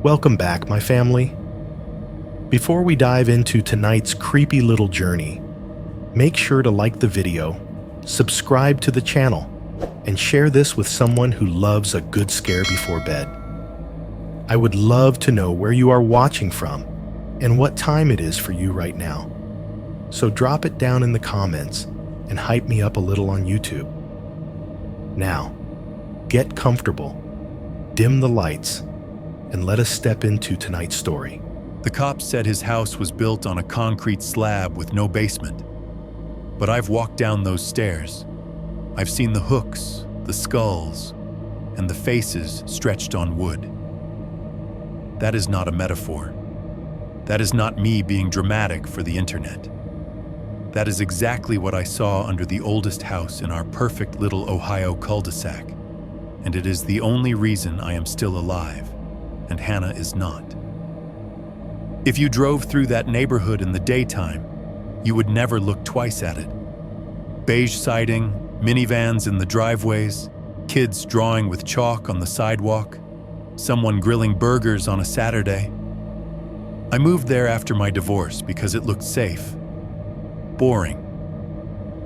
Welcome back, my family. Before we dive into tonight's creepy little journey, make sure to like the video, subscribe to the channel, and share this with someone who loves a good scare before bed. I would love to know where you are watching from and what time it is for you right now. So drop it down in the comments and hype me up a little on YouTube. Now, get comfortable, dim the lights, and let us step into tonight's story. The cops said his house was built on a concrete slab with no basement. But I've walked down those stairs. I've seen the hooks, the skulls, and the faces stretched on wood. That is not a metaphor. That is not me being dramatic for the internet. That is exactly what I saw under the oldest house in our perfect little Ohio cul-de-sac. And it is the only reason I am still alive, and Hannah is not. If you drove through that neighborhood in the daytime, you would never look twice at it. Beige siding, minivans in the driveways, kids drawing with chalk on the sidewalk, someone grilling burgers on a Saturday. I moved there after my divorce because it looked safe. Boring.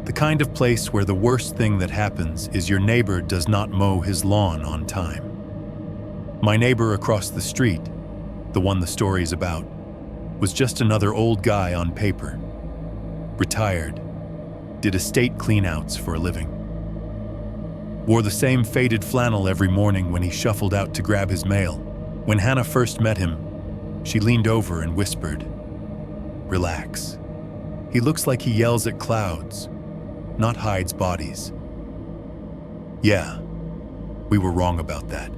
The kind of place where the worst thing that happens is your neighbor does not mow his lawn on time. My neighbor across the street, the one the story's about, was just another old guy on paper. Retired. Did estate cleanouts for a living. Wore the same faded flannel every morning when he shuffled out to grab his mail. When Hannah first met him, she leaned over and whispered, "Relax. He looks like he yells at clouds, not hides bodies." Yeah, we were wrong about that.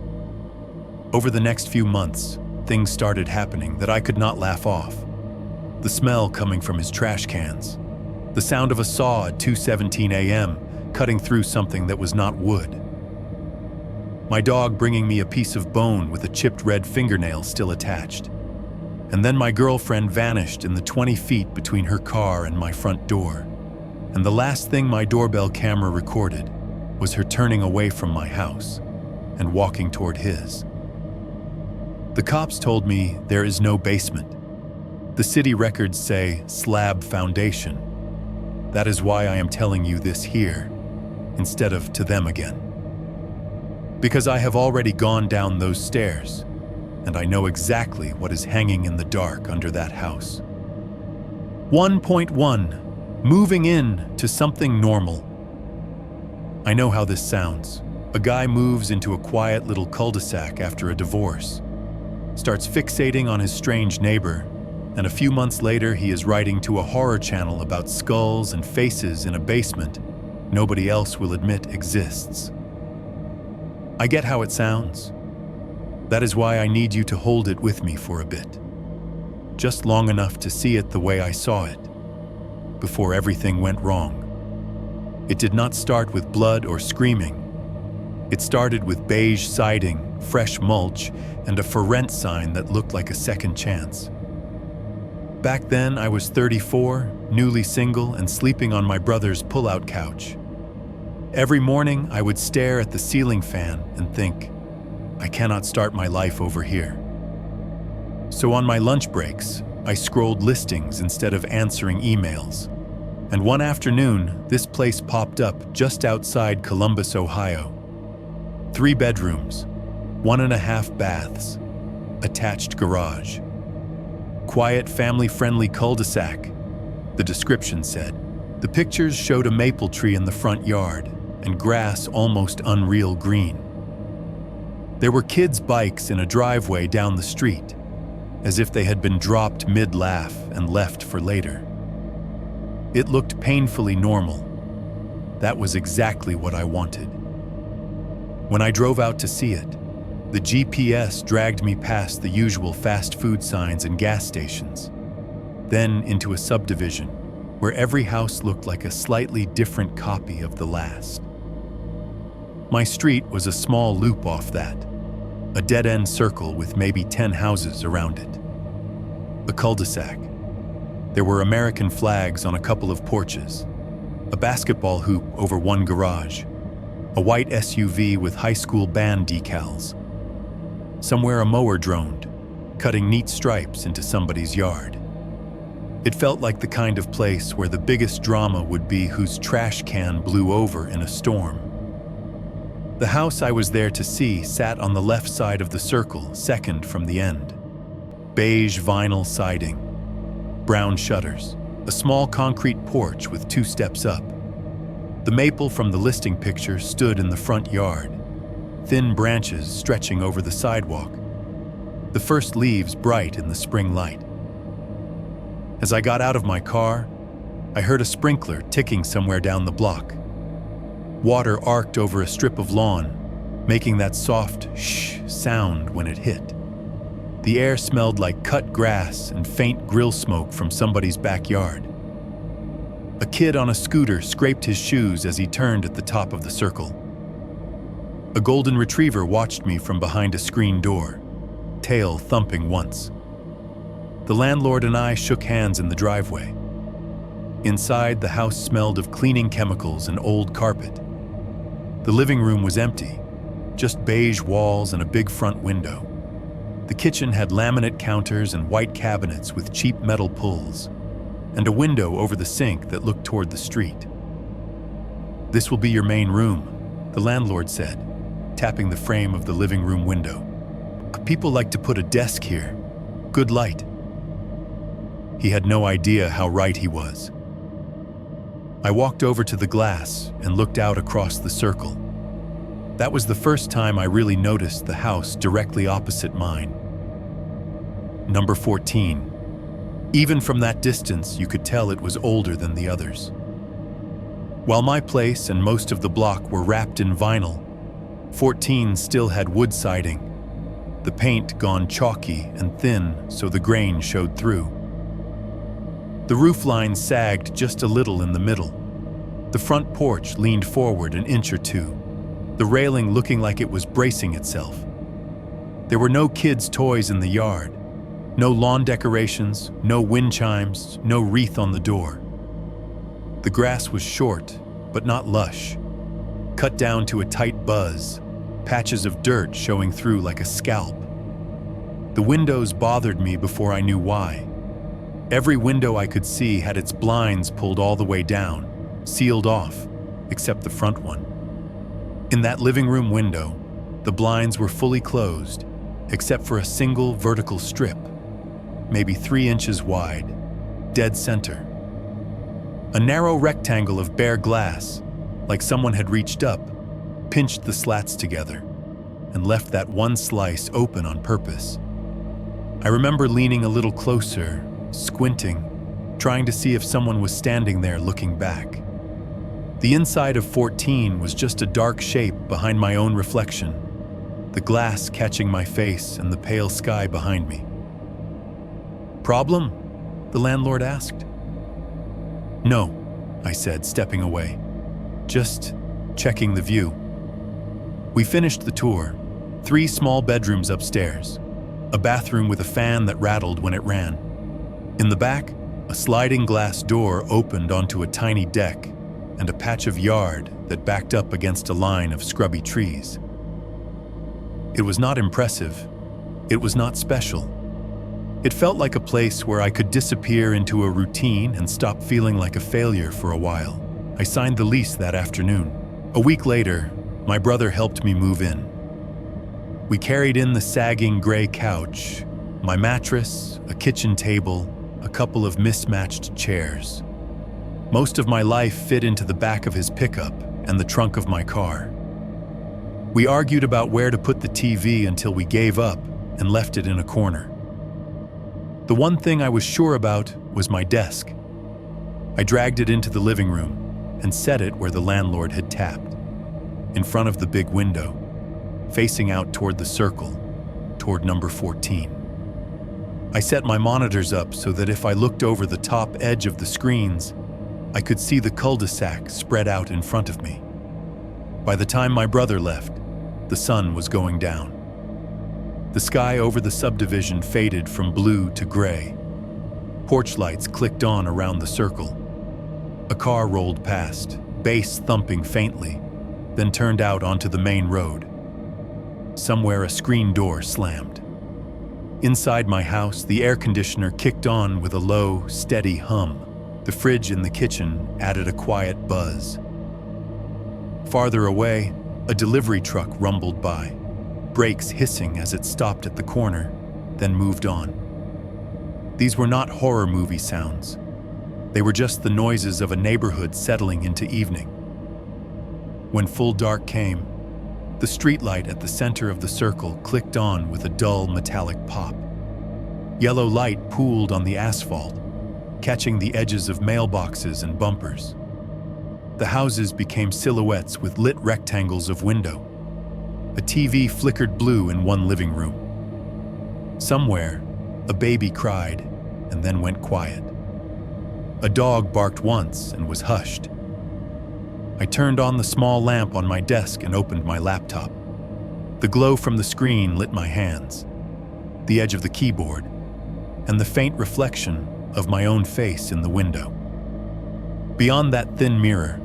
Over the next few months, things started happening that I could not laugh off. The smell coming from his trash cans. The sound of a saw at 2:17 a.m. cutting through something that was not wood. My dog bringing me a piece of bone with a chipped red fingernail still attached. And then my girlfriend vanished in the 20 feet between her car and my front door. And the last thing my doorbell camera recorded was her turning away from my house and walking toward his. The cops told me there is no basement. The city records say slab foundation. That is why I am telling you this here, instead of to them again. Because I have already gone down those stairs, and I know exactly what is hanging in the dark under that house. 1.1. Moving in to something normal. I know how this sounds. A guy moves into a quiet little cul-de-sac after a divorce, starts fixating on his strange neighbor, and a few months later he is writing to a horror channel about skulls and faces in a basement nobody else will admit exists. I get how it sounds. That is why I need you to hold it with me for a bit. Just long enough to see it the way I saw it, before everything went wrong. It did not start with blood or screaming. It started with beige siding, fresh mulch, and a for rent sign that looked like a second chance. Back then, I was 34, newly single, and sleeping on my brother's pull-out couch. Every morning, I would stare at the ceiling fan and think, I cannot start my life over here. So on my lunch breaks, I scrolled listings instead of answering emails. And one afternoon, this place popped up just outside Columbus, Ohio. 3 bedrooms, 1.5 baths, attached garage. Quiet, family-friendly cul-de-sac, the description said. The pictures showed a maple tree in the front yard and grass almost unreal green. There were kids' bikes in a driveway down the street, as if they had been dropped mid-laugh and left for later. It looked painfully normal. That was exactly what I wanted. When I drove out to see it, the GPS dragged me past the usual fast food signs and gas stations, then into a subdivision where every house looked like a slightly different copy of the last. My street was a small loop off that, a dead-end circle with maybe 10 houses around it. A cul-de-sac. There were American flags on a couple of porches, a basketball hoop over one garage, a white SUV with high school band decals. Somewhere a mower droned, cutting neat stripes into somebody's yard. It felt like the kind of place where the biggest drama would be whose trash can blew over in a storm. The house I was there to see sat on the left side of the circle, second from the end. Beige vinyl siding, brown shutters, a small concrete porch with 2 steps up. The maple from the listing picture stood in the front yard, thin branches stretching over the sidewalk, the first leaves bright in the spring light. As I got out of my car, I heard a sprinkler ticking somewhere down the block. Water arced over a strip of lawn, making that soft shh sound when it hit. The air smelled like cut grass and faint grill smoke from somebody's backyard. A kid on a scooter scraped his shoes as he turned at the top of the circle. A golden retriever watched me from behind a screen door, tail thumping once. The landlord and I shook hands in the driveway. Inside, the house smelled of cleaning chemicals and old carpet. The living room was empty, just beige walls and a big front window. The kitchen had laminate counters and white cabinets with cheap metal pulls, and a window over the sink that looked toward the street. "This will be your main room," the landlord said, tapping the frame of the living room window. "People like to put a desk here. Good light." He had no idea how right he was. I walked over to the glass and looked out across the circle. That was the first time I really noticed the house directly opposite mine. Number 14. Even from that distance, you could tell it was older than the others. While my place and most of the block were wrapped in vinyl, 14 still had wood siding, the paint gone chalky and thin so the grain showed through. The roof line sagged just a little in the middle. The front porch leaned forward an inch or two, the railing looking like it was bracing itself. There were no kids' toys in the yard, no lawn decorations, no wind chimes, no wreath on the door. The grass was short, but not lush, cut down to a tight buzz, patches of dirt showing through like a scalp. The windows bothered me before I knew why. Every window I could see had its blinds pulled all the way down, sealed off, except the front one. In that living room window, the blinds were fully closed, except for a single vertical strip, maybe 3 inches wide, dead center. A narrow rectangle of bare glass, like someone had reached up, pinched the slats together, and left that one slice open on purpose. I remember leaning a little closer, squinting, trying to see if someone was standing there looking back. The inside of 14 was just a dark shape behind my own reflection, the glass catching my face and the pale sky behind me. "Problem?" the landlord asked. "No," I said, stepping away. "Just checking the view." We finished the tour. 3 small bedrooms upstairs, a bathroom with a fan that rattled when it ran. In the back, a sliding glass door opened onto a tiny deck and a patch of yard that backed up against a line of scrubby trees. It was not impressive. It was not special. It felt like a place where I could disappear into a routine and stop feeling like a failure for a while. I signed the lease that afternoon. A week later, my brother helped me move in. We carried in the sagging gray couch, my mattress, a kitchen table, a couple of mismatched chairs. Most of my life fit into the back of his pickup and the trunk of my car. We argued about where to put the TV until we gave up and left it in a corner. The one thing I was sure about was my desk. I dragged it into the living room and set it where the landlord had tapped, in front of the big window, facing out toward the circle, toward number 14. I set my monitors up so that if I looked over the top edge of the screens, I could see the cul-de-sac spread out in front of me. By the time my brother left, the sun was going down. The sky over the subdivision faded from blue to gray. Porch lights clicked on around the circle. A car rolled past, bass thumping faintly, then turned out onto the main road. Somewhere a screen door slammed. Inside my house, the air conditioner kicked on with a low, steady hum. The fridge in the kitchen added a quiet buzz. Farther away, a delivery truck rumbled by, brakes hissing as it stopped at the corner, then moved on. These were not horror movie sounds. They were just the noises of a neighborhood settling into evening. When full dark came, the streetlight at the center of the circle clicked on with a dull metallic pop. Yellow light pooled on the asphalt, catching the edges of mailboxes and bumpers. The houses became silhouettes with lit rectangles of window. A TV flickered blue in one living room. Somewhere, a baby cried and then went quiet. A dog barked once and was hushed. I turned on the small lamp on my desk and opened my laptop. The glow from the screen lit my hands, the edge of the keyboard, and the faint reflection of my own face in the window. Beyond that thin mirror,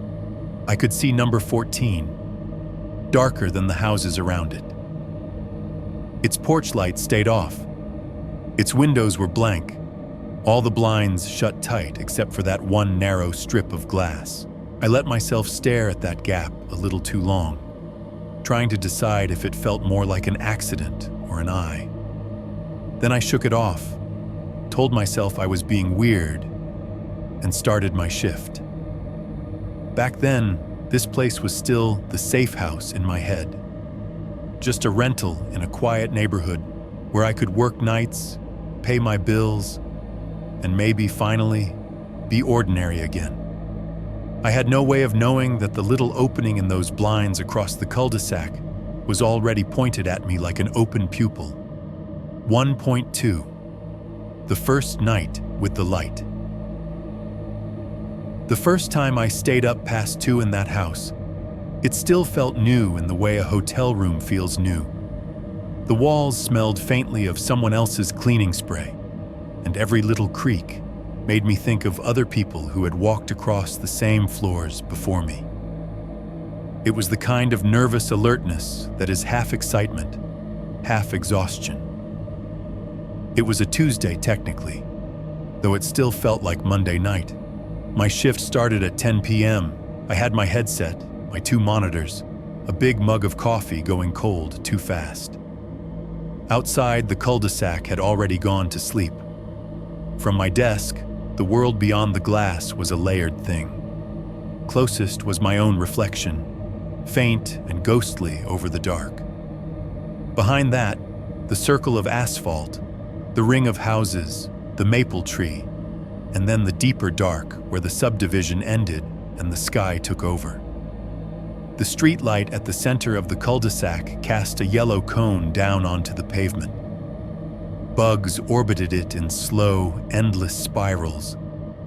I could see number 14, darker than the houses around it. Its porch light stayed off. Its windows were blank, all the blinds shut tight except for that one narrow strip of glass. I let myself stare at that gap a little too long, trying to decide if it felt more like an accident or an eye. Then I shook it off, told myself I was being weird, and started my shift. Back then, this place was still the safe house in my head. Just a rental in a quiet neighborhood where I could work nights, pay my bills, and maybe finally be ordinary again. I had no way of knowing that the little opening in those blinds across the cul-de-sac was already pointed at me like an open pupil. 1.2. The first night with the light. The first time I stayed up past 2 in that house, it still felt new in the way a hotel room feels new. The walls smelled faintly of someone else's cleaning spray, and every little creak made me think of other people who had walked across the same floors before me. It was the kind of nervous alertness that is half excitement, half exhaustion. It was a Tuesday technically, though it still felt like Monday night. My shift started at 10 p.m. I had my headset, my 2 monitors, a big mug of coffee going cold too fast. Outside, the cul-de-sac had already gone to sleep. From my desk, the world beyond the glass was a layered thing. Closest was my own reflection, faint and ghostly over the dark. Behind that, the circle of asphalt, the ring of houses, the maple tree, and then the deeper dark where the subdivision ended and the sky took over. The streetlight at the center of the cul-de-sac cast a yellow cone down onto the pavement. Bugs orbited it in slow, endless spirals,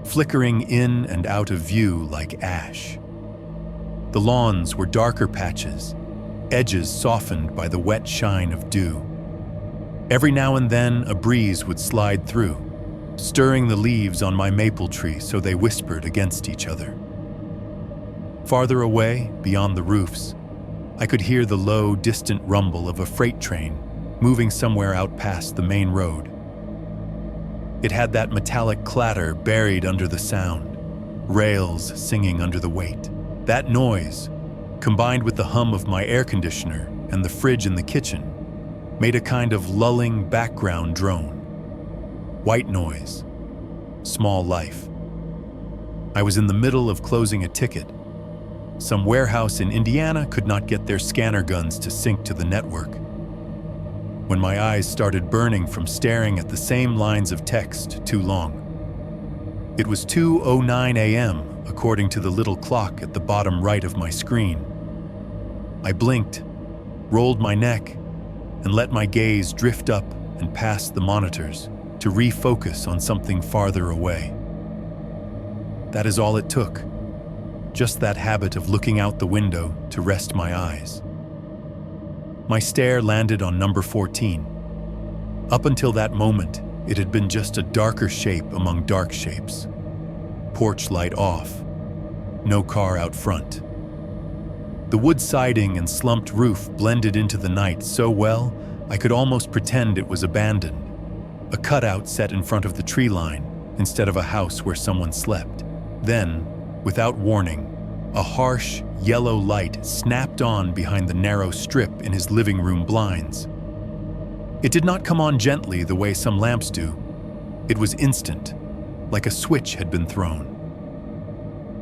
flickering in and out of view like ash. The lawns were darker patches, edges softened by the wet shine of dew. Every now and then, a breeze would slide through, stirring the leaves on my maple tree so they whispered against each other. Farther away, beyond the roofs, I could hear the low, distant rumble of a freight train moving somewhere out past the main road. It had that metallic clatter buried under the sound, rails singing under the weight. That noise, combined with the hum of my air conditioner and the fridge in the kitchen, made a kind of lulling background drone. White noise, small life. I was in the middle of closing a ticket. Some warehouse in Indiana could not get their scanner guns to sync to the network. When my eyes started burning from staring at the same lines of text too long. It was 2:09 a.m., according to the little clock at the bottom right of my screen. I blinked, rolled my neck, and let my gaze drift up and past the monitors to refocus on something farther away. That is all it took. Just that habit of looking out the window to rest my eyes. My stare landed on number 14. Up until that moment, it had been just a darker shape among dark shapes. Porch light off. No car out front. The wood siding and slumped roof blended into the night so well, I could almost pretend it was abandoned. a cutout set in front of the tree line instead of a house where someone slept. Then, without warning, a harsh, yellow light snapped on behind the narrow strip in his living room blinds. It did not come on gently the way some lamps do. It was instant, like a switch had been thrown.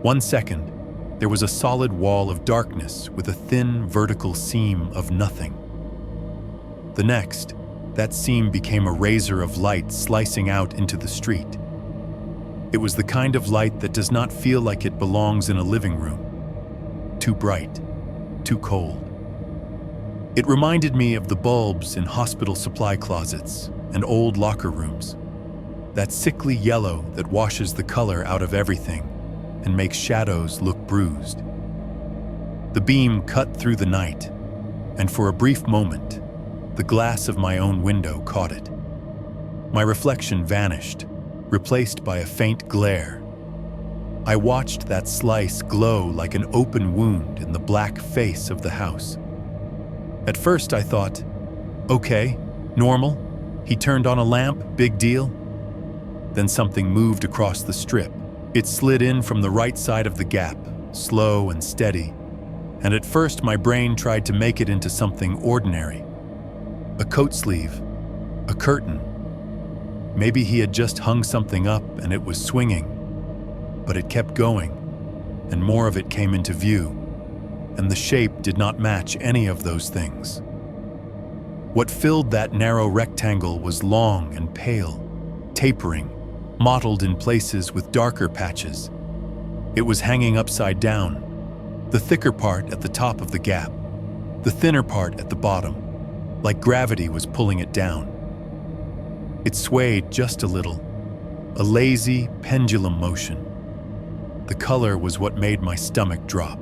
1 second, there was a solid wall of darkness with a thin, vertical seam of nothing. The next, that seam became a razor of light slicing out into the street. It was the kind of light that does not feel like it belongs in a living room. Too bright, too cold. It reminded me of the bulbs in hospital supply closets and old locker rooms. That sickly yellow that washes the color out of everything and makes shadows look bruised. The beam cut through the night, and for a brief moment, the glass of my own window caught it. My reflection vanished, replaced by a faint glare. I watched that slice glow like an open wound in the black face of the house. At first I thought, okay, normal, he turned on a lamp, big deal. Then something moved across the strip. It slid in from the right side of the gap, slow and steady, and at first my brain tried to make it into something ordinary. A coat sleeve, a curtain. Maybe he had just hung something up and it was swinging, but it kept going, and more of it came into view, and the shape did not match any of those things. What filled that narrow rectangle was long and pale, tapering, mottled in places with darker patches. It was hanging upside down, the thicker part at the top of the gap, the thinner part at the bottom, like gravity was pulling it down. It swayed just a little, a lazy pendulum motion. The color was what made my stomach drop.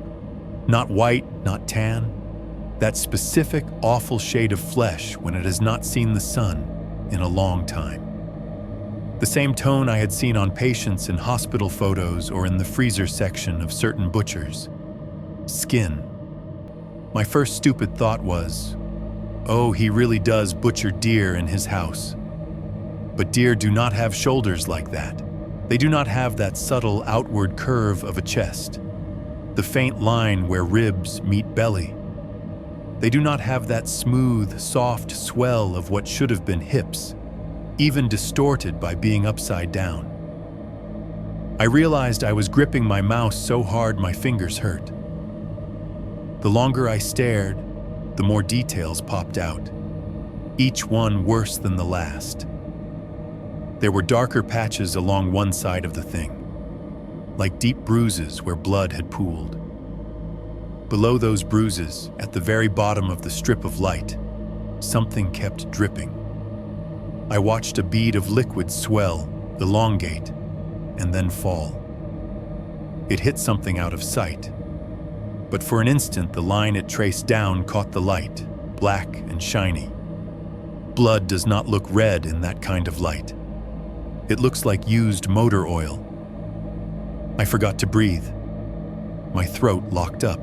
Not white, not tan, that specific awful shade of flesh when it has not seen the sun in a long time. The same tone I had seen on patients in hospital photos or in the freezer section of certain butchers. Skin. My first stupid thought was, oh, he really does butcher deer in his house. But deer do not have shoulders like that. They do not have that subtle outward curve of a chest, the faint line where ribs meet belly. They do not have that smooth, soft swell of what should have been hips, even distorted by being upside down. I realized I was gripping my mouse so hard my fingers hurt. The longer I stared, the more details popped out, each one worse than the last. There were darker patches along one side of the thing, like deep bruises where blood had pooled. Below those bruises, at the very bottom of the strip of light, something kept dripping. I watched a bead of liquid swell, elongate, and then fall. It hit something out of sight, but for an instant the line it traced down caught the light, black and shiny. Blood does not look red in that kind of light. It looks like used motor oil. I forgot to breathe. My throat locked up.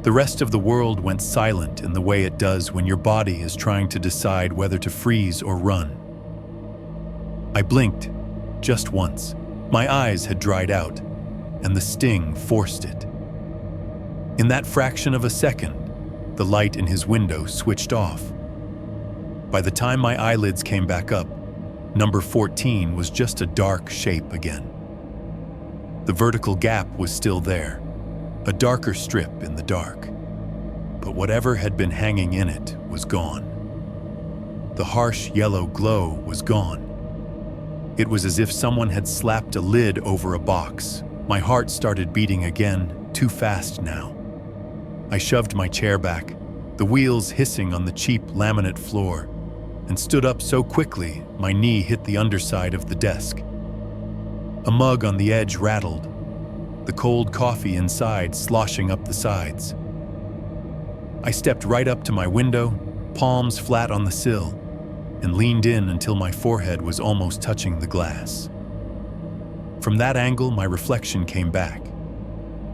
The rest of the world went silent in the way it does when your body is trying to decide whether to freeze or run. I blinked, just once. My eyes had dried out, and the sting forced it. In that fraction of a second, the light in his window switched off. By the time my eyelids came back up, number 14 was just a dark shape again. The vertical gap was still there, a darker strip in the dark. But whatever had been hanging in it was gone. The harsh yellow glow was gone. It was as if someone had slapped a lid over a box. My heart started beating again, too fast now. I shoved my chair back, the wheels hissing on the cheap laminate floor, and stood up so quickly my knee hit the underside of the desk. A mug on the edge rattled, the cold coffee inside sloshing up the sides. I stepped right up to my window, palms flat on the sill, and leaned in until my forehead was almost touching the glass. From that angle, my reflection came back.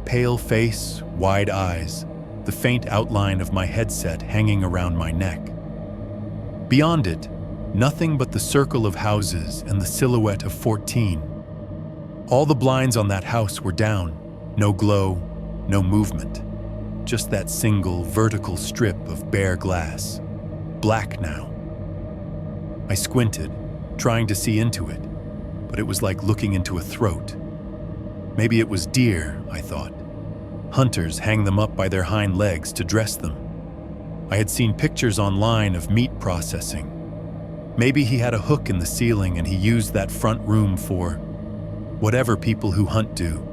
Pale face, wide eyes, the faint outline of my headset hanging around my neck. Beyond it, Nothing but the circle of houses and the silhouette of 14. All the blinds on that house were down, no glow, no movement. Just that single vertical strip of bare glass, black now. I squinted, trying to see into it, but it was like looking into a throat. Maybe it was deer, I thought. Hunters hang them up by their hind legs to dress them. I had seen pictures online of meat processing. Maybe he had a hook in the ceiling and he used that front room for whatever people who hunt do.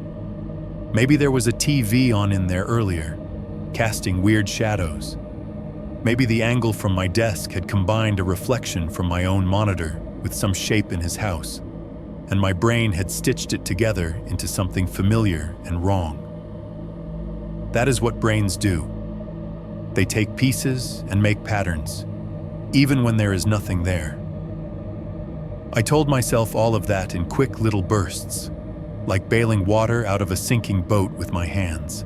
Maybe there was a TV on in there earlier, casting weird shadows. Maybe the angle from my desk had combined a reflection from my own monitor with some shape in his house, and my brain had stitched it together into something familiar and wrong. That is what brains do. They take pieces and make patterns, even when there is nothing there. I told myself all of that in quick little bursts, like bailing water out of a sinking boat with my hands.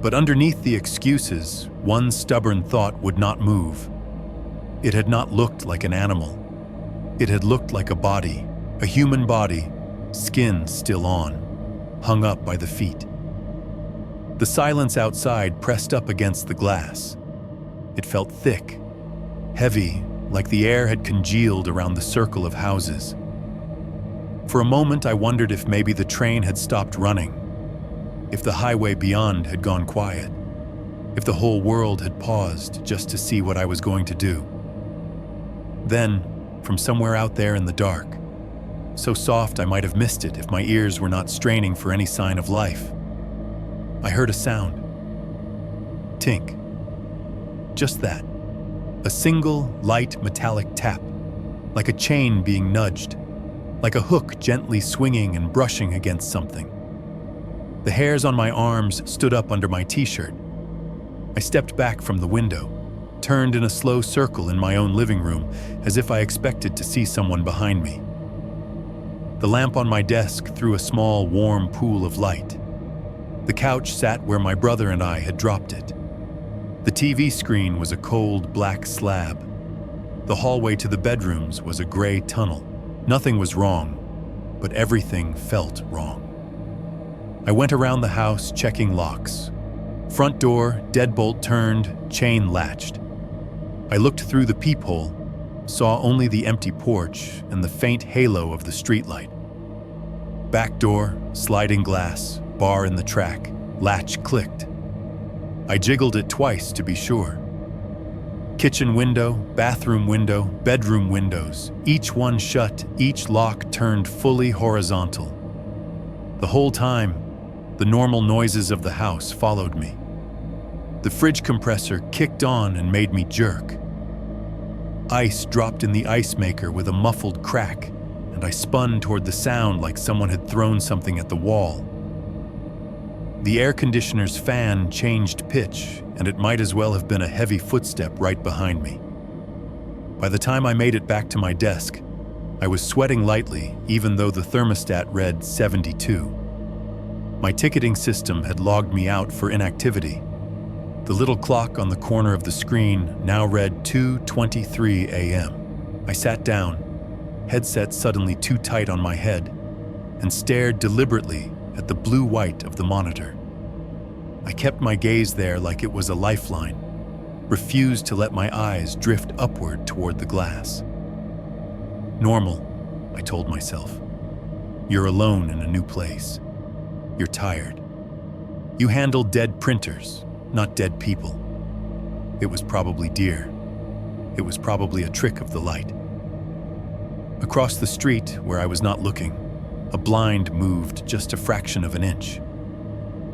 But underneath the excuses, one stubborn thought would not move. It had not looked like an animal. It had looked like a body, a human body, skin still on, hung up by the feet. The silence outside pressed up against the glass. It felt thick, heavy, like the air had congealed around the circle of houses. For a moment, I wondered if maybe the train had stopped running, if the highway beyond had gone quiet, if the whole world had paused just to see what I was going to do. Then, from somewhere out there in the dark, so soft I might have missed it if my ears were not straining for any sign of life, I heard a sound. Tink. Just that. A single, light, metallic tap, like a chain being nudged, like a hook gently swinging and brushing against something. The hairs on my arms stood up under my t-shirt. I stepped back from the window, turned in a slow circle in my own living room, as if I expected to see someone behind me. The lamp on my desk threw a small, warm pool of light. The couch sat where my brother and I had dropped it. The TV screen was a cold, black slab. The hallway to the bedrooms was a gray tunnel. Nothing was wrong, but everything felt wrong. I went around the house checking locks. Front door, deadbolt turned, chain latched. I looked through the peephole, saw only the empty porch and the faint halo of the streetlight. Back door, sliding glass, bar in the track, latch clicked. I jiggled it twice to be sure. Kitchen window, bathroom window, bedroom windows, each one shut, each lock turned fully horizontal. The whole time, the normal noises of the house followed me. The fridge compressor kicked on and made me jerk. Ice dropped in the ice maker with a muffled crack, and I spun toward the sound like someone had thrown something at the wall. The air conditioner's fan changed pitch, and it might as well have been a heavy footstep right behind me. By the time I made it back to my desk, I was sweating lightly, even though the thermostat read 72. My ticketing system had logged me out for inactivity. The little clock on the corner of the screen now read 2:23 a.m. I sat down, headset suddenly too tight on my head, and stared deliberately at the blue-white of the monitor. I kept my gaze there like it was a lifeline, refused to let my eyes drift upward toward the glass. Normal, I told myself. You're alone in a new place. You're tired. You handle dead printers, not dead people. It was probably deer. It was probably a trick of the light. Across the street, where I was not looking, a blind moved just a fraction of an inch.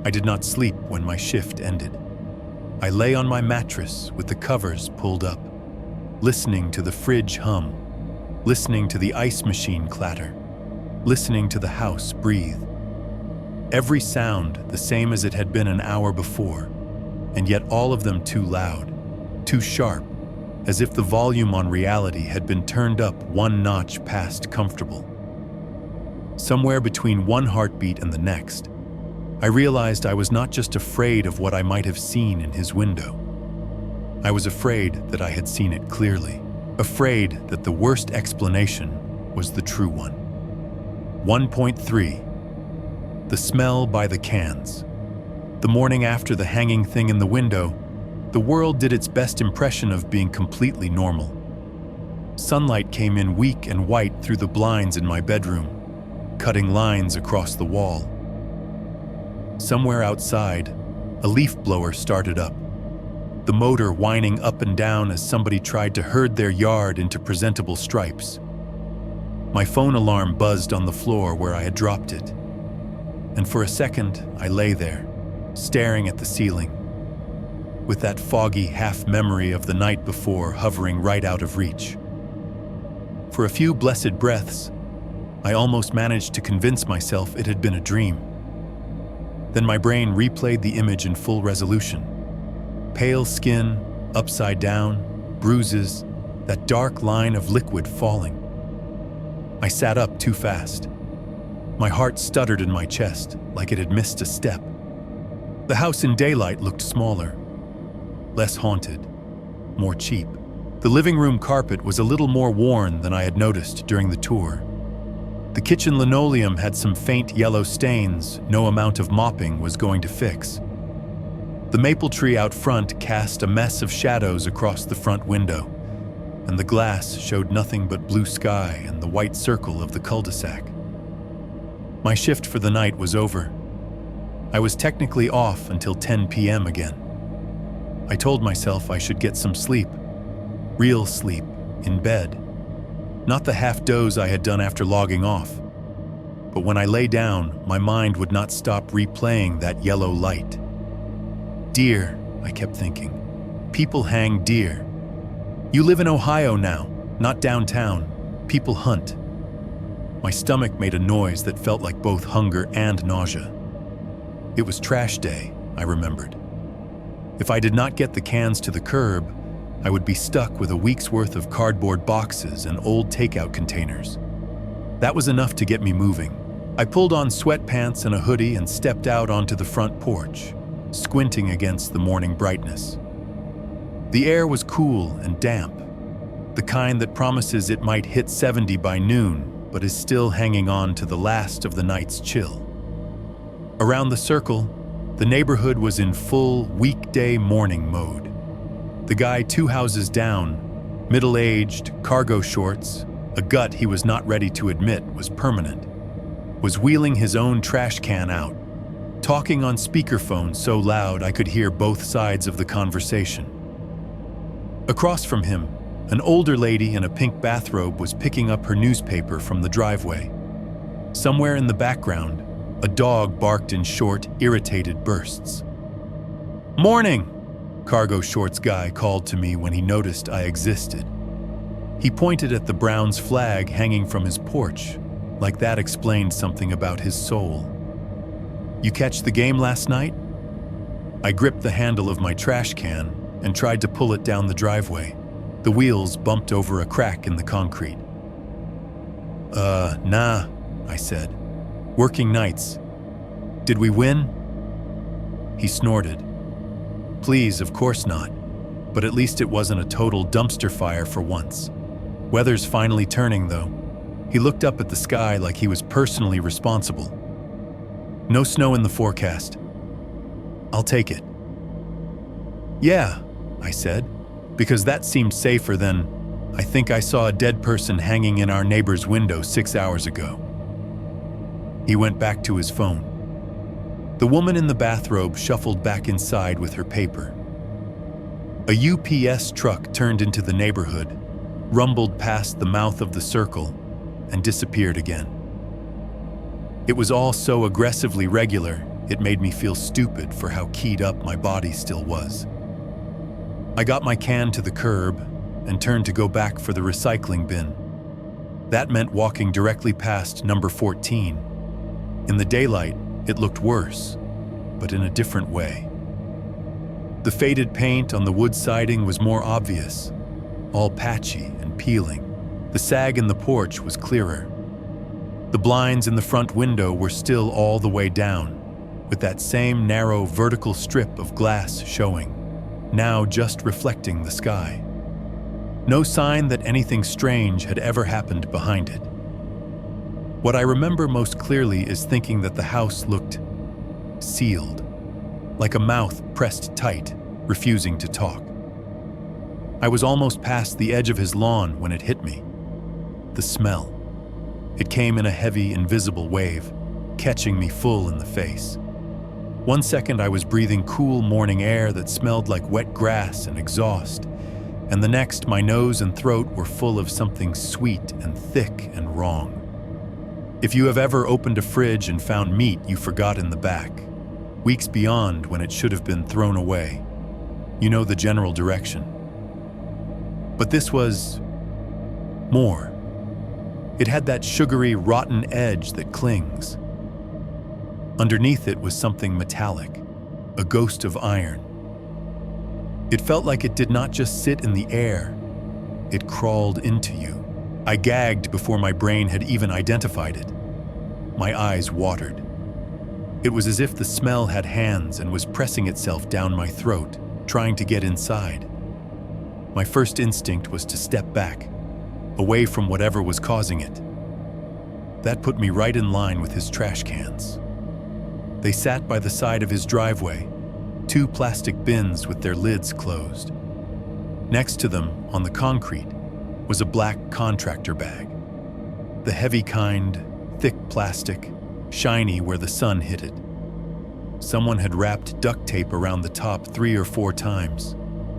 I did not sleep when my shift ended. I lay on my mattress with the covers pulled up, listening to the fridge hum, listening to the ice machine clatter, listening to the house breathe. Every sound the same as it had been an hour before, and yet all of them too loud, too sharp, as if the volume on reality had been turned up one notch past comfortable. Somewhere between one heartbeat and the next, I realized I was not just afraid of what I might have seen in his window. I was afraid that I had seen it clearly. afraid that the worst explanation was the true one. 1.3. The smell by the cans. The morning after the hanging thing in the window, the world did its best impression of being completely normal. Sunlight came in weak and white through the blinds in my bedroom, cutting lines across the wall. Somewhere outside, a leaf blower started up, the motor whining up and down as somebody tried to herd their yard into presentable stripes. My phone alarm buzzed on the floor where I had dropped it, and for a second I lay there, staring at the ceiling, with that foggy half-memory of the night before hovering right out of reach. For a few blessed breaths, I almost managed to convince myself it had been a dream. Then my brain replayed the image in full resolution. Pale skin, upside down, bruises, that dark line of liquid falling. I sat up too fast. My heart stuttered in my chest like it had missed a step. The house in daylight looked smaller, less haunted, more cheap. The living room carpet was a little more worn than I had noticed during the tour. The kitchen linoleum had some faint yellow stains no amount of mopping was going to fix. The maple tree out front cast a mess of shadows across the front window, and the glass showed nothing but blue sky and the white circle of the cul-de-sac. My shift for the night was over. I was technically off until 10 p.m. again. I told myself I should get some sleep. Real sleep, in bed. Not the half-doze I had done after logging off. But when I lay down, my mind would not stop replaying that yellow light. Deer, I kept thinking. People hang deer. You live in Ohio now, not downtown. People hunt. My stomach made a noise that felt like both hunger and nausea. It was trash day, I remembered. If I did not get the cans to the curb, I would be stuck with a week's worth of cardboard boxes and old takeout containers. That was enough to get me moving. I pulled on sweatpants and a hoodie and stepped out onto the front porch, squinting against the morning brightness. The air was cool and damp, the kind that promises it might hit 70 by noon, but is still hanging on to the last of the night's chill. Around the circle, the neighborhood was in full weekday morning mode. The guy 2 houses down, middle-aged, cargo shorts, a gut he was not ready to admit was permanent, was wheeling his own trash can out, talking on speakerphone so loud I could hear both sides of the conversation. Across from him, an older lady in a pink bathrobe was picking up her newspaper from the driveway. Somewhere in the background, a dog barked in short, irritated bursts. "Morning!" Cargo shorts guy called to me when he noticed I existed. He pointed at the Browns flag hanging from his porch, like that explained something about his soul. "You catch the game last night?" I gripped the handle of my trash can and tried to pull it down the driveway. The wheels bumped over a crack in the concrete. Nah," I said. "Working nights. Did we win?" He snorted. "Please, of course not. But at least it wasn't a total dumpster fire for once. Weather's finally turning, though." He looked up at the sky like he was personally responsible. "No snow in the forecast. I'll take it." "Yeah," I said, because that seemed safer than, "I think I saw a dead person hanging in our neighbor's window 6 hours ago." He went back to his phone. The woman in the bathrobe shuffled back inside with her paper. A UPS truck turned into the neighborhood, rumbled past the mouth of the circle, and disappeared again. It was all so aggressively regular, it made me feel stupid for how keyed up my body still was. I got my can to the curb and turned to go back for the recycling bin. That meant walking directly past number 14. In the daylight, it looked worse, but in a different way. The faded paint on the wood siding was more obvious, all patchy and peeling. The sag in the porch was clearer. The blinds in the front window were still all the way down, with that same narrow vertical strip of glass showing, now just reflecting the sky. No sign that anything strange had ever happened behind it. What I remember most clearly is thinking that the house looked sealed, like a mouth pressed tight, refusing to talk. I was almost past the edge of his lawn when it hit me. The smell. It came in a heavy, invisible wave, catching me full in the face. 1 second I was breathing cool morning air that smelled like wet grass and exhaust, and the next my nose and throat were full of something sweet and thick and wrong. If you have ever opened a fridge and found meat you forgot in the back, weeks beyond when it should have been thrown away, you know the general direction. But this was more. It had that sugary, rotten edge that clings. Underneath it was something metallic, a ghost of iron. It felt like it did not just sit in the air, it crawled into you. I gagged before my brain had even identified it. My eyes watered. It was as if the smell had hands and was pressing itself down my throat, trying to get inside. My first instinct was to step back, away from whatever was causing it. That put me right in line with his trash cans. They sat by the side of his driveway, 2 plastic bins with their lids closed. Next to them, on the concrete, was a black contractor bag. The heavy kind, thick plastic, shiny where the sun hit it. Someone had wrapped duct tape around the top 3 or 4 times,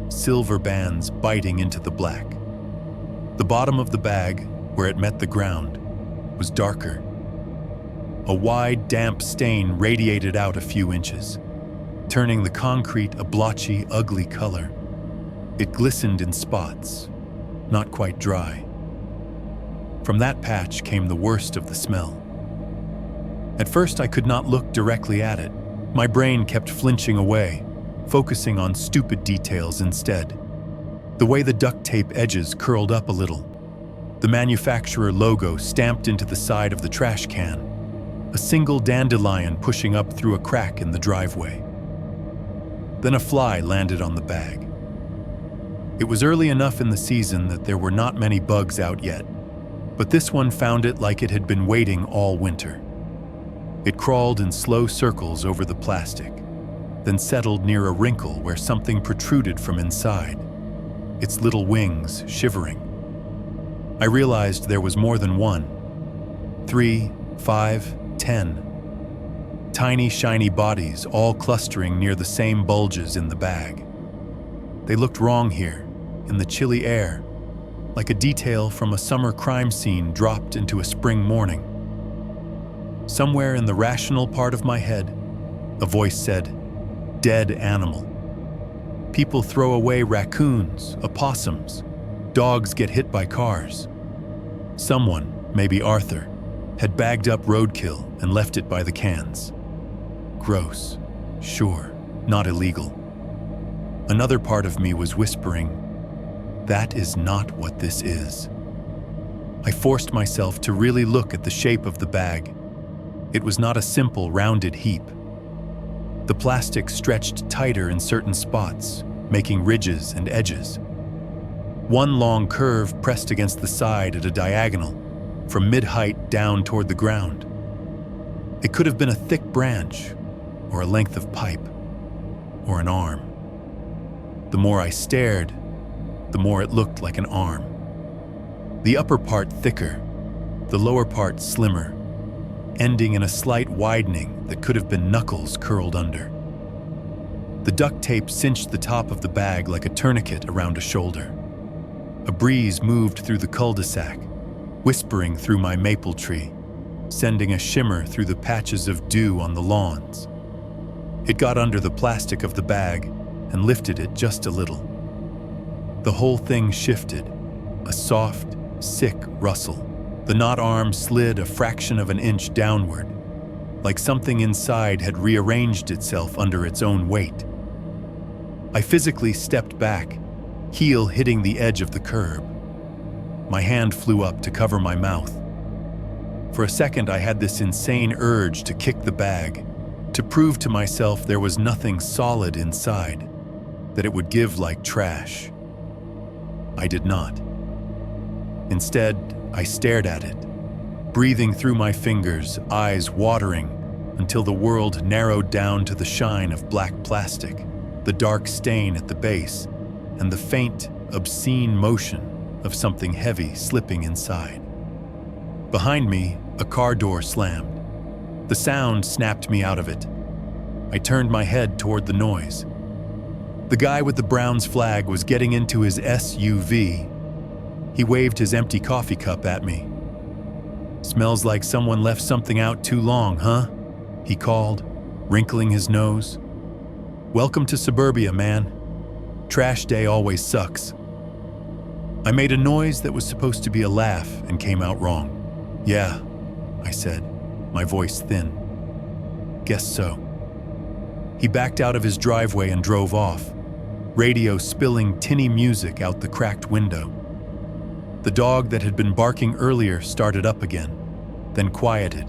silver bands biting into the black. The bottom of the bag, where it met the ground, was darker. A wide, damp stain radiated out a few inches, turning the concrete a blotchy, ugly color. It glistened in spots, not quite dry. From that patch came the worst of the smell. At first, I could not look directly at it. My brain kept flinching away, focusing on stupid details instead. The way the duct tape edges curled up a little, the manufacturer logo stamped into the side of the trash can, a single dandelion pushing up through a crack in the driveway. Then a fly landed on the bag. It was early enough in the season that there were not many bugs out yet, but this one found it like it had been waiting all winter. It crawled in slow circles over the plastic, then settled near a wrinkle where something protruded from inside, its little wings shivering. I realized there was more than one. 3, 5, 10. Tiny, shiny bodies all clustering near the same bulges in the bag. They looked wrong here, in the chilly air, like a detail from a summer crime scene dropped into a spring morning. Somewhere in the rational part of my head, a voice said, "Dead animal." People throw away raccoons, opossums. Dogs get hit by cars. Someone, maybe Arthur, had bagged up roadkill and left it by the cans. Gross, sure, not illegal. Another part of me was whispering, that is not what this is. I forced myself to really look at the shape of the bag. It was not a simple, rounded heap. The plastic stretched tighter in certain spots, making ridges and edges. One long curve pressed against the side at a diagonal, from mid-height down toward the ground. It could have been a thick branch, or a length of pipe, or an arm. The more I stared, the more it looked like an arm. The upper part thicker, the lower part slimmer, ending in a slight widening that could have been knuckles curled under. The duct tape cinched the top of the bag like a tourniquet around a shoulder. A breeze moved through the cul-de-sac, whispering through my maple tree, sending a shimmer through the patches of dew on the lawns. It got under the plastic of the bag and lifted it just a little. The whole thing shifted, a soft, sick rustle. The knot arm slid a fraction of an inch downward, like something inside had rearranged itself under its own weight. I physically stepped back, heel hitting the edge of the curb. My hand flew up to cover my mouth. For a second, I had this insane urge to kick the bag, to prove to myself there was nothing solid inside, that it would give like trash. I did not. Instead, I stared at it, breathing through my fingers, eyes watering, until the world narrowed down to the shine of black plastic, the dark stain at the base, and the faint, obscene motion of something heavy slipping inside. Behind me, a car door slammed. The sound snapped me out of it. I turned my head toward the noise. The guy with the Browns flag was getting into his SUV. He waved his empty coffee cup at me. "Smells like someone left something out too long, huh?" he called, wrinkling his nose. "Welcome to suburbia, man. Trash day always sucks." I made a noise that was supposed to be a laugh and came out wrong. "Yeah," I said, my voice thin. "Guess so." He backed out of his driveway and drove off, radio spilling tinny music out the cracked window. The dog that had been barking earlier started up again, then quieted.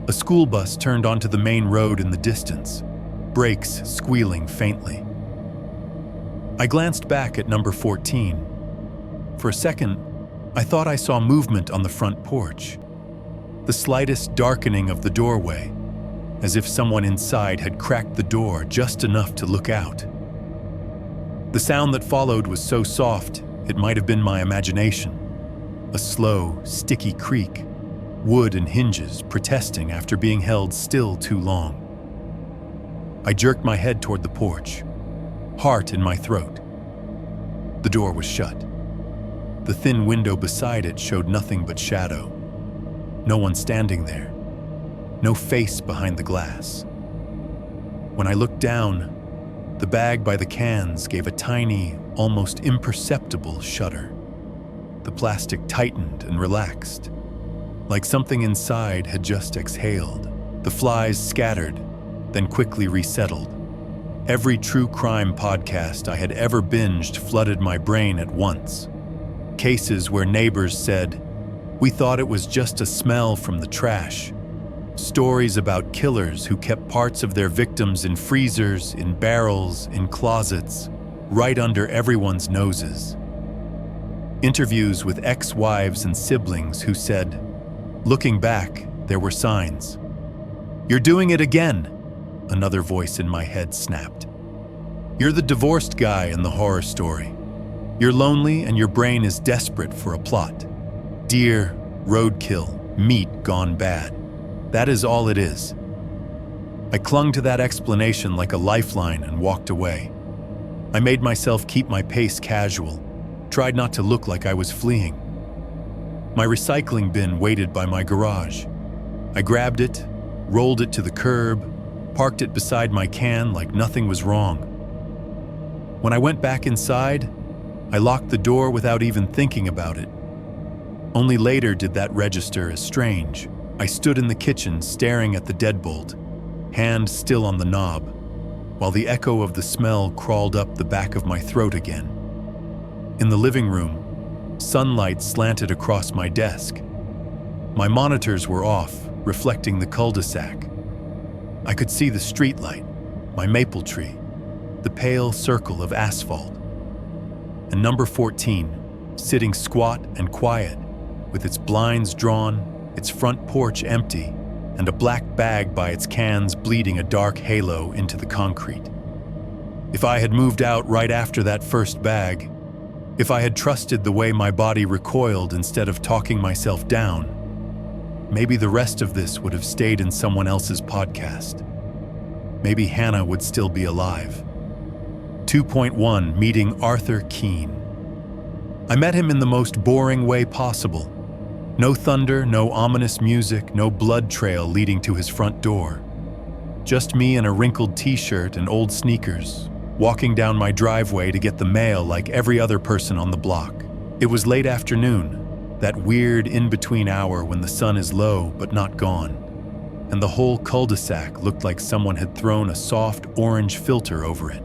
A school bus turned onto the main road in the distance, brakes squealing faintly. I glanced back at number 14. For a second, I thought I saw movement on the front porch. The slightest darkening of the doorway, as if someone inside had cracked the door just enough to look out. The sound that followed was so soft, it might have been my imagination. A slow, sticky creak, wood and hinges protesting after being held still too long. I jerked my head toward the porch, heart in my throat. The door was shut. The thin window beside it showed nothing but shadow. No one standing there. No face behind the glass. When I looked down, the bag by the cans gave a tiny, almost imperceptible shudder. The plastic tightened and relaxed, like something inside had just exhaled. The flies scattered, then quickly resettled. Every true crime podcast I had ever binged flooded my brain at once. Cases where neighbors said, "We thought it was just a smell from the trash." Stories about killers who kept parts of their victims in freezers, in barrels, in closets, right under everyone's noses. Interviews with ex-wives and siblings who said, "Looking back, there were signs." "You're doing it again," another voice in my head snapped. "You're the divorced guy in the horror story. You're lonely and your brain is desperate for a plot. Deer, roadkill, meat gone bad. That is all it is." I clung to that explanation like a lifeline and walked away. I made myself keep my pace casual, tried not to look like I was fleeing. My recycling bin waited by my garage. I grabbed it, rolled it to the curb, parked it beside my can like nothing was wrong. When I went back inside, I locked the door without even thinking about it. Only later did that register as strange. I stood in the kitchen staring at the deadbolt, hand still on the knob, while the echo of the smell crawled up the back of my throat again. In the living room, sunlight slanted across my desk. My monitors were off, reflecting the cul-de-sac. I could see the streetlight, my maple tree, the pale circle of asphalt. And number 14, sitting squat and quiet, with its blinds drawn, its front porch empty, and a black bag by its cans bleeding a dark halo into the concrete. If I had moved out right after that first bag, if I had trusted the way my body recoiled instead of talking myself down, maybe the rest of this would have stayed in someone else's podcast. Maybe Hannah would still be alive. 2.1 Meeting Arthur Keene. I met him in the most boring way possible. No thunder, no ominous music, no blood trail leading to his front door. Just me in a wrinkled t-shirt and old sneakers, walking down my driveway to get the mail like every other person on the block. It was late afternoon, that weird in-between hour when the sun is low but not gone, and the whole cul-de-sac looked like someone had thrown a soft orange filter over it.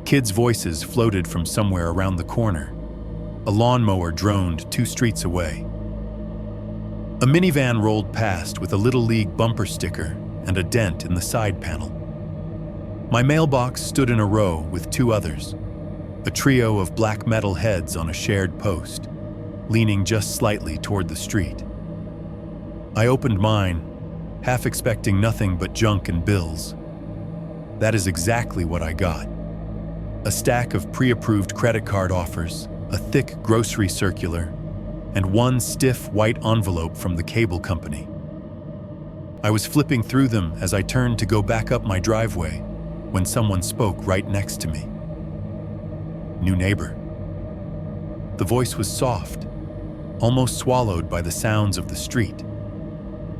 Kids' voices floated from somewhere around the corner. A lawnmower droned 2 streets away. A minivan rolled past with a Little League bumper sticker and a dent in the side panel. My mailbox stood in a row with 2 others. a trio of black metal heads on a shared post, leaning just slightly toward the street. I opened mine, half expecting nothing but junk and bills. That is exactly what I got. A stack of pre-approved credit card offers, a thick grocery circular, and one stiff white envelope from the cable company. I was flipping through them as I turned to go back up my driveway when someone spoke right next to me. New neighbor. The voice was soft, almost swallowed by the sounds of the street.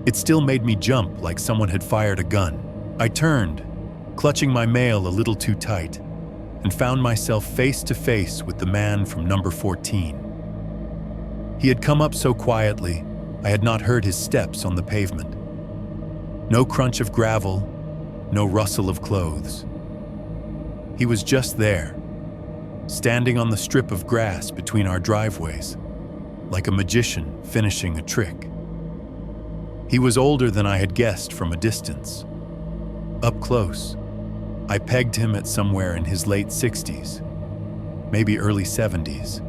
It still made me jump like someone had fired a gun. I turned, clutching my mail a little too tight, and found myself face to face with the man from number 14. He had come up so quietly, I had not heard his steps on the pavement. No crunch of gravel, no rustle of clothes. He was just there, standing on the strip of grass between our driveways, like a magician finishing a trick. He was older than I had guessed from a distance. Up close, I pegged him at somewhere in his late 60s, maybe early 70s.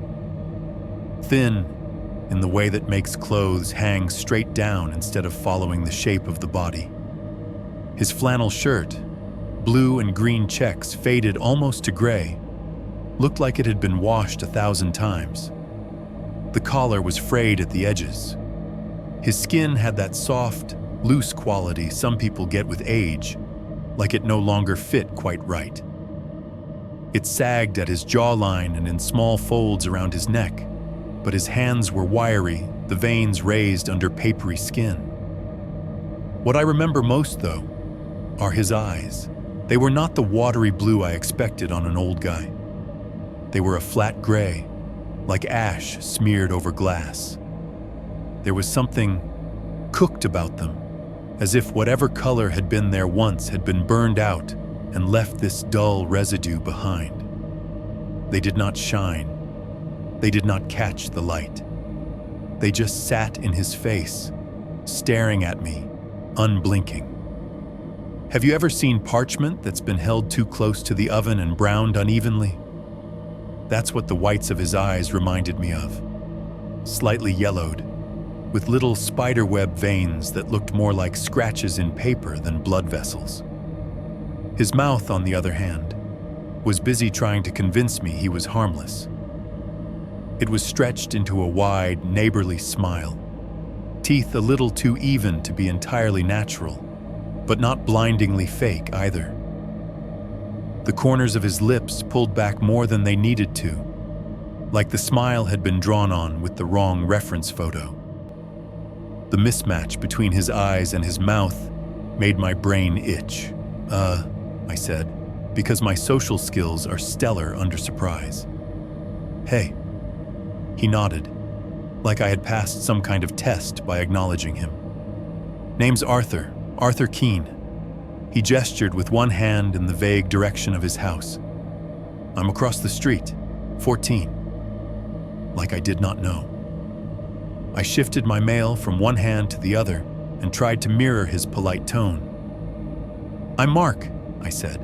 Thin, in the way that makes clothes hang straight down instead of following the shape of the body. His flannel shirt, blue and green checks faded almost to gray, looked like it had been washed 1,000 times. The collar was frayed at the edges. His skin had that soft, loose quality some people get with age, like it no longer fit quite right. It sagged at his jawline and in small folds around his neck, but his hands were wiry, the veins raised under papery skin. What I remember most, though, are his eyes. They were not the watery blue I expected on an old guy. They were a flat gray, like ash smeared over glass. There was something cooked about them, as if whatever color had been there once had been burned out and left this dull residue behind. They did not shine. They did not catch the light. They just sat in his face, staring at me, unblinking. Have you ever seen parchment that's been held too close to the oven and browned unevenly? That's what the whites of his eyes reminded me of. Slightly yellowed, with little spiderweb veins that looked more like scratches in paper than blood vessels. His mouth, on the other hand, was busy trying to convince me he was harmless. It was stretched into a wide, neighborly smile, teeth a little too even to be entirely natural, but not blindingly fake either. The corners of his lips pulled back more than they needed to, like the smile had been drawn on with the wrong reference photo. The mismatch between his eyes and his mouth made my brain itch. I said, because my social skills are stellar under surprise. Hey. He nodded, like I had passed some kind of test by acknowledging him. Name's Arthur Keene. He gestured with one hand in the vague direction of his house. I'm across the street, 14. Like I did not know. I shifted my mail from one hand to the other and tried to mirror his polite tone. I'm Mark, I said.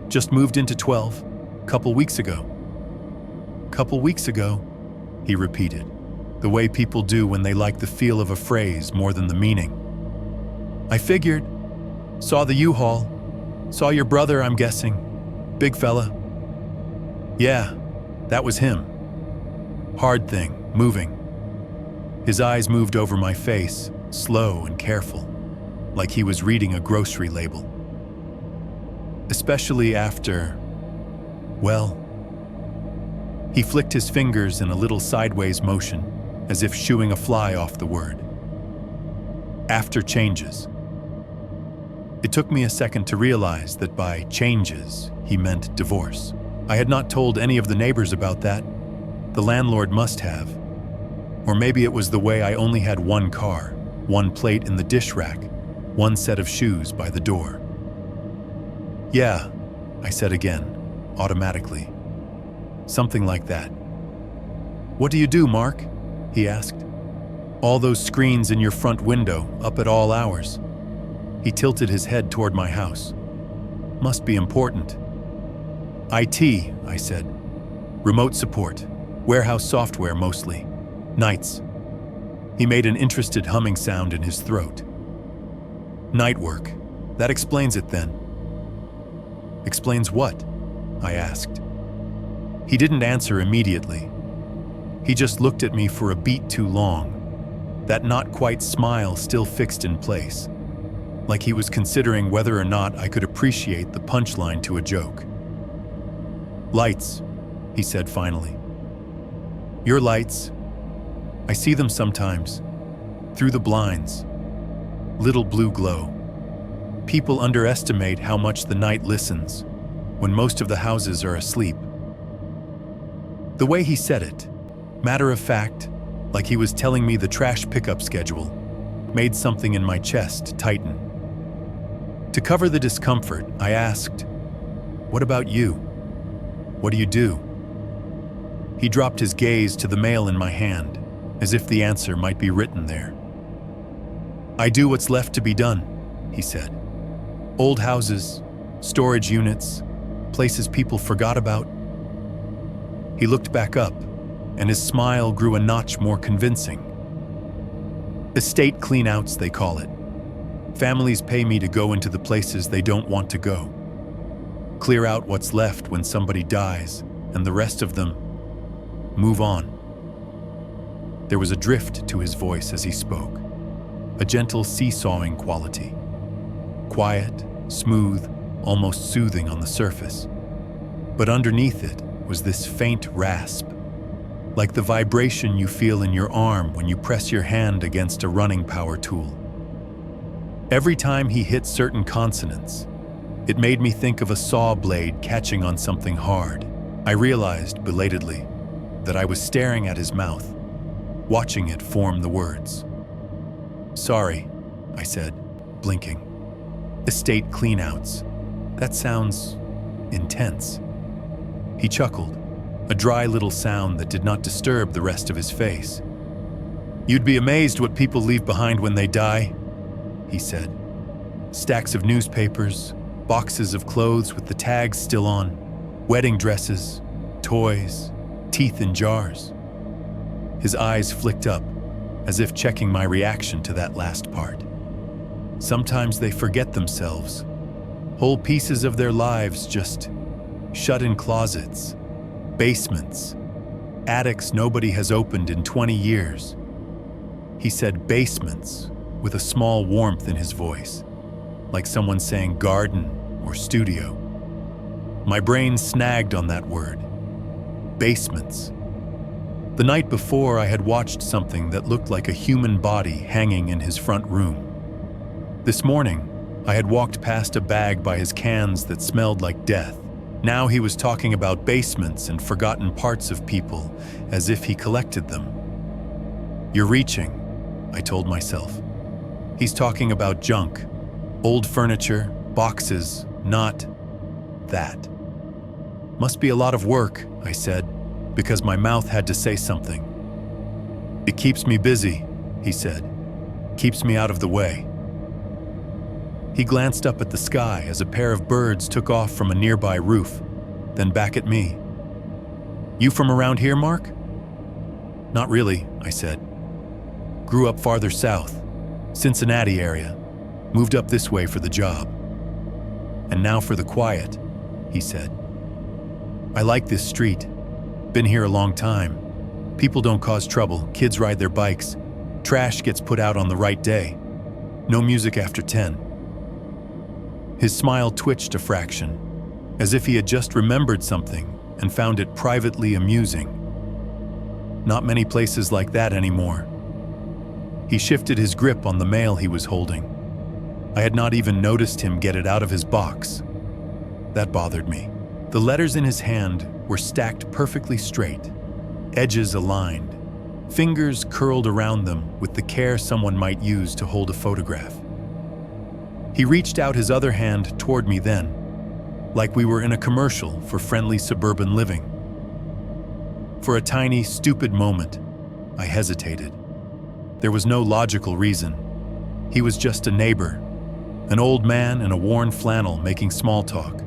Just moved into 12, couple weeks ago. Couple weeks ago, he repeated, the way people do when they like the feel of a phrase more than the meaning. I figured. Saw the U-Haul. Saw your brother, I'm guessing. Big fella. Yeah, that was him. Hard thing, moving. His eyes moved over my face, slow and careful, like he was reading a grocery label. Especially after, well, he flicked his fingers in a little sideways motion, as if shooing a fly off the word. After changes. It took me a second to realize that by changes, he meant divorce. I had not told any of the neighbors about that. The landlord must have. Or maybe it was the way I only had one car, one plate in the dish rack, one set of shoes by the door. Yeah, I said again, automatically. Something like that. What do you do, Mark? He asked. All those screens in your front window, up at all hours. He tilted his head toward my house. Must be important. IT, I said. Remote support, warehouse software mostly, nights. He made an interested humming sound in his throat. Night work. That explains it then. Explains what? I asked. He didn't answer immediately. He just looked at me for a beat too long, that not quite smile still fixed in place, like he was considering whether or not I could appreciate the punchline to a joke. Lights, he said finally. Your lights. I see them sometimes, through the blinds. Little blue glow. People underestimate how much the night listens when most of the houses are asleep. The way he said it, matter of fact, like he was telling me the trash pickup schedule, made something in my chest tighten. To cover the discomfort, I asked, "What about you? What do you do?" He dropped his gaze to the mail in my hand, as if the answer might be written there. "I do what's left to be done," he said. "Old houses, storage units, places people forgot about." He looked back up, and his smile grew a notch more convincing. "Estate cleanouts, they call it. Families pay me to go into the places they don't want to go. Clear out what's left when somebody dies, and the rest of them move on." There was a drift to his voice as he spoke, a gentle seesawing quality. Quiet, smooth, almost soothing on the surface. But underneath it was this faint rasp, like the vibration you feel in your arm when you press your hand against a running power tool. Every time he hit certain consonants, it made me think of a saw blade catching on something hard. I realized, belatedly, that I was staring at his mouth, watching it form the words. "Sorry," I said, blinking. "Estate cleanouts. That sounds intense." He chuckled, a dry little sound that did not disturb the rest of his face. "You'd be amazed what people leave behind when they die," he said. "Stacks of newspapers, boxes of clothes with the tags still on, wedding dresses, toys, teeth in jars." His eyes flicked up, as if checking my reaction to that last part. Sometimes they forget themselves. Whole pieces of their lives just shut in closets, basements, attics nobody has opened in 20 years. He said basements with a small warmth in his voice, like someone saying garden or studio. My brain snagged on that word. Basements. The night before, I had watched something that looked like a human body hanging in his front room. This morning, I had walked past a bag by his cans that smelled like death. Now he was talking about basements and forgotten parts of people, as if he collected them. "You're reaching," I told myself. He's talking about junk, old furniture, boxes, not that. "Must be a lot of work," I said, because my mouth had to say something. "It keeps me busy," he said. "Keeps me out of the way." He glanced up at the sky as a pair of birds took off from a nearby roof, then back at me. "You from around here, Mark?" "Not really," I said. "Grew up farther south, Cincinnati area. Moved up this way for the job. And now for the quiet," he said. "I like this street. Been here a long time. People don't cause trouble, kids ride their bikes. Trash gets put out on the right day. No music after 10. His smile twitched a fraction, as if he had just remembered something and found it privately amusing. Not many places like that anymore. He shifted his grip on the mail he was holding. I had not even noticed him get it out of his box. That bothered me. The letters in his hand were stacked perfectly straight, edges aligned, fingers curled around them with the care someone might use to hold a photograph. He reached out his other hand toward me then, like we were in a commercial for friendly suburban living. For a tiny, stupid moment, I hesitated. There was no logical reason. He was just a neighbor, an old man in a worn flannel making small talk.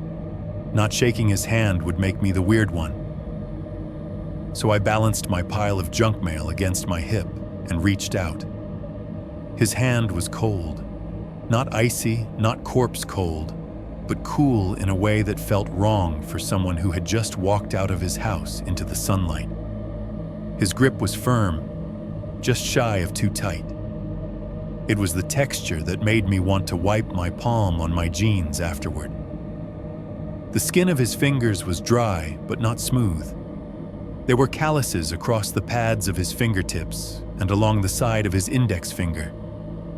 Not shaking his hand would make me the weird one. so I balanced my pile of junk mail against my hip and reached out. His hand was cold. Not icy, not corpse cold, but cool in a way that felt wrong for someone who had just walked out of his house into the sunlight. His grip was firm, just shy of too tight. It was the texture that made me want to wipe my palm on my jeans afterward. The skin of his fingers was dry, but not smooth. There were calluses across the pads of his fingertips and along the side of his index finger,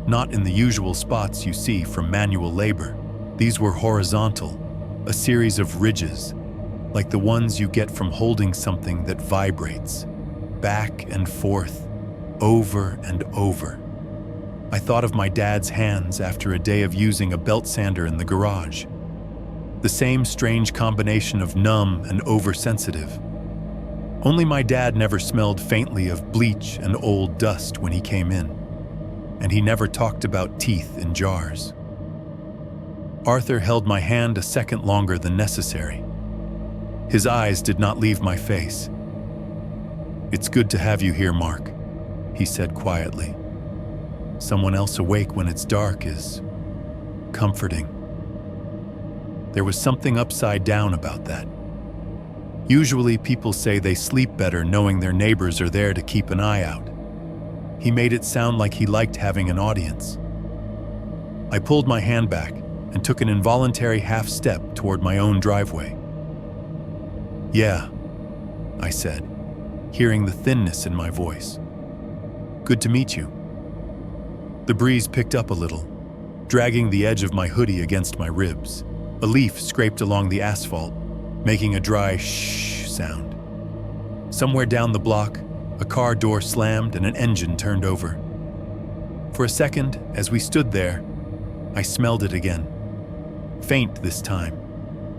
not in the usual spots you see from manual labor. These were horizontal, a series of ridges, like the ones you get from holding something that vibrates, back and forth, over and over. I thought of my dad's hands after a day of using a belt sander in the garage. The same strange combination of numb and oversensitive. Only my dad never smelled faintly of bleach and old dust when he came in, and he never talked about teeth in jars. Arthur held my hand a second longer than necessary. His eyes did not leave my face. "It's good to have you here, Mark," he said quietly. "Someone else awake when it's dark is comforting." There was something upside down about that. Usually people say they sleep better knowing their neighbors are there to keep an eye out. He made it sound like he liked having an audience. I pulled my hand back and took an involuntary half step toward my own driveway. "Yeah," I said, hearing the thinness in my voice. "Good to meet you." The breeze picked up a little, dragging the edge of my hoodie against my ribs. A leaf scraped along the asphalt, making a dry shh sound. Somewhere down the block, a car door slammed and an engine turned over. For a second, as we stood there, I smelled it again. Faint this time,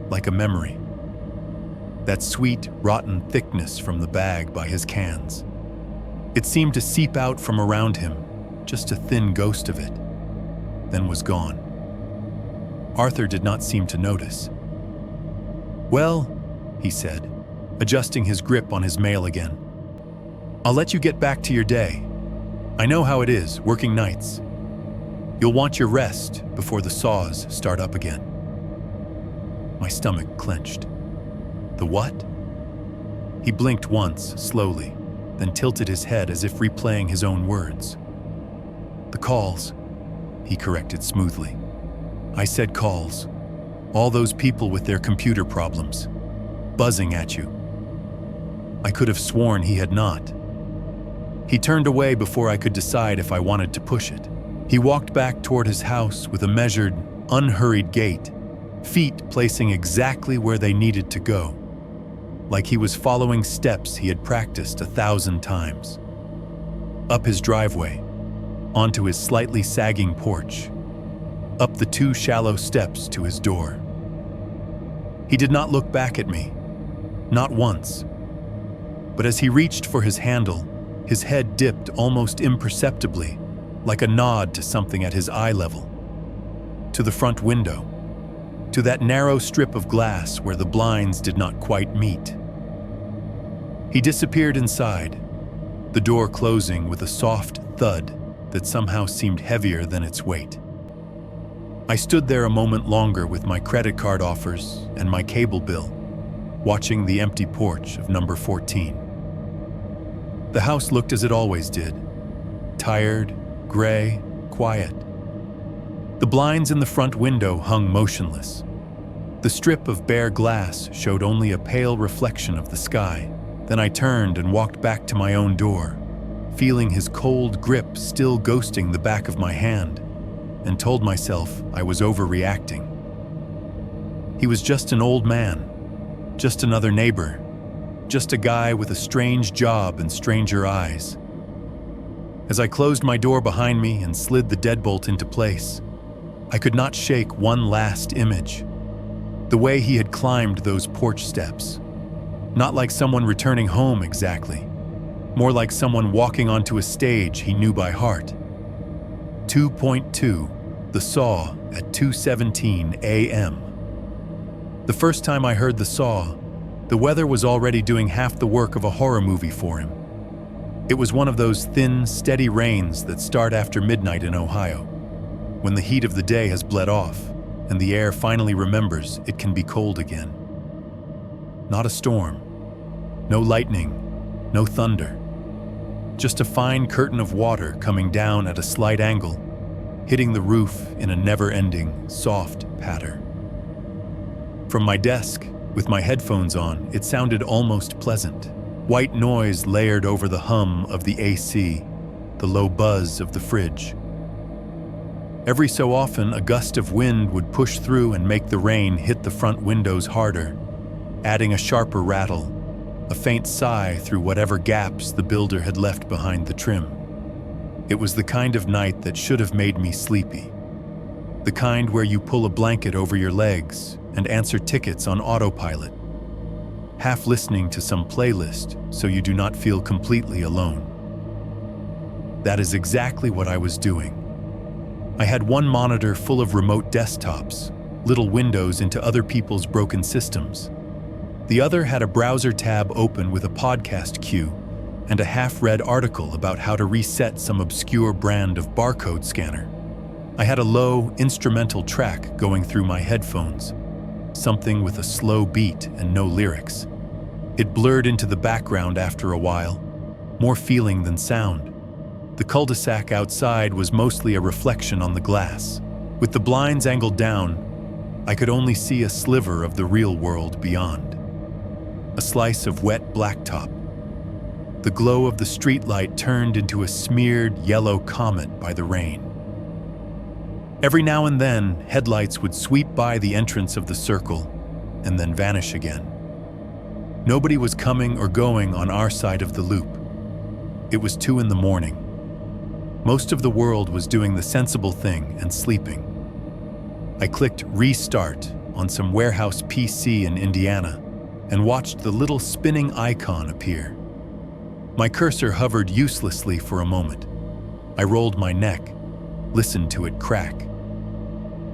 like a memory. That sweet, rotten thickness from the bag by his cans. It seemed to seep out from around him, just a thin ghost of it, then was gone. Arthur did not seem to notice. "Well," he said, adjusting his grip on his mail again, "I'll let you get back to your day. I know how it is, working nights. You'll want your rest before the saws start up again." My stomach clenched. The what? He blinked once, slowly, then tilted his head as if replaying his own words. "The calls," he corrected smoothly. "I said calls. All those people with their computer problems, buzzing at you." I could have sworn he had not. He turned away before I could decide if I wanted to push it. He walked back toward his house with a measured, unhurried gait, feet placing exactly where they needed to go, like he was following steps he had practiced 1,000 times. Up his driveway, onto his slightly sagging porch, up the 2 shallow steps to his door. He did not look back at me, not once. But as he reached for his handle, his head dipped almost imperceptibly, like a nod to something at his eye level. To the front window, to that narrow strip of glass where the blinds did not quite meet. He disappeared inside, the door closing with a soft thud that somehow seemed heavier than its weight. I stood there a moment longer with my credit card offers and my cable bill, watching the empty porch of number 14. The house looked as it always did, tired, gray, quiet. The blinds in the front window hung motionless. The strip of bare glass showed only a pale reflection of the sky. Then I turned and walked back to my own door, feeling his cold grip still ghosting the back of my hand, and told myself I was overreacting. He was just an old man, just another neighbor, just a guy with a strange job and stranger eyes. As I closed my door behind me and slid the deadbolt into place, I could not shake one last image. The way he had climbed those porch steps. Not like someone returning home exactly, more like someone walking onto a stage he knew by heart. 2.2, the saw at 2:17 a.m. The first time I heard the saw, The weather was already doing half the work of a horror movie for him. It was one of those thin, steady rains that start after midnight in Ohio, when the heat of the day has bled off and the air finally remembers it can be cold again. Not a storm, no lightning, no thunder. Just a fine curtain of water coming down at a slight angle, hitting the roof in a never-ending, soft patter. From my desk, with my headphones on, it sounded almost pleasant. White noise layered over the hum of the AC, the low buzz of the fridge. Every so often, a gust of wind would push through and make the rain hit the front windows harder, adding a sharper rattle, a faint sigh through whatever gaps the builder had left behind the trim. It was the kind of night that should have made me sleepy. The kind where you pull a blanket over your legs and answer tickets on autopilot, half listening to some playlist so you do not feel completely alone. That is exactly what I was doing. I had one monitor full of remote desktops, little windows into other people's broken systems. The other had a browser tab open with a podcast queue and a half-read article about how to reset some obscure brand of barcode scanner. I had a low, instrumental track going through my headphones, something with a slow beat and no lyrics. It blurred into the background after a while, more feeling than sound. The cul-de-sac outside was mostly a reflection on the glass. With the blinds angled down, I could only see a sliver of the real world beyond. A slice of wet blacktop. The glow of the streetlight turned into a smeared yellow comet by the rain. Every now and then, headlights would sweep by the entrance of the circle and then vanish again. Nobody was coming or going on our side of the loop. It was 2 a.m. Most of the world was doing the sensible thing and sleeping. I clicked restart on some warehouse PC in Indiana and watched the little spinning icon appear. My cursor hovered uselessly for a moment. I rolled my neck, listened to it crack.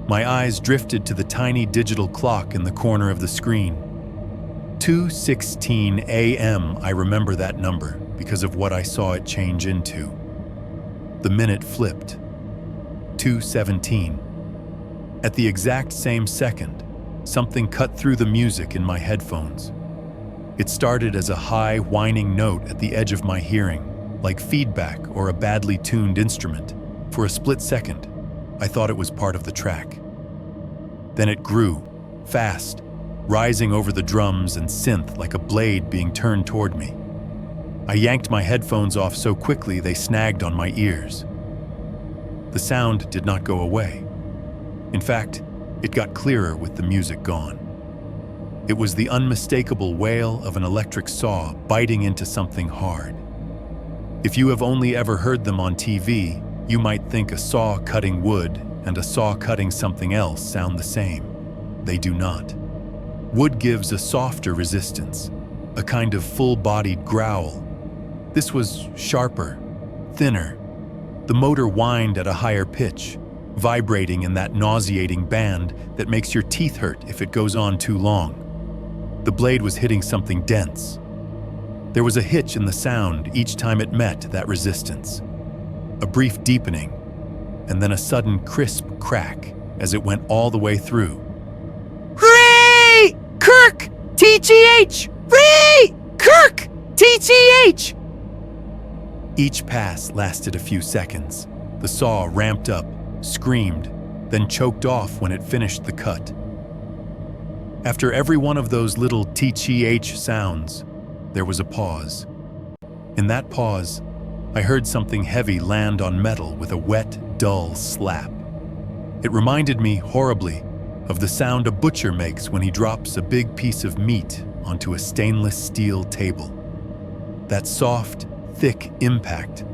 My eyes drifted to the tiny digital clock in the corner of the screen. 2:16 a.m. I remember that number because of what I saw it change into. The minute flipped. 2:17. At the exact same second, something cut through the music in my headphones. It started as a high, whining note at the edge of my hearing, like feedback or a badly tuned instrument. For a split second, I thought it was part of the track. Then it grew, fast, rising over the drums and synth like a blade being turned toward me. I yanked my headphones off so quickly they snagged on my ears. The sound did not go away. In fact, it got clearer with the music gone. It was the unmistakable wail of an electric saw biting into something hard. If you have only ever heard them on TV, you might think a saw cutting wood and a saw cutting something else sound the same. They do not. Wood gives a softer resistance, a kind of full-bodied growl. This was sharper, thinner. The motor whined at a higher pitch, vibrating in that nauseating band that makes your teeth hurt if it goes on too long. The blade was hitting something dense. There was a hitch in the sound each time it met that resistance. A brief deepening, and then a sudden crisp crack as it went all the way through. Hooray! Kirk! TTH! Hooray! Kirk! TTH! Each pass lasted a few seconds. The saw ramped up, screamed, then choked off when it finished the cut. After every one of those little TTH sounds, there was a pause. In that pause, I heard something heavy land on metal with a wet, dull slap. It reminded me horribly of the sound a butcher makes when he drops a big piece of meat onto a stainless steel table. That soft, thick impact,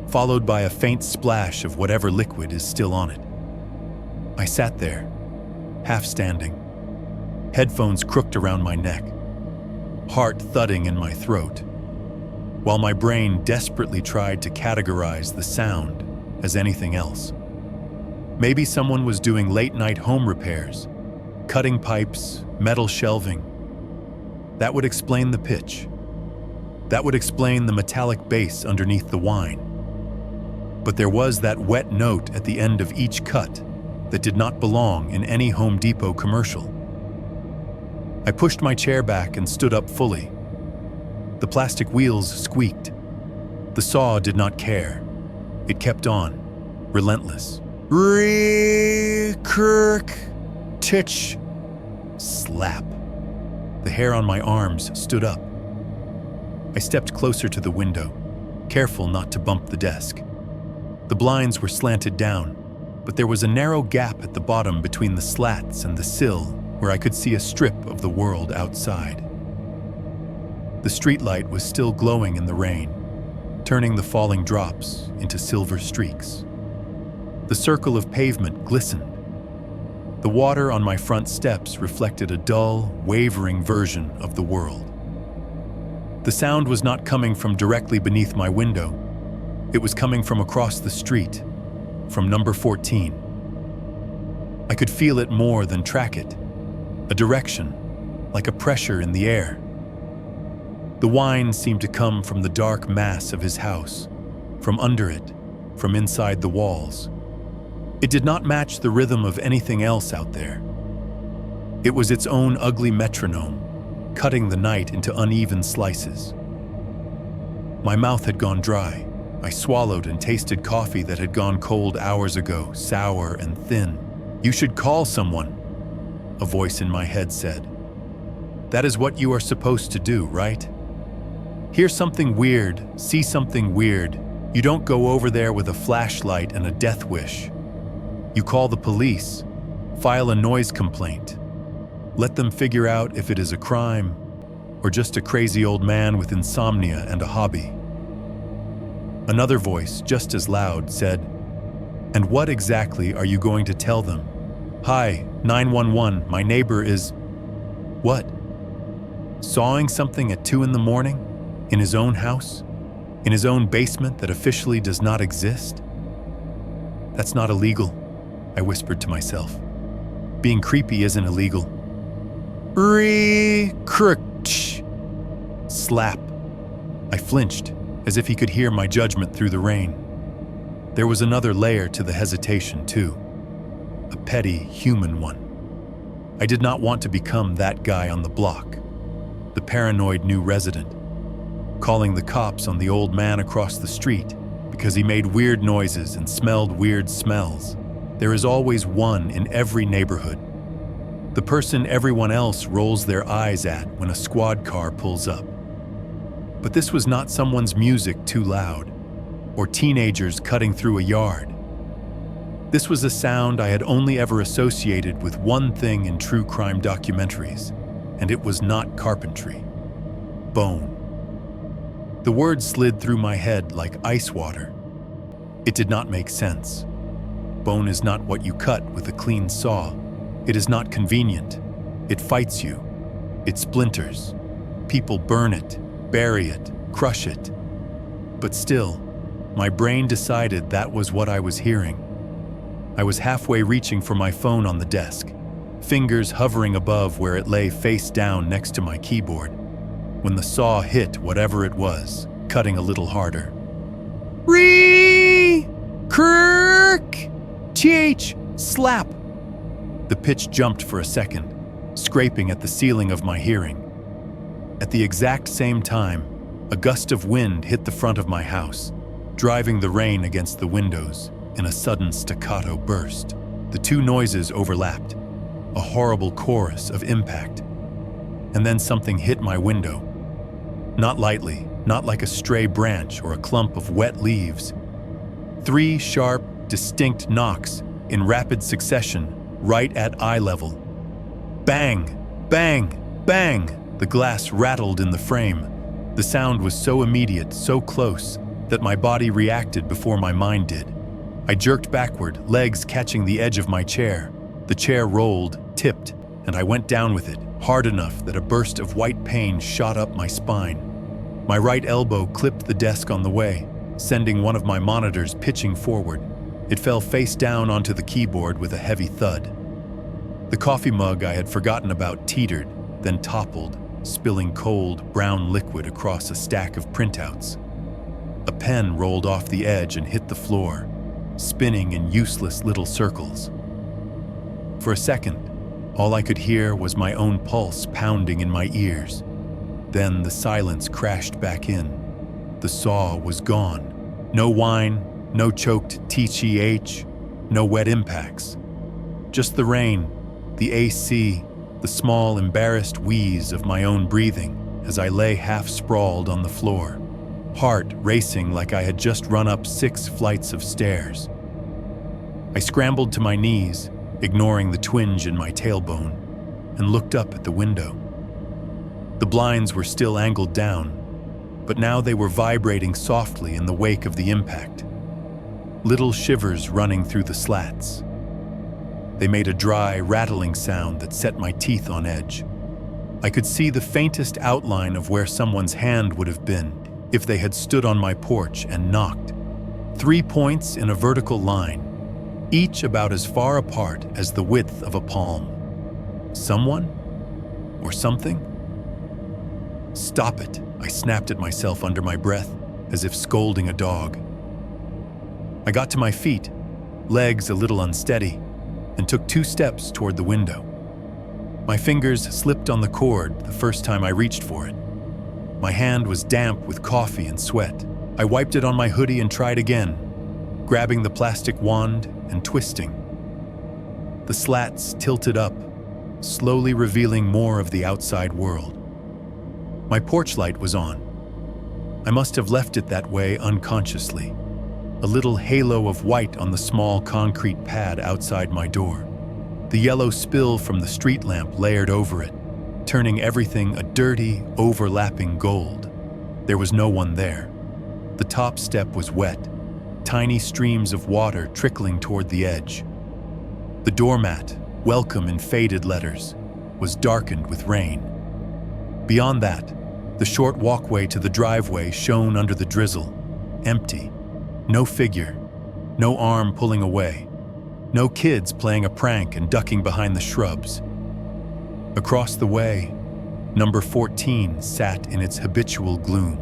followed by a faint splash of whatever liquid is still on it. I sat there, half standing, headphones crooked around my neck, heart thudding in my throat, while my brain desperately tried to categorize the sound as anything else. Maybe someone was doing late-night home repairs, cutting pipes, metal shelving. That would explain the pitch. That would explain the metallic bass underneath the wine. But there was that wet note at the end of each cut that did not belong in any Home Depot commercial. I pushed my chair back and stood up fully. The plastic wheels squeaked. The saw did not care. It kept on, relentless. Kirk, titch, slap. The hair on my arms stood up. I stepped closer to the window, careful not to bump the desk. The blinds were slanted down, but there was a narrow gap at the bottom between the slats and the sill where I could see a strip of the world outside. The streetlight was still glowing in the rain, turning the falling drops into silver streaks. The circle of pavement glistened. The water on my front steps reflected a dull, wavering version of the world. The sound was not coming from directly beneath my window. It was coming from across the street, from number 14. I could feel it more than track it, a direction, like a pressure in the air. The whine seemed to come from the dark mass of his house, from under it, from inside the walls. It did not match the rhythm of anything else out there. It was its own ugly metronome, cutting the night into uneven slices. My mouth had gone dry. I swallowed and tasted coffee that had gone cold hours ago, sour and thin. "You should call someone," a voice in my head said. "That is what you are supposed to do, right? Hear something weird, see something weird. You don't go over there with a flashlight and a death wish. You call the police, file a noise complaint. Let them figure out if it is a crime or just a crazy old man with insomnia and a hobby." Another voice, just as loud, said, "And what exactly are you going to tell them? Hi, 911, my neighbor is..." What? Sawing something at 2 a.m? In his own house? In his own basement that officially does not exist? "That's not illegal," I whispered to myself. "Being creepy isn't illegal." Slap. I flinched, as if he could hear my judgment through the rain. There was another layer to the hesitation, too. A petty, human one. I did not want to become that guy on the block, the paranoid new resident, calling the cops on the old man across the street because he made weird noises and smelled weird smells. There is always one in every neighborhood. The person everyone else rolls their eyes at when a squad car pulls up. But this was not someone's music too loud, or teenagers cutting through a yard. This was a sound I had only ever associated with one thing in true crime documentaries, and it was not carpentry. Bone. The word slid through my head like ice water. It did not make sense. Bone is not what you cut with a clean saw. It is not convenient. It fights you. It splinters. People burn it, bury it, crush it. But still, my brain decided that was what I was hearing. I was halfway reaching for my phone on the desk, fingers hovering above where it lay face down next to my keyboard, when the saw hit whatever it was, cutting a little harder. Kirk! TH! Slap! The pitch jumped for a second, scraping at the ceiling of my hearing. At the exact same time, a gust of wind hit the front of my house, driving the rain against the windows in a sudden staccato burst. The two noises overlapped, a horrible chorus of impact. And then something hit my window. Not lightly, not like a stray branch or a clump of wet leaves. 3 sharp, distinct knocks in rapid succession, right at eye level. Bang! Bang! Bang! The glass rattled in the frame. The sound was so immediate, so close, that my body reacted before my mind did. I jerked backward, legs catching the edge of my chair. The chair rolled, tipped, and I went down with it, hard enough that a burst of white pain shot up my spine. My right elbow clipped the desk on the way, sending one of my monitors pitching forward. It fell face down onto the keyboard with a heavy thud. The coffee mug I had forgotten about teetered, then toppled, spilling cold, brown liquid across a stack of printouts. A pen rolled off the edge and hit the floor, spinning in useless little circles. For a second, all I could hear was my own pulse pounding in my ears. Then the silence crashed back in. The saw was gone. No whine, no choked TCH, no wet impacts. Just the rain, the AC, the small, embarrassed wheeze of my own breathing as I lay half-sprawled on the floor, heart racing like I had just run up 6 flights of stairs. I scrambled to my knees, ignoring the twinge in my tailbone, and looked up at the window. The blinds were still angled down, but now they were vibrating softly in the wake of the impact. Little shivers running through the slats. They made a dry, rattling sound that set my teeth on edge. I could see the faintest outline of where someone's hand would have been if they had stood on my porch and knocked. 3 points in a vertical line, each about as far apart as the width of a palm. Someone? Or something? "Stop it," I snapped at myself under my breath, as if scolding a dog. I got to my feet, legs a little unsteady, and took 2 steps toward the window. My fingers slipped on the cord the first time I reached for it. My hand was damp with coffee and sweat. I wiped it on my hoodie and tried again, grabbing the plastic wand and twisting. The slats tilted up, slowly revealing more of the outside world. My porch light was on. I must have left it that way unconsciously. A little halo of white on the small concrete pad outside my door. The yellow spill from the street lamp layered over it, turning everything a dirty, overlapping gold. There was no one there. The top step was wet, tiny streams of water trickling toward the edge. The doormat, welcome in faded letters, was darkened with rain. Beyond that, the short walkway to the driveway shone under the drizzle, empty. No figure, no arm pulling away, no kids playing a prank and ducking behind the shrubs. Across the way, number 14 sat in its habitual gloom.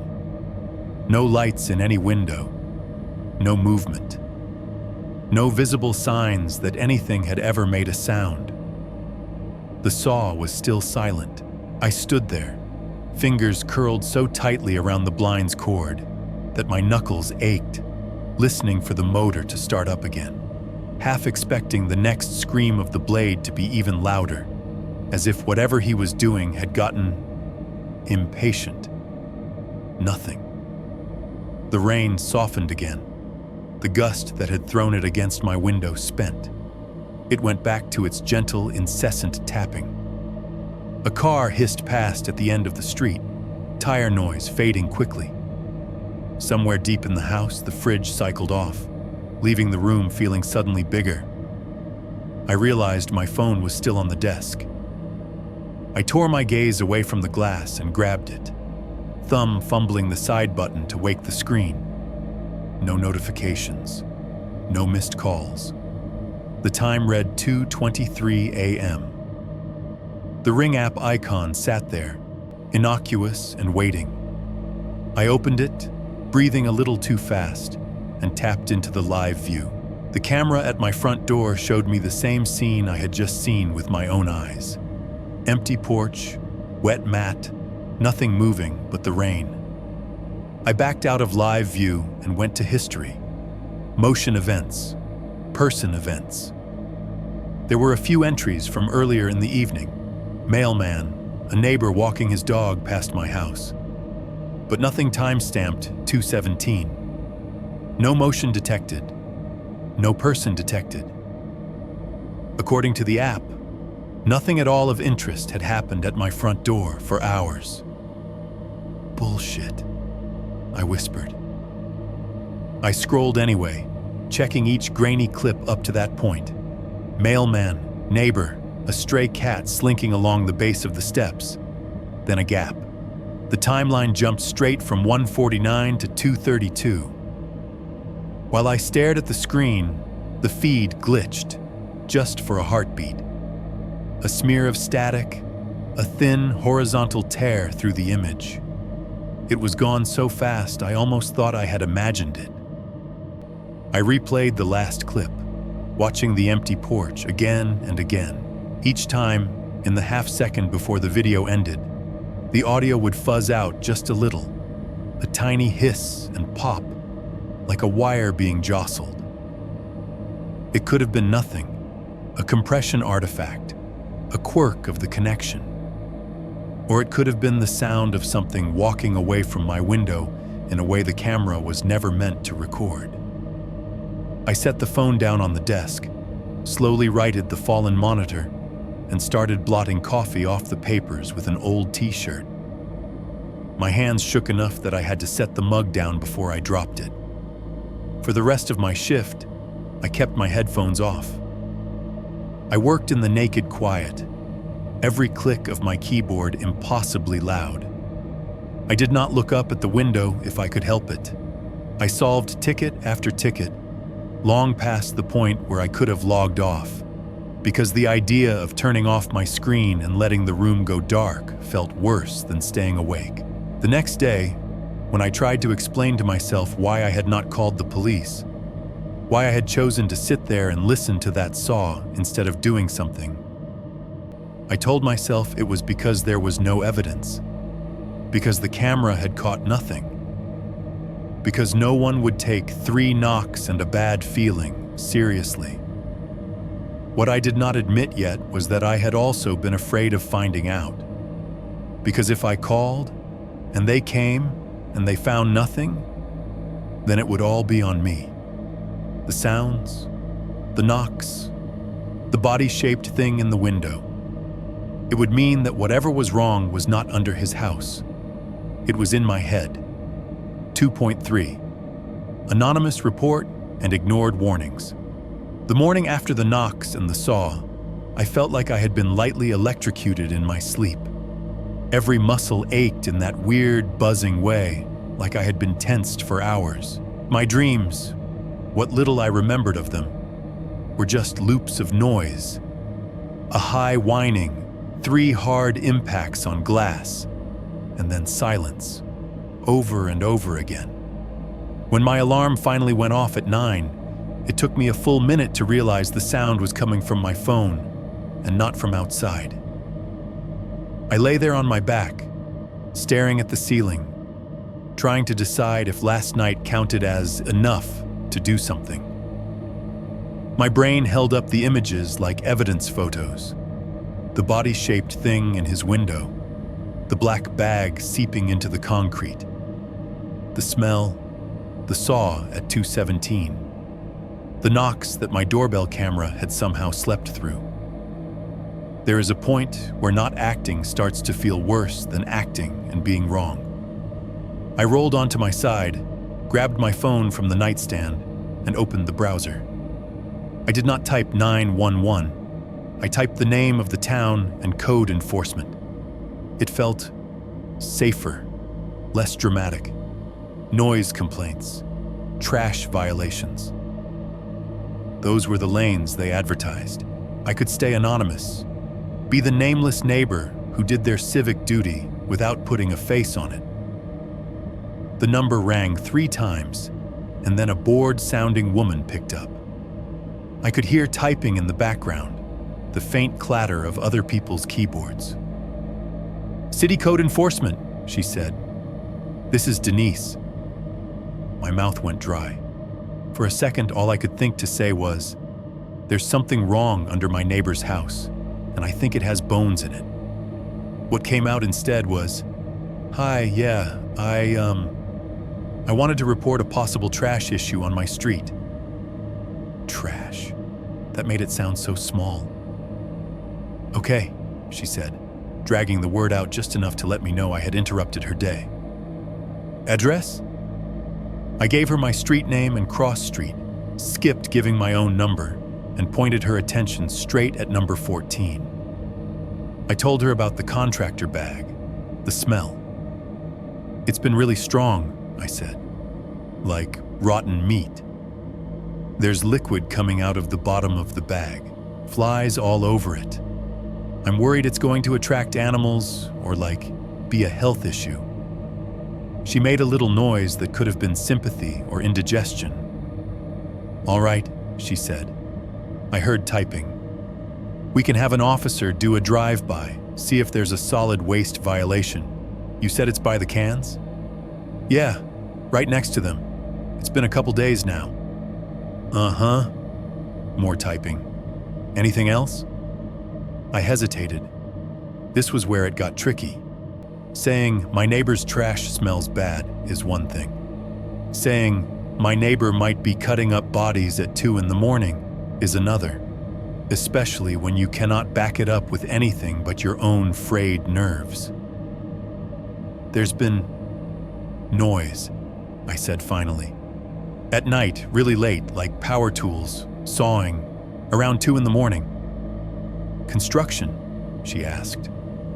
No lights in any window, no movement. No visible signs that anything had ever made a sound. The saw was still silent. I stood there, fingers curled so tightly around the blind's cord that my knuckles ached, listening for the motor to start up again, half expecting the next scream of the blade to be even louder, as if whatever he was doing had gotten impatient. Nothing. The rain softened again. The gust that had thrown it against my window spent. It went back to its gentle, incessant tapping. A car hissed past at the end of the street, tire noise fading quickly. Somewhere deep in the house, the fridge cycled off, leaving the room feeling suddenly bigger. I realized my phone was still on the desk. I tore my gaze away from the glass and grabbed it, thumb fumbling the side button to wake the screen. No notifications, no missed calls. The time read 2:23 a.m. The Ring app icon sat there, innocuous and waiting. I opened it, breathing a little too fast, and tapped into the live view. The camera at my front door showed me the same scene I had just seen with my own eyes. Empty porch, wet mat, nothing moving but the rain. I backed out of live view and went to history. Motion events, person events. There were a few entries from earlier in the evening. Mailman, a neighbor walking his dog past my house. But nothing time-stamped 2:17. No motion detected. No person detected. According to the app, nothing at all of interest had happened at my front door for hours. Bullshit, I whispered. I scrolled anyway, checking each grainy clip up to that point. Mailman, neighbor, a stray cat slinking along the base of the steps. Then a gap. The timeline jumped straight from 1:49 to 2:32. While I stared at the screen, the feed glitched, just for a heartbeat. A smear of static, a thin, horizontal tear through the image. It was gone so fast I almost thought I had imagined it. I replayed the last clip, watching the empty porch again and again. Each time, in the half second before the video ended, the audio would fuzz out just a little, a tiny hiss and pop, like a wire being jostled. It could have been nothing, a compression artifact, a quirk of the connection. Or it could have been the sound of something walking away from my window in a way the camera was never meant to record. I set the phone down on the desk, slowly righted the fallen monitor, and started blotting coffee off the papers with an old t-shirt. My hands shook enough that I had to set the mug down before I dropped it. For the rest of my shift, I kept my headphones off. I worked in the naked quiet, every click of my keyboard impossibly loud. I did not look up at the window if I could help it. I solved ticket after ticket, long past the point where I could have logged off, because the idea of turning off my screen and letting the room go dark felt worse than staying awake. The next day, when I tried to explain to myself why I had not called the police, why I had chosen to sit there and listen to that saw instead of doing something, I told myself it was because there was no evidence, because the camera had caught nothing, because no one would take 3 knocks and a bad feeling seriously. What I did not admit yet was that I had also been afraid of finding out, because if I called and they came and they found nothing, then it would all be on me. The sounds, the knocks, the body-shaped thing in the window. It would mean that whatever was wrong was not under his house. It was in my head. 2.3. Anonymous report and ignored warnings. The morning after the knocks and the saw, I felt like I had been lightly electrocuted in my sleep. Every muscle ached in that weird, buzzing way, like I had been tensed for hours. My dreams, what little I remembered of them, were just loops of noise. A high whining, 3 hard impacts on glass, and then silence, over and over again. When my alarm finally went off at 9, it took me a full minute to realize the sound was coming from my phone and not from outside. I lay there on my back, staring at the ceiling, trying to decide if last night counted as enough to do something. My brain held up the images like evidence photos. The body-shaped thing in his window, the black bag seeping into the concrete, the smell, the saw at 2:17, the knocks that my doorbell camera had somehow slept through. There is a point where not acting starts to feel worse than acting and being wrong. I rolled onto my side, grabbed my phone from the nightstand, and opened the browser. I did not type 911. I typed the name of the town and code enforcement. It felt safer, less dramatic. Noise complaints, trash violations. Those were the lanes they advertised. I could stay anonymous, be the nameless neighbor who did their civic duty without putting a face on it. The number rang 3 times, and then a bored-sounding woman picked up. I could hear typing in the background, the faint clatter of other people's keyboards. "City Code Enforcement," she said. "This is Denise." My mouth went dry. For a second, all I could think to say was, "There's something wrong under my neighbor's house, and I think it has bones in it." What came out instead was, "Hi, yeah, I wanted to report a possible trash issue on my street." Trash. That made it sound so small. "Okay," she said, dragging the word out just enough to let me know I had interrupted her day. "Address?" I gave her my street name and cross street, skipped giving my own number, and pointed her attention straight at number 14. I told her about the contractor bag, the smell. "It's been really strong," I said, "like rotten meat. There's liquid coming out of the bottom of the bag, flies all over it. I'm worried it's going to attract animals or, be a health issue. She made a little noise that could have been sympathy or indigestion. All right, she said. I heard typing. We can have an officer do a drive-by, see if there's a solid waste violation. You said it's by the cans? Yeah, right next to them. It's been a couple days now. Uh-huh. More typing. Anything else? I hesitated. This was where it got tricky. Saying, my neighbor's trash smells bad is one thing. Saying, my neighbor might be cutting up bodies at 2 a.m. is another, especially when you cannot back it up with anything but your own frayed nerves. There's been noise, I said finally. At night, really late, like power tools, sawing, around 2 a.m. Construction, she asked,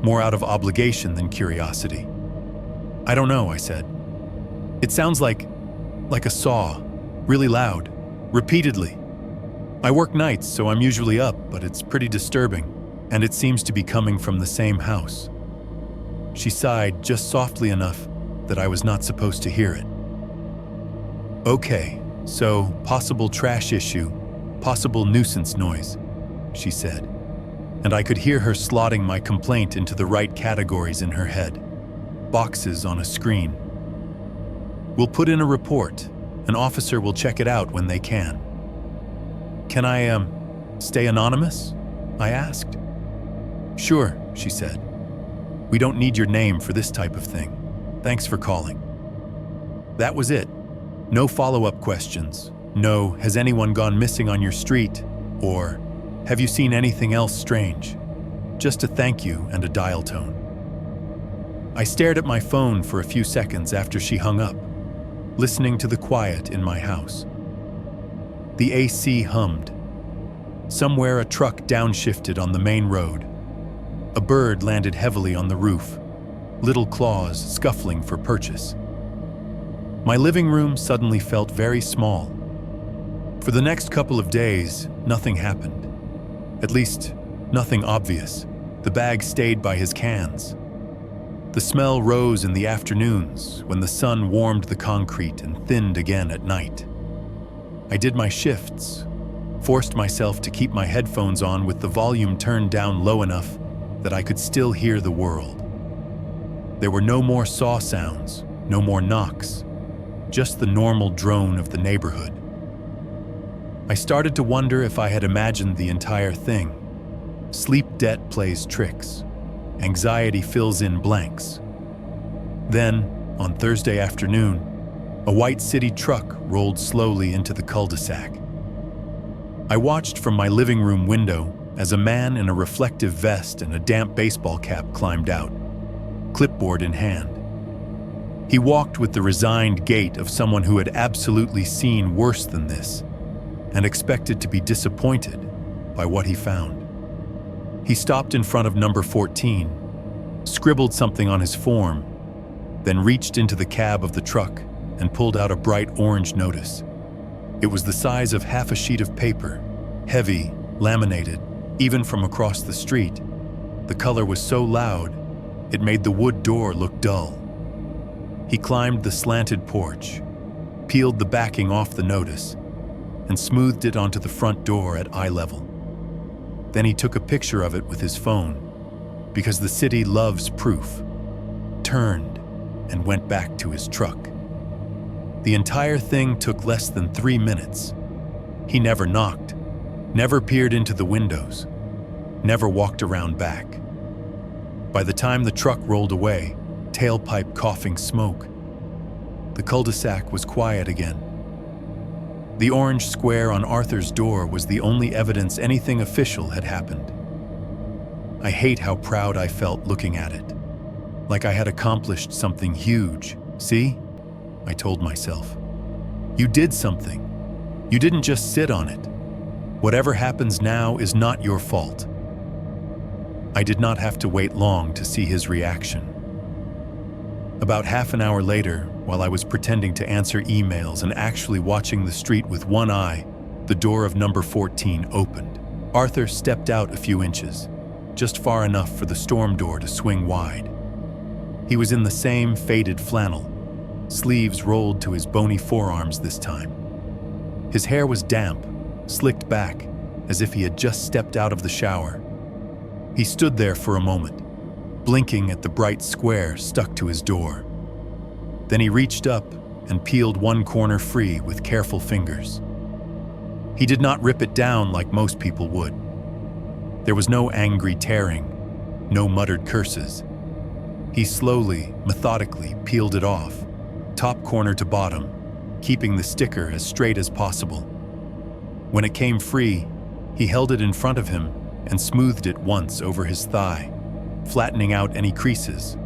more out of obligation than curiosity. I don't know, I said. It sounds like a saw, really loud, repeatedly. I work nights, so I'm usually up, but it's pretty disturbing, and it seems to be coming from the same house. She sighed just softly enough that I was not supposed to hear it. Okay, so possible trash issue, possible nuisance noise, she said, and I could hear her slotting my complaint into the right categories in her head. Boxes on a screen. We'll put in a report. An officer will check it out when they can. Can I, stay anonymous? I asked. Sure, she said. We don't need your name for this type of thing. Thanks for calling. That was it. No follow-up questions. No, has anyone gone missing on your street? Or, have you seen anything else strange? Just a thank you and a dial tone. I stared at my phone for a few seconds after she hung up, listening to the quiet in my house. The AC hummed. Somewhere a truck downshifted on the main road. A bird landed heavily on the roof, little claws scuffling for purchase. My living room suddenly felt very small. For the next couple of days, nothing happened. At least, nothing obvious. The bag stayed by his cans. The smell rose in the afternoons when the sun warmed the concrete and thinned again at night. I did my shifts, forced myself to keep my headphones on with the volume turned down low enough that I could still hear the world. There were no more saw sounds, no more knocks, just the normal drone of the neighborhood. I started to wonder if I had imagined the entire thing. Sleep debt plays tricks. Anxiety fills in blanks. Then, on Thursday afternoon, a white city truck rolled slowly into the cul-de-sac. I watched from my living room window as a man in a reflective vest and a damp baseball cap climbed out, clipboard in hand. He walked with the resigned gait of someone who had absolutely seen worse than this and expected to be disappointed by what he found. He stopped in front of number 14, scribbled something on his form, then reached into the cab of the truck and pulled out a bright orange notice. It was the size of half a sheet of paper, heavy, laminated, even from across the street. The color was so loud, it made the wood door look dull. He climbed the slanted porch, peeled the backing off the notice, and smoothed it onto the front door at eye level. Then he took a picture of it with his phone, because the city loves proof, turned, and went back to his truck. The entire thing took less than 3 minutes. He never knocked, never peered into the windows, never walked around back. By the time the truck rolled away, tailpipe coughing smoke, the cul-de-sac was quiet again. The orange square on Arthur's door was the only evidence anything official had happened. I hate how proud I felt looking at it. Like I had accomplished something huge. See? I told myself. You did something. You didn't just sit on it. Whatever happens now is not your fault. I did not have to wait long to see his reaction. About half an hour later, while I was pretending to answer emails and actually watching the street with one eye, the door of number 14 opened. Arthur stepped out a few inches. just far enough for the storm door to swing wide. He was in the same faded flannel, sleeves rolled to his bony forearms this time. His hair was damp, slicked back, as if he had just stepped out of the shower. He stood there for a moment, blinking at the bright square stuck to his door. Then he reached up and peeled one corner free with careful fingers. He did not rip it down like most people would. There was no angry tearing, no muttered curses. He slowly, methodically peeled it off, top corner to bottom, keeping the sticker as straight as possible. When it came free, he held it in front of him and smoothed it once over his thigh, flattening out any creases.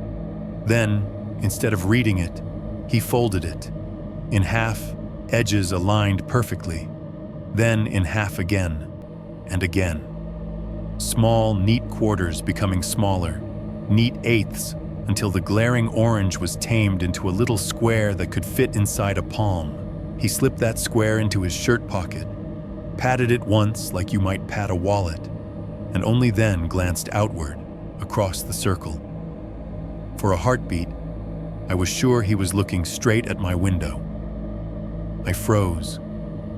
Then, instead of reading it, he folded it, in half, edges aligned perfectly, then in half again, and again. Small, neat quarters becoming smaller, neat eighths, until the glaring orange was tamed into a little square that could fit inside a palm. He slipped that square into his shirt pocket, patted it once like you might pat a wallet, and only then glanced outward, across the circle. For a heartbeat, I was sure he was looking straight at my window. I froze.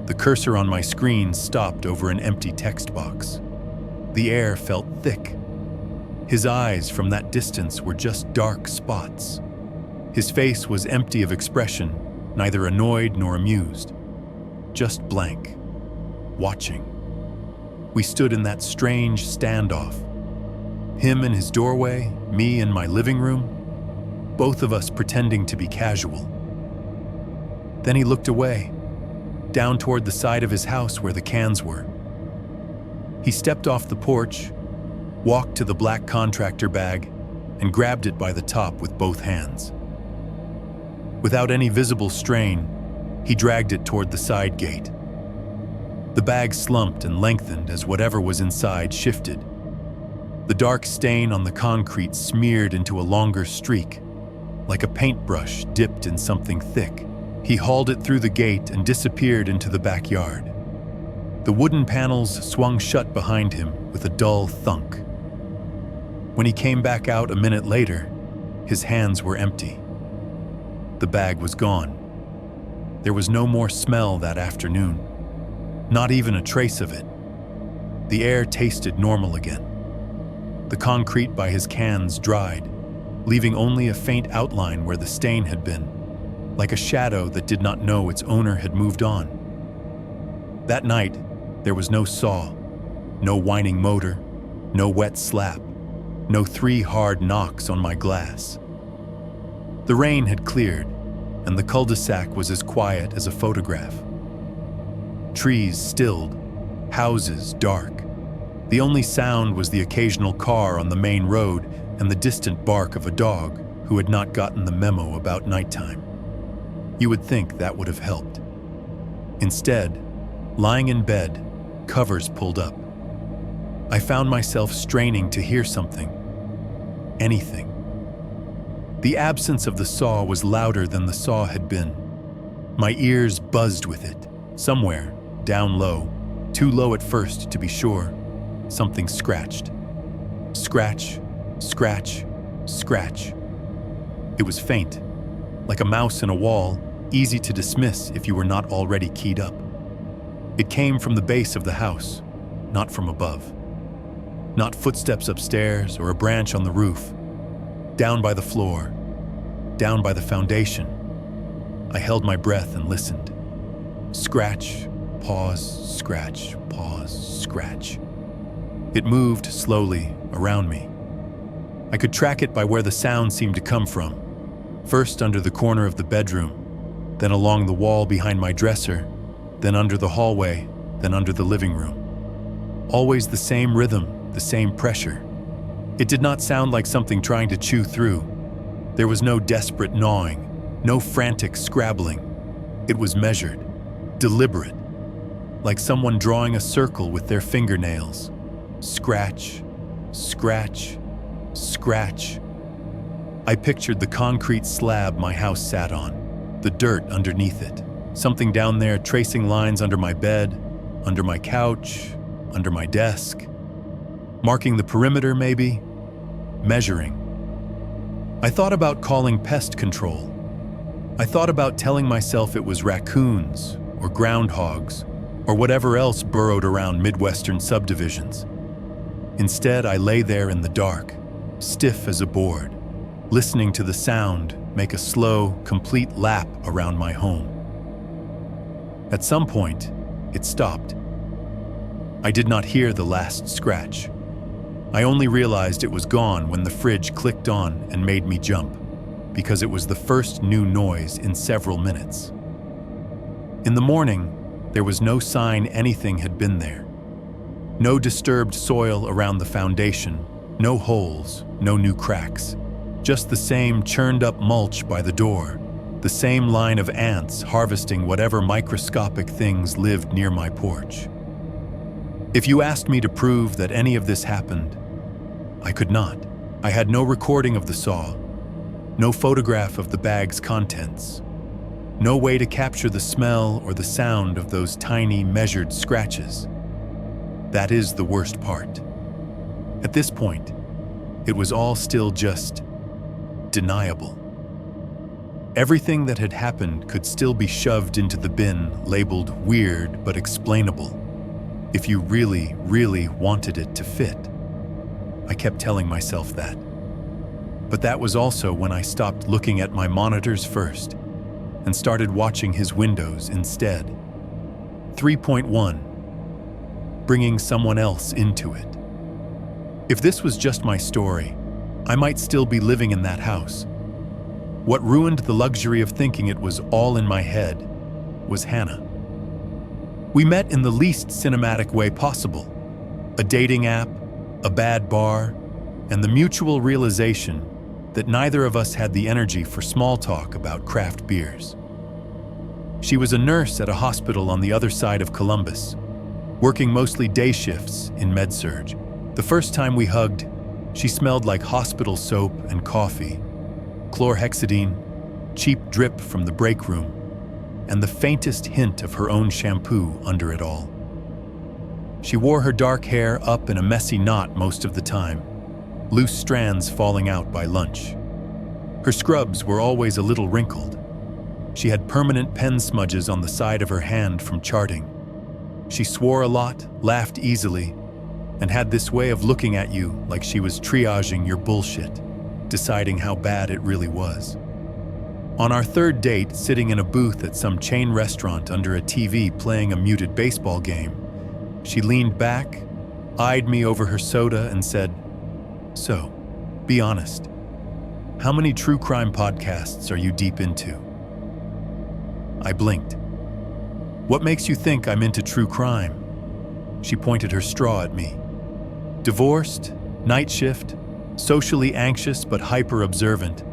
The cursor on my screen stopped over an empty text box. The air felt thick. His eyes from that distance were just dark spots. His face was empty of expression, neither annoyed nor amused. Just blank. Watching. We stood in that strange standoff. Him in his doorway, me in my living room, both of us pretending to be casual. Then he looked away, down toward the side of his house where the cans were. He stepped off the porch, walked to the black contractor bag, and grabbed it by the top with both hands. Without any visible strain, he dragged it toward the side gate. The bag slumped and lengthened as whatever was inside shifted. The dark stain on the concrete smeared into a longer streak, like a paintbrush dipped in something thick. He hauled it through the gate and disappeared into the backyard. The wooden panels swung shut behind him with a dull thunk. When he came back out a minute later, his hands were empty. The bag was gone. There was no more smell that afternoon, not even a trace of it. The air tasted normal again. The concrete by his cans dried, leaving only a faint outline where the stain had been, like a shadow that did not know its owner had moved on. That night, there was no saw, no whining motor, no wet slap, no 3 hard knocks on my glass. The rain had cleared, and the cul-de-sac was as quiet as a photograph. Trees stilled, houses dark. The only sound was the occasional car on the main road and the distant bark of a dog who had not gotten the memo about nighttime. You would think that would have helped. Instead, lying in bed, covers pulled up, I found myself straining to hear something. Anything. The absence of the saw was louder than the saw had been. My ears buzzed with it. Somewhere, down low, too low at first to be sure, something scratched. Scratch, scratch, scratch. It was faint, like a mouse in a wall, easy to dismiss if you were not already keyed up. It came from the base of the house, not from above. Not footsteps upstairs or a branch on the roof. Down by the floor, down by the foundation. I held my breath and listened. Scratch, pause, scratch, pause, scratch. It moved slowly around me. I could track it by where the sound seemed to come from. First under the corner of the bedroom, then along the wall behind my dresser, then under the hallway, then under the living room. Always the same rhythm, the same pressure. It did not sound like something trying to chew through. There was no desperate gnawing, no frantic scrabbling. It was measured, deliberate, like someone drawing a circle with their fingernails. Scratch, scratch, scratch. I pictured the concrete slab my house sat on, the dirt underneath it, something down there tracing lines under my bed, under my couch, under my desk. Marking the perimeter, maybe? Measuring. I thought about calling pest control. I thought about telling myself it was raccoons or groundhogs or whatever else burrowed around Midwestern subdivisions. Instead, I lay there in the dark, stiff as a board, listening to the sound make a slow, complete lap around my home. At some point, it stopped. I did not hear the last scratch. I only realized it was gone when the fridge clicked on and made me jump, because it was the first new noise in several minutes. In the morning, there was no sign anything had been there. No disturbed soil around the foundation, no holes, no new cracks. Just the same churned-up mulch by the door, the same line of ants harvesting whatever microscopic things lived near my porch. If you asked me to prove that any of this happened, I could not. I had no recording of the saw, no photograph of the bag's contents, no way to capture the smell or the sound of those tiny, measured scratches. That is the worst part. At this point, it was all still just deniable. Everything that had happened could still be shoved into the bin labeled weird but explainable, if you really, really wanted it to fit. I kept telling myself that. But that was also when I stopped looking at my monitors first and started watching his windows instead. 3.1. Bringing someone else into it. If this was just my story, I might still be living in that house. What ruined the luxury of thinking it was all in my head was Hannah. We met in the least cinematic way possible. A dating app, a bad bar, and the mutual realization that neither of us had the energy for small talk about craft beers. She was a nurse at a hospital on the other side of Columbus, working mostly day shifts in med-surg. The first time we hugged, she smelled like hospital soap and coffee, chlorhexidine, cheap drip from the break room, and the faintest hint of her own shampoo under it all. She wore her dark hair up in a messy knot most of the time, loose strands falling out by lunch. Her scrubs were always a little wrinkled. She had permanent pen smudges on the side of her hand from charting. She swore a lot, laughed easily, and had this way of looking at you like she was triaging your bullshit, deciding how bad it really was. On our third date, sitting in a booth at some chain restaurant under a TV playing a muted baseball game, she leaned back, eyed me over her soda, and said, "So, be honest. How many true crime podcasts are you deep into?" I blinked. "What makes you think I'm into true crime?" She pointed her straw at me. "Divorced, night shift, socially anxious but hyper-observant,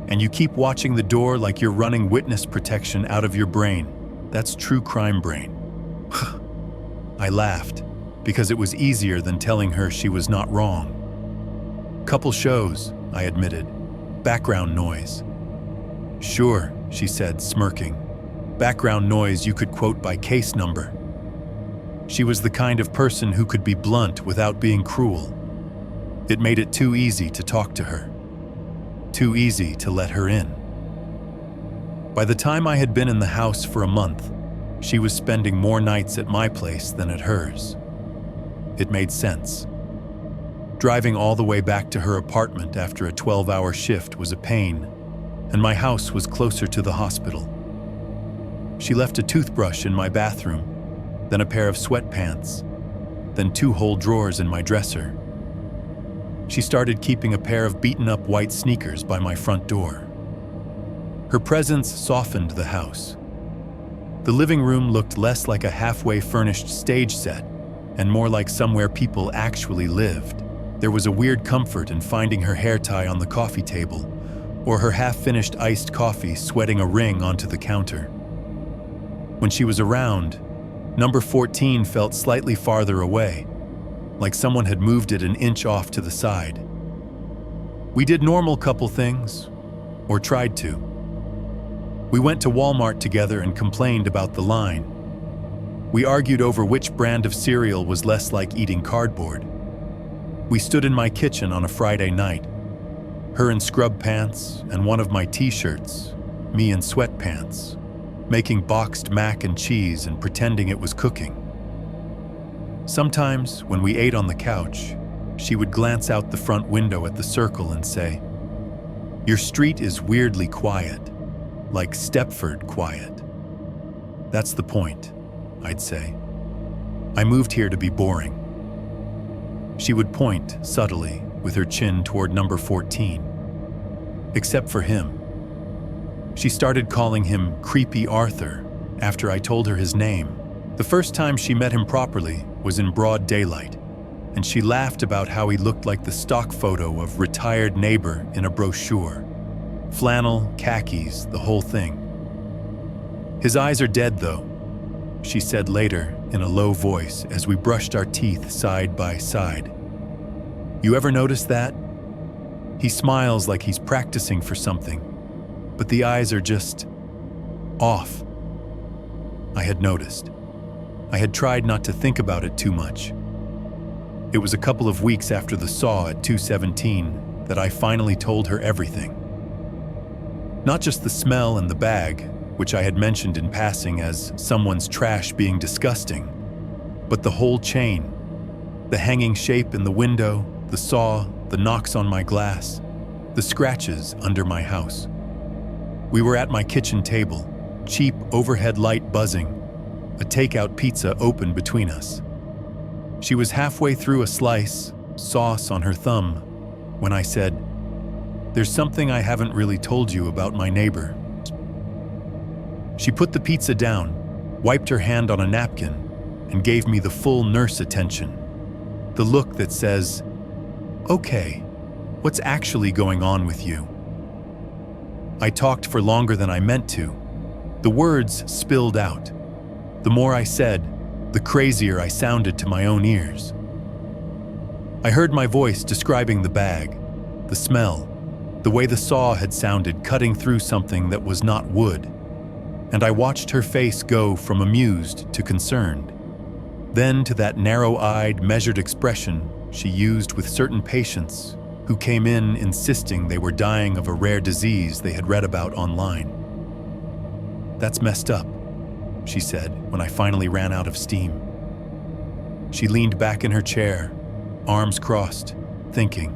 and you keep watching the door like you're running witness protection out of your brain. That's true crime brain." I laughed, because it was easier than telling her she was not wrong. "Couple shows," I admitted. "Background noise." "Sure," she said, smirking. "Background noise you could quote by case number." She was the kind of person who could be blunt without being cruel. It made it too easy to talk to her. Too easy to let her in. By the time I had been in the house for a month, she was spending more nights at my place than at hers. It made sense. Driving all the way back to her apartment after a 12-hour shift was a pain, and my house was closer to the hospital. She left a toothbrush in my bathroom, then a pair of sweatpants, then 2 whole drawers in my dresser. She started keeping a pair of beaten-up white sneakers by my front door. Her presence softened the house. The living room looked less like a halfway furnished stage set and more like somewhere people actually lived. There was a weird comfort in finding her hair tie on the coffee table, or her half-finished iced coffee sweating a ring onto the counter. When she was around, number 14 felt slightly farther away, like someone had moved it an inch off to the side. We did normal couple things, or tried to. We went to Walmart together and complained about the line. We argued over which brand of cereal was less like eating cardboard. We stood in my kitchen on a Friday night, her in scrub pants and one of my t-shirts, me in sweatpants, making boxed mac and cheese and pretending it was cooking. Sometimes, when we ate on the couch, she would glance out the front window at the circle and say, "Your street is weirdly quiet, like Stepford quiet." "That's the point," I'd say. "I moved here to be boring." She would point subtly with her chin toward number 14. Except for him. She started calling him Creepy Arthur after I told her his name. The first time she met him properly was in broad daylight, and she laughed about how he looked like the stock photo of retired neighbor in a brochure. Flannel, khakis, the whole thing. "His eyes are dead, though," she said later in a low voice as we brushed our teeth side by side. "You ever notice that? He smiles like he's practicing for something, but the eyes are just off." I had noticed. I had tried not to think about it too much. It was a couple of weeks after the saw at 217 that I finally told her everything. Not just the smell and the bag, which I had mentioned in passing as someone's trash being disgusting, but the whole chain. The hanging shape in the window, the saw, the knocks on my glass, the scratches under my house. We were at my kitchen table, cheap overhead light buzzing, a takeout pizza open between us. She was halfway through a slice, sauce on her thumb, when I said, "There's something I haven't really told you about my neighbor." She put the pizza down, wiped her hand on a napkin, and gave me the full nurse attention. The look that says, "Okay, what's actually going on with you?" I talked for longer than I meant to. The words spilled out. The more I said, the crazier I sounded to my own ears. I heard my voice describing the bag, the smell, the way the saw had sounded cutting through something that was not wood, and I watched her face go from amused to concerned, then to that narrow-eyed, measured expression she used with certain patients who came in insisting they were dying of a rare disease they had read about online. "That's messed up," she said when I finally ran out of steam. She leaned back in her chair, arms crossed, thinking.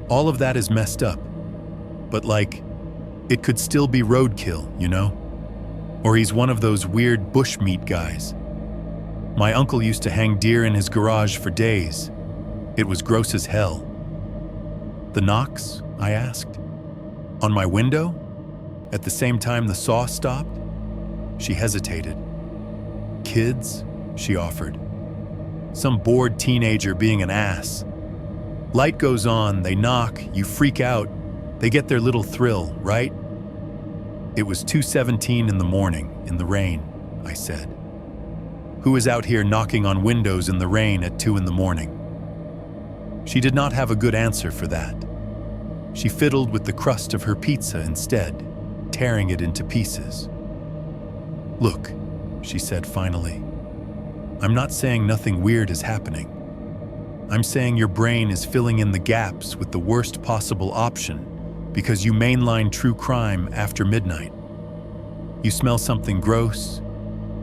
"All of that is messed up, but it could still be roadkill, you know? Or he's one of those weird bushmeat guys. My uncle used to hang deer in his garage for days. It was gross as hell." "The knocks?" I asked. "On my window? At the same time the saw stopped?" She hesitated. "Kids?" she offered. "Some bored teenager being an ass. Light goes on, they knock, you freak out, they get their little thrill, right?" "It was 2:17 in the morning, in the rain," I said. "Who is out here knocking on windows in the rain at 2 in the morning?" She did not have a good answer for that. She fiddled with the crust of her pizza instead, tearing it into pieces. "Look," she said finally, "I'm not saying nothing weird is happening. I'm saying your brain is filling in the gaps with the worst possible option because you mainline true crime after midnight. You smell something gross,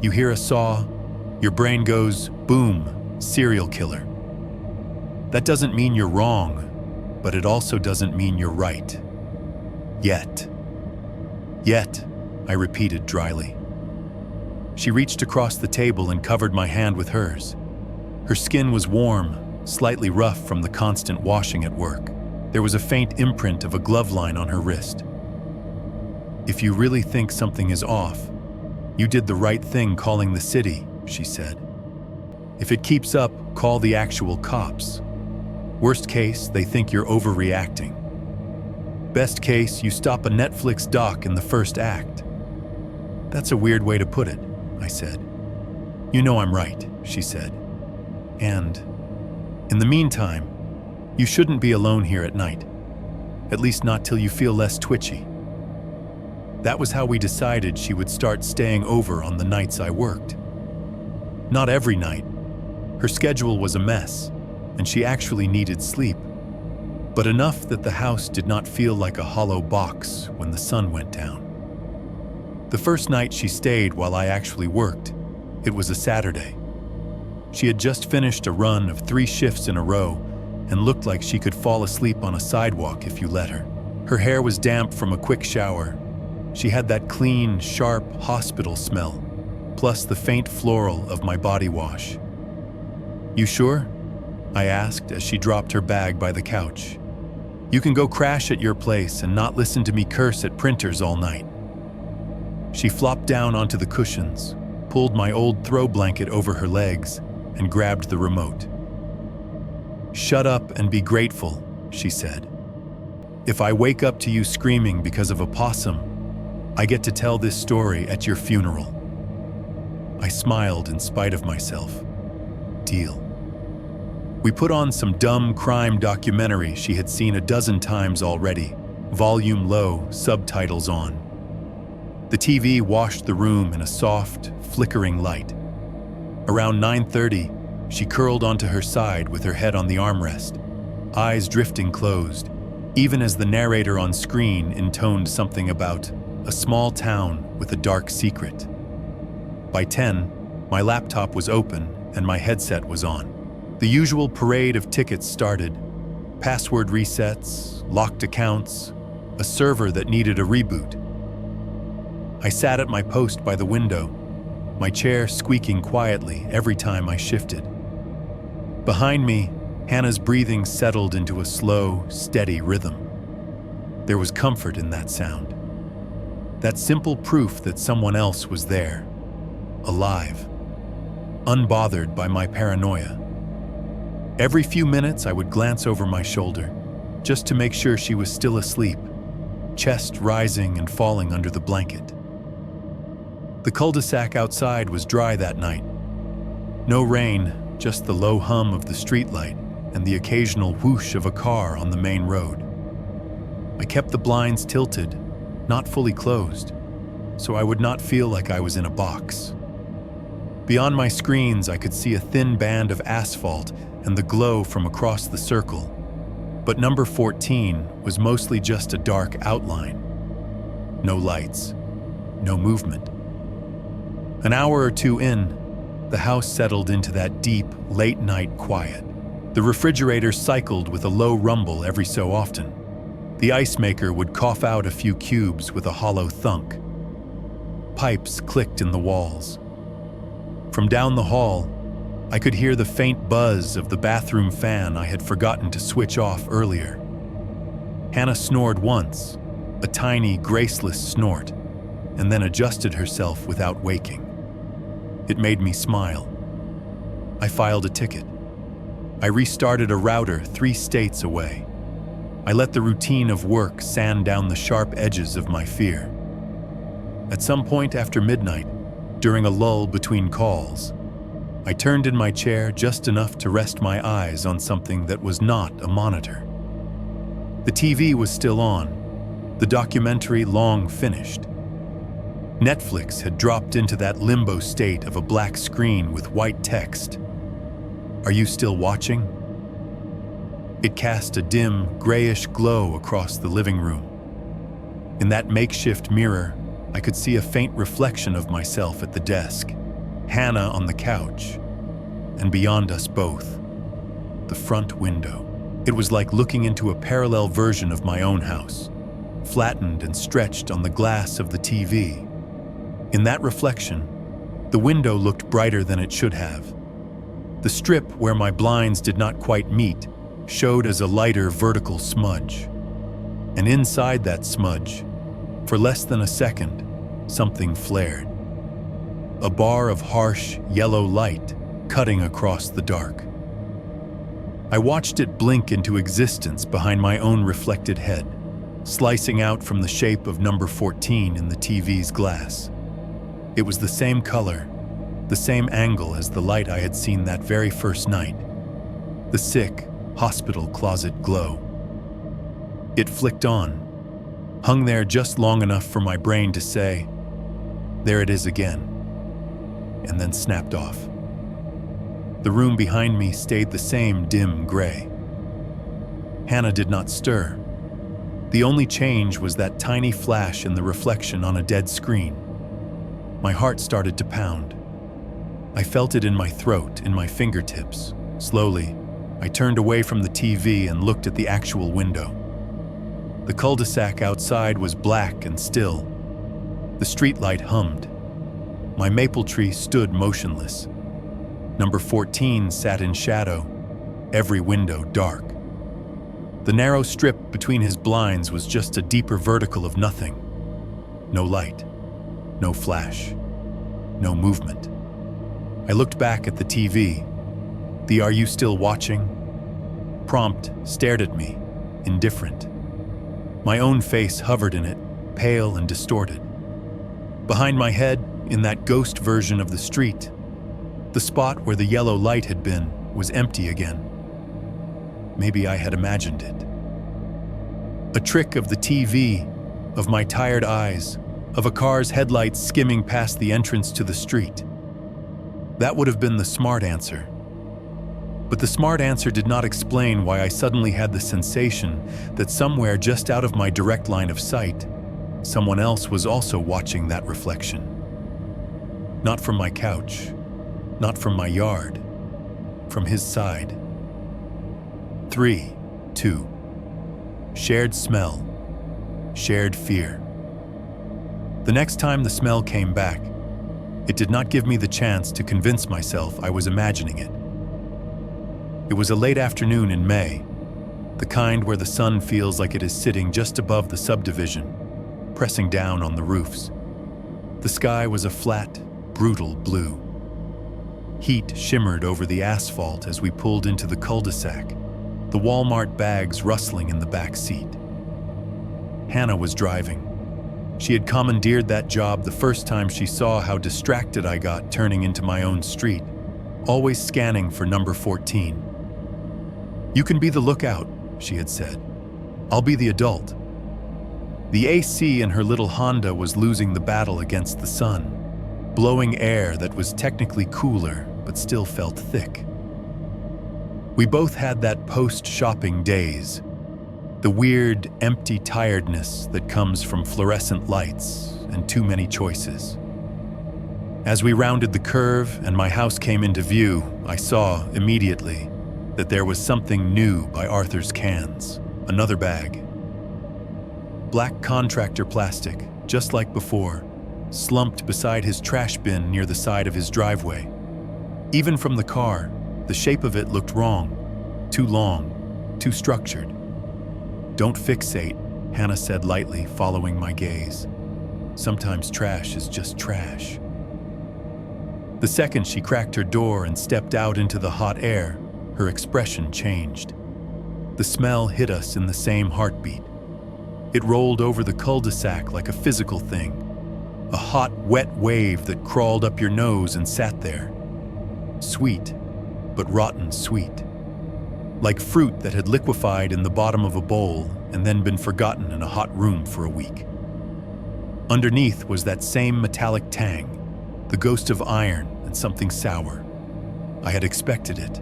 you hear a saw, your brain goes, boom, serial killer. That doesn't mean you're wrong, but it also doesn't mean you're right. Yet. Yet, I repeated dryly. She reached across the table and covered my hand with hers. Her skin was warm, slightly rough from the constant washing at work. There was a faint imprint of a glove line on her wrist. "If you really think something is off, you did the right thing calling the city," she said. "If it keeps up, call the actual cops. Worst case, they think you're overreacting. Best case, you stop a Netflix doc in the first act." "That's a weird way to put it," I said. "You know I'm right," she said. "And, in the meantime, you shouldn't be alone here at night. At least not till you feel less twitchy." That was how we decided she would start staying over on the nights I worked. Not every night. Her schedule was a mess, and she actually needed sleep, but enough that the house did not feel like a hollow box when the sun went down. The first night she stayed while I actually worked, it was a Saturday. She had just finished a run of 3 shifts in a row and looked like she could fall asleep on a sidewalk if you let her. Her hair was damp from a quick shower. She had that clean, sharp hospital smell, plus the faint floral of my body wash. "You sure?" I asked as she dropped her bag by the couch. "You can go crash at your place and not listen to me curse at printers all night." She flopped down onto the cushions, pulled my old throw blanket over her legs, and grabbed the remote. "Shut up and be grateful," she said. "If I wake up to you screaming because of a possum, I get to tell this story at your funeral." I smiled in spite of myself. Deal. We put on some dumb crime documentary she had seen a dozen times already, volume low, subtitles on. The TV washed the room in a soft, flickering light. Around 9:30, she curled onto her side with her head on the armrest, eyes drifting closed, even as the narrator on screen intoned something about a small town with a dark secret. By 10, my laptop was open and my headset was on. The usual parade of tickets started. Password resets, locked accounts, a server that needed a reboot. I sat at my post by the window, my chair squeaking quietly every time I shifted. Behind me, Hannah's breathing settled into a slow, steady rhythm. There was comfort in that sound. That simple proof that someone else was there, alive, unbothered by my paranoia. Every few minutes, I would glance over my shoulder, just to make sure she was still asleep, chest rising and falling under the blanket. The cul-de-sac outside was dry that night. No rain, just the low hum of the streetlight and the occasional whoosh of a car on the main road. I kept the blinds tilted, not fully closed, so I would not feel like I was in a box. Beyond my screens, I could see a thin band of asphalt and the glow from across the circle, but number 14 was mostly just a dark outline. No lights, no movement. An hour or two in, the house settled into that deep, late-night quiet. The refrigerator cycled with a low rumble every so often. The ice maker would cough out a few cubes with a hollow thunk. Pipes clicked in the walls. From down the hall, I could hear the faint buzz of the bathroom fan I had forgotten to switch off earlier. Hannah snored once, a tiny, graceless snort, and then adjusted herself without waking. It made me smile. I filed a ticket. I restarted a router 3 states away. I let the routine of work sand down the sharp edges of my fear. At some point after midnight, during a lull between calls, I turned in my chair just enough to rest my eyes on something that was not a monitor. The TV was still on, the documentary long finished. Netflix had dropped into that limbo state of a black screen with white text. "Are you still watching?" It cast a dim, grayish glow across the living room. In that makeshift mirror, I could see a faint reflection of myself at the desk, Hannah on the couch, and beyond us both, the front window. It was like looking into a parallel version of my own house, flattened and stretched on the glass of the TV. In that reflection, the window looked brighter than it should have. The strip where my blinds did not quite meet showed as a lighter vertical smudge. And inside that smudge, for less than a second, something flared. A bar of harsh, yellow light cutting across the dark. I watched it blink into existence behind my own reflected head, slicing out from the shape of number 14 in the TV's glass. It was the same color, the same angle as the light I had seen that very first night. The sick, hospital closet glow. It flicked on, hung there just long enough for my brain to say, "There it is again," and then snapped off. The room behind me stayed the same dim gray. Hannah did not stir. The only change was that tiny flash in the reflection on a dead screen. My heart started to pound. I felt it in my throat, in my fingertips. Slowly, I turned away from the TV and looked at the actual window. The cul-de-sac outside was black and still. The streetlight hummed. My maple tree stood motionless. Number 14 sat in shadow, every window dark. The narrow strip between his blinds was just a deeper vertical of nothing. No light, no flash, no movement. I looked back at the TV. The "Are you still watching?" prompt stared at me, indifferent. My own face hovered in it, pale and distorted. Behind my head, in that ghost version of the street, the spot where the yellow light had been was empty again. Maybe I had imagined it. A trick of the TV, of my tired eyes, of a car's headlights skimming past the entrance to the street. That would have been the smart answer. But the smart answer did not explain why I suddenly had the sensation that somewhere just out of my direct line of sight, someone else was also watching that reflection. Not from my couch, not from my yard, from his side. 3, 2. Shared smell, shared fear. The next time the smell came back, it did not give me the chance to convince myself I was imagining it. It was a late afternoon in May, the kind where the sun feels like it is sitting just above the subdivision, pressing down on the roofs. The sky was a flat, brutal blue. Heat shimmered over the asphalt as we pulled into the cul-de-sac, the Walmart bags rustling in the back seat. Hannah was driving. She had commandeered that job the first time she saw how distracted I got turning into my own street, always scanning for number 14. "You can be the lookout," she had said. "I'll be the adult." The AC in her little Honda was losing the battle against the sun, blowing air that was technically cooler but still felt thick. We both had that post-shopping daze, the weird, empty tiredness that comes from fluorescent lights and too many choices. As we rounded the curve and my house came into view, I saw, immediately, that there was something new by Arthur's cans, another bag. Black contractor plastic, just like before, slumped beside his trash bin near the side of his driveway. Even from the car, the shape of it looked wrong, too long, too structured. "Don't fixate," Hannah said lightly, following my gaze. "Sometimes trash is just trash." The second she cracked her door and stepped out into the hot air, her expression changed. The smell hit us in the same heartbeat. It rolled over the cul-de-sac like a physical thing, a hot, wet wave that crawled up your nose and sat there. Sweet, but rotten sweet. Like fruit that had liquefied in the bottom of a bowl and then been forgotten in a hot room for a week. Underneath was that same metallic tang, the ghost of iron and something sour. I had expected it.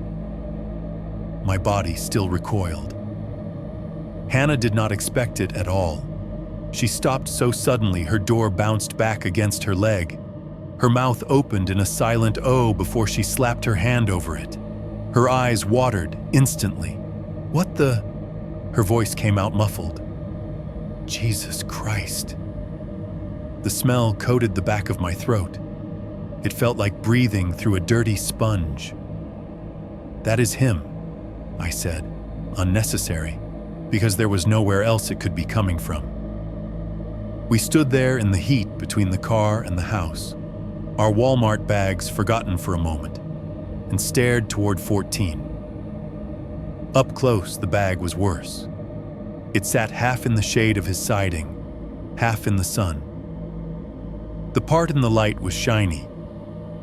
My body still recoiled. Hannah did not expect it at all. She stopped so suddenly her door bounced back against her leg. Her mouth opened in a silent "oh" before she slapped her hand over it. Her eyes watered instantly. "What the?" Her voice came out muffled. "Jesus Christ." The smell coated the back of my throat. It felt like breathing through a dirty sponge. "That is him," I said, unnecessary, because there was nowhere else it could be coming from. We stood there in the heat between the car and the house, our Walmart bags forgotten for a moment, and stared toward 14. Up close, the bag was worse. It sat half in the shade of his siding, half in the sun. The part in the light was shiny,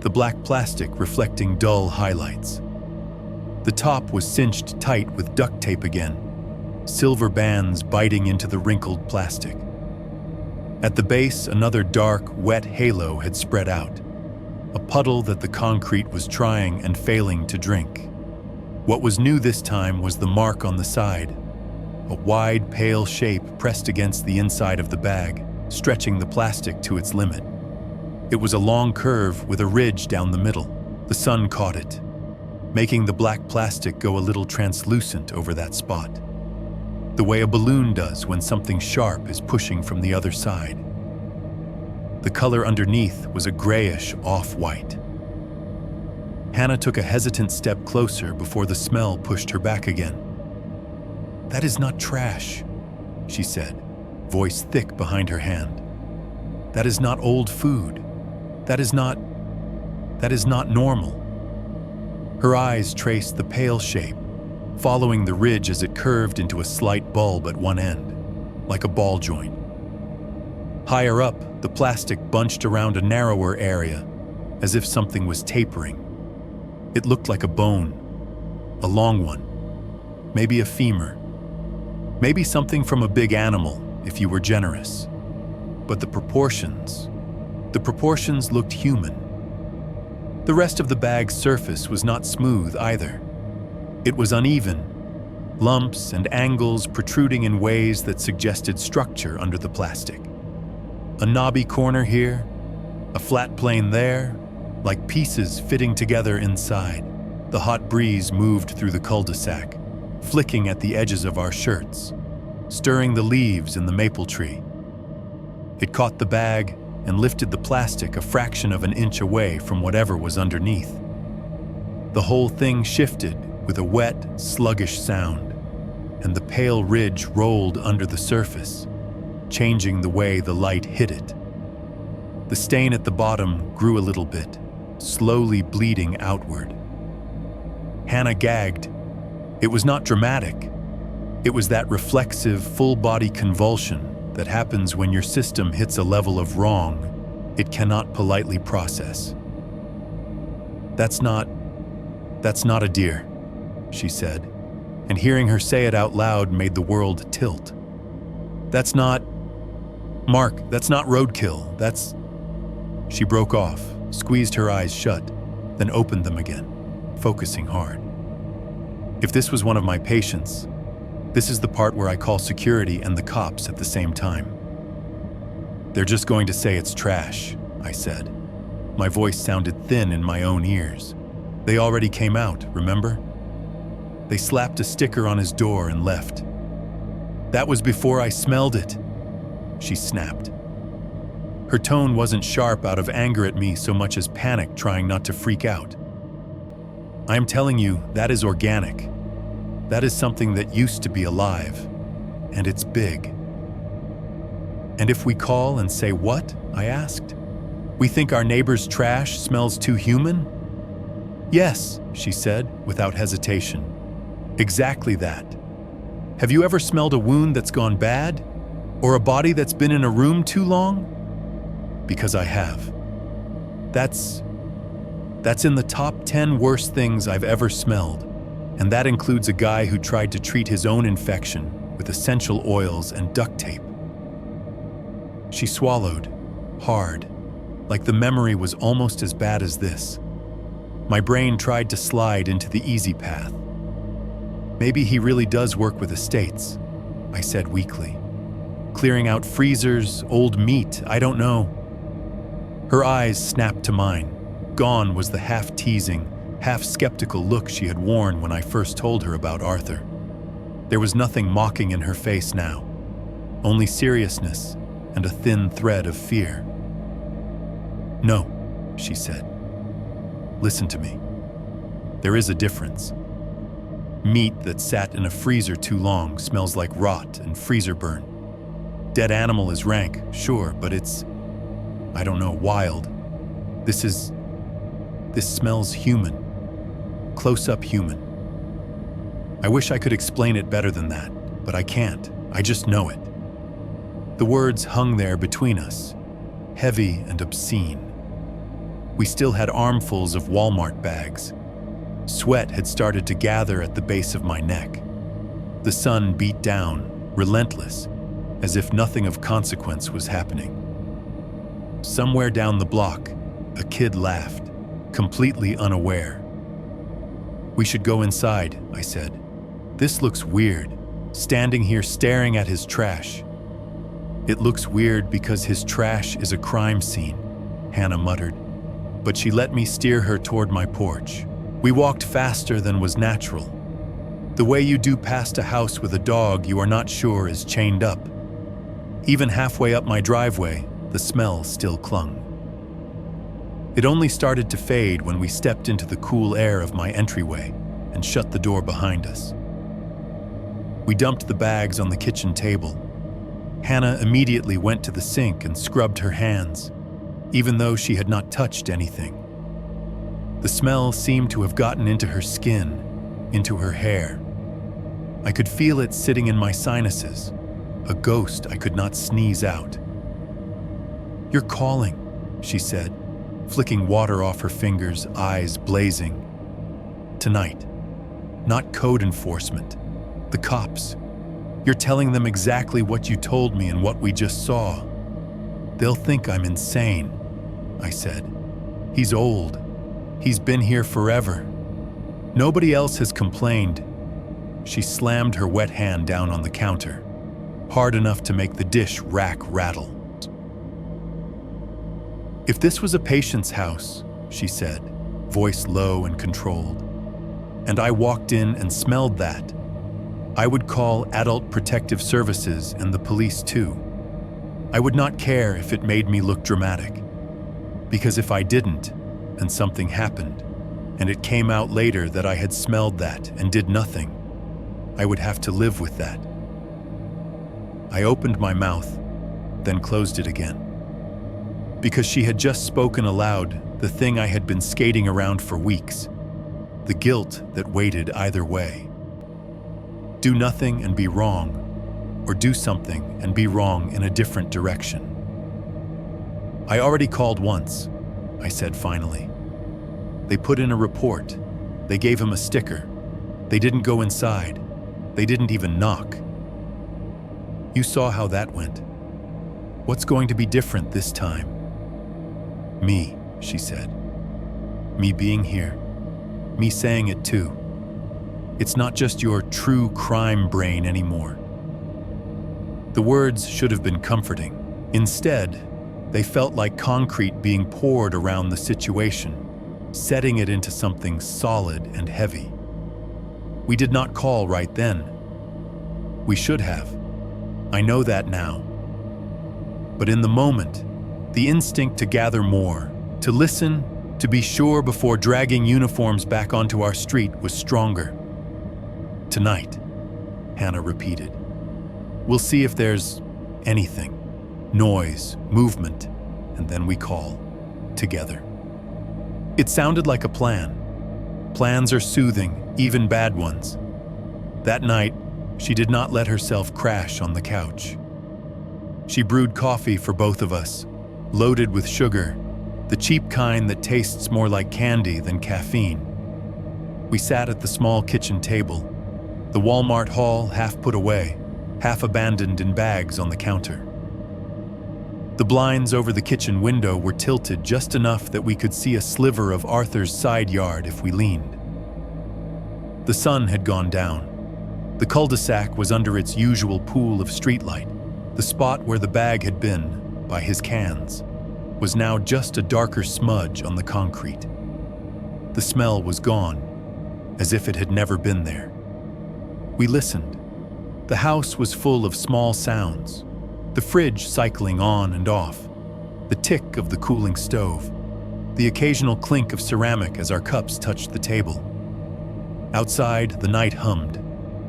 the black plastic reflecting dull highlights. The top was cinched tight with duct tape again, silver bands biting into the wrinkled plastic. At the base, another dark, wet halo had spread out, a puddle that the concrete was trying and failing to drink. What was new this time was the mark on the side, a wide, pale shape pressed against the inside of the bag, stretching the plastic to its limit. It was a long curve with a ridge down the middle. The sun caught it, making the black plastic go a little translucent over that spot, the way a balloon does when something sharp is pushing from the other side. The color underneath was a grayish off-white. Hannah took a hesitant step closer before the smell pushed her back again. "That is not trash," she said, voice thick behind her hand. "That is not old food. That is not normal." Her eyes traced the pale shape, following the ridge as it curved into a slight bulb at one end, like a ball joint. Higher up, the plastic bunched around a narrower area, as if something was tapering. It looked like a bone, a long one, maybe a femur, maybe something from a big animal if you were generous. But the proportions looked human. The rest of the bag's surface was not smooth either. It was uneven, lumps and angles protruding in ways that suggested structure under the plastic. A knobby corner here, a flat plane there, like pieces fitting together inside. The hot breeze moved through the cul-de-sac, flicking at the edges of our shirts, stirring the leaves in the maple tree. It caught the bag and lifted the plastic a fraction of an inch away from whatever was underneath. The whole thing shifted with a wet, sluggish sound, and the pale ridge rolled under the surface, changing the way the light hit it. The stain at the bottom grew a little bit, slowly bleeding outward. Hannah gagged. It was not dramatic. It was that reflexive, full-body convulsion that happens when your system hits a level of wrong it cannot politely process. That's not a deer," she said, and hearing her say it out loud made the world tilt. That's not roadkill, that's..." She broke off, squeezed her eyes shut, then opened them again, focusing hard. If this was one of my patients, this is the part where I call security and the cops at the same time. "They're just going to say it's trash," I said. My voice sounded thin in my own ears. "They already came out, remember? They slapped a sticker on his door and left. That was before I smelled it," she snapped. Her tone wasn't sharp out of anger at me so much as panic trying not to freak out. "I'm telling you, that is organic. That is something that used to be alive, and it's big." "And if we call and say what?" I asked. "We think our neighbor's trash smells too human?" "Yes," she said, without hesitation. "Exactly that. Have you ever smelled a wound that's gone bad? Or a body that's been in a room too long?" Because I have. That's in the top 10 worst things I've ever smelled, and that includes a guy who tried to treat his own infection with essential oils and duct tape. She swallowed, hard, like the memory was almost as bad as this. My brain tried to slide into the easy path. "Maybe he really does work with estates," I said weakly. "Clearing out freezers, old meat, I don't know." Her eyes snapped to mine. Gone was the half-teasing, half-skeptical look she had worn when I first told her about Arthur. There was nothing mocking in her face now, only seriousness and a thin thread of fear. "No," she said. "Listen to me. There is a difference. Meat that sat in a freezer too long smells like rot and freezer burn. Dead animal is rank, sure, but it's, I don't know, wild. This smells human. Close-up human. I wish I could explain it better than that, but I can't. I just know it." The words hung there between us, heavy and obscene. We still had armfuls of Walmart bags. Sweat had started to gather at the base of my neck. The sun beat down, relentless, as if nothing of consequence was happening. Somewhere down the block, a kid laughed. completely unaware. "We should go inside," I said. "This looks weird, standing here staring at his trash." "It looks weird because his trash is a crime scene," Hannah muttered, but she let me steer her toward my porch. We walked faster than was natural. The way you do past a house with a dog you are not sure is chained up. Even halfway up my driveway, the smell still clung. It only started to fade when we stepped into the cool air of my entryway and shut the door behind us. We dumped the bags on the kitchen table. Hannah immediately went to the sink and scrubbed her hands, even though she had not touched anything. The smell seemed to have gotten into her skin, into her hair. I could feel it sitting in my sinuses, a ghost I could not sneeze out. "You're calling," she said, flicking water off her fingers, eyes blazing. "Tonight. Not code enforcement. The cops. You're telling them exactly what you told me and what we just saw. They'll think I'm insane," I said. "He's old. He's been here forever. Nobody else has complained." She slammed her wet hand down on the counter, hard enough to make the dish rack rattle. "If this was a patient's house," she said, voice low and controlled, "and I walked in and smelled that, I would call Adult Protective Services and the police too. I would not care if it made me look dramatic. Because if I didn't, and something happened, and it came out later that I had smelled that and did nothing, I would have to live with that." I opened my mouth, then closed it again. Because she had just spoken aloud the thing I had been skating around for weeks, the guilt that waited either way. Do nothing and be wrong, or do something and be wrong in a different direction. "I already called once," I said finally. "They put in a report. They gave him a sticker. They didn't go inside. They didn't even knock. You saw how that went. What's going to be different this time?" "Me," she said. "Me being here. Me saying it too. It's not just your true crime brain anymore." The words should have been comforting. Instead, they felt like concrete being poured around the situation, setting it into something solid and heavy. We did not call right then. We should have. I know that now. But in the moment, the instinct to gather more, to listen, to be sure before dragging uniforms back onto our street was stronger. "Tonight," Hannah repeated. "We'll see if there's anything, noise, movement, and then we call, together." It sounded like a plan. Plans are soothing, even bad ones. That night, she did not let herself crash on the couch. She brewed coffee for both of us, loaded with sugar, the cheap kind that tastes more like candy than caffeine. We sat at the small kitchen table, the Walmart haul half put away, half abandoned in bags on the counter. The blinds over the kitchen window were tilted just enough that we could see a sliver of Arthur's side yard if we leaned. The sun had gone down. The cul-de-sac was under its usual pool of streetlight. The spot where the bag had been, by his cans, was now just a darker smudge on the concrete. The smell was gone, as if it had never been there. We listened. The house was full of small sounds, the fridge cycling on and off, the tick of the cooling stove, the occasional clink of ceramic as our cups touched the table. Outside, the night hummed.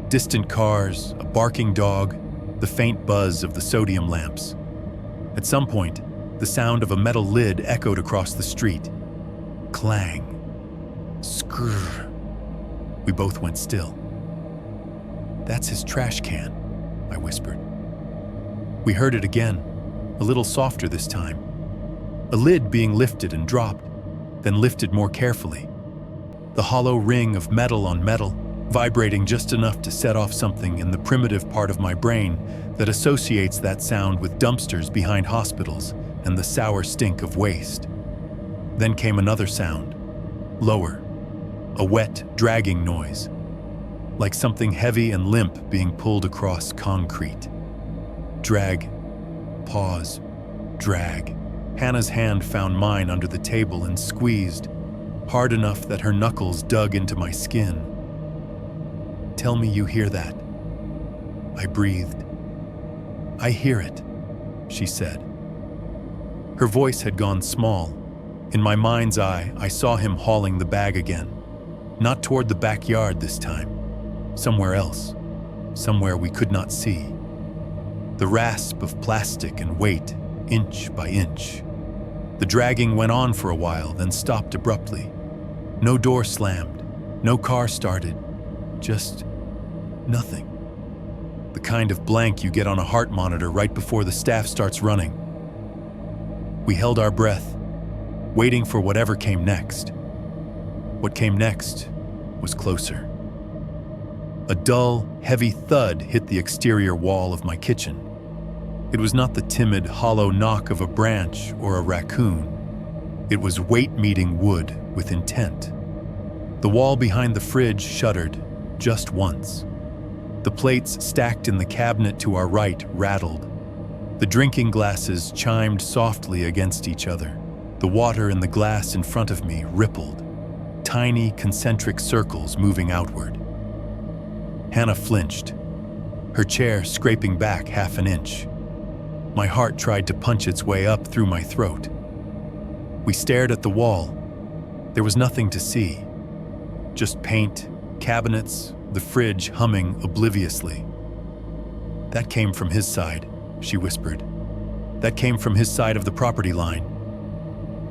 Distant cars, a barking dog, the faint buzz of the sodium lamps. At some point, the sound of a metal lid echoed across the street. Clang. Skrrr. We both went still. "That's his trash can," I whispered. We heard it again, a little softer this time. A lid being lifted and dropped, then lifted more carefully. The hollow ring of metal on metal, vibrating just enough to set off something in the primitive part of my brain that associates that sound with dumpsters behind hospitals and the sour stink of waste. Then came another sound, lower, a wet, dragging noise, like something heavy and limp being pulled across concrete. Drag, pause, drag. Hannah's hand found mine under the table and squeezed, hard enough that her knuckles dug into my skin. "Tell me you hear that." I breathed. "I hear it," she said. Her voice had gone small. In my mind's eye, I saw him hauling the bag again. Not toward the backyard this time. Somewhere else. Somewhere we could not see. The rasp of plastic and weight, inch by inch. The dragging went on for a while, then stopped abruptly. No door slammed. No car started. Just nothing. The kind of blank you get on a heart monitor right before the staff starts running. We held our breath, waiting for whatever came next. What came next was closer. A dull, heavy thud hit the exterior wall of my kitchen. It was not the timid, hollow knock of a branch or a raccoon. It was weight meeting wood with intent. The wall behind the fridge shuddered, just once. The plates stacked in the cabinet to our right rattled. The drinking glasses chimed softly against each other. The water in the glass in front of me rippled, tiny concentric circles moving outward. Hannah flinched, her chair scraping back half an inch. My heart tried to punch its way up through my throat. We stared at the wall. There was nothing to see. Just paint, cabinets, the fridge humming obliviously. "That came from his side," she whispered. "That came from his side of the property line."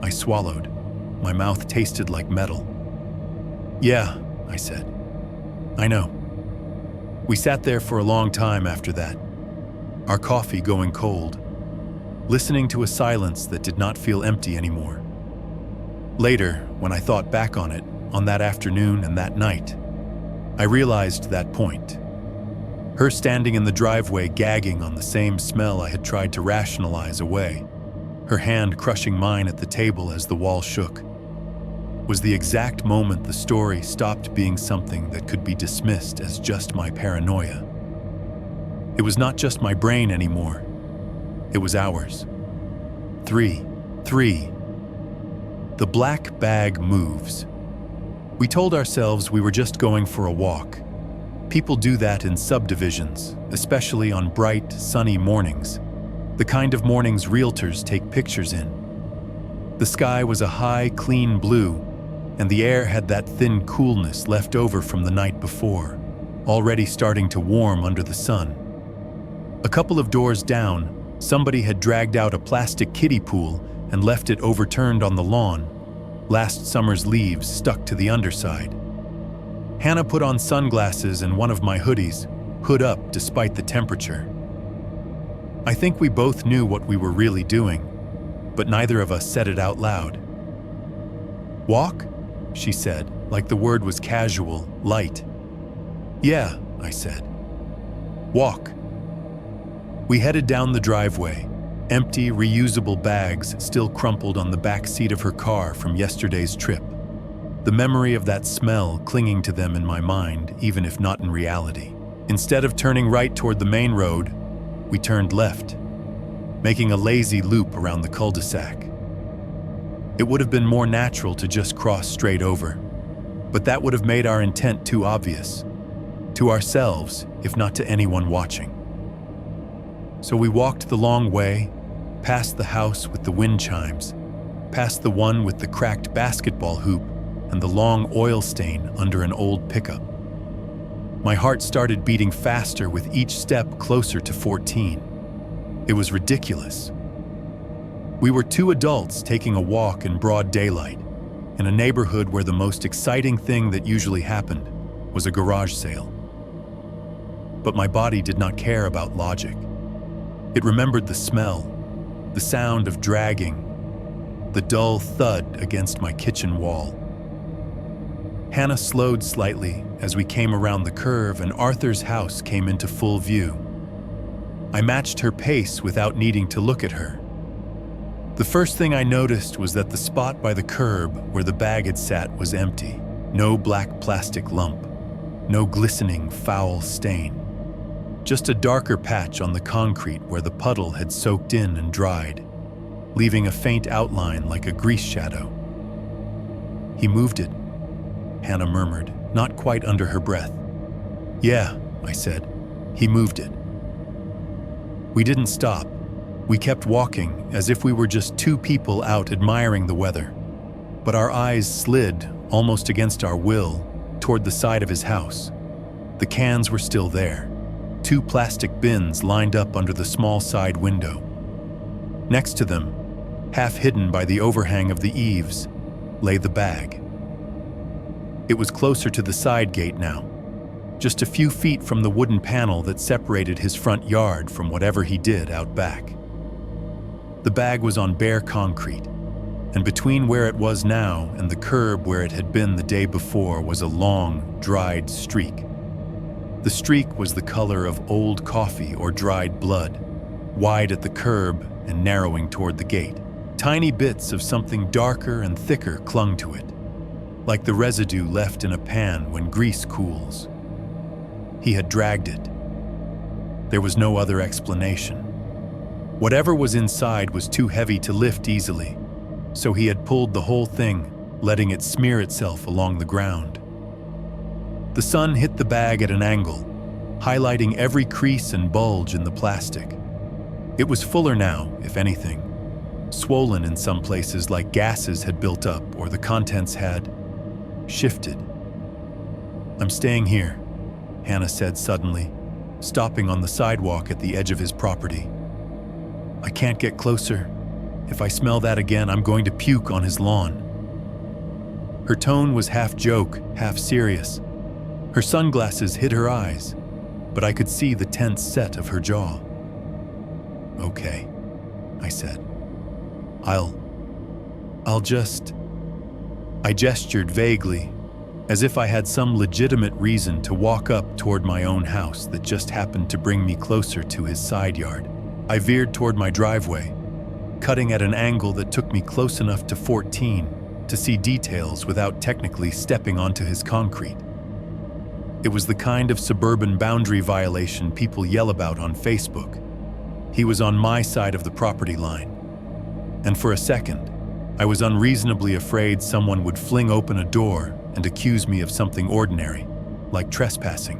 I swallowed. My mouth tasted like metal. "Yeah," I said. "I know." We sat there for a long time after that, our coffee going cold, listening to a silence that did not feel empty anymore. Later, when I thought back on it, on that afternoon and that night, I realized that point. Her standing in the driveway gagging on the same smell I had tried to rationalize away, her hand crushing mine at the table as the wall shook, was the exact moment the story stopped being something that could be dismissed as just my paranoia. It was not just my brain anymore. It was ours. Three. The black bag moves. We told ourselves we were just going for a walk. People do that in subdivisions, especially on bright, sunny mornings, the kind of mornings realtors take pictures in. The sky was a high, clean blue, and the air had that thin coolness left over from the night before, already starting to warm under the sun. A couple of doors down, somebody had dragged out a plastic kiddie pool and left it overturned on the lawn, last summer's leaves stuck to the underside. Hannah put on sunglasses and one of my hoodies, hood up despite the temperature. I think we both knew what we were really doing, but neither of us said it out loud. "Walk?" she said, like the word was casual, light. "Yeah," I said. "Walk." We headed down the driveway, empty, reusable bags still crumpled on the back seat of her car from yesterday's trip. The memory of that smell clinging to them in my mind, even if not in reality. Instead of turning right toward the main road, we turned left, making a lazy loop around the cul-de-sac. It would have been more natural to just cross straight over, but that would have made our intent too obvious. To ourselves, if not to anyone watching. So we walked the long way, past the house with the wind chimes, past the one with the cracked basketball hoop and the long oil stain under an old pickup. My heart started beating faster with each step closer to 14. It was ridiculous. We were two adults taking a walk in broad daylight, in a neighborhood where the most exciting thing that usually happened was a garage sale. But my body did not care about logic. It remembered the smell, the sound of dragging, the dull thud against my kitchen wall. Hannah slowed slightly as we came around the curve and Arthur's house came into full view. I matched her pace without needing to look at her. The first thing I noticed was that the spot by the curb where the bag had sat was empty. No black plastic lump, no glistening foul stain. Just a darker patch on the concrete where the puddle had soaked in and dried, leaving a faint outline like a grease shadow. "He moved it," Hannah murmured, not quite under her breath. "Yeah," I said, "he moved it." We didn't stop. We kept walking as if we were just two people out admiring the weather. But our eyes slid, almost against our will, toward the side of his house. The cans were still there. 2 plastic bins lined up under the small side window. Next to them, half hidden by the overhang of the eaves, lay the bag. It was closer to the side gate now, just a few feet from the wooden panel that separated his front yard from whatever he did out back. The bag was on bare concrete, and between where it was now and the curb where it had been the day before was a long, dried streak. The streak was the color of old coffee or dried blood, wide at the curb and narrowing toward the gate. Tiny bits of something darker and thicker clung to it, like the residue left in a pan when grease cools. He had dragged it. There was no other explanation. Whatever was inside was too heavy to lift easily, so he had pulled the whole thing, letting it smear itself along the ground. The sun hit the bag at an angle, highlighting every crease and bulge in the plastic. It was fuller now, if anything, swollen in some places like gases had built up or the contents had shifted. "I'm staying here," Hannah said suddenly, stopping on the sidewalk at the edge of his property. "I can't get closer. If I smell that again, I'm going to puke on his lawn." Her tone was half joke, half serious. Her sunglasses hid her eyes, but I could see the tense set of her jaw. "Okay," I said. I'll just..." I gestured vaguely, as if I had some legitimate reason to walk up toward my own house that just happened to bring me closer to his side yard. I veered toward my driveway, cutting at an angle that took me close enough to 14 to see details without technically stepping onto his concrete. It was the kind of suburban boundary violation people yell about on Facebook. He was on my side of the property line, and for a second, I was unreasonably afraid someone would fling open a door and accuse me of something ordinary, like trespassing.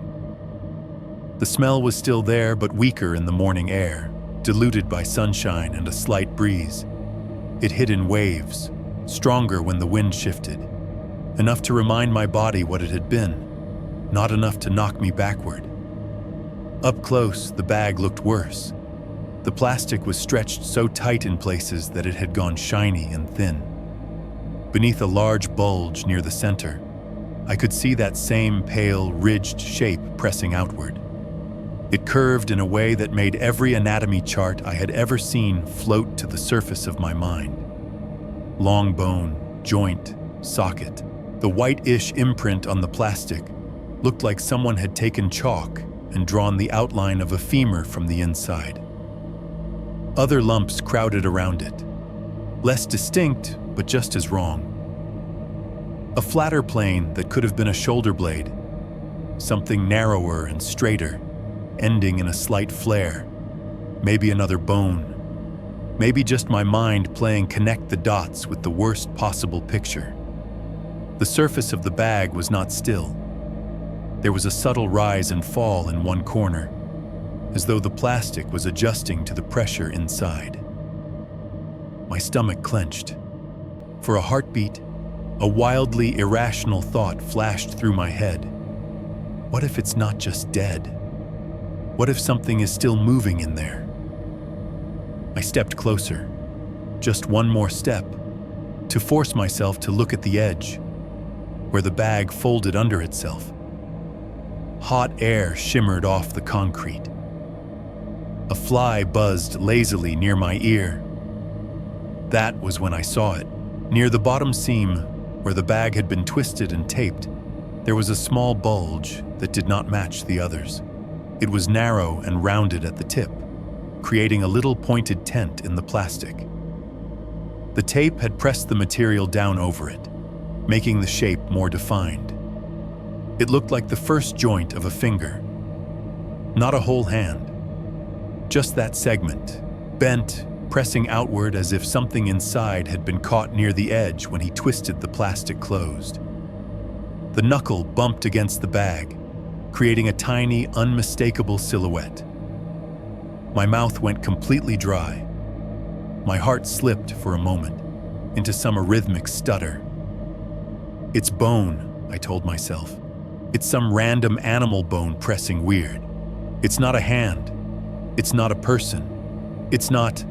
The smell was still there, but weaker in the morning air, diluted by sunshine and a slight breeze. It hit in waves, stronger when the wind shifted, enough to remind my body what it had been, not enough to knock me backward. Up close, the bag looked worse. The plastic was stretched so tight in places that it had gone shiny and thin. Beneath a large bulge near the center, I could see that same pale, ridged shape pressing outward. It curved in a way that made every anatomy chart I had ever seen float to the surface of my mind. Long bone, joint, socket. The white-ish imprint on the plastic looked like someone had taken chalk and drawn the outline of a femur from the inside. Other lumps crowded around it, less distinct, but just as wrong. A flatter plane that could have been a shoulder blade, something narrower and straighter, ending in a slight flare, maybe another bone, maybe just my mind playing connect the dots with the worst possible picture. The surface of the bag was not still. There was a subtle rise and fall in one corner, as though the plastic was adjusting to the pressure inside. My stomach clenched. For a heartbeat, a wildly irrational thought flashed through my head. What if it's not just dead? What if something is still moving in there? I stepped closer, just one more step, to force myself to look at the edge, where the bag folded under itself. Hot air shimmered off the concrete. A fly buzzed lazily near my ear. That was when I saw it. Near the bottom seam, where the bag had been twisted and taped, there was a small bulge that did not match the others. It was narrow and rounded at the tip, creating a little pointed tent in the plastic. The tape had pressed the material down over it, making the shape more defined. It looked like the first joint of a finger. Not a whole hand. Just that segment, bent, pressing outward as if something inside had been caught near the edge when he twisted the plastic closed. The knuckle bumped against the bag, creating a tiny, unmistakable silhouette. My mouth went completely dry. My heart slipped for a moment into some arrhythmic stutter. It's bone, I told myself. It's some random animal bone pressing weird. It's not a hand. It's not a person. It's not...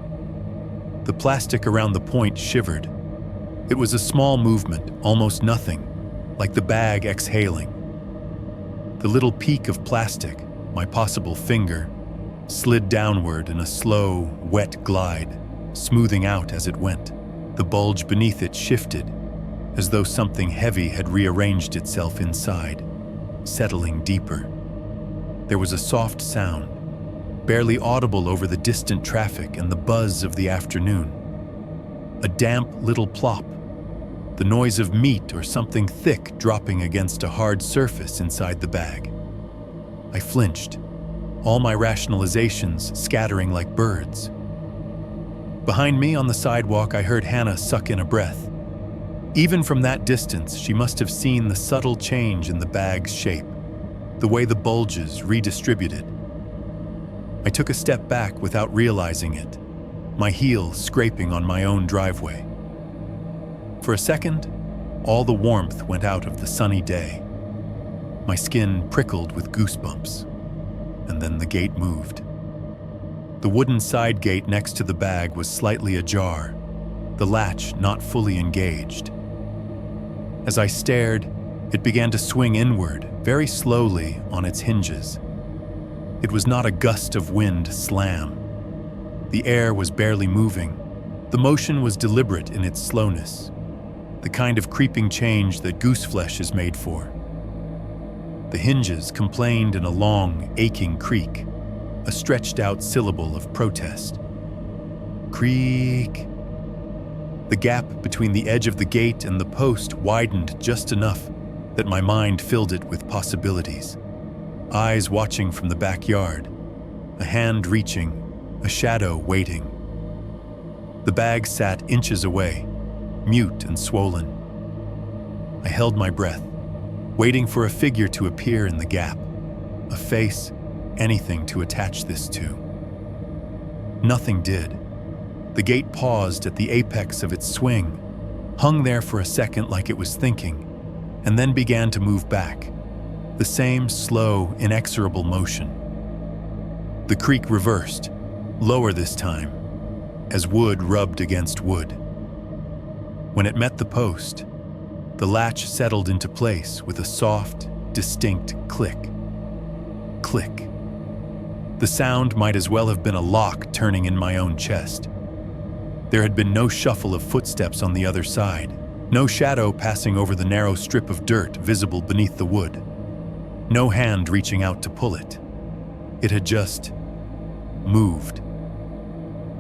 The plastic around the point shivered. It was a small movement, almost nothing, like the bag exhaling. The little peak of plastic, my possible finger, slid downward in a slow, wet glide, smoothing out as it went. The bulge beneath it shifted, as though something heavy had rearranged itself inside, settling deeper. There was a soft sound, barely audible over the distant traffic and the buzz of the afternoon. A damp little plop, the noise of meat or something thick dropping against a hard surface inside the bag. I flinched, all my rationalizations scattering like birds. Behind me on the sidewalk, I heard Hannah suck in a breath. Even from that distance, she must have seen the subtle change in the bag's shape, the way the bulges redistributed. I took a step back without realizing it, my heel scraping on my own driveway. For a second, all the warmth went out of the sunny day. My skin prickled with goosebumps, and then the gate moved. The wooden side gate next to the bag was slightly ajar, the latch not fully engaged. As I stared, it began to swing inward, very slowly on its hinges. It was not a gust of wind slam. The air was barely moving. The motion was deliberate in its slowness, the kind of creeping change that gooseflesh is made for. The hinges complained in a long, aching creak, a stretched-out syllable of protest. Creak. The gap between the edge of the gate and the post widened just enough that my mind filled it with possibilities. Eyes watching from the backyard, a hand reaching, a shadow waiting. The bag sat inches away, mute and swollen. I held my breath, waiting for a figure to appear in the gap, a face, anything to attach this to. Nothing did. The gate paused at the apex of its swing, hung there for a second like it was thinking, and then began to move back, the same slow, inexorable motion. The creak reversed, lower this time, as wood rubbed against wood. When it met the post, the latch settled into place with a soft, distinct click. Click. The sound might as well have been a lock turning in my own chest. There had been no shuffle of footsteps on the other side, no shadow passing over the narrow strip of dirt visible beneath the wood, no hand reaching out to pull it. It had just moved,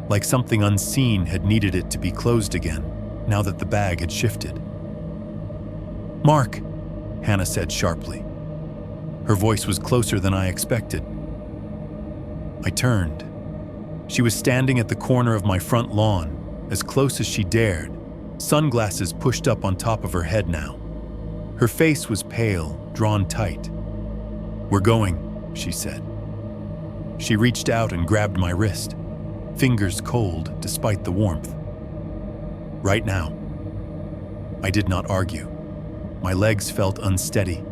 like something unseen had needed it to be closed again, now that the bag had shifted. "Mark," Hannah said sharply. Her voice was closer than I expected. I turned. She was standing at the corner of my front lawn, as close as she dared, sunglasses pushed up on top of her head now. Her face was pale, drawn tight. "We're going," she said. She reached out and grabbed my wrist, fingers cold despite the warmth. "Right now." I did not argue. My legs felt unsteady,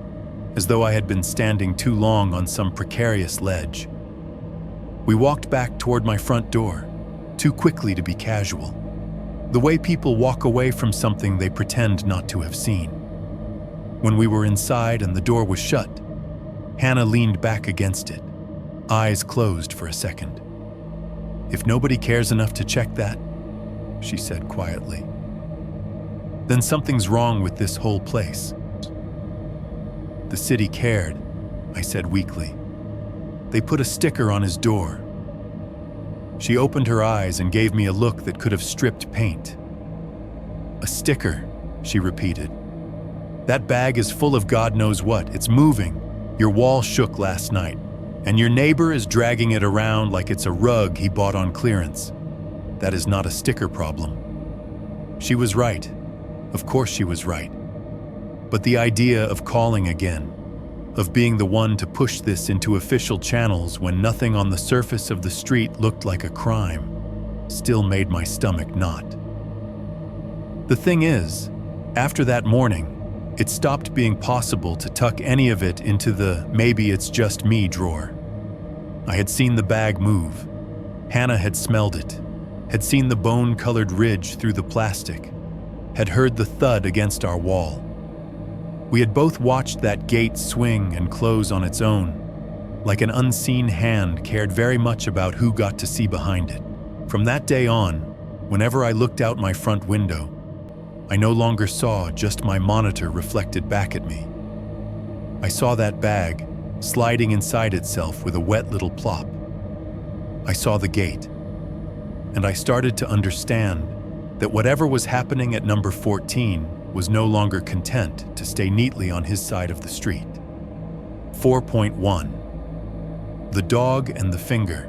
as though I had been standing too long on some precarious ledge. We walked back toward my front door, too quickly to be casual, the way people walk away from something they pretend not to have seen. When we were inside and the door was shut, Hannah leaned back against it, eyes closed for a second. "If nobody cares enough to check that," she said quietly, "then something's wrong with this whole place." "The city cared," I said weakly. "They put a sticker on his door." She opened her eyes and gave me a look that could have stripped paint. "A sticker," she repeated. "That bag is full of God knows what. It's moving. Your wall shook last night, and your neighbor is dragging it around like it's a rug he bought on clearance. That is not a sticker problem." She was right. Of course she was right. But the idea of calling again, of being the one to push this into official channels when nothing on the surface of the street looked like a crime, still made my stomach knot. The thing is, after that morning, it stopped being possible to tuck any of it into the "maybe it's just me" drawer. I had seen the bag move. Hannah had smelled it, had seen the bone-colored ridge through the plastic, had heard the thud against our wall. We had both watched that gate swing and close on its own, like an unseen hand cared very much about who got to see behind it. From that day on, whenever I looked out my front window, I no longer saw just my monitor reflected back at me. I saw that bag sliding inside itself with a wet little plop. I saw the gate, and I started to understand that whatever was happening at number 14 was no longer content to stay neatly on his side of the street. 4.1. The dog and the finger.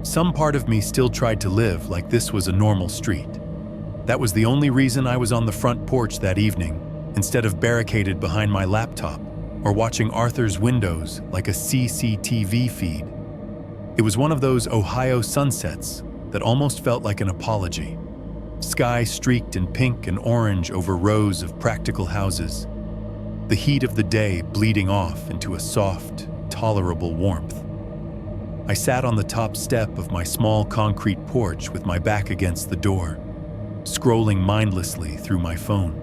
Some part of me still tried to live like this was a normal street. That was the only reason I was on the front porch that evening, instead of barricaded behind my laptop or watching Arthur's windows like a CCTV feed. It was one of those Ohio sunsets that almost felt like an apology. Sky streaked in pink and orange over rows of practical houses. The heat of the day bleeding off into a soft, tolerable warmth. I sat on the top step of my small concrete porch with my back against the door, scrolling mindlessly through my phone.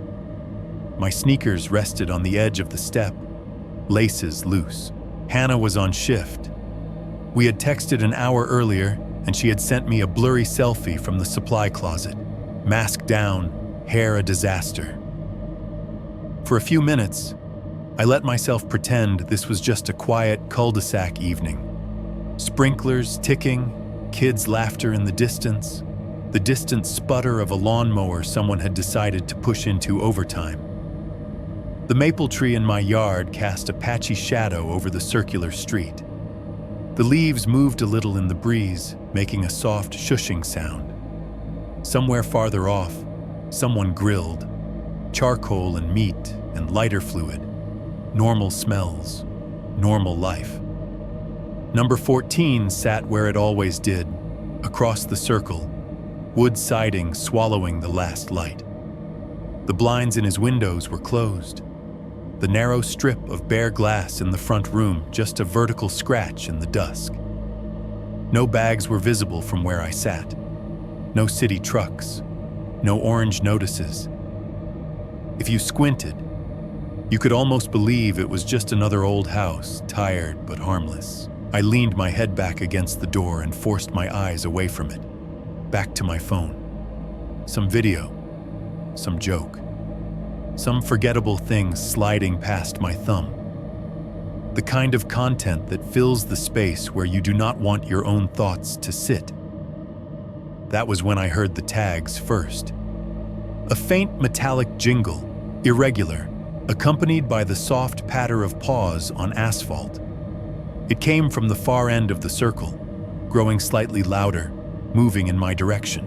My sneakers rested on the edge of the step, laces loose. Hannah was on shift. We had texted an hour earlier, and she had sent me a blurry selfie from the supply closet, mask down, hair a disaster. For a few minutes, I let myself pretend this was just a quiet cul-de-sac evening. Sprinklers ticking, kids' laughter in the distance, the distant sputter of a lawnmower someone had decided to push into overtime. The maple tree in my yard cast a patchy shadow over the circular street. The leaves moved a little in the breeze, making a soft shushing sound. Somewhere farther off, someone grilled. Charcoal and meat and lighter fluid. Normal smells. Normal life. Number 14 sat where it always did, across the circle, wood siding swallowing the last light. The blinds in his windows were closed. The narrow strip of bare glass in the front room just a vertical scratch in the dusk. No bags were visible from where I sat. No city trucks. No orange notices. If you squinted, you could almost believe it was just another old house, tired but harmless. I leaned my head back against the door and forced my eyes away from it, back to my phone. Some video, some joke, some forgettable thing sliding past my thumb. The kind of content that fills the space where you do not want your own thoughts to sit. That was when I heard the tags first. A faint metallic jingle, irregular, accompanied by the soft patter of paws on asphalt. It came from the far end of the circle, growing slightly louder, moving in my direction.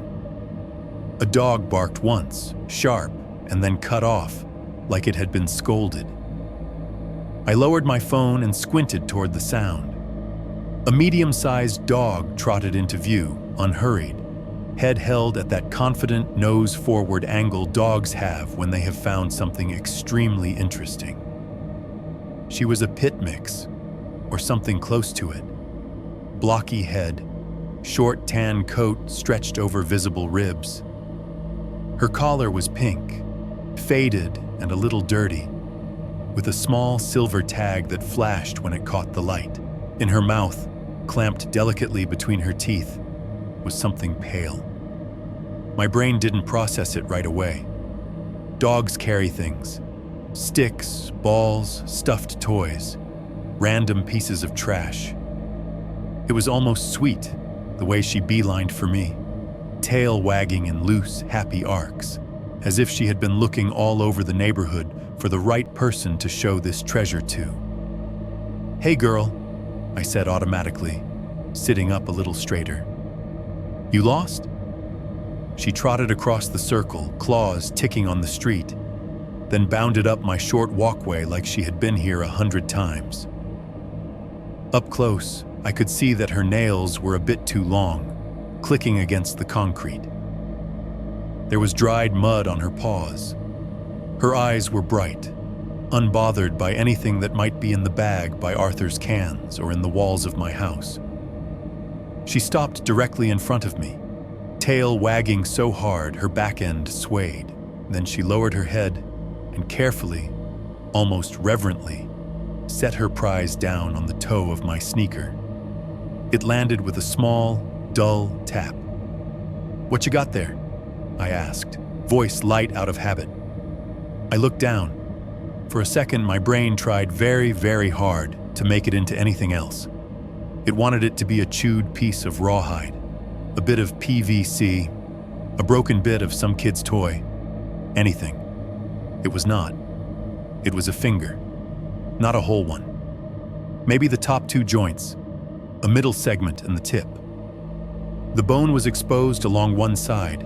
A dog barked once, sharp, and then cut off, like it had been scolded. I lowered my phone and squinted toward the sound. A medium-sized dog trotted into view, unhurried, head held at that confident nose-forward angle dogs have when they have found something extremely interesting. She was a pit mix, or something close to it. Blocky head, short tan coat stretched over visible ribs. Her collar was pink, faded and a little dirty, with a small silver tag that flashed when it caught the light. In her mouth, clamped delicately between her teeth, was something pale. My brain didn't process it right away. Dogs carry things. Sticks, balls, stuffed toys, random pieces of trash. It was almost sweet, the way she beelined for me, tail wagging in loose, happy arcs. as if she had been looking all over the neighborhood for the right person to show this treasure to. "Hey girl," I said automatically, sitting up a little straighter. "You lost?" She trotted across the circle, claws ticking on the street, then bounded up my short walkway like she had been here 100 times. Up close, I could see that her nails were a bit too long, clicking against the concrete. There was dried mud on her paws. Her eyes were bright, unbothered by anything that might be in the bag by Arthur's cans or in the walls of my house. She stopped directly in front of me, tail wagging so hard her back end swayed. Then she lowered her head and carefully, almost reverently, set her prize down on the toe of my sneaker. It landed with a small, dull tap. "What you got there?" I asked, voice light out of habit. I looked down. For a second, my brain tried very, very hard to make it into anything else. It wanted it to be a chewed piece of rawhide, a bit of PVC, a broken bit of some kid's toy, anything. It was not. It was a finger, not a whole one. Maybe the top 2 joints, a middle segment and the tip. The bone was exposed along one side,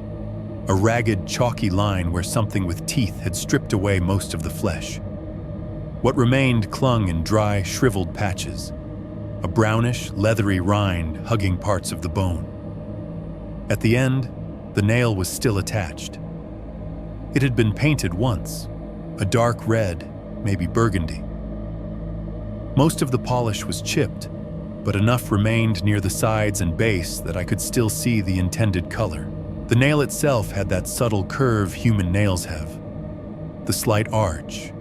a ragged, chalky line where something with teeth had stripped away most of the flesh. What remained clung in dry, shriveled patches, a brownish, leathery rind hugging parts of the bone. At the end, the nail was still attached. It had been painted once, a dark red, maybe burgundy. Most of the polish was chipped, but enough remained near the sides and base that I could still see the intended color. The nail itself had that subtle curve human nails have, the slight arch,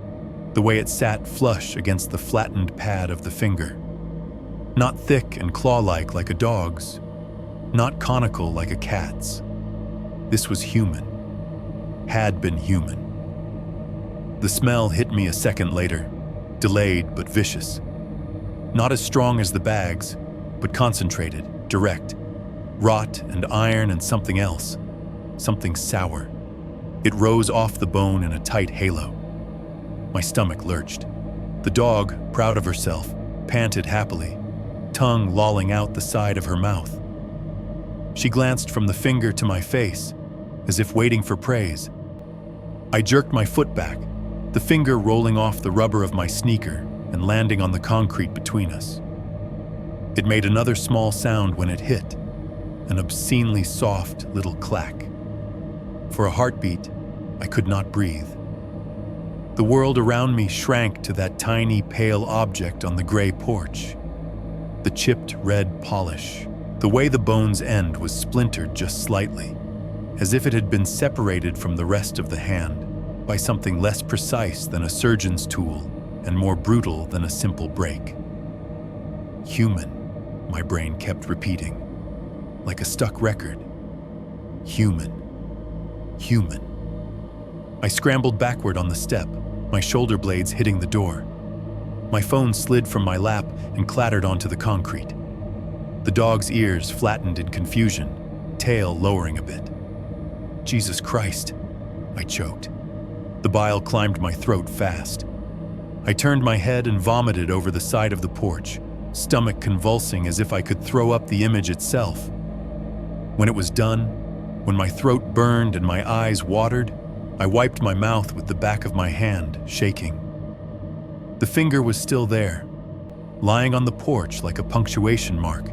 the way it sat flush against the flattened pad of the finger. Not thick and claw-like like a dog's, not conical like a cat's. This was human, had been human. The smell hit me a second later, delayed but vicious. Not as strong as the bags, but concentrated, direct. Rot and iron and something else, something sour. It rose off the bone in a tight halo. My stomach lurched. The dog, proud of herself, panted happily, tongue lolling out the side of her mouth. She glanced from the finger to my face, as if waiting for praise. I jerked my foot back, the finger rolling off the rubber of my sneaker and landing on the concrete between us. It made another small sound when it hit, an obscenely soft little clack. For a heartbeat, I could not breathe. The world around me shrank to that tiny, pale object on the gray porch. The chipped red polish, the way the bone's end was splintered just slightly, as if it had been separated from the rest of the hand by something less precise than a surgeon's tool and more brutal than a simple break. Human, my brain kept repeating, like a stuck record. Human, human. I scrambled backward on the step, my shoulder blades hitting the door. My phone slid from my lap and clattered onto the concrete. The dog's ears flattened in confusion, tail lowering a bit. Jesus Christ, I choked. The bile climbed my throat fast. I turned my head and vomited over the side of the porch, stomach convulsing as if I could throw up the image itself. When it was done, when my throat burned and my eyes watered, I wiped my mouth with the back of my hand, shaking. The finger was still there, lying on the porch like a punctuation mark.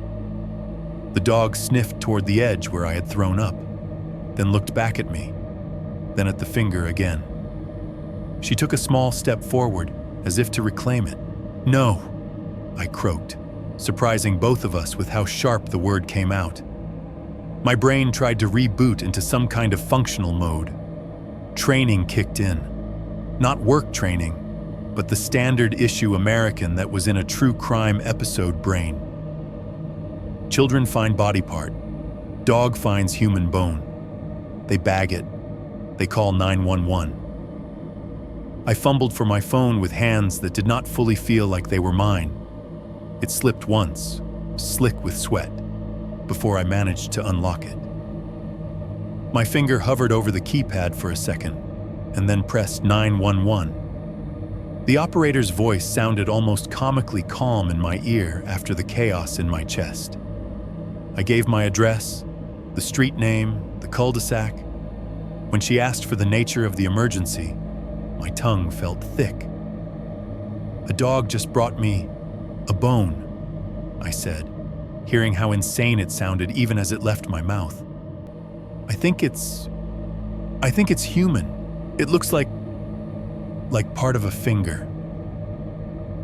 The dog sniffed toward the edge where I had thrown up, then looked back at me, then at the finger again. She took a small step forward, as if to reclaim it. "No," I croaked, surprising both of us with how sharp the word came out. My brain tried to reboot into some kind of functional mode. Training kicked in. Not work training, but the standard issue American that was in a true crime episode brain. Children find body part. Dog finds human bone. They bag it. They call 911. I fumbled for my phone with hands that did not fully feel like they were mine. It slipped once, slick with sweat, before I managed to unlock it. My finger hovered over the keypad for a second, and then pressed 911. The operator's voice sounded almost comically calm in my ear after the chaos in my chest. I gave my address, the street name, the cul-de-sac. When she asked for the nature of the emergency, my tongue felt thick. "A dog just brought me a bone," I said, hearing how insane it sounded even as it left my mouth. I think it's human. It looks like part of a finger,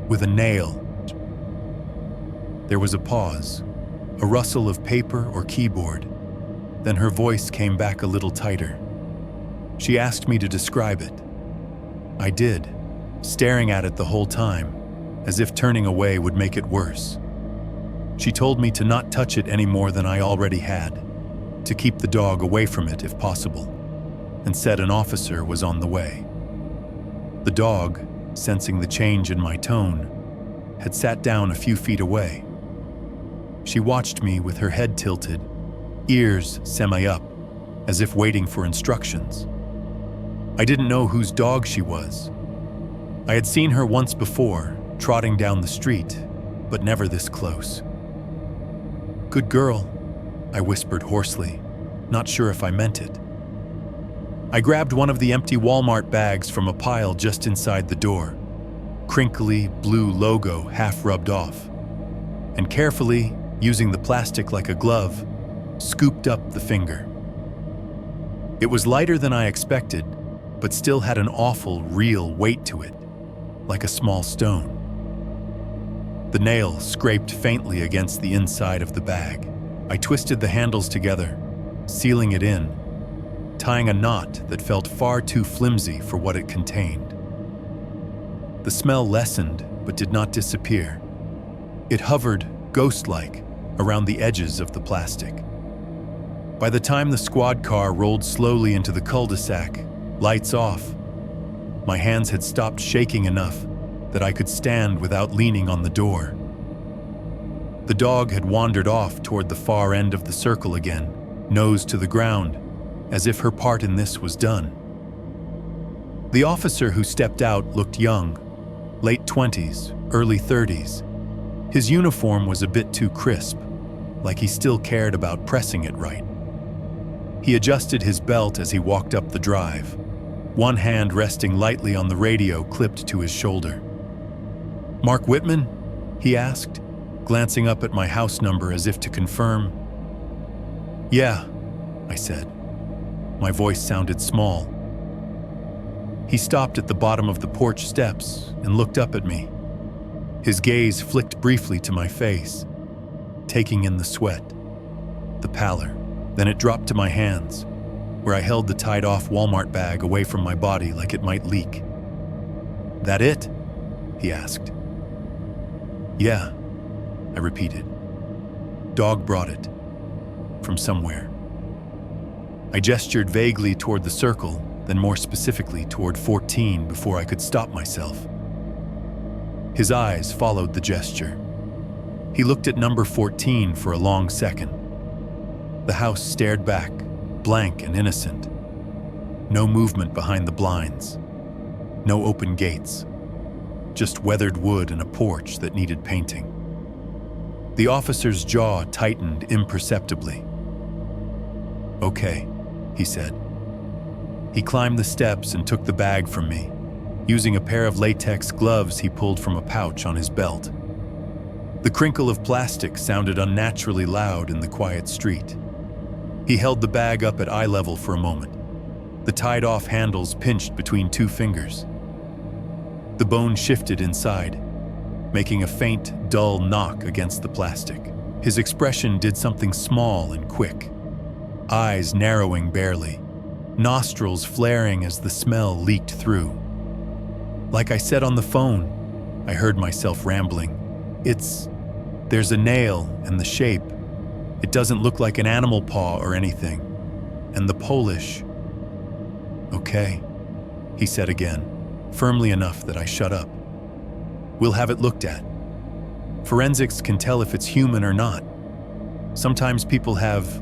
with a nail." There was a pause, a rustle of paper or keyboard. Then her voice came back a little tighter. She asked me to describe it. I did, staring at it the whole time, as if turning away would make it worse. She told me to not touch it any more than I already had, to keep the dog away from it if possible, and said an officer was on the way. The dog, sensing the change in my tone, had sat down a few feet away. She watched me with her head tilted, ears semi-up, as if waiting for instructions. I didn't know whose dog she was. I had seen her once before, trotting down the street, but never this close. "Good girl," I whispered hoarsely, not sure if I meant it. I grabbed one of the empty Walmart bags from a pile just inside the door, crinkly blue logo half rubbed off, and carefully, using the plastic like a glove, scooped up the finger. It was lighter than I expected, but still had an awful, real weight to it, like a small stone. The nail scraped faintly against the inside of the bag. I twisted the handles together, sealing it in, tying a knot that felt far too flimsy for what it contained. The smell lessened, but did not disappear. It hovered, ghost-like, around the edges of the plastic. By the time the squad car rolled slowly into the cul-de-sac, lights off, my hands had stopped shaking enough that I could stand without leaning on the door. The dog had wandered off toward the far end of the circle again, nose to the ground, as if her part in this was done. The officer who stepped out looked young, late 20s, early 30s. His uniform was a bit too crisp, like he still cared about pressing it right. He adjusted his belt as he walked up the drive, one hand resting lightly on the radio clipped to his shoulder. "Mark Whitman?" he asked, glancing up at my house number as if to confirm. "Yeah," I said. My voice sounded small. He stopped at the bottom of the porch steps and looked up at me. His gaze flicked briefly to my face, taking in the sweat, the pallor. Then it dropped to my hands, where I held the tied-off Walmart bag away from my body like it might leak. "That it?" he asked. "Yeah," I repeated. "Dog brought it. From somewhere." I gestured vaguely toward the circle, then more specifically toward 14 before I could stop myself. His eyes followed the gesture. He looked at number 14 for a long second. The house stared back, blank and innocent. No movement behind the blinds. No open gates. Just weathered wood and a porch that needed painting. The officer's jaw tightened imperceptibly. "Okay," he said. He climbed the steps and took the bag from me, using a pair of latex gloves he pulled from a pouch on his belt. The crinkle of plastic sounded unnaturally loud in the quiet street. He held the bag up at eye level for a moment, the tied-off handles pinched between two fingers. The bone shifted inside, making a faint, dull knock against the plastic. His expression did something small and quick, eyes narrowing barely, nostrils flaring as the smell leaked through. Like I said on the phone, I heard myself rambling. There's a nail and the shape. It doesn't look like an animal paw or anything. And the Polish. "Okay," he said again, firmly enough that I shut up. "We'll have it looked at. Forensics can tell if it's human or not. Sometimes people have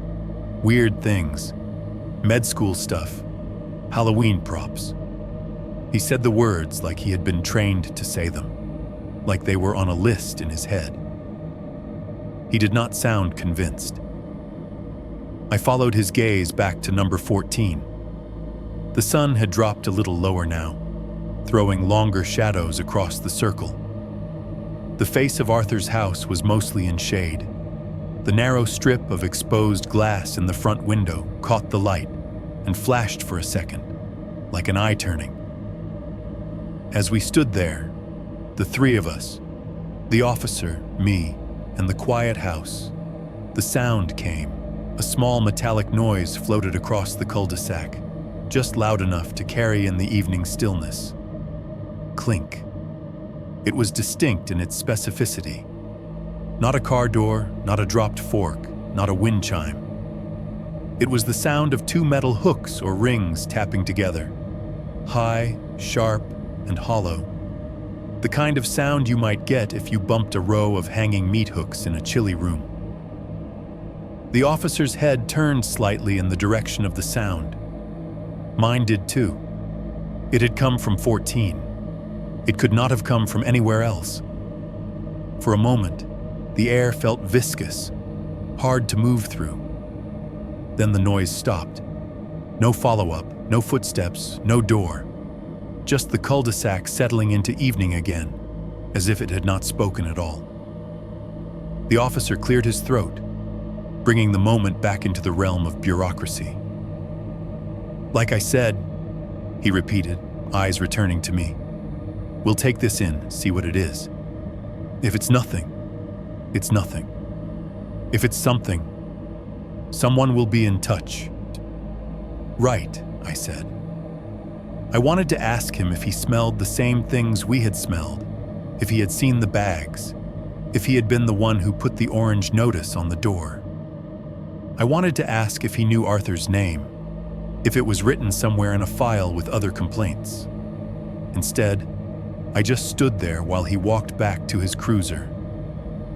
weird things. med school stuff, Halloween props. He said the words like he had been trained to say them, like they were on a list in his head. He did not sound convinced. I followed his gaze back to number 14. The sun had dropped a little lower now, throwing longer shadows across the circle. The face of Arthur's house was mostly in shade. The narrow strip of exposed glass in the front window caught the light and flashed for a second, like an eye turning. As we stood there, the three of us, the officer, me, and the quiet house, the sound came. A small metallic noise floated across the cul-de-sac, just loud enough to carry in the evening stillness. Clink. It was distinct in its specificity. Not a car door, not a dropped fork, not a wind chime. It was the sound of two metal hooks or rings tapping together. High, sharp, and hollow. The kind of sound you might get if you bumped a row of hanging meat hooks in a chilly room. The officer's head turned slightly in the direction of the sound. Mine did too. It had come from 14. It could not have come from anywhere else. For a moment, the air felt viscous, hard to move through. Then the noise stopped. No follow-up, no footsteps, no door. Just the cul-de-sac settling into evening again, as if it had not spoken at all. The officer cleared his throat, bringing the moment back into the realm of bureaucracy. Like I said, he repeated, eyes returning to me. We'll take this in, see what it is. If it's nothing, it's nothing. If it's something, someone will be in touch. Right, I said. I wanted to ask him if he smelled the same things we had smelled, if he had seen the bags, if he had been the one who put the orange notice on the door. I wanted to ask if he knew Arthur's name, if it was written somewhere in a file with other complaints. Instead, I just stood there while he walked back to his cruiser,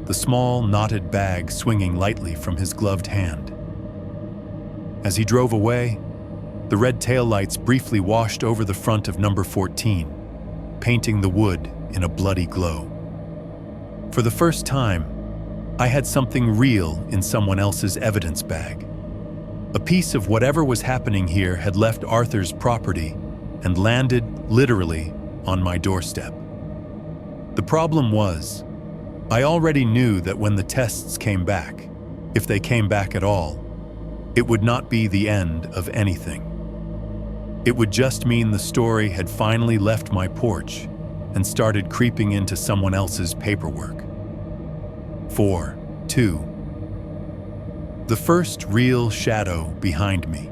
the small, knotted bag swinging lightly from his gloved hand. As he drove away, the red taillights briefly washed over the front of number 14, painting the wood in a bloody glow. For the first time, I had something real in someone else's evidence bag. A piece of whatever was happening here had left Arthur's property and landed, literally, on my doorstep. The problem was, I already knew that when the tests came back, if they came back at all, it would not be the end of anything. It would just mean the story had finally left my porch and started creeping into someone else's paperwork. 4-2. The first real shadow behind me.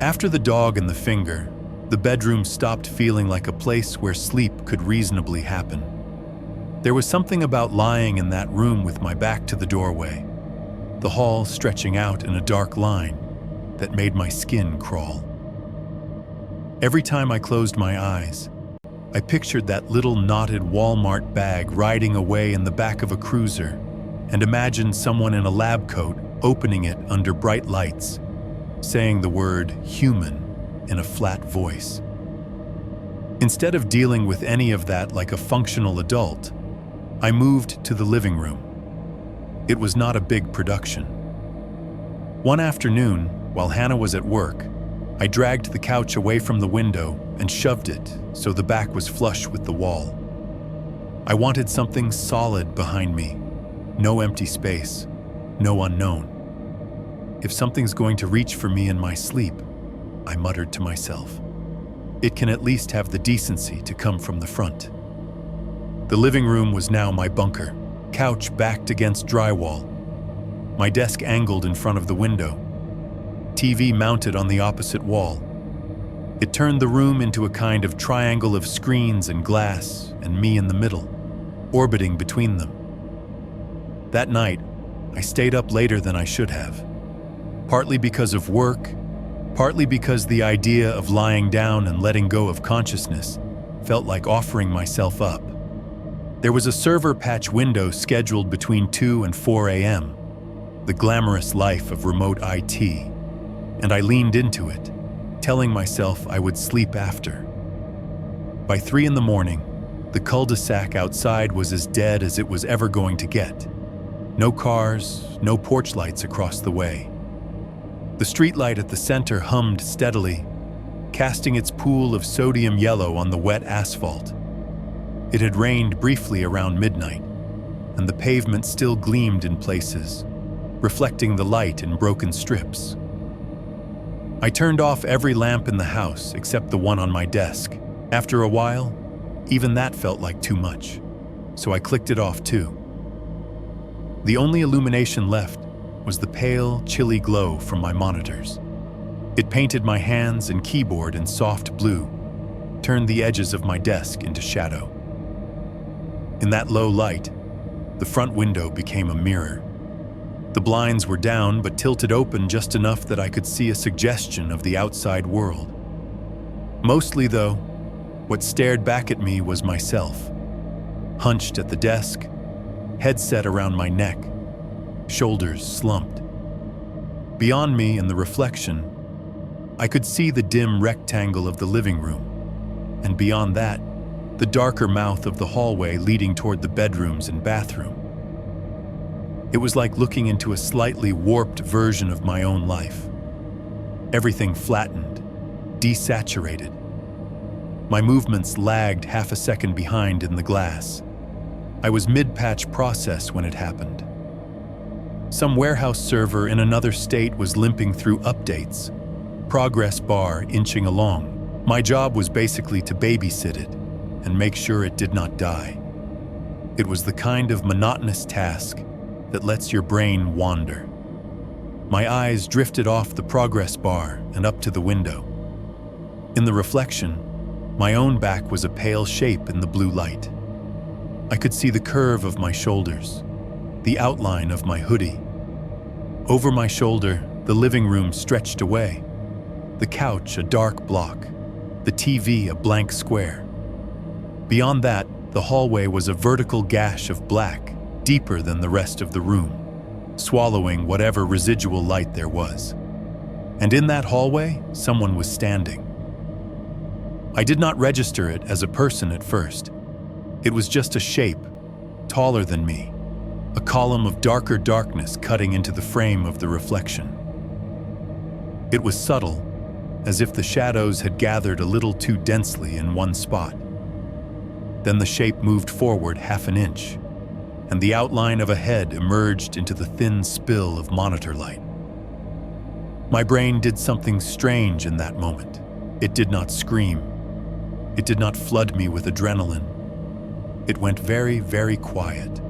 After the dog and the finger, the bedroom stopped feeling like a place where sleep could reasonably happen. There was something about lying in that room with my back to the doorway, the hall stretching out in a dark line, that made my skin crawl. Every time I closed my eyes, I pictured that little knotted Walmart bag riding away in the back of a cruiser and imagined someone in a lab coat opening it under bright lights, saying the word human in a flat voice. Instead of dealing with any of that like a functional adult, I moved to the living room. It was not a big production. One afternoon, while Hannah was at work, I dragged the couch away from the window and shoved it so the back was flush with the wall. I wanted something solid behind me, no empty space, no unknown. If something's going to reach for me in my sleep, I muttered to myself, it can at least have the decency to come from the front. The living room was now my bunker, couch backed against drywall, my desk angled in front of the window, TV mounted on the opposite wall. It turned the room into a kind of triangle of screens and glass, and me in the middle, orbiting between them. That night, I stayed up later than I should have, partly because of work, partly because the idea of lying down and letting go of consciousness felt like offering myself up. There was a server patch window scheduled between 2 and 4 a.m., the glamorous life of remote IT. and I leaned into it, telling myself I would sleep after. By 3 in the morning, the cul-de-sac outside was as dead as it was ever going to get. No cars, no porch lights across the way. The streetlight at the center hummed steadily, casting its pool of sodium yellow on the wet asphalt. It had rained briefly around midnight, and the pavement still gleamed in places, reflecting the light in broken strips. I turned off every lamp in the house except the one on my desk. After a while, even that felt like too much, so I clicked it off too. The only illumination left was the pale, chilly glow from my monitors. It painted my hands and keyboard in soft blue, turned the edges of my desk into shadow. In that low light, the front window became a mirror. The blinds were down but tilted open just enough that I could see a suggestion of the outside world. Mostly, though, what stared back at me was myself, hunched at the desk, headset around my neck, shoulders slumped. Beyond me in the reflection, I could see the dim rectangle of the living room, and beyond that, the darker mouth of the hallway leading toward the bedrooms and bathroom. It was like looking into a slightly warped version of my own life. Everything flattened, desaturated. My movements lagged half a second behind in the glass. I was mid-patch process when it happened. Some warehouse server in another state was limping through updates, progress bar inching along. My job was basically to babysit it and make sure it did not die. It was the kind of monotonous task that lets your brain wander. My eyes drifted off the progress bar and up to the window. In the reflection, my own back was a pale shape in the blue light. I could see the curve of my shoulders, the outline of my hoodie. Over my shoulder, the living room stretched away, the couch a dark block, the TV a blank square. Beyond that, the hallway was a vertical gash of black, deeper than the rest of the room, swallowing whatever residual light there was. And in that hallway, someone was standing. I did not register it as a person at first. It was just a shape, taller than me, a column of darker darkness cutting into the frame of the reflection. It was subtle, as if the shadows had gathered a little too densely in one spot. Then the shape moved forward half an inch, and the outline of a head emerged into the thin spill of monitor light. My brain did something strange in that moment. It did not scream. It did not flood me with adrenaline. It went very, very quiet,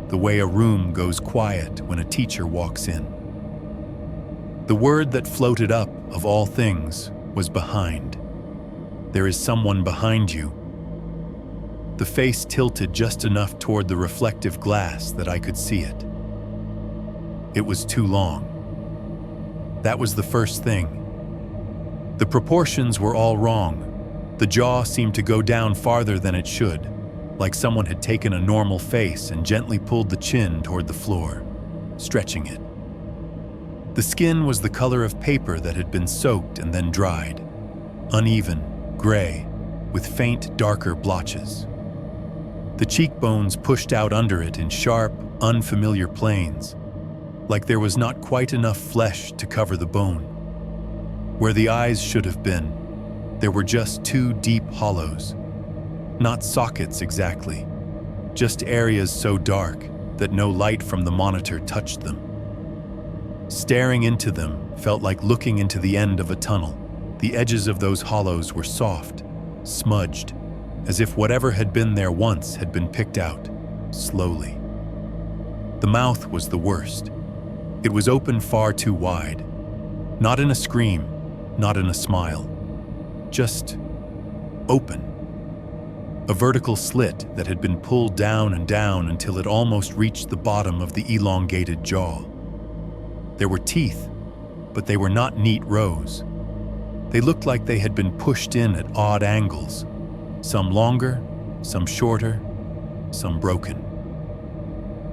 the way a room goes quiet when a teacher walks in. The word that floated up, of all things, was behind. There is someone behind you. The face tilted just enough toward the reflective glass that I could see it. It was too long. That was the first thing. The proportions were all wrong. The jaw seemed to go down farther than it should, like someone had taken a normal face and gently pulled the chin toward the floor, stretching it. The skin was the color of paper that had been soaked and then dried, uneven, gray, with faint, darker blotches. The cheekbones pushed out under it in sharp, unfamiliar planes, like there was not quite enough flesh to cover the bone. Where the eyes should have been, there were just two deep hollows. Not sockets exactly, just areas so dark that no light from the monitor touched them. Staring into them felt like looking into the end of a tunnel. The edges of those hollows were soft, smudged, as if whatever had been there once had been picked out, slowly. The mouth was the worst. It was open far too wide. Not in a scream, not in a smile. Just open. A vertical slit that had been pulled down and down until it almost reached the bottom of the elongated jaw. There were teeth, but they were not neat rows. They looked like they had been pushed in at odd angles, some longer, some shorter, some broken.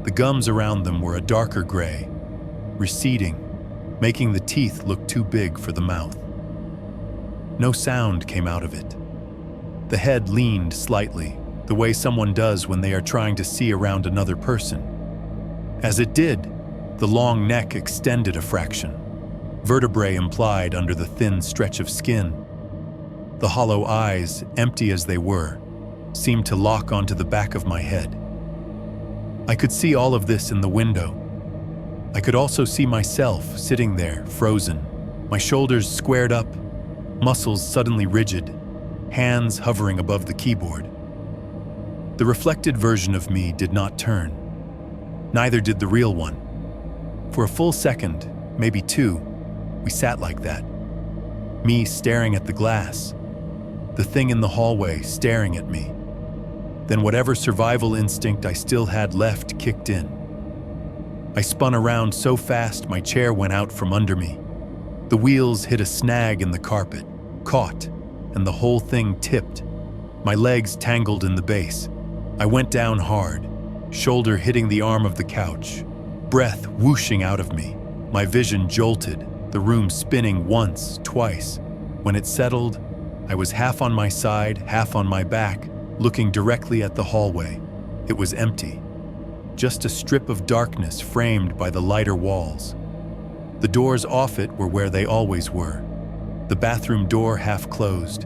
The gums around them were a darker gray, receding, making the teeth look too big for the mouth. No sound came out of it. The head leaned slightly, the way someone does when they are trying to see around another person. As it did, the long neck extended a fraction, vertebrae implied under the thin stretch of skin. The hollow eyes, empty as they were, seemed to lock onto the back of my head. I could see all of this in the window. I could also see myself sitting there, frozen, my shoulders squared up, muscles suddenly rigid, hands hovering above the keyboard. The reflected version of me did not turn. Neither did the real one. For a full second, maybe two, we sat like that. Me staring at the glass, the thing in the hallway staring at me. Then whatever survival instinct I still had left kicked in. I spun around so fast my chair went out from under me. The wheels hit a snag in the carpet, caught, and the whole thing tipped. My legs tangled in the base. I went down hard, shoulder hitting the arm of the couch, breath whooshing out of me. My vision jolted, the room spinning once, twice. When it settled, I was half on my side, half on my back, looking directly at the hallway. It was empty. Just a strip of darkness framed by the lighter walls. The doors off it were where they always were. The bathroom door half closed.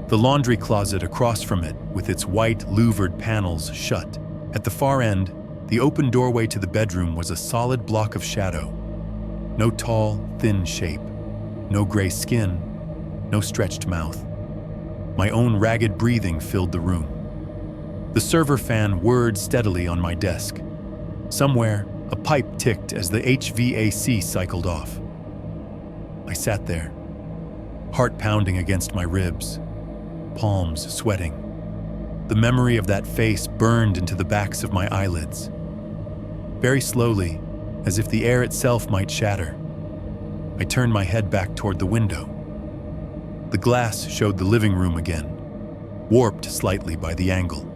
The laundry closet across from it, with its white, louvered panels, shut. At the far end, the open doorway to the bedroom was a solid block of shadow. No tall, thin shape. No gray skin. No stretched mouth. My own ragged breathing filled the room. The server fan whirred steadily on my desk. Somewhere, a pipe ticked as the HVAC cycled off. I sat there, heart pounding against my ribs, palms sweating. The memory of that face burned into the backs of my eyelids. Very slowly, as if the air itself might shatter, I turned my head back toward the window. The glass showed the living room again, warped slightly by the angle.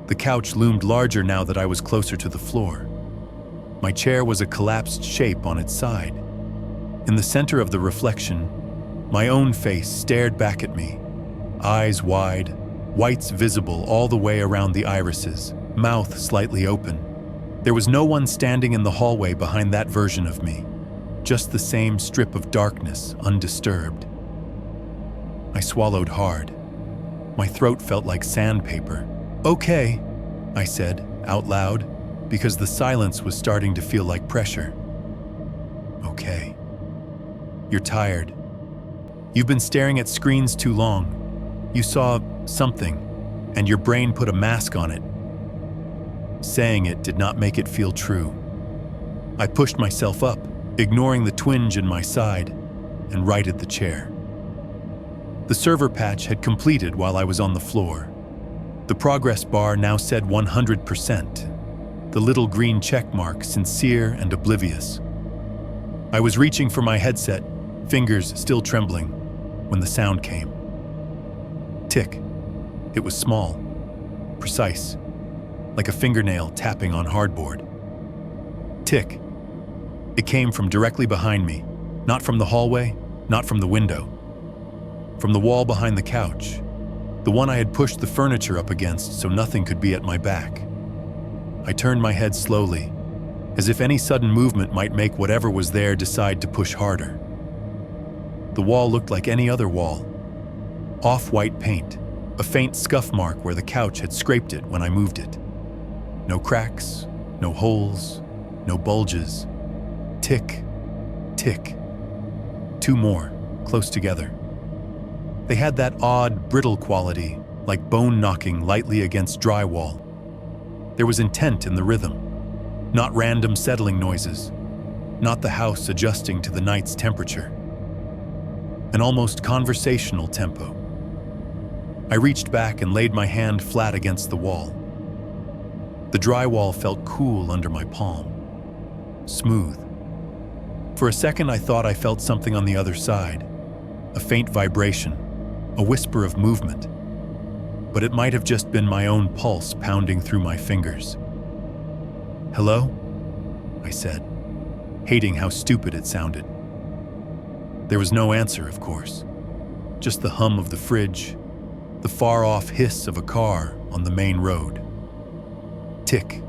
The couch loomed larger now that I was closer to the floor. My chair was a collapsed shape on its side. In the center of the reflection, my own face stared back at me, eyes wide, whites visible all the way around the irises, mouth slightly open. There was no one standing in the hallway behind that version of me, just the same strip of darkness, undisturbed. I swallowed hard. My throat felt like sandpaper. "Okay," I said, out loud, because the silence was starting to feel like pressure. "Okay. You're tired. You've been staring at screens too long. You saw something, and your brain put a mask on it." Saying it did not make it feel true. I pushed myself up, ignoring the twinge in my side, and righted the chair. The server patch had completed while I was on the floor. The progress bar now said 100%, the little green check mark sincere and oblivious. I was reaching for my headset, fingers still trembling, when the sound came. Tick. It was small, precise, like a fingernail tapping on hardboard. Tick. It came from directly behind me, not from the hallway, not from the window. From the wall behind the couch, the one I had pushed the furniture up against so nothing could be at my back. I turned my head slowly, as if any sudden movement might make whatever was there decide to push harder. The wall looked like any other wall. Off-white paint, a faint scuff mark where the couch had scraped it when I moved it. No cracks, no holes, no bulges. Tick, tick. Two more, close together. They had that odd, brittle quality, like bone knocking lightly against drywall. There was intent in the rhythm, not random settling noises, not the house adjusting to the night's temperature. An almost conversational tempo. I reached back and laid my hand flat against the wall. The drywall felt cool under my palm, smooth. For a second I thought I felt something on the other side, a faint vibration, a whisper of movement. But it might have just been my own pulse pounding through my fingers. "Hello?" I said. hating how stupid it sounded. There was no answer, of course. Just the hum of the fridge, the far-off hiss of a car on the main road. Tick.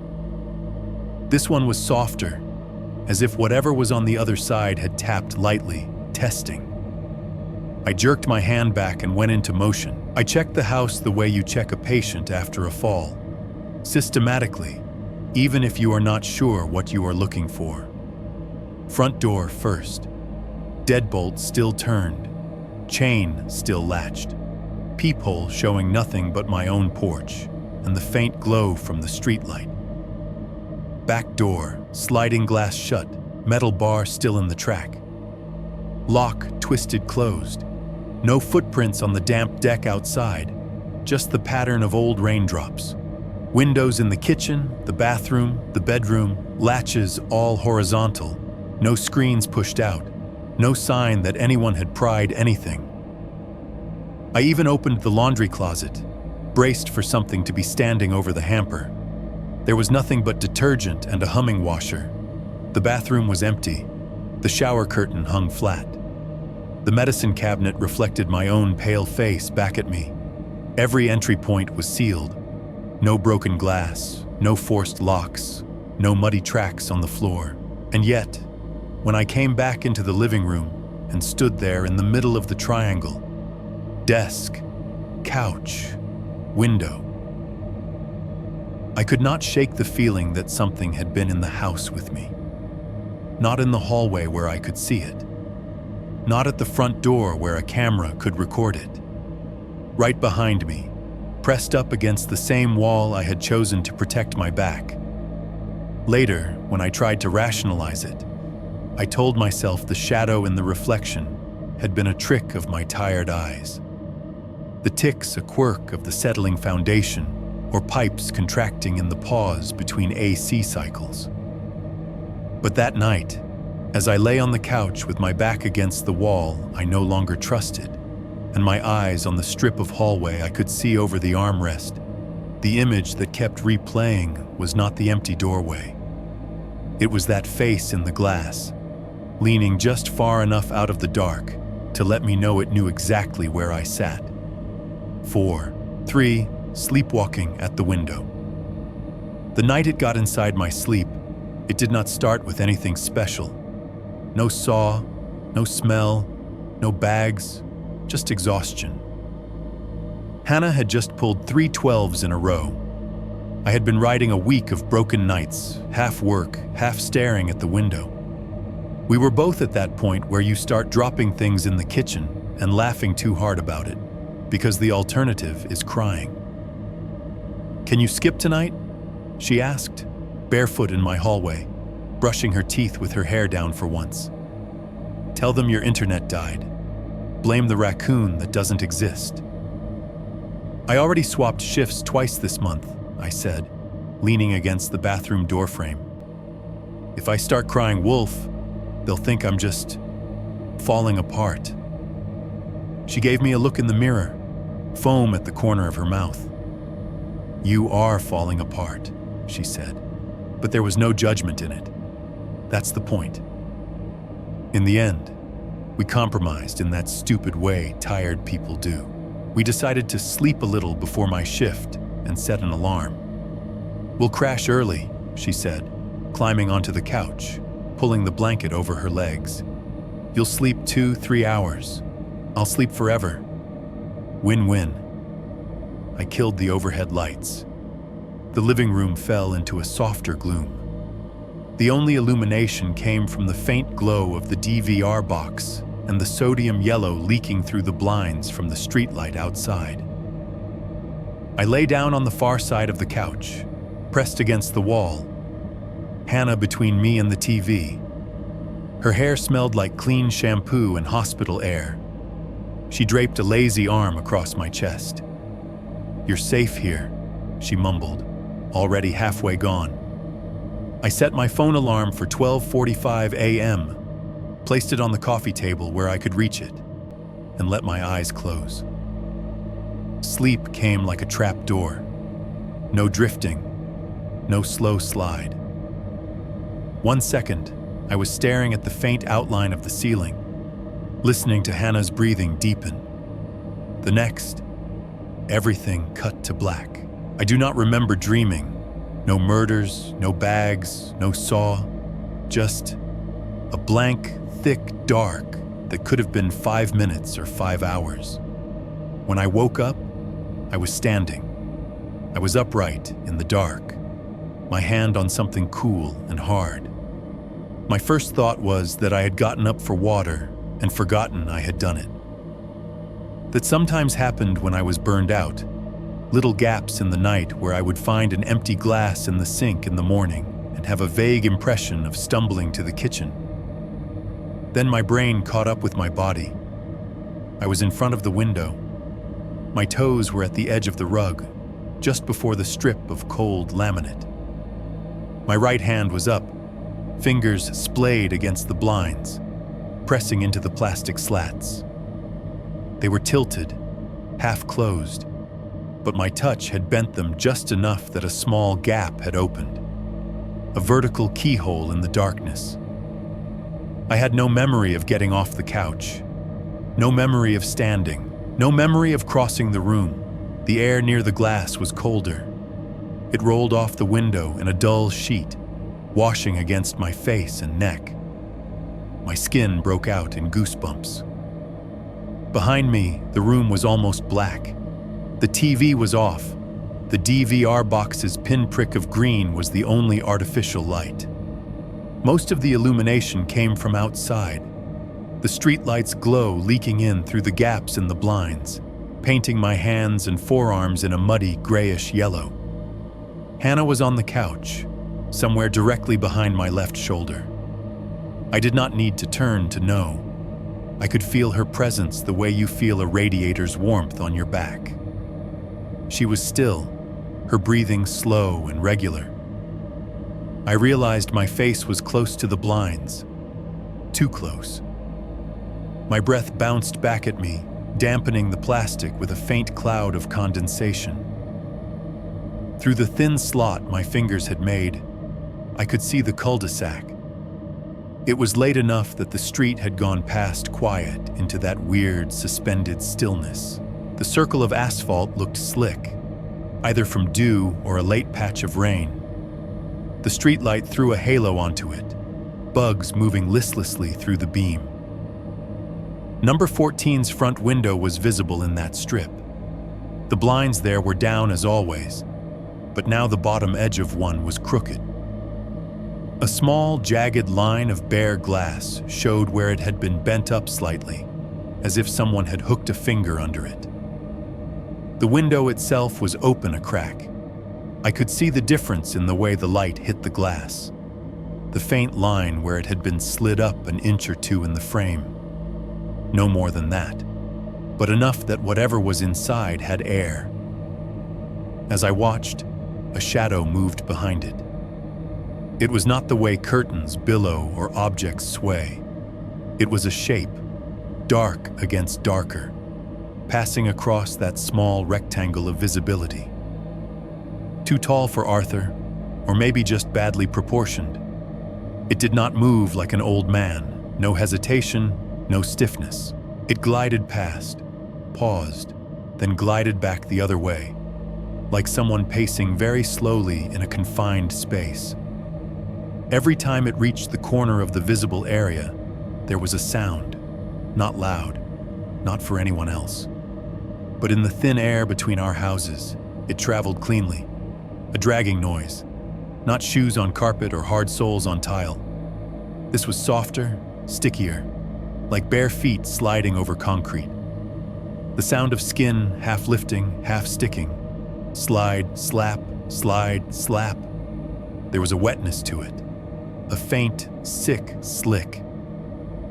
This one was softer, as if whatever was on the other side had tapped lightly, testing. I jerked my hand back and went into motion. I checked the house the way you check a patient after a fall, systematically, even if you are not sure what you are looking for. Front door first. Deadbolt still turned. Chain still latched. Peephole showing nothing but my own porch and the faint glow from the streetlight. Back door, sliding glass shut, metal bar still in the track. Lock twisted closed. No footprints on the damp deck outside, just the pattern of old raindrops. Windows in the kitchen, the bathroom, the bedroom, latches all horizontal, no screens pushed out, no sign that anyone had pried anything. I even opened the laundry closet, braced for something to be standing over the hamper. There was nothing but detergent and a humming washer. The bathroom was empty. The shower curtain hung flat. The medicine cabinet reflected my own pale face back at me. Every entry point was sealed. No broken glass, no forced locks, no muddy tracks on the floor. And yet, when I came back into the living room and stood there in the middle of the triangle, desk, couch, window, I could not shake the feeling that something had been in the house with me. Not in the hallway where I could see it. Not at the front door where a camera could record it. Right behind me, pressed up against the same wall I had chosen to protect my back. Later, when I tried to rationalize it, I told myself the shadow in the reflection had been a trick of my tired eyes. The ticks a quirk of the settling foundation, or pipes contracting in the pause between AC cycles. But that night, as I lay on the couch with my back against the wall I no longer trusted, and my eyes on the strip of hallway I could see over the armrest, the image that kept replaying was not the empty doorway. It was that face in the glass, leaning just far enough out of the dark to let me know it knew exactly where I sat. 4, 3, sleepwalking at the window. The night it got inside my sleep, it did not start with anything special. No saw, no smell, no bags, just exhaustion. Hannah had just pulled 3 12s in a row. I had been riding a week of broken nights, half work, half staring at the window. We were both at that point where you start dropping things in the kitchen and laughing too hard about it, because the alternative is crying. "Can you skip tonight?" she asked, barefoot in my hallway, brushing her teeth with her hair down for once. "Tell them your internet died. Blame the raccoon that doesn't exist." "I already swapped shifts twice this month," I said, leaning against the bathroom doorframe. "If I start crying wolf, they'll think I'm just falling apart." She gave me a look in the mirror, foam at the corner of her mouth. "You are falling apart," she said, but there was no judgment in it. That's the point. In the end, we compromised in that stupid way tired people do. We decided to sleep a little before my shift and set an alarm. "We'll crash early," she said, climbing onto the couch, pulling the blanket over her legs. "You'll sleep 2-3 hours. I'll sleep forever. Win-win." I killed the overhead lights. The living room fell into a softer gloom. The only illumination came from the faint glow of the DVR box and the sodium yellow leaking through the blinds from the streetlight outside. I lay down on the far side of the couch, pressed against the wall, Hannah between me and the TV. Her hair smelled like clean shampoo and hospital air. She draped a lazy arm across my chest. "You're safe here," she mumbled, already halfway gone. I set my phone alarm for 12:45 a.m., placed it on the coffee table where I could reach it, and let my eyes close. Sleep came like a trap door. No drifting, no slow slide. 1 second, I was staring at the faint outline of the ceiling, listening to Hannah's breathing deepen. The next, everything cut to black. I do not remember dreaming. No murders, no bags, no saw, just a blank, thick dark that could have been 5 minutes or 5 hours. When I woke up, I was standing. I was upright in the dark, my hand on something cool and hard. My first thought was that I had gotten up for water and forgotten I had done it. That sometimes happened when I was burned out, little gaps in the night where I would find an empty glass in the sink in the morning and have a vague impression of stumbling to the kitchen. Then my brain caught up with my body. I was in front of the window. My toes were at the edge of the rug, just before the strip of cold laminate. My right hand was up, fingers splayed against the blinds, pressing into the plastic slats. They were tilted, half closed, but my touch had bent them just enough that a small gap had opened, a vertical keyhole in the darkness. I had no memory of getting off the couch, no memory of standing, no memory of crossing the room. The air near the glass was colder. It rolled off the window in a dull sheet, washing against my face and neck. My skin broke out in goosebumps. Behind me, the room was almost black. The TV was off. The DVR box's pinprick of green was the only artificial light. Most of the illumination came from outside. The streetlights glow leaking in through the gaps in the blinds, painting my hands and forearms in a muddy grayish yellow. Hannah was on the couch, somewhere directly behind my left shoulder. I did not need to turn to know. I could feel her presence the way you feel a radiator's warmth on your back. She was still, her breathing slow and regular. I realized my face was close to the blinds, too close. My breath bounced back at me, dampening the plastic with a faint cloud of condensation. Through the thin slot my fingers had made, I could see the cul-de-sac. It was late enough that the street had gone past quiet into that weird, suspended stillness. The circle of asphalt looked slick, either from dew or a late patch of rain. The streetlight threw a halo onto it, bugs moving listlessly through the beam. Number 14's front window was visible in that strip. The blinds there were down as always, but now the bottom edge of one was crooked. A small, jagged line of bare glass showed where it had been bent up slightly, as if someone had hooked a finger under it. The window itself was open a crack. I could see the difference in the way the light hit the glass, the faint line where it had been slid up an inch or two in the frame. No more than that, but enough that whatever was inside had air. As I watched, a shadow moved behind it. It was not the way curtains billow or objects sway. It was a shape, dark against darker, passing across that small rectangle of visibility. Too tall for Arthur, or maybe just badly proportioned. It did not move like an old man, no hesitation, no stiffness. It glided past, paused, then glided back the other way, like someone pacing very slowly in a confined space. Every time it reached the corner of the visible area, there was a sound, not loud, not for anyone else. But in the thin air between our houses, it traveled cleanly, a dragging noise, not shoes on carpet or hard soles on tile. This was softer, stickier, like bare feet sliding over concrete. The sound of skin half lifting, half sticking. Slide, slap, slide, slap. There was a wetness to it, a faint, sick slick.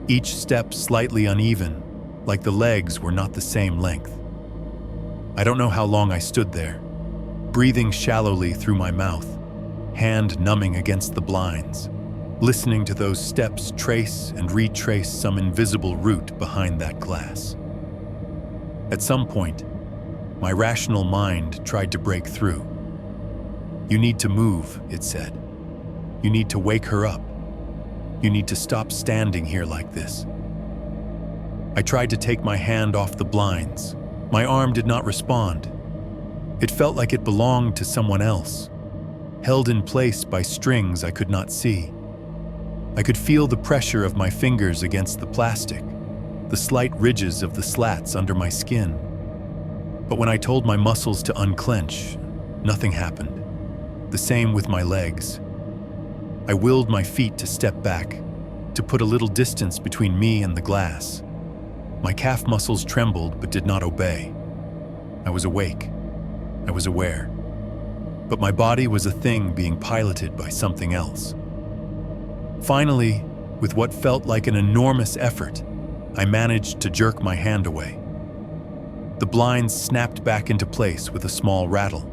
Each step slightly uneven, like the legs were not the same length. I don't know how long I stood there, breathing shallowly through my mouth, hand numbing against the blinds, listening to those steps trace and retrace some invisible route behind that glass. At some point, my rational mind tried to break through. "You need to move," it said. "You need to wake her up." You need to stop standing here like this." I tried to take my hand off the blinds. My arm did not respond. It felt like it belonged to someone else, held in place by strings I could not see. I could feel the pressure of my fingers against the plastic, the slight ridges of the slats under my skin. But when I told my muscles to unclench, nothing happened. The same with my legs. I willed my feet to step back, to put a little distance between me and the glass. My calf muscles trembled but did not obey. I was awake. I was aware. But my body was a thing being piloted by something else. Finally, with what felt like an enormous effort, I managed to jerk my hand away. The blinds snapped back into place with a small rattle,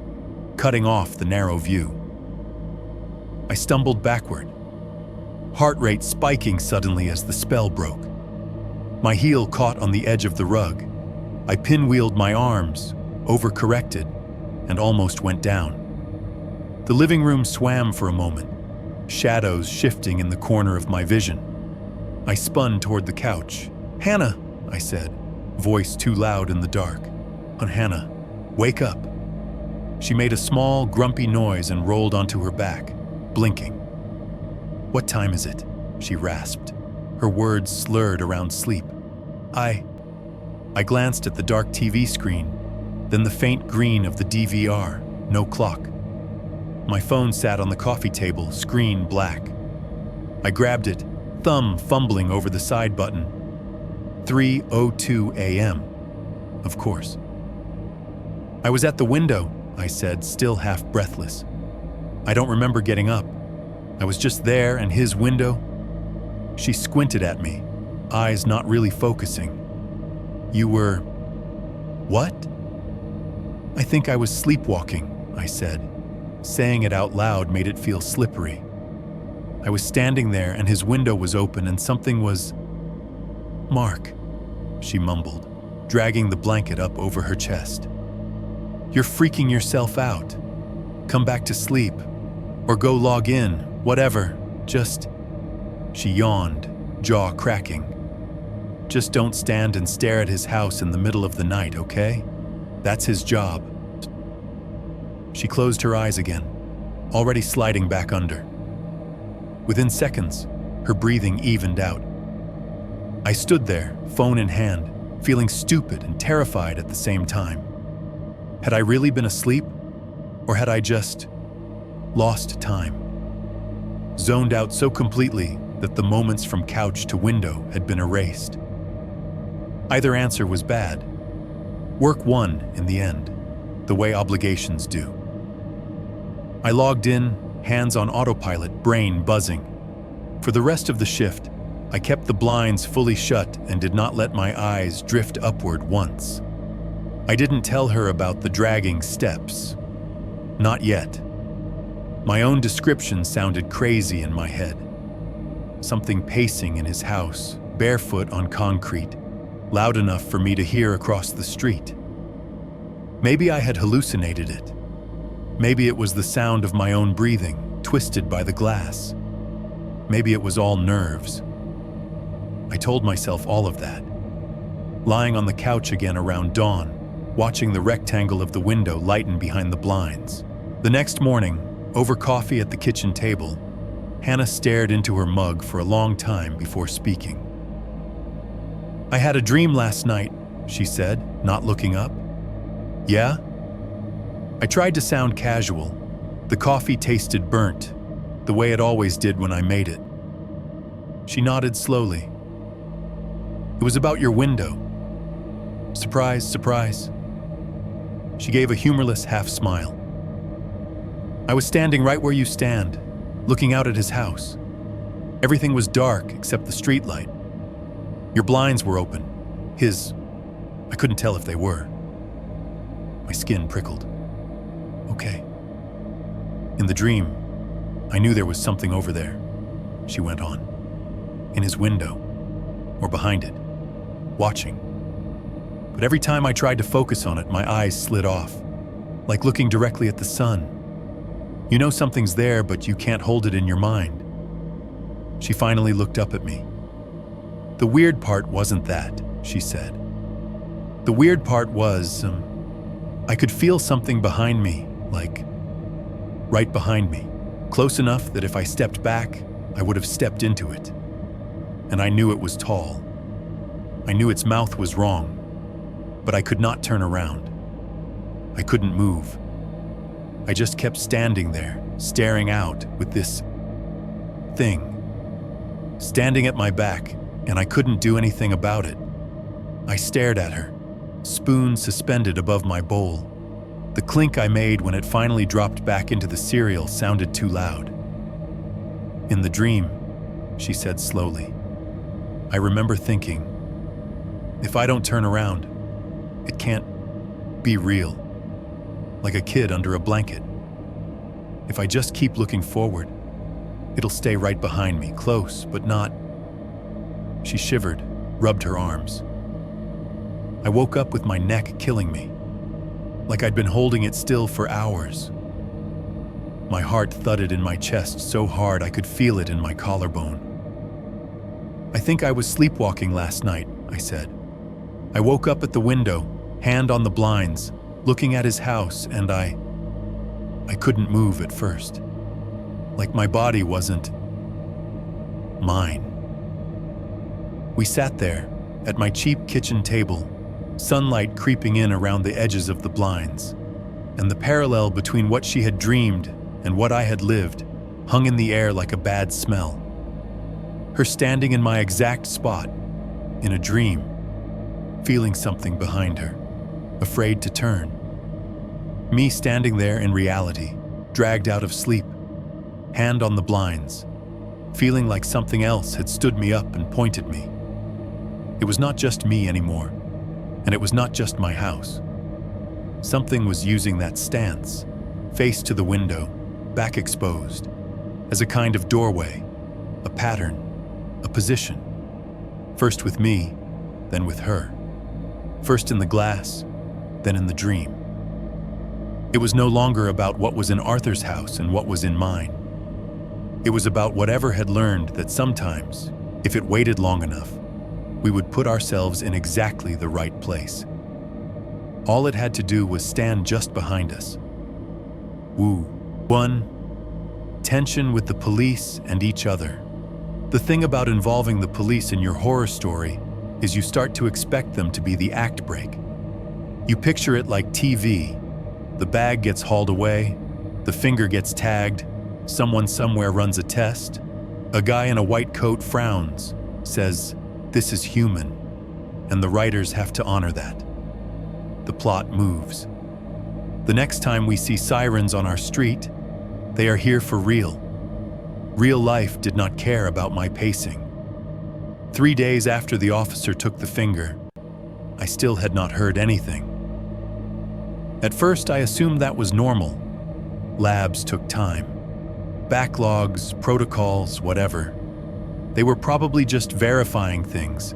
cutting off the narrow view. I stumbled backward, heart rate spiking suddenly as the spell broke. My heel caught on the edge of the rug. I pinwheeled my arms, overcorrected, and almost went down. The living room swam for a moment, shadows shifting in the corner of my vision. I spun toward the couch. "Hannah," I said, voice too loud in the dark. "Aunt Hannah, wake up." She made a small, grumpy noise and rolled onto her back, blinking. "What time is it?" she rasped, her words slurred around sleep. I glanced at the dark TV screen, then the faint green of the DVR, no clock. My phone sat on the coffee table, screen black. I grabbed it, thumb fumbling over the side button. 3:02 a.m. Of course. "I was at the window," I said, still half breathless. "I don't remember getting up. I was just there and his window." She squinted at me, eyes not really focusing. "You were... what?" "I think I was sleepwalking," I said. Saying it out loud made it feel slippery. I was standing there and his window was open and something was... "Mark," she mumbled, dragging the blanket up over her chest. "You're freaking yourself out. Come back to sleep. Or go log in, whatever. Just..." She yawned, jaw cracking. "Just don't stand and stare at his house in the middle of the night, okay? That's his job." She closed her eyes again, already sliding back under. Within seconds, her breathing evened out. I stood there, phone in hand, feeling stupid and terrified at the same time. Had I really been asleep? Or had I just lost time? Zoned out so completely that the moments from couch to window had been erased. Either answer was bad. Work won in the end, the way obligations do. I logged in, hands on autopilot, brain buzzing. For the rest of the shift, I kept the blinds fully shut and did not let my eyes drift upward once. I didn't tell her about the dragging steps. Not yet. My own description sounded crazy in my head. Something pacing in his house, barefoot on concrete, loud enough for me to hear across the street. Maybe I had hallucinated it. Maybe it was the sound of my own breathing, twisted by the glass. Maybe it was all nerves. I told myself all of that. Lying on the couch again around dawn, watching the rectangle of the window lighten behind the blinds. The next morning, over coffee at the kitchen table, Hannah stared into her mug for a long time before speaking. "I had a dream last night," she said, not looking up. "Yeah?" I tried to sound casual. The coffee tasted burnt, the way it always did when I made it. She nodded slowly. "It was about your window." "Surprise, surprise." She gave a humorless half smile. "I was standing right where you stand, looking out at his house. Everything was dark except the streetlight. Your blinds were open. I couldn't tell if they were." My skin prickled. "Okay." "In the dream, I knew there was something over there," she went on. "In his window, or behind it, watching. But every time I tried to focus on it, my eyes slid off, like looking directly at the sun. You know something's there, but you can't hold it in your mind. She finally looked up at me. "The weird part wasn't that," she said. "The weird part was, I could feel something behind me, like right behind me, close enough that if I stepped back, I would have stepped into it. And I knew it was tall. I knew its mouth was wrong, but I could not turn around. I couldn't move. I just kept standing there, staring out with this thing, standing at my back, and I couldn't do anything about it. I stared at her, spoon suspended above my bowl. The clink I made when it finally dropped back into the cereal sounded too loud. "In the dream," she said slowly, "I remember thinking, if I don't turn around, it can't be real, like a kid under a blanket. If I just keep looking forward, it'll stay right behind me, close, but not." She shivered, rubbed her arms. I woke up with my neck killing me, like I'd been holding it still for hours. My heart thudded in my chest so hard I could feel it in my collarbone. "I think I was sleepwalking last night," I said. "I woke up at the window, hand on the blinds, looking at his house, and I couldn't move at first. Like my body wasn't mine." We sat there, at my cheap kitchen table, sunlight creeping in around the edges of the blinds, and the parallel between what she had dreamed and what I had lived hung in the air like a bad smell. Her standing in my exact spot, in a dream, feeling something behind her, afraid to turn. Me standing there in reality, dragged out of sleep, hand on the blinds, feeling like something else had stood me up and pointed me. It was not just me anymore, and it was not just my house. Something was using that stance, face to the window, back exposed, as a kind of doorway, a pattern, a position. First with me, then with her. First in the glass, then in the dream. It was no longer about what was in Arthur's house and what was in mine. It was about whatever had learned that sometimes, if it waited long enough, we would put ourselves in exactly the right place. All it had to do was stand just behind us. Woo. 1. Tension with the police and each other. The thing about involving the police in your horror story is you start to expect them to be the act break. You picture it like TV. The bag gets hauled away, the finger gets tagged, someone somewhere runs a test, a guy in a white coat frowns, says, "This is human," and the writers have to honor that. The plot moves. The next time we see sirens on our street, they are here for real. Real life did not care about my pacing. 3 days after the officer took the finger, I still had not heard anything. At first, I assumed that was normal. Labs took time. Backlogs, protocols, whatever. They were probably just verifying things,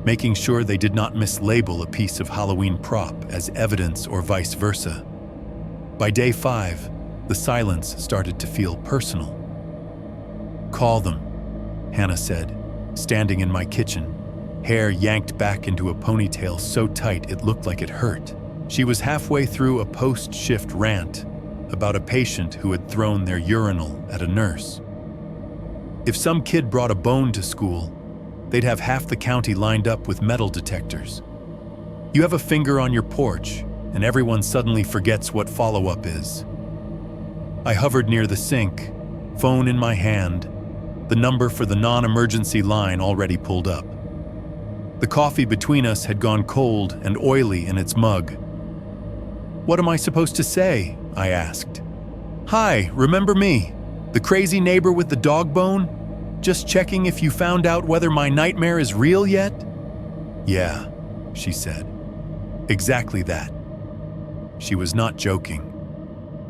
making sure they did not mislabel a piece of Halloween prop as evidence or vice versa. By day 5, the silence started to feel personal. "Call them," Hannah said, standing in my kitchen, hair yanked back into a ponytail so tight it looked like it hurt. She was halfway through a post-shift rant about a patient who had thrown their urinal at a nurse. If some kid brought a bone to school, they'd have half the county lined up with metal detectors. You have a finger on your porch, and everyone suddenly forgets what follow-up is. I hovered near the sink, phone in my hand, the number for the non-emergency line already pulled up. The coffee between us had gone cold and oily in its mug. "What am I supposed to say?" I asked. "Hi, remember me? The crazy neighbor with the dog bone? Just checking if you found out whether my nightmare is real yet?" "Yeah," she said. "Exactly that." She was not joking.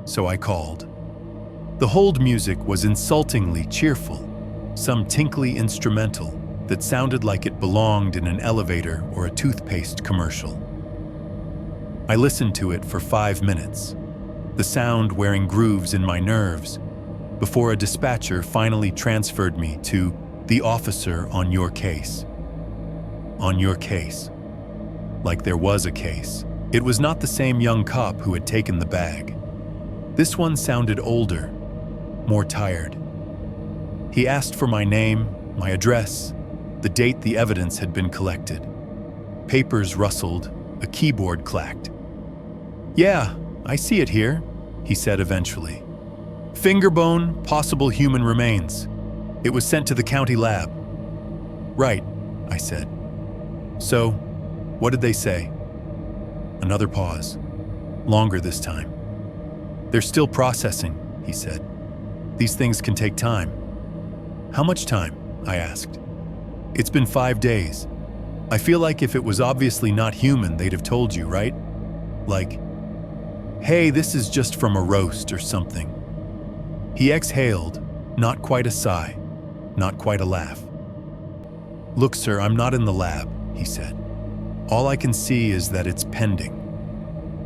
So I called. The hold music was insultingly cheerful, some tinkly instrumental that sounded like it belonged in an elevator or a toothpaste commercial. I listened to it for 5 minutes, the sound wearing grooves in my nerves, before a dispatcher finally transferred me to The officer on your case. On your case. Like there was a case. It was not the same young cop who had taken the bag. This one sounded older, more tired. He asked for my name, my address, the date the evidence had been collected. Papers rustled, a keyboard clacked. "Yeah, I see it here," he said eventually. "Fingerbone, possible human remains. It was sent to the county lab." "Right," I said. "So, what did they say?" Another pause, longer this time. "They're still processing," he said. "These things can take time." "How much time?" I asked. "It's been 5 days. I feel like if it was obviously not human, they'd have told you, right? Like, hey, this is just from a roast or something." He exhaled, not quite a sigh, not quite a laugh. "Look, sir, I'm not in the lab," he said. "All I can see is that it's pending.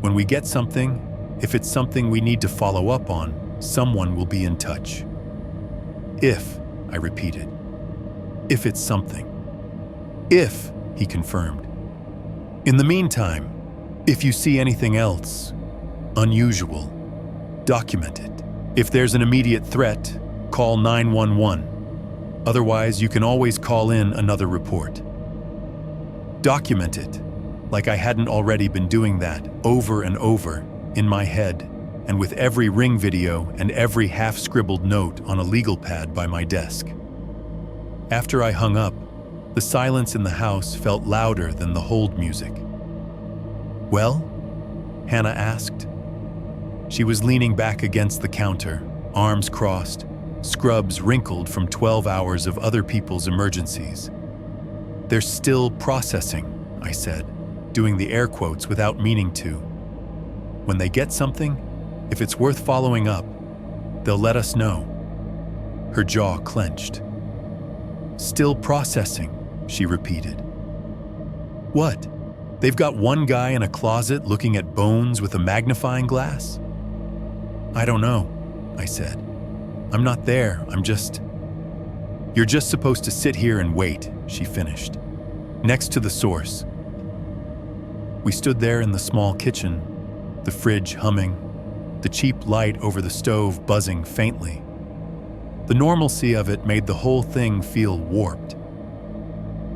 When we get something, if it's something we need to follow up on, someone will be in touch." "If," I repeated. "If it's something." "If," he confirmed. "In the meantime, if you see anything else, unusual, document it. If there's an immediate threat, call 911. Otherwise, you can always call in another report. Document it, like I hadn't already been doing that over and over in my head and with every ring video and every half-scribbled note on a legal pad by my desk." After I hung up, the silence in the house felt louder than the hold music. "Well?" Hannah asked. She was leaning back against the counter, arms crossed, scrubs wrinkled from 12 hours of other people's emergencies. "They're still processing," I said, doing the air quotes without meaning to. "When they get something, if it's worth following up, they'll let us know." Her jaw clenched. "Still processing," she repeated. "What? They've got one guy in a closet looking at bones with a magnifying glass?" "I don't know," I said. "I'm not there, You're just supposed to sit here and wait," she finished. "Next to the source." We stood there in the small kitchen, the fridge humming, the cheap light over the stove buzzing faintly. The normalcy of it made the whole thing feel warped.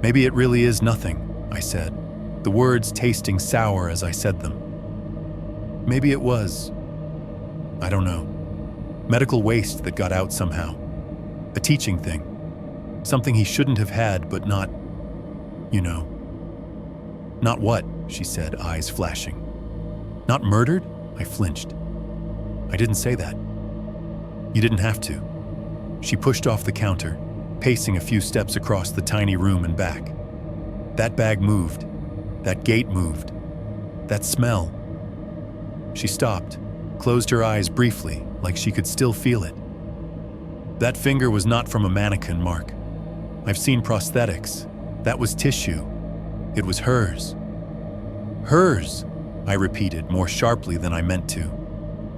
"Maybe it really is nothing," I said, the words tasting sour as I said them. "Maybe it was. I don't know. Medical waste that got out somehow. A teaching thing. Something he shouldn't have had, but not, you know." "Not what?" she said, eyes flashing. "Not murdered?" I flinched. "I didn't say that." "You didn't have to." She pushed off the counter, pacing a few steps across the tiny room and back. "That bag moved. That gate moved. That smell." She stopped, closed her eyes briefly, like she could still feel it. "That finger was not from a mannequin, Mark. I've seen prosthetics. That was tissue. It was hers." "Hers," I repeated more sharply than I meant to.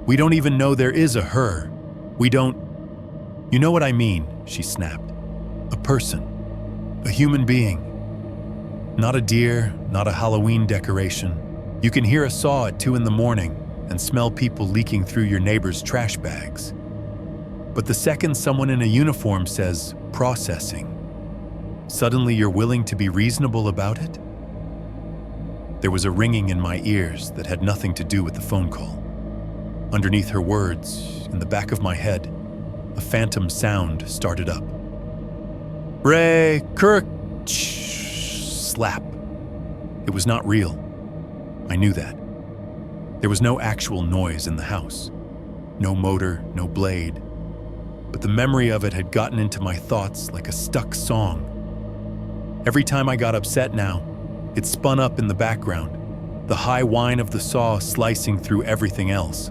"We don't even know there is a her. We don't—" "You know what I mean," she snapped. "A person. A human being. Not a deer, not a Halloween decoration. You can hear a saw at 2 a.m. and smell people leaking through your neighbor's trash bags. But the second someone in a uniform says, 'processing,' suddenly you're willing to be reasonable about it?" There was a ringing in my ears that had nothing to do with the phone call. Underneath her words, in the back of my head, a phantom sound started up. "Ray Kirk!" Slap. It was not real. I knew that. There was no actual noise in the house. No motor, no blade. But the memory of it had gotten into my thoughts like a stuck song. Every time I got upset now, it spun up in the background, the high whine of the saw slicing through everything else.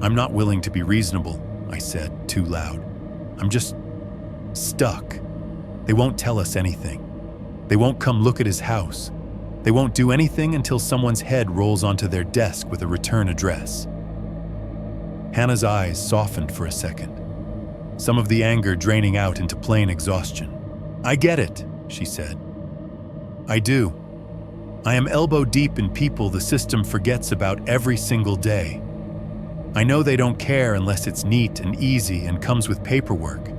"I'm not willing to be reasonable," I said, too loud. "I'm just stuck. They won't tell us anything. They won't come look at his house. They won't do anything until someone's head rolls onto their desk with a return address." Hannah's eyes softened for a second. some of the anger draining out into plain exhaustion. "I get it," she said. "I do. I am elbow deep in people the system forgets about every single day. I know they don't care unless it's neat and easy and comes with paperwork.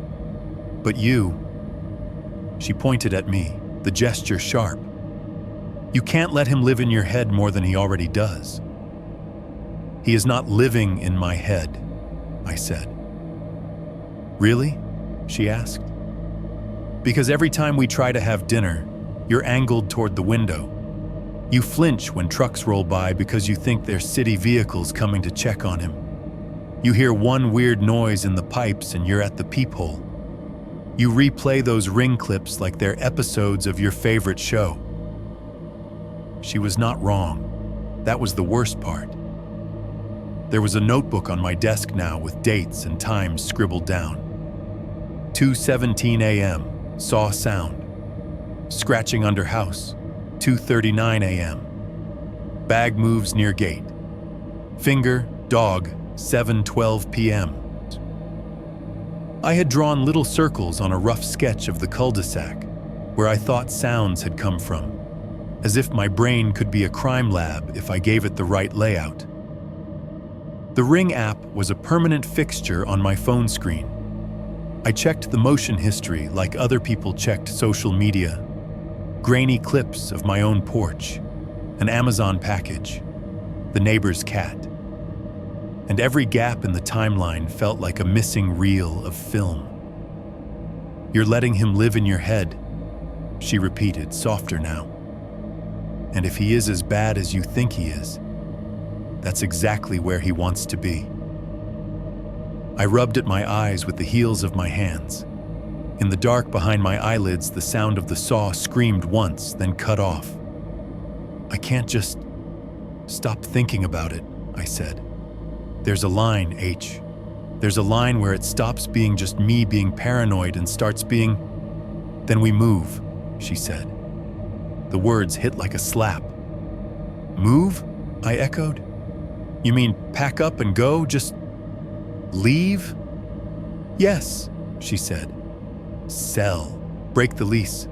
But you," she pointed at me, the gesture sharp, "you can't let him live in your head more than he already does." "He is not living in my head," I said. "Really?" she asked. "Because every time we try to have dinner, you're angled toward the window. You flinch when trucks roll by because you think they're city vehicles coming to check on him. You hear one weird noise in the pipes and you're at the peephole. You replay those ring clips like they're episodes of your favorite show." She was not wrong. That was the worst part. There was a notebook on my desk now with dates and times scribbled down. 2:17 a.m., saw sound. Scratching under house, 2:39 a.m. Bag moves near gate. Finger, dog, 7:12 p.m. I had drawn little circles on a rough sketch of the cul-de-sac, where I thought sounds had come from, as if my brain could be a crime lab if I gave it the right layout. The Ring app was a permanent fixture on my phone screen. I checked the motion history like other people checked social media. Grainy clips of my own porch, an Amazon package, the neighbor's cat. And every gap in the timeline felt like a missing reel of film. "You're letting him live in your head," she repeated, softer now. "And if he is as bad as you think he is, that's exactly where he wants to be." I rubbed at my eyes with the heels of my hands. In the dark behind my eyelids, the sound of the saw screamed once, then cut off. "I can't just stop thinking about it," I said. "There's a line, H. There's a line where it stops being just me being paranoid and starts being..." "Then we move," she said. The words hit like a slap. "Move?" I echoed. "You mean pack up and go? Just leave?" "Yes," she said. "Sell. Break the lease.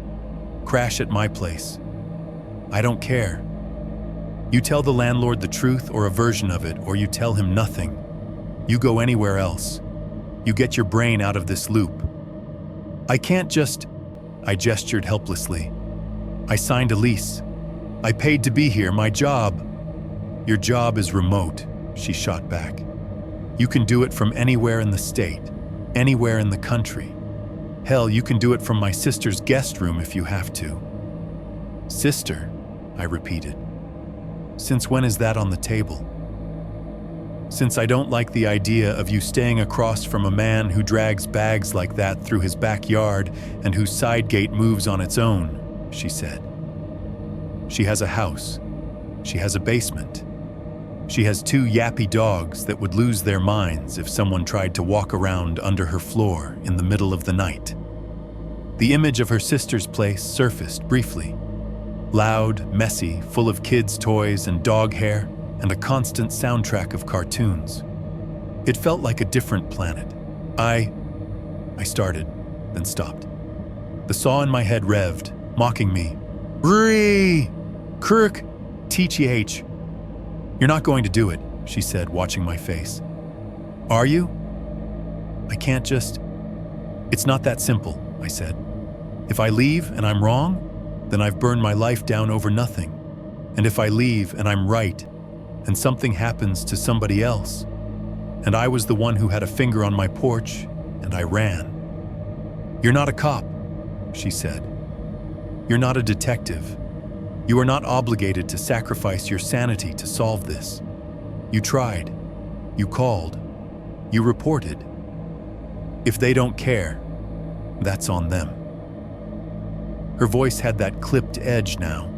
Crash at my place. I don't care. You tell the landlord the truth or a version of it, or you tell him nothing. You go anywhere else. You get your brain out of this loop. I can't just..." I gestured helplessly. "I signed a lease. I paid to be here, my job." "Your job is remote," she shot back. "You can do it from anywhere in the state, anywhere in the country. Hell, you can do it from my sister's guest room if you have to." "Sister," I repeated. "Since when is that on the table?" "Since I don't like the idea of you staying across from a man who drags bags like that through his backyard and whose side gate moves on its own," she said. "She has a house. She has a basement. She has 2 yappy dogs that would lose their minds if someone tried to walk around under her floor in the middle of the night." The image of her sister's place surfaced briefly. Loud, messy, full of kids' toys and dog hair, and a constant soundtrack of cartoons. It felt like a different planet. I started, then stopped. The saw in my head revved, mocking me. "Ree! Kirk! TCH. You're not going to do it," she said, watching my face. "Are you?" "I can't just..." "It's not that simple," I said. "If I leave and I'm wrong, then I've burned my life down over nothing. And if I leave and I'm right, and something happens to somebody else, and I was the one who had a finger on my porch, and I ran." "You're not a cop," she said. "You're not a detective. You are not obligated to sacrifice your sanity to solve this. You tried. You called. You reported. If they don't care, that's on them." Her voice had that clipped edge now,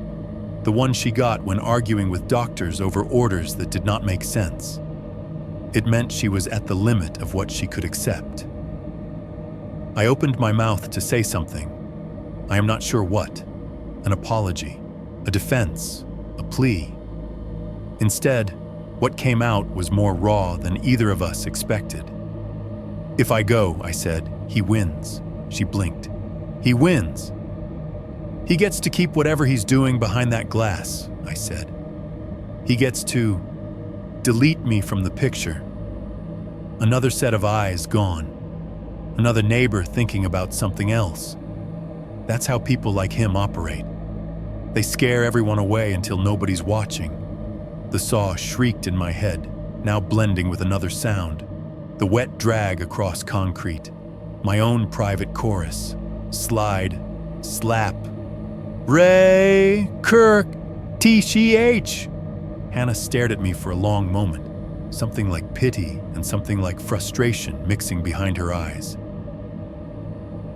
the one she got when arguing with doctors over orders that did not make sense. It meant she was at the limit of what she could accept. I opened my mouth to say something. I am not sure what. An apology, a defense, a plea. Instead, what came out was more raw than either of us expected. If I go, I said, he wins. She blinked. He wins. He gets to keep whatever he's doing behind that glass, I said. He gets to delete me from the picture. Another set of eyes gone. Another neighbor thinking about something else. That's how people like him operate. They scare everyone away until nobody's watching. The saw shrieked in my head, now blending with another sound. The wet drag across concrete. My own private chorus. Slide. Slap. Ray. Kirk. TCH. Hannah stared at me for a long moment. Something like pity and something like frustration mixing behind her eyes.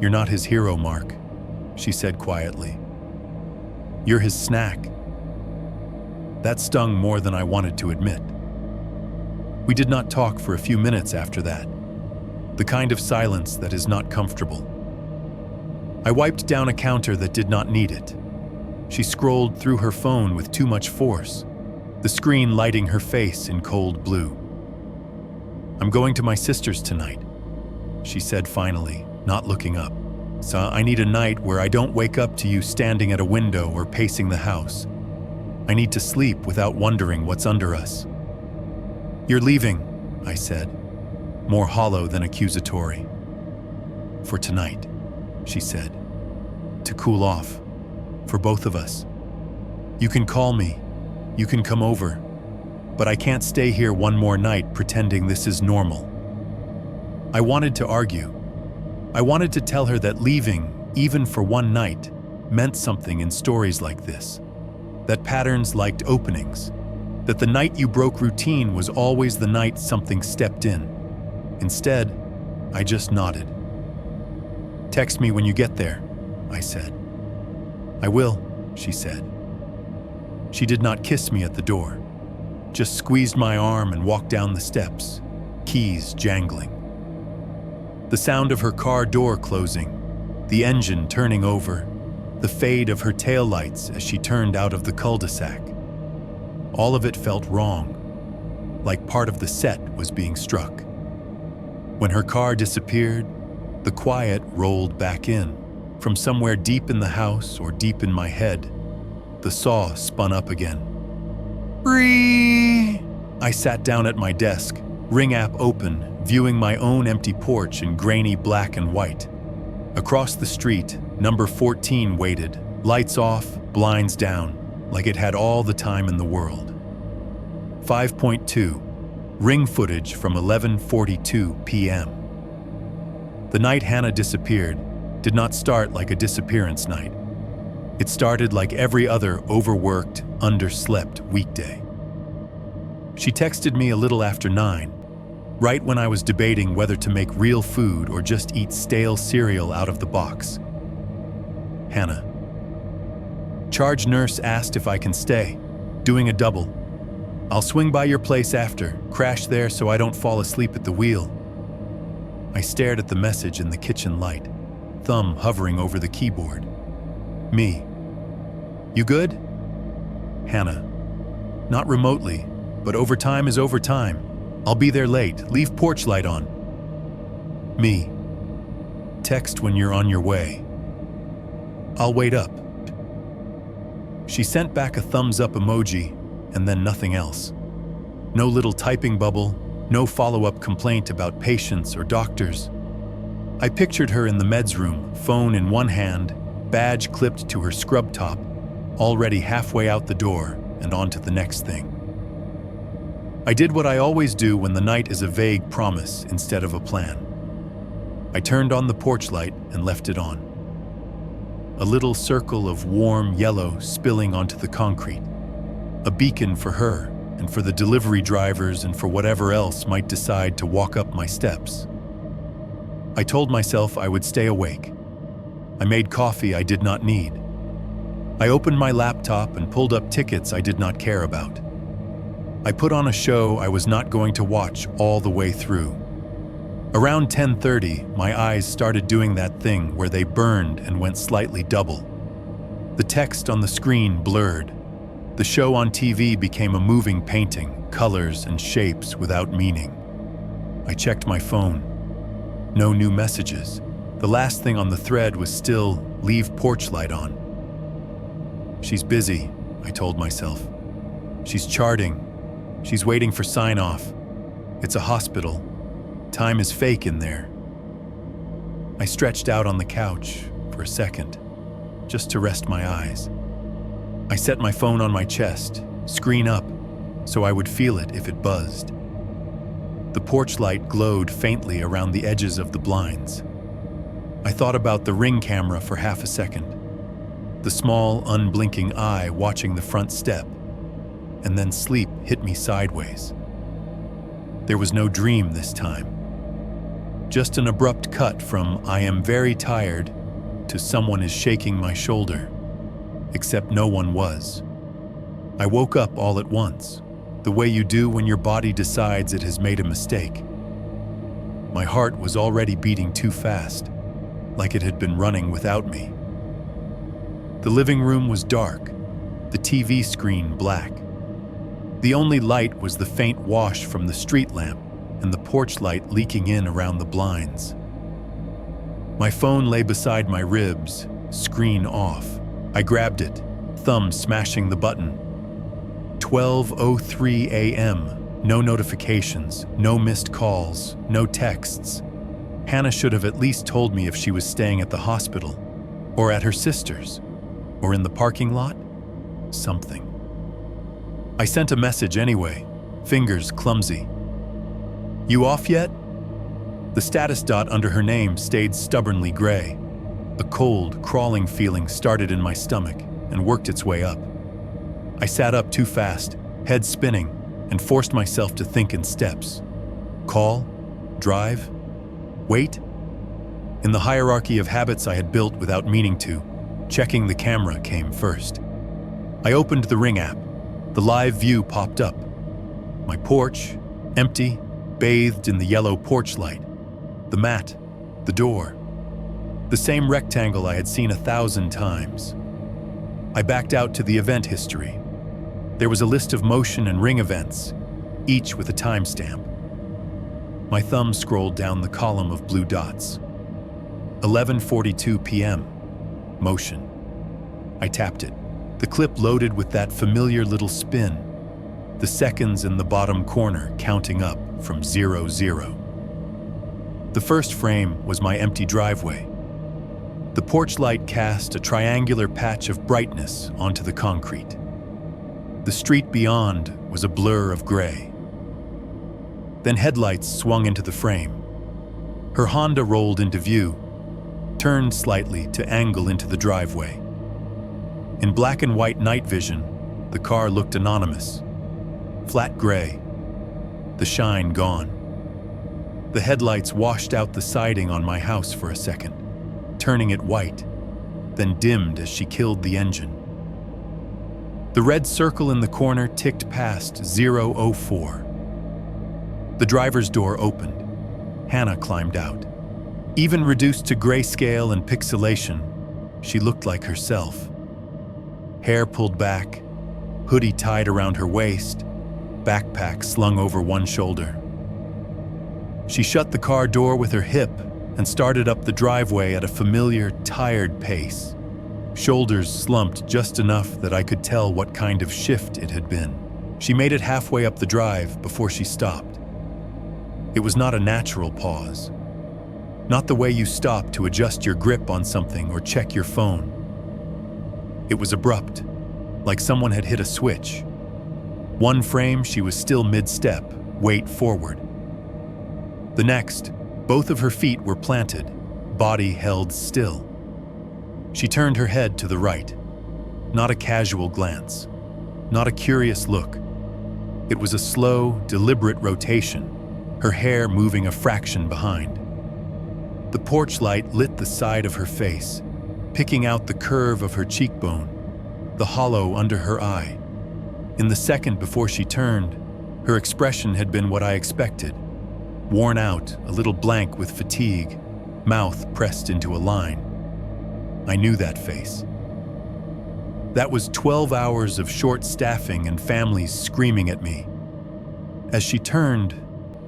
You're not his hero, Mark, she said quietly. You're his snack. That stung more than I wanted to admit. We did not talk for a few minutes after that, the kind of silence that is not comfortable. I wiped down a counter that did not need it. She scrolled through her phone with too much force, the screen lighting her face in cold blue. I'm going to my sister's tonight, she said finally, not looking up. So I need a night where I don't wake up to you standing at a window or pacing the house. I need to sleep without wondering what's under us. You're leaving, I said, more hollow than accusatory. For tonight, she said, to cool off, for both of us. You can call me, you can come over, but I can't stay here one more night pretending this is normal. I wanted to argue. I wanted to tell her that leaving, even for one night, meant something in stories like this. That patterns liked openings. That the night you broke routine was always the night something stepped in. Instead, I just nodded. Text me when you get there, I said. I will, she said. She did not kiss me at the door, just squeezed my arm and walked down the steps, keys jangling. The sound of her car door closing, the engine turning over, the fade of her taillights as she turned out of the cul-de-sac. All of it felt wrong, like part of the set was being struck. When her car disappeared, the quiet rolled back in. From somewhere deep in the house or deep in my head, the saw spun up again. Brrrr! I sat down at my desk, Ring app open, viewing my own empty porch in grainy black and white. Across the street, number 14 waited, lights off, blinds down, like it had all the time in the world. 5.2. Ring footage from 11:42 p.m. The night Hannah disappeared did not start like a disappearance night. It started like every other overworked, underslept weekday. She texted me a little after 9, right when I was debating whether to make real food or just eat stale cereal out of the box. Hannah. Charge nurse asked if I can stay, doing a double. I'll swing by your place after, crash there so I don't fall asleep at the wheel. I stared at the message in the kitchen light, thumb hovering over the keyboard. Me. You good? Hannah. Not remotely, but overtime is overtime. I'll be there late, leave porch light on. Me. Text when you're on your way. I'll wait up. She sent back a thumbs up emoji, and then nothing else. No little typing bubble, no follow-up complaint about patients or doctors. I pictured her in the meds room, phone in one hand, badge clipped to her scrub top, already halfway out the door and on to the next thing. I did what I always do when the night is a vague promise instead of a plan. I turned on the porch light and left it on. A little circle of warm yellow spilling onto the concrete. A beacon for her and for the delivery drivers and for whatever else might decide to walk up my steps. I told myself I would stay awake. I made coffee I did not need. I opened my laptop and pulled up tickets I did not care about. I put on a show I was not going to watch all the way through. Around 10:30, my eyes started doing that thing where they burned and went slightly double. The text on the screen blurred. The show on TV became a moving painting, colors and shapes without meaning. I checked my phone. No new messages. The last thing on the thread was still, "Leave porch light on." She's busy, I told myself. She's charting. She's waiting for sign-off. It's a hospital. Time is fake in there. I stretched out on the couch for a second, just to rest my eyes. I set my phone on my chest, screen up, so I would feel it if it buzzed. The porch light glowed faintly around the edges of the blinds. I thought about the Ring camera for half a second, the small, unblinking eye watching the front step, and then sleep hit me sideways. There was no dream this time. Just an abrupt cut from "I am very tired" to "someone is shaking my shoulder," except no one was. I woke up all at once, the way you do when your body decides it has made a mistake. My heart was already beating too fast, like it had been running without me. The living room was dark, the TV screen black. The only light was the faint wash from the street lamp and the porch light leaking in around the blinds. My phone lay beside my ribs, screen off. I grabbed it, thumb smashing the button. 12:03 a.m., no notifications, no missed calls, no texts. Hannah should have at least told me if she was staying at the hospital, or at her sister's, or in the parking lot. Something. I sent a message anyway, fingers clumsy. "You off yet?" The status dot under her name stayed stubbornly gray. A cold, crawling feeling started in my stomach and worked its way up. I sat up too fast, head spinning, and forced myself to think in steps. Call? Drive? Wait? In the hierarchy of habits I had built without meaning to, checking the camera came first. I opened the Ring app. The live view popped up. My porch, empty, bathed in the yellow porch light. The mat, the door. The same rectangle I had seen 1,000 times. I backed out to the event history. There was a list of motion and Ring events, each with a timestamp. My thumb scrolled down the column of blue dots. 11:42 p.m. Motion. I tapped it. The clip loaded with that familiar little spin, the seconds in the bottom corner counting up from 00. The first frame was my empty driveway. The porch light cast a triangular patch of brightness onto the concrete. The street beyond was a blur of gray. Then headlights swung into the frame. Her Honda rolled into view, turned slightly to angle into the driveway. In black and white night vision, the car looked anonymous. Flat gray, the shine gone. The headlights washed out the siding on my house for a second, turning it white, then dimmed as she killed the engine. The red circle in the corner ticked past 0:04. The driver's door opened. Hannah climbed out. Even reduced to grayscale and pixelation, she looked like herself. Hair pulled back, hoodie tied around her waist, backpack slung over one shoulder. She shut the car door with her hip and started up the driveway at a familiar, tired pace. Shoulders slumped just enough that I could tell what kind of shift it had been. She made it halfway up the drive before she stopped. It was not a natural pause. Not the way you stop to adjust your grip on something or check your phone. It was abrupt, like someone had hit a switch. One frame, she was still mid-step, weight forward. The next, both of her feet were planted, body held still. She turned her head to the right. Not a casual glance, not a curious look. It was a slow, deliberate rotation, her hair moving a fraction behind. The porch light lit the side of her face, picking out the curve of her cheekbone, the hollow under her eye. In the second before she turned, her expression had been what I expected. Worn out, a little blank with fatigue, mouth pressed into a line. I knew that face. That was 12 hours of short staffing and families screaming at me. As she turned,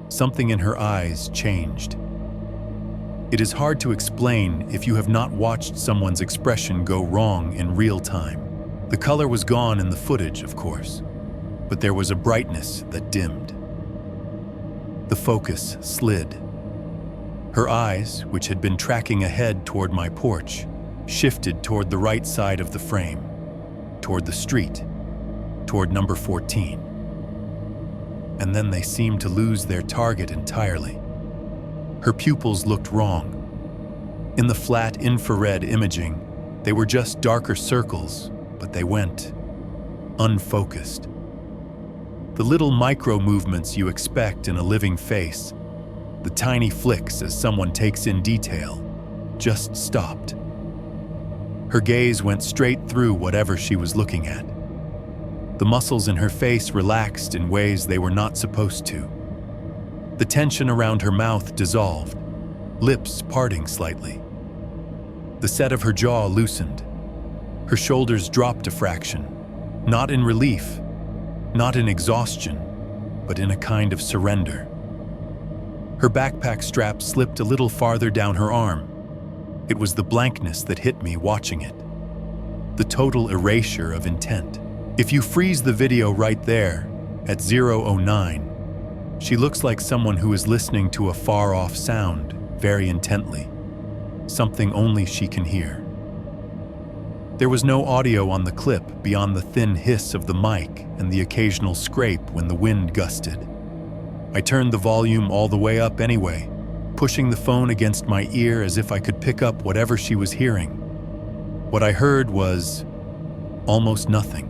something in her eyes changed. It is hard to explain if you have not watched someone's expression go wrong in real time. The color was gone in the footage, of course, but there was a brightness that dimmed. The focus slid. Her eyes, which had been tracking ahead toward my porch, shifted toward the right side of the frame, toward the street, toward number 14. And then they seemed to lose their target entirely. Her pupils looked wrong. In the flat infrared imaging, they were just darker circles, but they went unfocused. The little micro movements you expect in a living face, the tiny flicks as someone takes in detail, just stopped. Her gaze went straight through whatever she was looking at. The muscles in her face relaxed in ways they were not supposed to. The tension around her mouth dissolved, lips parting slightly. The set of her jaw loosened. Her shoulders dropped a fraction, not in relief, not in exhaustion, but in a kind of surrender. Her backpack strap slipped a little farther down her arm. It was the blankness that hit me watching it. The total erasure of intent. If you freeze the video right there, at 0:09, she looks like someone who is listening to a far-off sound very intently, something only she can hear. There was no audio on the clip beyond the thin hiss of the mic and the occasional scrape when the wind gusted. I turned the volume all the way up anyway, pushing the phone against my ear as if I could pick up whatever she was hearing. What I heard was almost nothing.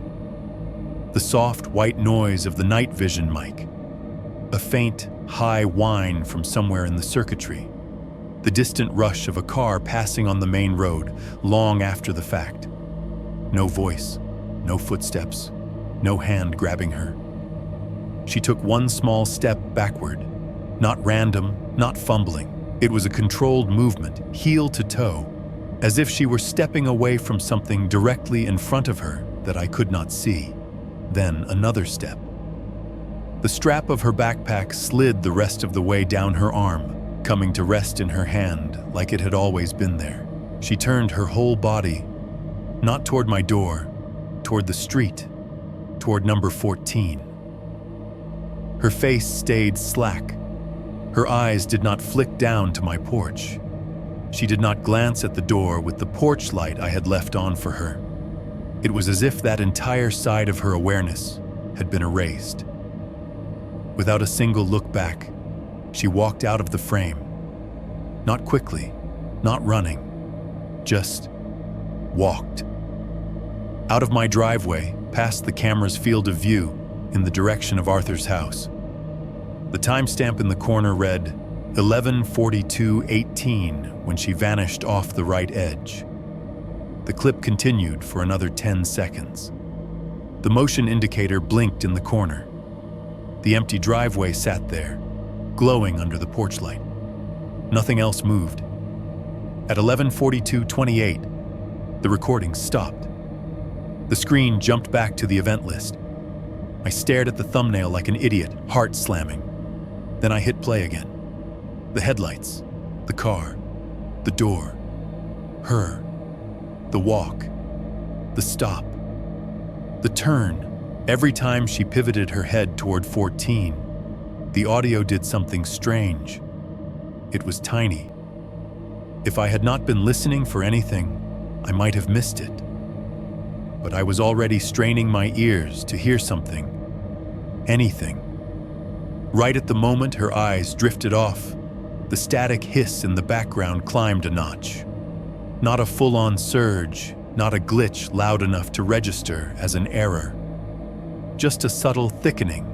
The soft white noise of the night vision mic, a faint, high whine from somewhere in the circuitry, the distant rush of a car passing on the main road long after the fact. No voice, no footsteps, no hand grabbing her. She took one small step backward, not random, not fumbling. It was a controlled movement, heel to toe, as if she were stepping away from something directly in front of her that I could not see. Then another step. The strap of her backpack slid the rest of the way down her arm, coming to rest in her hand like it had always been there. She turned her whole body, not toward my door, toward the street, toward number 14. Her face stayed slack. Her eyes did not flick down to my porch. She did not glance at the door with the porch light I had left on for her. It was as if that entire side of her awareness had been erased. Without a single look back, she walked out of the frame. Not quickly, not running, just walked. Out of my driveway, past the camera's field of view, in the direction of Arthur's house. The timestamp in the corner read 11:42:18 when she vanished off the right edge. The clip continued for another 10 seconds. The motion indicator blinked in the corner. The empty driveway sat there, glowing under the porch light. Nothing else moved. At 11:42:28, the recording stopped. The screen jumped back to the event list. I stared at the thumbnail like an idiot, heart slamming. Then I hit play again. The headlights, the car, the door, her, the walk, the stop, the turn. Every time she pivoted her head toward 14, the audio did something strange. It was tiny. If I had not been listening for anything, I might have missed it. But I was already straining my ears to hear something, anything. Right at the moment her eyes drifted off, the static hiss in the background climbed a notch. Not a full-on surge, not a glitch loud enough to register as an error. Just a subtle thickening,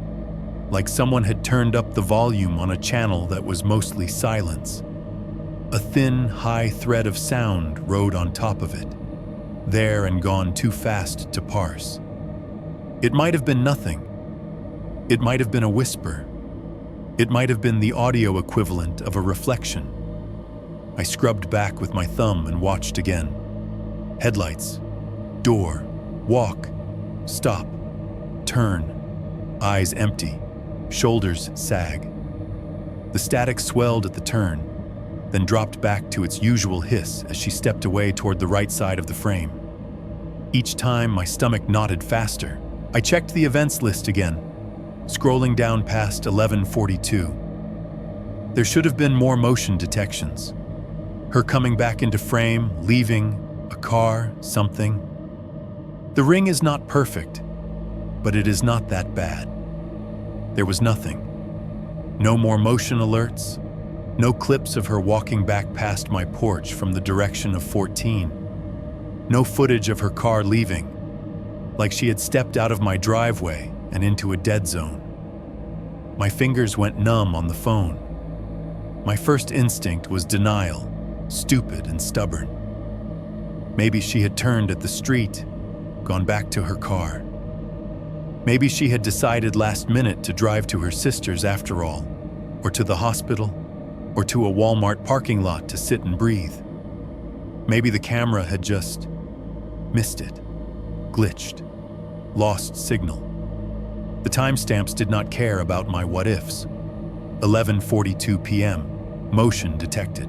like someone had turned up the volume on a channel that was mostly silence. A thin, high thread of sound rode on top of it, there and gone too fast to parse. It might have been nothing. It might have been a whisper. It might have been the audio equivalent of a reflection. I scrubbed back with my thumb and watched again. Headlights, door, walk, stop, turn, eyes empty, shoulders sag. The static swelled at the turn. then dropped back to its usual hiss as she stepped away toward the right side of the frame. Each time, my stomach knotted faster. I checked the events list again, scrolling down past 11:42. There should have been more motion detections. Her coming back into frame, leaving, a car, something. The ring is not perfect, but it is not that bad. There was nothing. No more motion alerts, no clips of her walking back past my porch from the direction of 14. No footage of her car leaving, like she had stepped out of my driveway and into a dead zone. My fingers went numb on the phone. My first instinct was denial, stupid and stubborn. Maybe she had turned at the street, gone back to her car. Maybe she had decided last minute to drive to her sister's after all, or to the hospital, or to a Walmart parking lot to sit and breathe. Maybe the camera had just missed it, glitched, lost signal. The timestamps did not care about my what-ifs. 11:42 p.m., motion detected.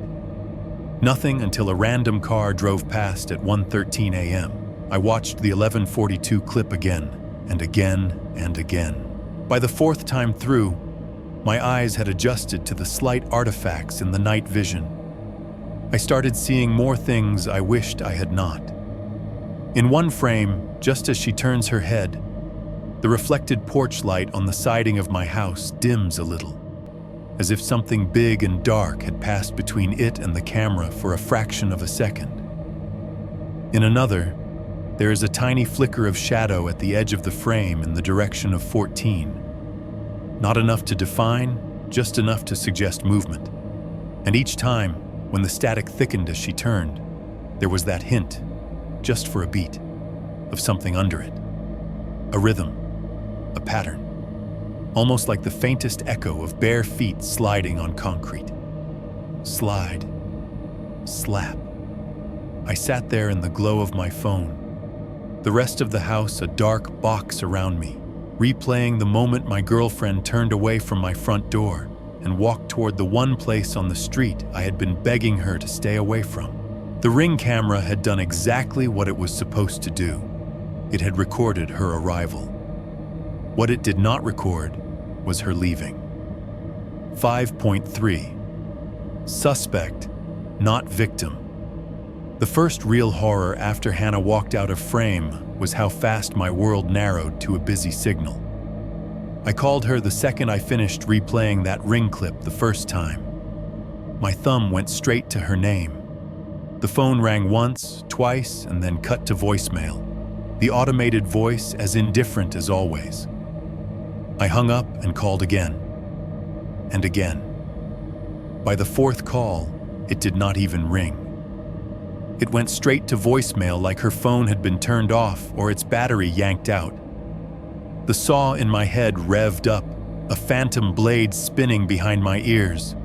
Nothing until a random car drove past at 1:13 a.m. I watched the 11:42 clip again, and again, and again. By the fourth time through, my eyes had adjusted to the slight artifacts in the night vision. I started seeing more things I wished I had not. In one frame, just as she turns her head, the reflected porch light on the siding of my house dims a little, as if something big and dark had passed between it and the camera for a fraction of a second. In another, there is a tiny flicker of shadow at the edge of the frame in the direction of 14. Not enough to define, just enough to suggest movement. And each time, when the static thickened as she turned, there was that hint, just for a beat, of something under it. A rhythm, a pattern, almost like the faintest echo of bare feet sliding on concrete. Slide, slap. I sat there in the glow of my phone, the rest of the house a dark box around me, replaying the moment my girlfriend turned away from my front door and walked toward the one place on the street I had been begging her to stay away from. The Ring camera had done exactly what it was supposed to do. It had recorded her arrival. What it did not record was her leaving. 5.3. Suspect, not victim. The first real horror after Hannah walked out of frame was how fast my world narrowed to a busy signal. I called her the second I finished replaying that Ring clip the first time. My thumb went straight to her name. The phone rang once, twice, and then cut to voicemail. The automated voice as indifferent as always. I hung up and called again. And again. By the fourth call, it did not even ring. It went straight to voicemail like her phone had been turned off or its battery yanked out. The saw in my head revved up, a phantom blade spinning behind my ears.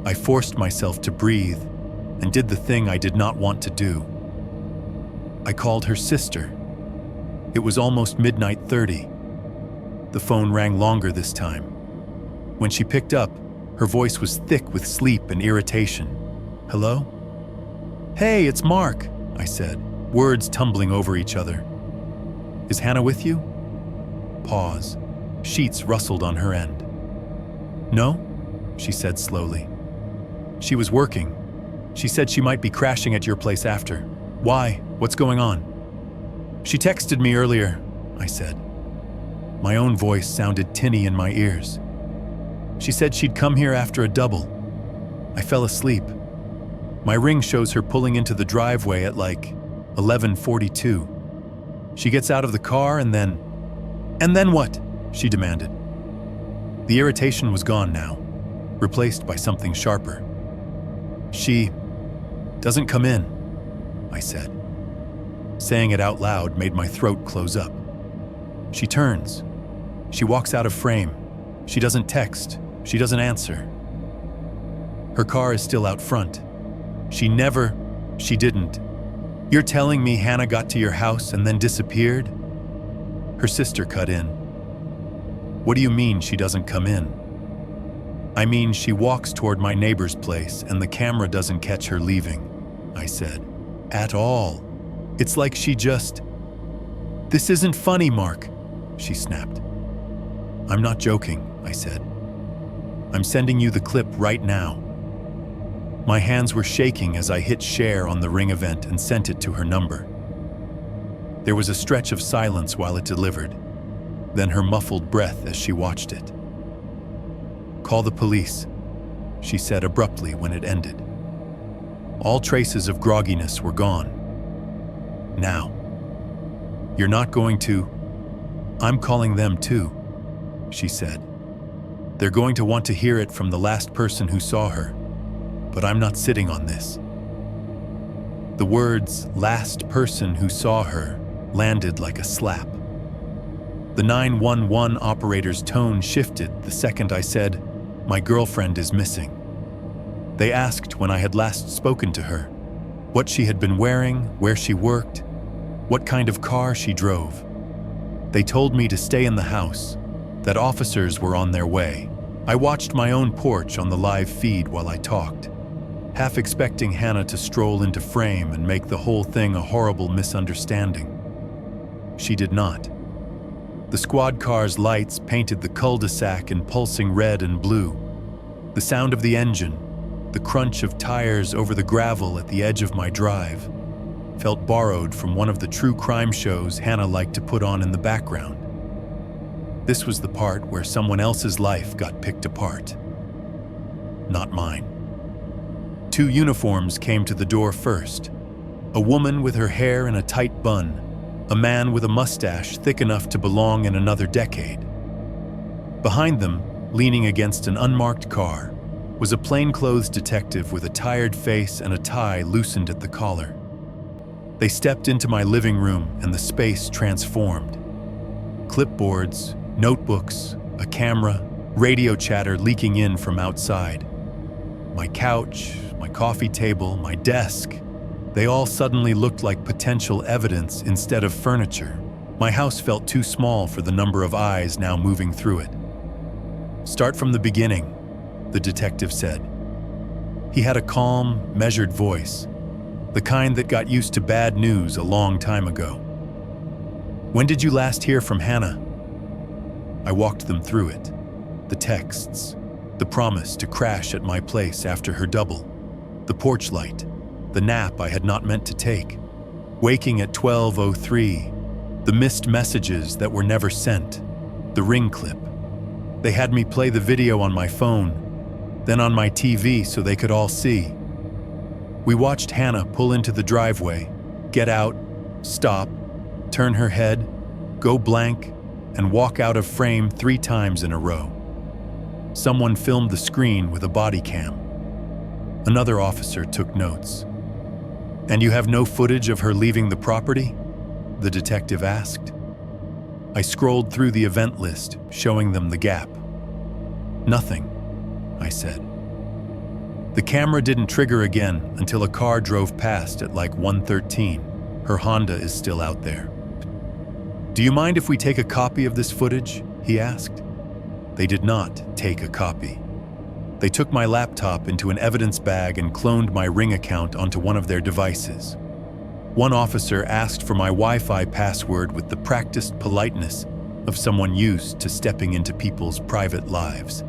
I forced myself to breathe and did the thing I did not want to do. I called her sister. It was almost midnight 30. The phone rang longer this time. When she picked up, her voice was thick with sleep and irritation. "Hello?" "Hey, it's Mark," I said, words tumbling over each other. "Is Hannah with you?" Pause. Sheets rustled on her end. "No," she said slowly. "She was working. She said she might be crashing at your place after. Why? What's going on?" "She texted me earlier," I said. My own voice sounded tinny in my ears. "She said she'd come here after a double. I fell asleep. My Ring shows her pulling into the driveway at like 11:42. She gets out of the car and then what?" she demanded. The irritation was gone now, replaced by something sharper. "She doesn't come in," I said. Saying it out loud made my throat close up. "She turns. She walks out of frame. She doesn't text. She doesn't answer. Her car is still out front. She didn't. You're telling me Hannah got to your house and then disappeared?" Her sister cut in. "What do you mean she doesn't come in?" I mean, she walks toward my neighbor's place and the camera doesn't catch her leaving, I said. At all. It's like she just... This isn't funny, Mark, she snapped. I'm not joking, I said. I'm sending you the clip right now. My hands were shaking as I hit share on the Ring event and sent it to her number. There was a stretch of silence while it delivered, then her muffled breath as she watched it. Call the police, she said abruptly when it ended. All traces of grogginess were gone. Now. You're not going to... I'm calling them too, she said. They're going to want to hear it from the last person who saw her, but I'm not sitting on this. The words, last person who saw her, landed like a slap. The 911 operator's tone shifted the second I said, my girlfriend is missing. They asked when I had last spoken to her, what she had been wearing, where she worked, what kind of car she drove. They told me to stay in the house, that officers were on their way. I watched my own porch on the live feed while I talked, half expecting Hannah to stroll into frame and make the whole thing a horrible misunderstanding. She did not. The squad car's lights painted the cul-de-sac in pulsing red and blue. The sound of the engine, the crunch of tires over the gravel at the edge of my drive, felt borrowed from one of the true crime shows Hannah liked to put on in the background. This was the part where someone else's life got picked apart. Not mine. 2 uniforms came to the door first. A woman with her hair in a tight bun, a man with a mustache thick enough to belong in another decade. Behind them, leaning against an unmarked car, was a plainclothes detective with a tired face and a tie loosened at the collar. They stepped into my living room and the space transformed. Clipboards, notebooks, a camera, radio chatter leaking in from outside. My couch, my coffee table, my desk, they all suddenly looked like potential evidence instead of furniture. My house felt too small for the number of eyes now moving through it. Start from the beginning, the detective said. He had a calm, measured voice, the kind that got used to bad news a long time ago. When did you last hear from Hannah? I walked them through it. The texts, the promise to crash at my place after her double, the porch light, the nap I had not meant to take, waking at 12:03, the missed messages that were never sent, the ring clip. They had me play the video on my phone, then on my TV so they could all see. We watched Hannah pull into the driveway, get out, stop, turn her head, go blank, and walk out of frame 3 times in a row. Someone filmed the screen with a body cam. Another officer took notes. And you have no footage of her leaving the property? The detective asked. I scrolled through the event list, showing them the gap. Nothing, I said. The camera didn't trigger again until a car drove past at like 1:13. Her Honda is still out there. Do you mind if we take a copy of this footage? He asked. They did not take a copy. They took my laptop into an evidence bag and cloned my Ring account onto one of their devices. One officer asked for my Wi-Fi password with the practiced politeness of someone used to stepping into people's private lives.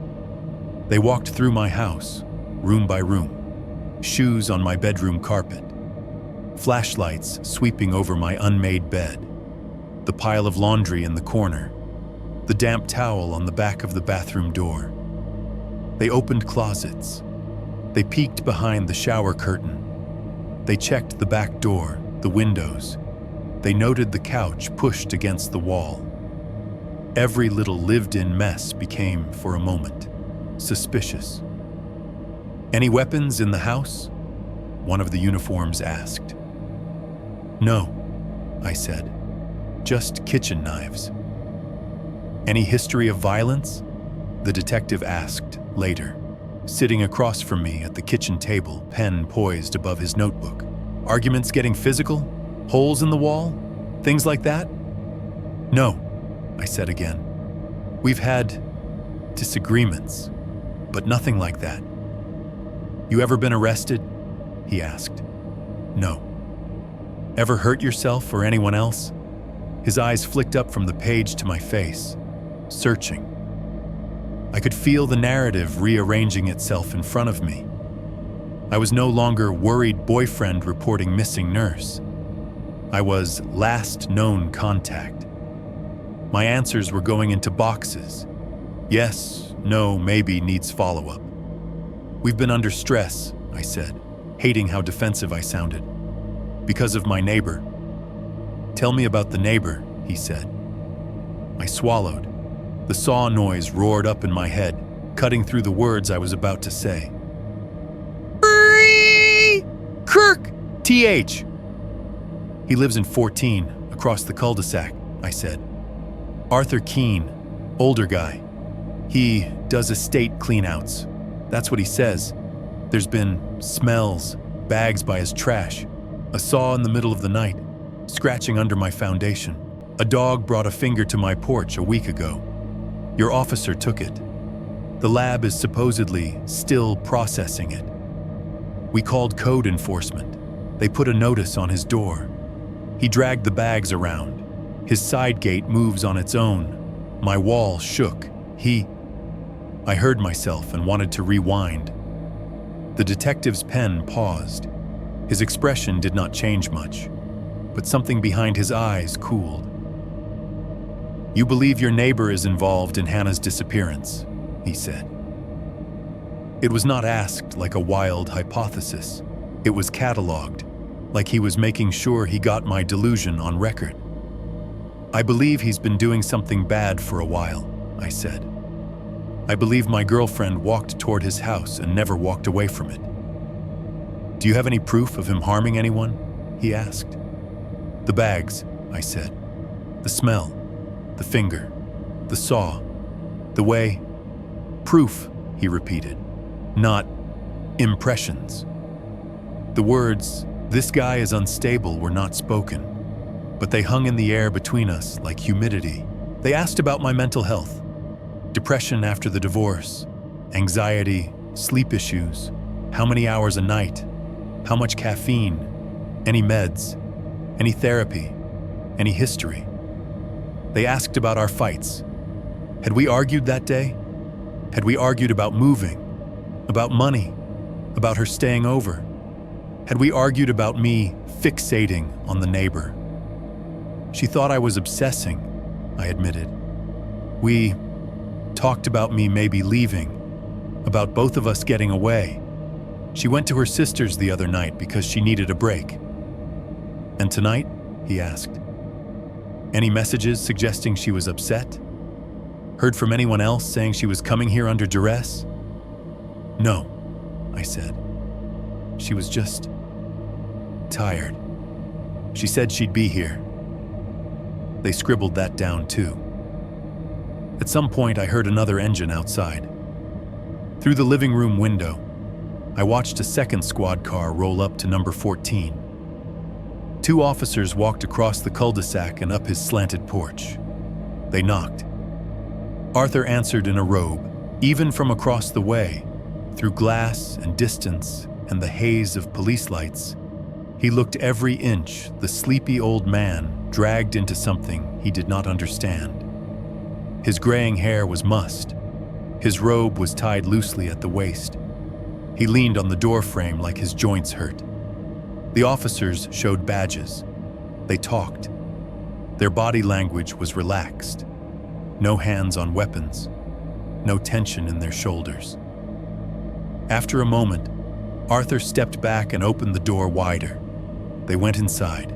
They walked through my house, room by room, shoes on my bedroom carpet, flashlights sweeping over my unmade bed, the pile of laundry in the corner, the damp towel on the back of the bathroom door. They opened closets. They peeked behind the shower curtain. They checked the back door, the windows. They noted the couch pushed against the wall. Every little lived-in mess became, for a moment, suspicious. Any weapons in the house? One of the uniforms asked. No, I said. Just kitchen knives. Any history of violence? The detective asked later, sitting across from me at the kitchen table, pen poised above his notebook. Arguments getting physical? Holes in the wall? Things like that? No, I said again. We've had disagreements. but nothing like that. You ever been arrested? He asked. No. Ever hurt yourself or anyone else? His eyes flicked up from the page to my face, searching. I could feel the narrative rearranging itself in front of me. I was no longer worried boyfriend reporting missing nurse. I was last known contact. My answers were going into boxes. Yes, no, maybe needs follow-up. We've been under stress, I said, hating how defensive I sounded. Because of my neighbor. Tell me about the neighbor, he said. I swallowed. The saw noise roared up in my head, cutting through the words I was about to say. Kirk! TH! He lives in 14, across the cul-de-sac, I said. Arthur Keene, older guy. He does estate cleanouts. That's what he says. There's been smells, bags by his trash, a saw in the middle of the night, scratching under my foundation. A dog brought a finger to my porch a week ago. Your officer took it. The lab is supposedly still processing it. We called code enforcement. They put a notice on his door. He dragged the bags around. His side gate moves on its own. My wall shook. I heard myself and wanted to rewind. The detective's pen paused. His expression did not change much, but something behind his eyes cooled. You believe your neighbor is involved in Hannah's disappearance, he said. It was not asked like a wild hypothesis. It was cataloged, like he was making sure he got my delusion on record. I believe he's been doing something bad for a while, I said. I believe my girlfriend walked toward his house and never walked away from it. Do you have any proof of him harming anyone? He asked. The bags, I said. The smell, the finger, the saw, the way. Proof, he repeated, not impressions. The words, "This guy is unstable," were not spoken, but they hung in the air between us like humidity. They asked about my mental health, depression after the divorce, anxiety, sleep issues, how many hours a night, how much caffeine, any meds, any therapy, any history. They asked about our fights. Had we argued that day? Had we argued about moving, about money, about her staying over? Had we argued about me fixating on the neighbor? She thought I was obsessing, I admitted. We talked about me maybe leaving, about both of us getting away. She went to her sister's the other night because she needed a break. And tonight? He asked. Any messages suggesting she was upset? Heard from anyone else saying she was coming here under duress? No, I said. She was just tired. She said she'd be here. They scribbled that down too. At some point, I heard another engine outside. Through the living room window, I watched a second squad car roll up to number 14. 2 officers walked across the cul-de-sac and up his slanted porch. They knocked. Arthur answered in a robe, even from across the way, through glass and distance and the haze of police lights. He looked every inch the sleepy old man dragged into something he did not understand. His graying hair was mussed. His robe was tied loosely at the waist. He leaned on the door frame like his joints hurt. The officers showed badges. They talked. Their body language was relaxed. No hands on weapons. No tension in their shoulders. After a moment, Arthur stepped back and opened the door wider. They went inside.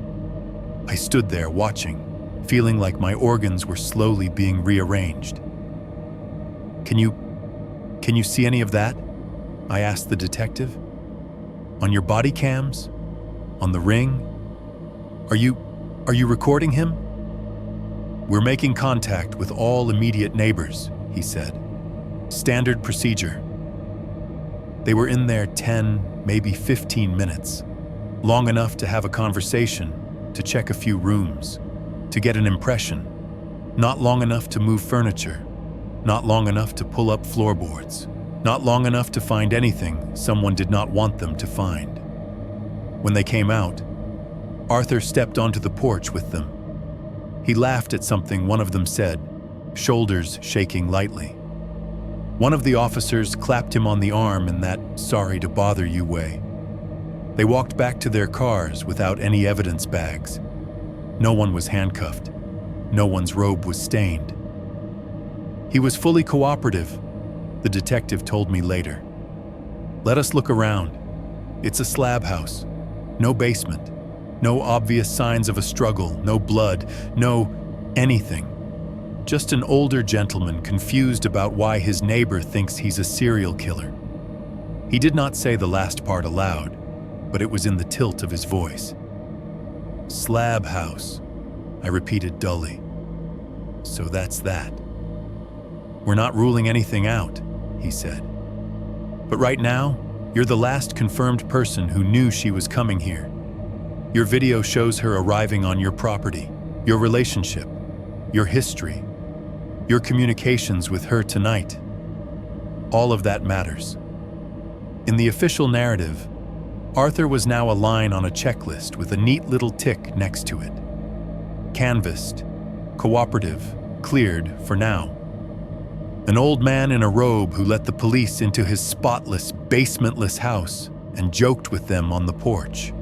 I stood there watching, feeling like my organs were slowly being rearranged. Can you see any of that? I asked the detective. On your body cams? On the ring? Are you recording him? We're making contact with all immediate neighbors, he said. Standard procedure. They were in there 10, maybe 15 minutes, long enough to have a conversation, to check a few rooms, to get an impression, not long enough to move furniture, not long enough to pull up floorboards. Not long enough to find anything someone did not want them to find. When they came out, Arthur stepped onto the porch with them. He laughed at something one of them said, shoulders shaking lightly. One of the officers clapped him on the arm in that sorry to bother you way. They walked back to their cars without any evidence bags. No one was handcuffed. No one's robe was stained. He was fully cooperative, the detective told me later. Let us look around. It's a slab house. No basement. No obvious signs of a struggle. No blood. No anything. Just an older gentleman confused about why his neighbor thinks he's a serial killer. He did not say the last part aloud, but it was in the tilt of his voice. Slab house, I repeated dully. So that's that. We're not ruling anything out, he said. But right now, you're the last confirmed person who knew she was coming here. Your video shows her arriving on your property, your relationship, your history, your communications with her tonight. All of that matters. In the official narrative, Arthur was now a line on a checklist with a neat little tick next to it. Canvassed, cooperative, cleared for now. An old man in a robe who let the police into his spotless, basementless house and joked with them on the porch.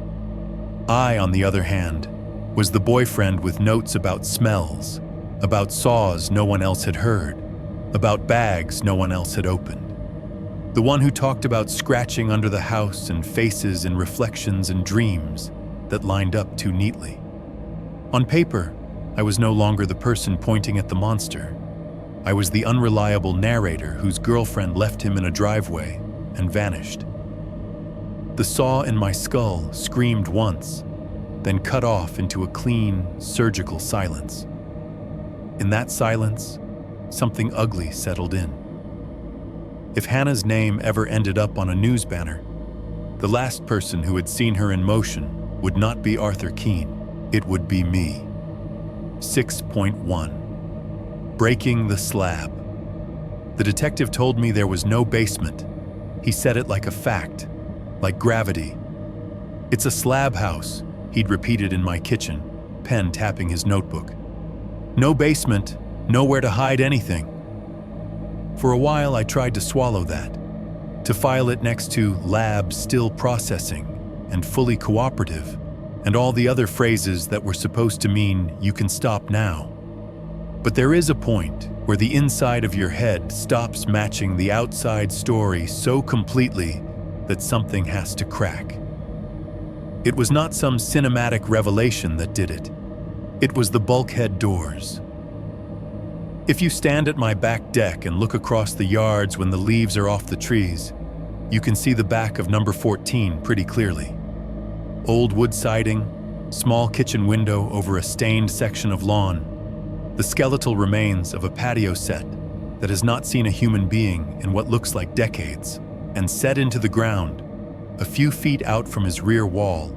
I, on the other hand, was the boyfriend with notes about smells, about saws no one else had heard, about bags no one else had opened. The one who talked about scratching under the house and faces and reflections and dreams that lined up too neatly. On paper, I was no longer the person pointing at the monster. I was the unreliable narrator whose girlfriend left him in a driveway and vanished. The saw in my skull screamed once, then cut off into a clean, surgical silence. In that silence, something ugly settled in. If Hannah's name ever ended up on a news banner, the last person who had seen her in motion would not be Arthur Keene, it would be me. 6.1. Breaking the slab. The detective told me there was no basement. He said it like a fact, like gravity. It's a slab house, he'd repeated in my kitchen, pen tapping his notebook. No basement, nowhere to hide anything. For a while I tried to swallow that, to file it next to lab still processing and fully cooperative, and all the other phrases that were supposed to mean you can stop now. But there is a point where the inside of your head stops matching the outside story so completely that something has to crack. It was not some cinematic revelation that did it. It was the bulkhead doors. If you stand at my back deck and look across the yards when the leaves are off the trees, you can see the back of number 14 pretty clearly. Old wood siding, small kitchen window over a stained section of lawn, the skeletal remains of a patio set that has not seen a human being in what looks like decades, and set into the ground, a few feet out from his rear wall,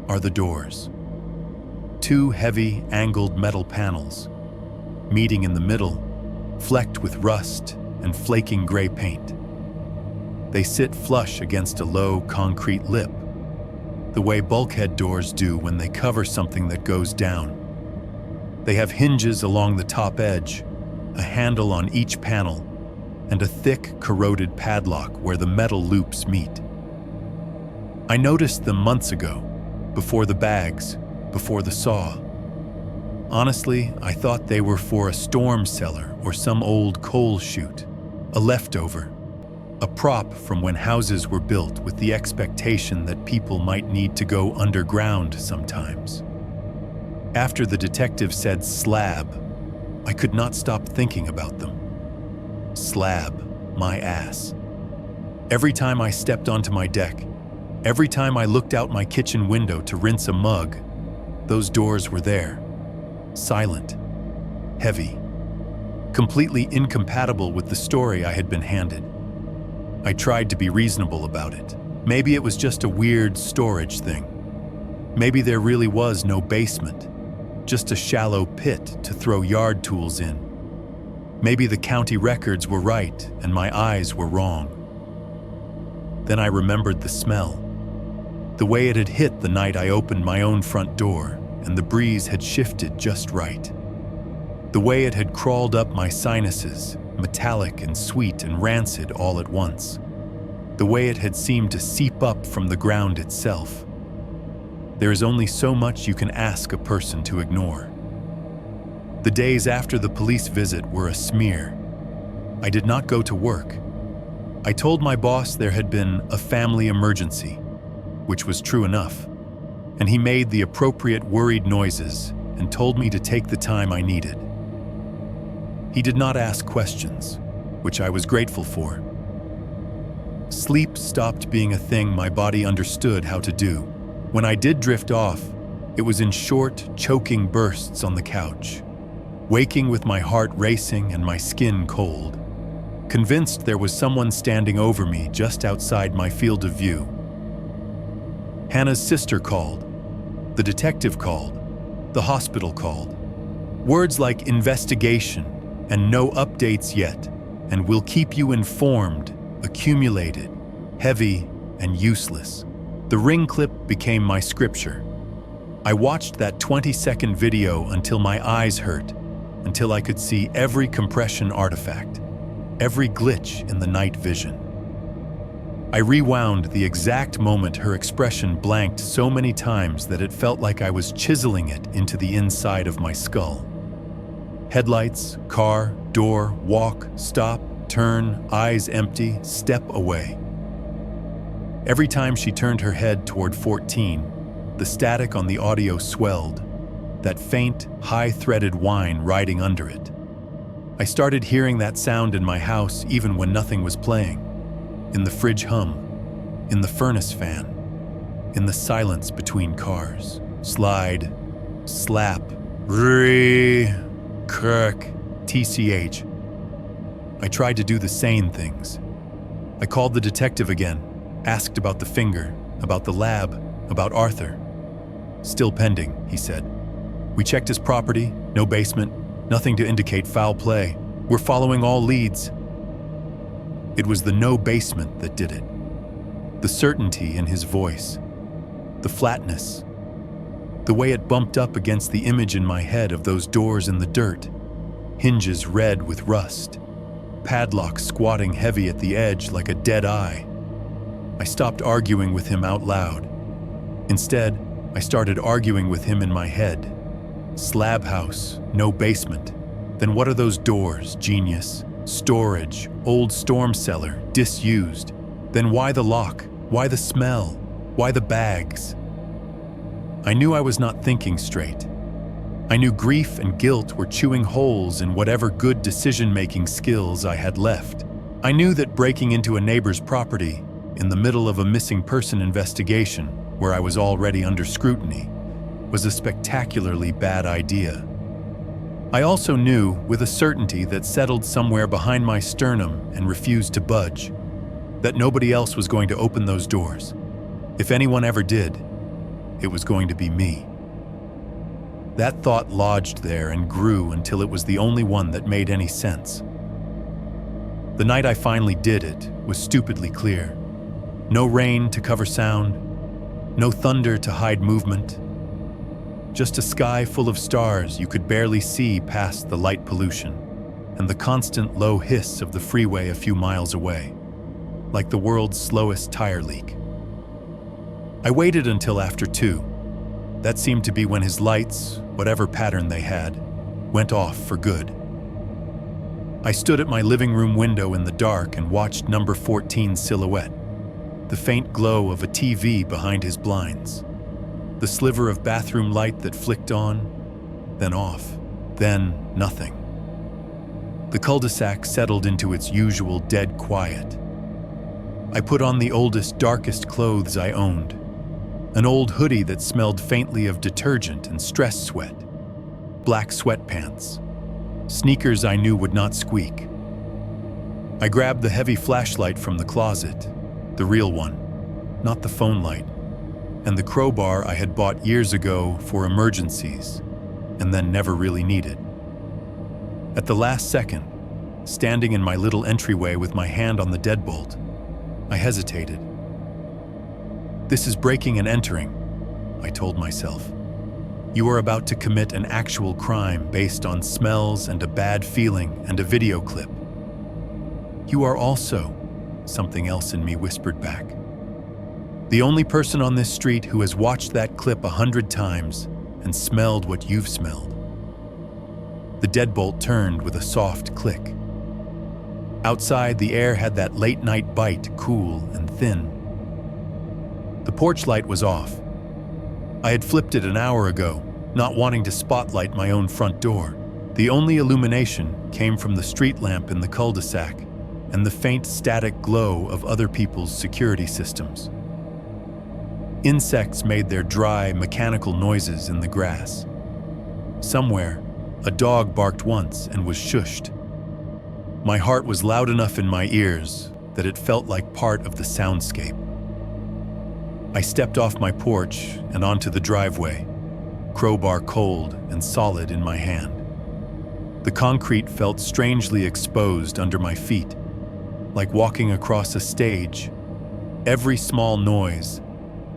are the doors. Two heavy, angled metal panels, meeting in the middle, flecked with rust and flaking gray paint. They sit flush against a low, concrete lip, the way bulkhead doors do when they cover something that goes down. They have hinges along the top edge, a handle on each panel, and a thick, corroded padlock where the metal loops meet. I noticed them months ago, before the bags, before the saw. Honestly, I thought they were for a storm cellar or some old coal chute, a leftover, a prop from when houses were built with the expectation that people might need to go underground sometimes. After the detective said slab, I could not stop thinking about them. Slab, my ass. Every time I stepped onto my deck, every time I looked out my kitchen window to rinse a mug, those doors were there. Silent, heavy, completely incompatible with the story I had been handed. I tried to be reasonable about it. Maybe it was just a weird storage thing. Maybe there really was no basement, just a shallow pit to throw yard tools in. Maybe the county records were right and my eyes were wrong. Then I remembered the smell. The way it had hit the night I opened my own front door, and the breeze had shifted just right. The way it had crawled up my sinuses, metallic and sweet and rancid all at once. The way it had seemed to seep up from the ground itself. There is only so much you can ask a person to ignore. The days after the police visit were a smear. I did not go to work. I told my boss there had been a family emergency, which was true enough, and he made the appropriate worried noises and told me to take the time I needed. He did not ask questions, which I was grateful for. Sleep stopped being a thing my body understood how to do. When I did drift off, it was in short, choking bursts on the couch, waking with my heart racing and my skin cold, convinced there was someone standing over me just outside my field of view. Hannah's sister called, the detective called, the hospital called. Words like investigation and no updates yet, and we'll keep you informed, accumulated, heavy, and useless. The ring clip became my scripture. I watched that 20-second video until my eyes hurt, until I could see every compression artifact, every glitch in the night vision. I rewound the exact moment her expression blanked so many times that it felt like I was chiseling it into the inside of my skull. Headlights, car, door, walk, stop, turn, eyes empty, step away. Every time she turned her head toward 14, the static on the audio swelled, that faint, high-threaded whine riding under it. I started hearing that sound in my house even when nothing was playing. In the fridge hum, in the furnace fan, in the silence between cars. Slide, slap, kirk, TCH. I tried to do the sane things. I called the detective again, asked about the finger, about the lab, about Arthur. Still pending, he said. We checked his property, no basement, nothing to indicate foul play. We're following all leads. It was the no basement that did it. The certainty in his voice, the flatness, the way it bumped up against the image in my head of those doors in the dirt, hinges red with rust, padlock squatting heavy at the edge like a dead eye. I stopped arguing with him out loud. Instead, I started arguing with him in my head. Slab house, no basement. Then what are those doors, genius? Storage, old storm cellar, disused. Then why the lock? Why the smell? Why the bags? I knew I was not thinking straight. I knew grief and guilt were chewing holes in whatever good decision-making skills I had left. I knew that breaking into a neighbor's property in the middle of a missing person investigation, where I was already under scrutiny, was a spectacularly bad idea. I also knew, with a certainty that settled somewhere behind my sternum and refused to budge, that nobody else was going to open those doors. If anyone ever did, it was going to be me. That thought lodged there and grew until it was the only one that made any sense. The night I finally did it was stupidly clear. No rain to cover sound, no thunder to hide movement. Just a sky full of stars you could barely see past the light pollution, and the constant low hiss of the freeway a few miles away, like the world's slowest tire leak. I waited until after 2. That seemed to be when his lights, whatever pattern they had, went off for good. I stood at my living room window in the dark and watched number 14's silhouette, the faint glow of a TV behind his blinds, the sliver of bathroom light that flicked on, then off, then nothing. The cul-de-sac settled into its usual dead quiet. I put on the oldest, darkest clothes I owned, an old hoodie that smelled faintly of detergent and stress sweat, black sweatpants, sneakers I knew would not squeak. I grabbed the heavy flashlight from the closet, the real one, not the phone light, and the crowbar I had bought years ago for emergencies and then never really needed. At the last second, standing in my little entryway with my hand on the deadbolt. I hesitated. "This is breaking and entering," I told myself. "You are about to commit an actual crime based on smells and a bad feeling and a video clip." "You are also," something else in me whispered back, "the only person on this street who has watched that clip 100 times and smelled what you've smelled." The deadbolt turned with a soft click. Outside, the air had that late-night bite, cool and thin. The porch light was off. I had flipped it an hour ago, not wanting to spotlight my own front door. The only illumination came from the street lamp in the cul-de-sac and the faint static glow of other people's security systems. Insects made their dry, mechanical noises in the grass. Somewhere, a dog barked once and was shushed. My heart was loud enough in my ears that it felt like part of the soundscape. I stepped off my porch and onto the driveway, crowbar cold and solid in my hand. The concrete felt strangely exposed under my feet, like walking across a stage. Every small noise,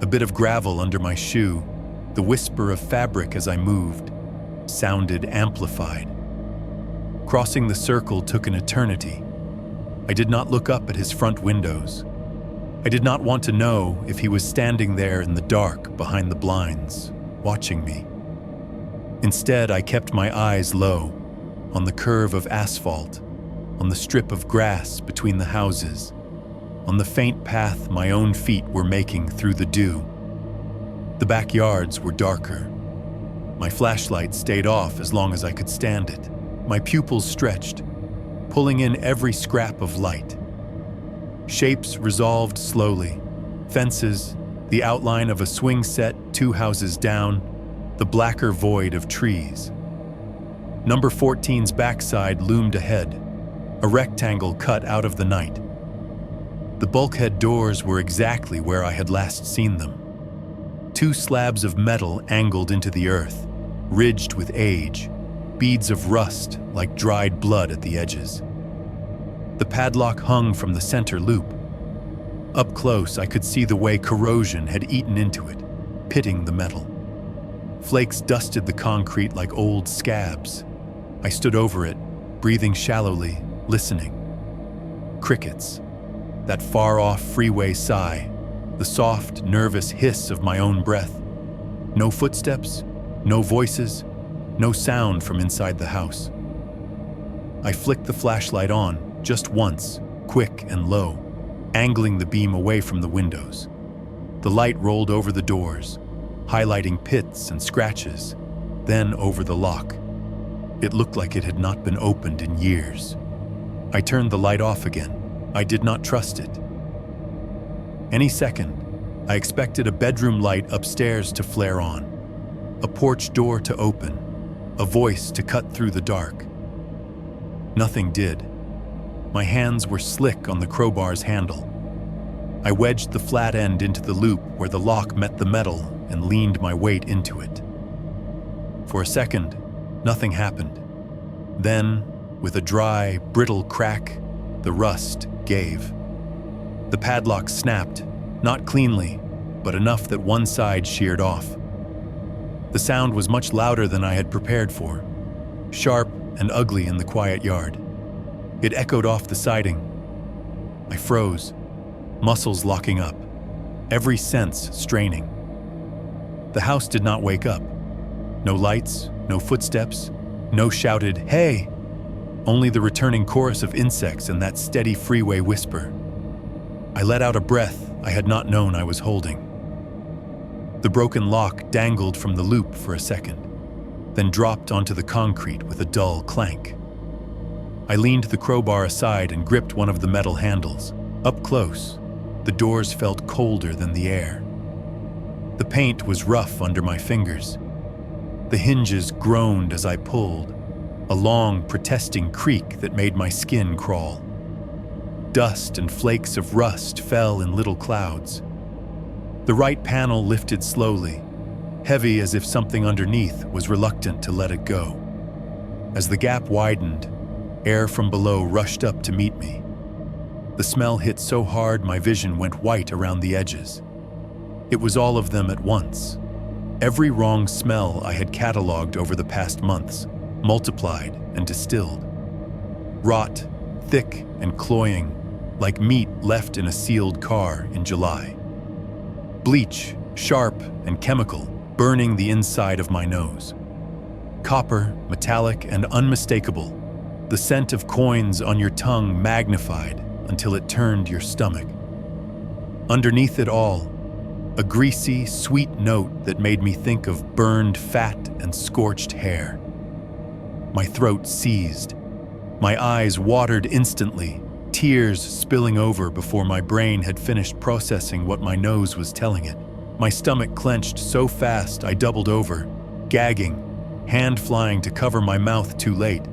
a bit of gravel under my shoe, the whisper of fabric as I moved, sounded amplified. Crossing the circle took an eternity. I did not look up at his front windows. I did not want to know if he was standing there in the dark behind the blinds, watching me. Instead, I kept my eyes low, on the curve of asphalt, on the strip of grass between the houses, on the faint path my own feet were making through the dew. The backyards were darker. My flashlight stayed off as long as I could stand it. My pupils stretched, pulling in every scrap of light. Shapes resolved slowly. Fences, the outline of a swing set 2 houses down, the blacker void of trees. Number 14's backside loomed ahead, a rectangle cut out of the night. The bulkhead doors were exactly where I had last seen them. 2 slabs of metal angled into the earth, ridged with age, beads of rust like dried blood at the edges. The padlock hung from the center loop. Up close, I could see the way corrosion had eaten into it, pitting the metal. Flakes dusted the concrete like old scabs. I stood over it, breathing shallowly, listening. Crickets. That far-off freeway sigh, the soft, nervous hiss of my own breath. No footsteps, no voices, no sound from inside the house. I flicked the flashlight on, just once, quick and low, angling the beam away from the windows. The light rolled over the doors, highlighting pits and scratches, then over the lock. It looked like it had not been opened in years. I turned the light off again. I did not trust it. Any second, I expected a bedroom light upstairs to flare on, a porch door to open, a voice to cut through the dark. Nothing did. My hands were slick on the crowbar's handle. I wedged the flat end into the loop where the lock met the metal and leaned my weight into it. For a second, nothing happened. Then, with a dry, brittle crack, the rust gave. The padlock snapped, not cleanly, but enough that one side sheared off. The sound was much louder than I had prepared for, sharp and ugly in the quiet yard. It echoed off the siding. I froze, muscles locking up, every sense straining. The house did not wake up. No lights, no footsteps, no shouted, "Hey!" Only the returning chorus of insects and that steady freeway whisper. I let out a breath I had not known I was holding. The broken lock dangled from the loop for a second, then dropped onto the concrete with a dull clank. I leaned the crowbar aside and gripped one of the metal handles. Up close, the doors felt colder than the air. The paint was rough under my fingers. The hinges groaned as I pulled, a long, protesting creak that made my skin crawl. Dust and flakes of rust fell in little clouds. The right panel lifted slowly, heavy as if something underneath was reluctant to let it go. As the gap widened, Air from below rushed up to meet me. The smell hit so hard my vision went white around the edges. It was all of them at once. Every wrong smell I had cataloged over the past months, multiplied and distilled. Rot, thick and cloying, like meat left in a sealed car in July. Bleach, sharp and chemical, burning the inside of my nose. Copper, metallic and unmistakable, the scent of coins on your tongue magnified until it turned your stomach. Underneath it all, a greasy, sweet note that made me think of burned fat and scorched hair. My throat seized. My eyes watered instantly, tears spilling over before my brain had finished processing what my nose was telling it. My stomach clenched so fast I doubled over, gagging, hand flying to cover my mouth too late.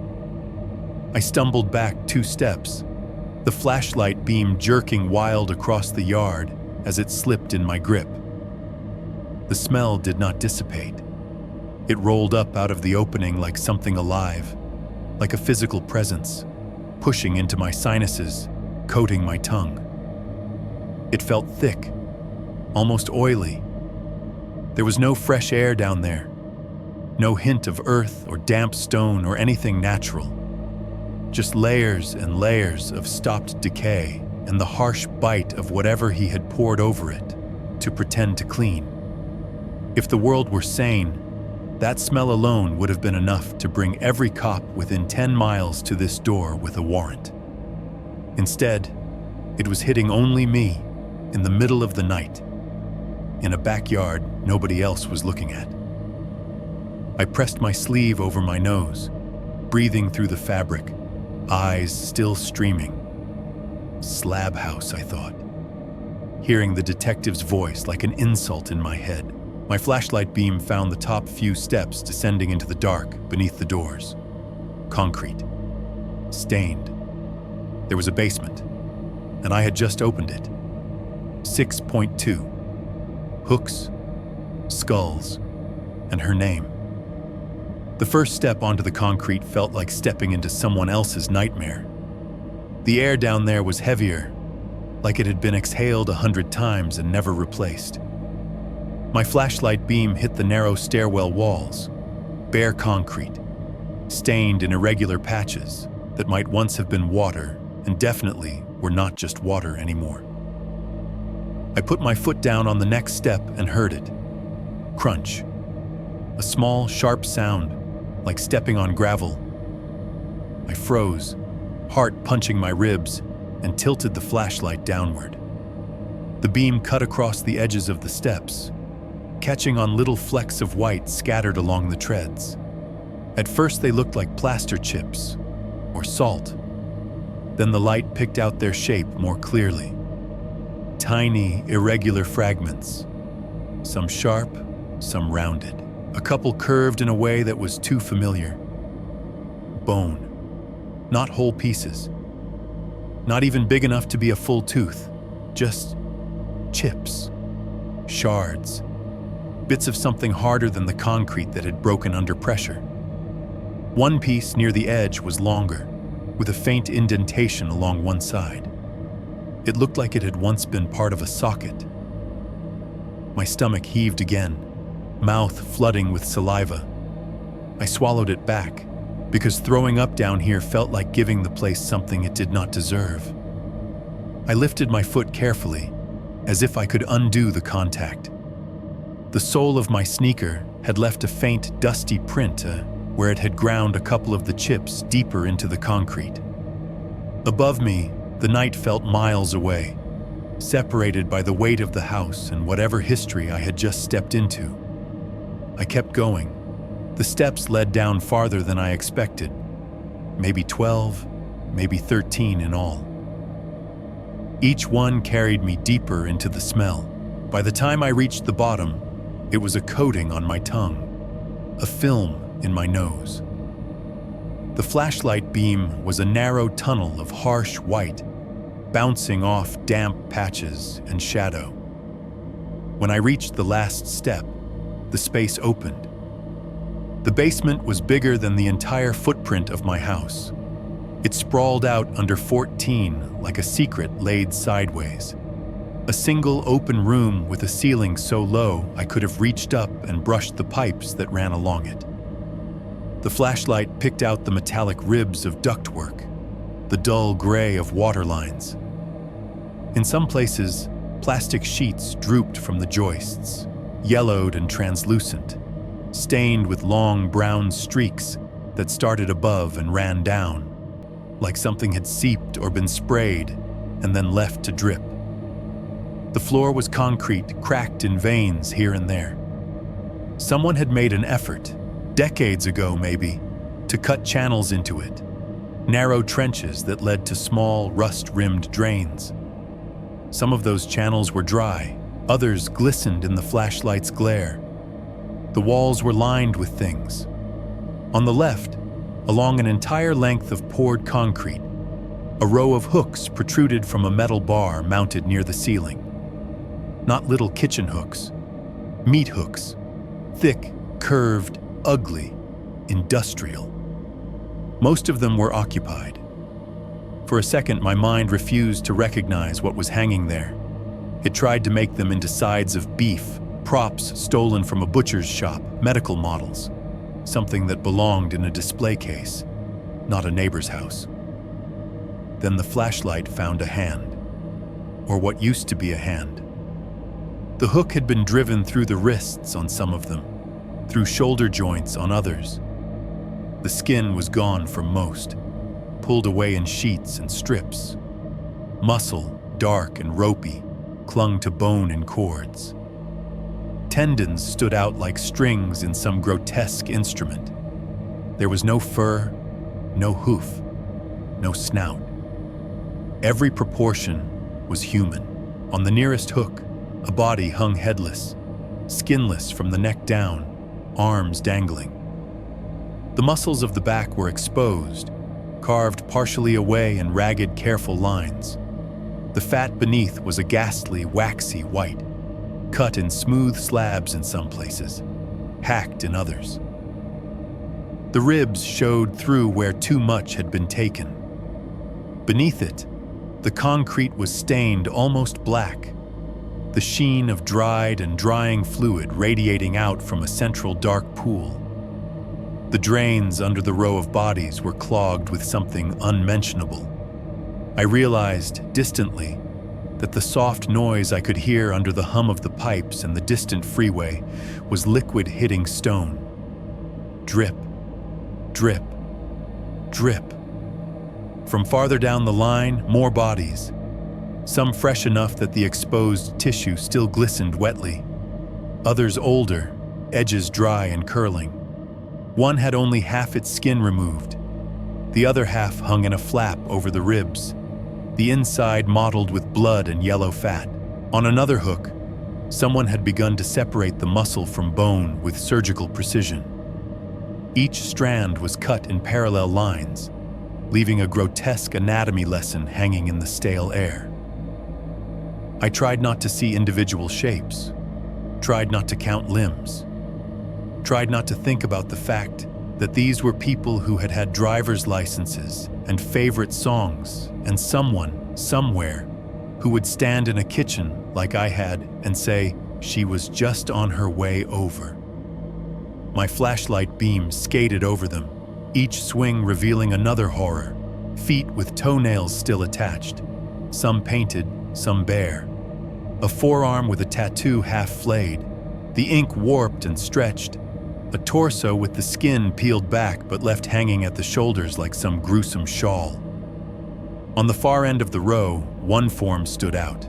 I stumbled back 2 steps, the flashlight beam jerking wild across the yard as it slipped in my grip. The smell did not dissipate. It rolled up out of the opening like something alive, like a physical presence, pushing into my sinuses, coating my tongue. It felt thick, almost oily. There was no fresh air down there, no hint of earth or damp stone or anything natural. Just layers and layers of stopped decay and the harsh bite of whatever he had poured over it to pretend to clean. If the world were sane, that smell alone would have been enough to bring every cop within 10 miles to this door with a warrant. Instead, it was hitting only me in the middle of the night, in a backyard nobody else was looking at. I pressed my sleeve over my nose, breathing through the fabric, eyes still streaming. Slab house, I thought, hearing the detective's voice like an insult in my head. My flashlight beam found the top few steps descending into the dark beneath the doors. Concrete. Stained. There was a basement, and I had just opened it. 6.2. Hooks, skulls, and her name. The first step onto the concrete felt like stepping into someone else's nightmare. The air down there was heavier, like it had been exhaled 100 times and never replaced. My flashlight beam hit the narrow stairwell walls, bare concrete, stained in irregular patches that might once have been water and definitely were not just water anymore. I put my foot down on the next step and heard it. Crunch. A small, sharp sound, like stepping on gravel. I froze, heart punching my ribs, and tilted the flashlight downward. The beam cut across the edges of the steps, catching on little flecks of white scattered along the treads. At first they looked like plaster chips or salt. Then the light picked out their shape more clearly. Tiny, irregular fragments, some sharp, some rounded. A couple curved in a way that was too familiar. Bone, not whole pieces. Not even big enough to be a full tooth, just chips, shards. Bits of something harder than the concrete that had broken under pressure. One piece near the edge was longer, with a faint indentation along one side. It looked like it had once been part of a socket. My stomach heaved again, mouth flooding with saliva. I swallowed it back, because throwing up down here felt like giving the place something it did not deserve. I lifted my foot carefully, as if I could undo the contact. The sole of my sneaker had left a faint, dusty print where it had ground a couple of the chips deeper into the concrete. Above me, the night felt miles away, separated by the weight of the house and whatever history I had just stepped into. I kept going. The steps led down farther than I expected. Maybe 12, maybe 13 in all. Each one carried me deeper into the smell. By the time I reached the bottom, it was a coating on my tongue, a film in my nose. The flashlight beam was a narrow tunnel of harsh white, bouncing off damp patches and shadow. When I reached the last step, the space opened. The basement was bigger than the entire footprint of my house. It sprawled out under 14 like a secret laid sideways. A single open room with a ceiling so low I could have reached up and brushed the pipes that ran along it. The flashlight picked out the metallic ribs of ductwork, the dull gray of water lines. In some places, plastic sheets drooped from the joists, yellowed and translucent, stained with long brown streaks that started above and ran down, like something had seeped or been sprayed and then left to drip. The floor was concrete, cracked in veins here and there. Someone had made an effort, decades ago maybe, to cut channels into it, narrow trenches that led to small, rust-rimmed drains. Some of those channels were dry, others glistened in the flashlight's glare. The walls were lined with things. On the left, along an entire length of poured concrete, a row of hooks protruded from a metal bar mounted near the ceiling. Not little kitchen hooks, meat hooks, thick, curved, ugly, industrial. Most of them were occupied. For a second, my mind refused to recognize what was hanging there. It tried to make them into sides of beef, props stolen from a butcher's shop, medical models, something that belonged in a display case, not a neighbor's house. Then the flashlight found a hand, or what used to be a hand. The hook had been driven through the wrists on some of them, through shoulder joints on others. The skin was gone from most, pulled away in sheets and strips. Muscle, dark and ropey, clung to bone and cords. Tendons stood out like strings in some grotesque instrument. There was no fur, no hoof, no snout. Every proportion was human. On the nearest hook, a body hung headless, skinless from the neck down, arms dangling. The muscles of the back were exposed, carved partially away in ragged, careful lines. The fat beneath was a ghastly, waxy white, cut in smooth slabs in some places, hacked in others. The ribs showed through where too much had been taken. Beneath it, the concrete was stained almost black, the sheen of dried and drying fluid radiating out from a central dark pool. The drains under the row of bodies were clogged with something unmentionable. I realized, distantly, that the soft noise I could hear under the hum of the pipes and the distant freeway was liquid hitting stone. Drip, drip, drip. From farther down the line, more bodies, some fresh enough that the exposed tissue still glistened wetly, others older, edges dry and curling. One had only half its skin removed. The other half hung in a flap over the ribs, the inside mottled with blood and yellow fat. On another hook, someone had begun to separate the muscle from bone with surgical precision. Each strand was cut in parallel lines, leaving a grotesque anatomy lesson hanging in the stale air. I tried not to see individual shapes, tried not to count limbs, tried not to think about the fact that these were people who had had driver's licenses and favorite songs, and someone, somewhere, who would stand in a kitchen like I had and say she was just on her way over. My flashlight beam skated over them, each swing revealing another horror, feet with toenails still attached, some painted, some bare. A forearm with a tattoo half flayed, the ink warped and stretched, a torso with the skin peeled back but left hanging at the shoulders like some gruesome shawl. On the far end of the row, one form stood out.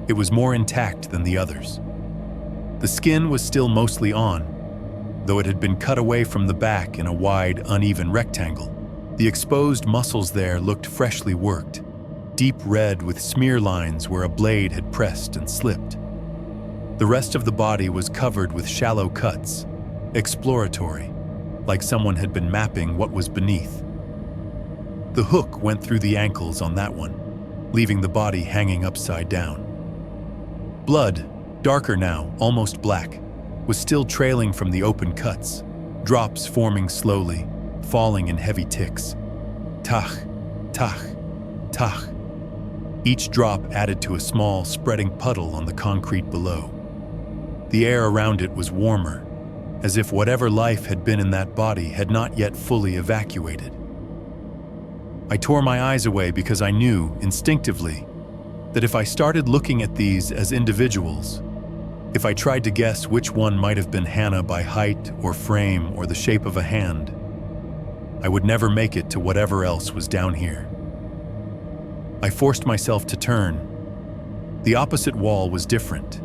It was more intact than the others. The skin was still mostly on, though it had been cut away from the back in a wide, uneven rectangle. The exposed muscles there looked freshly worked, deep red with smear lines where a blade had pressed and slipped. The rest of the body was covered with shallow cuts, exploratory, like someone had been mapping what was beneath. The hook went through the ankles on that one, leaving the body hanging upside down. Blood, darker now, almost black, was still trailing from the open cuts, drops forming slowly, falling in heavy ticks. Tach, tach, tach. Each drop added to a small, spreading puddle on the concrete below. The air around it was warmer, as if whatever life had been in that body had not yet fully evacuated. I tore my eyes away because I knew, instinctively, that if I started looking at these as individuals, if I tried to guess which one might have been Hannah by height or frame or the shape of a hand, I would never make it to whatever else was down here. I forced myself to turn. The opposite wall was different.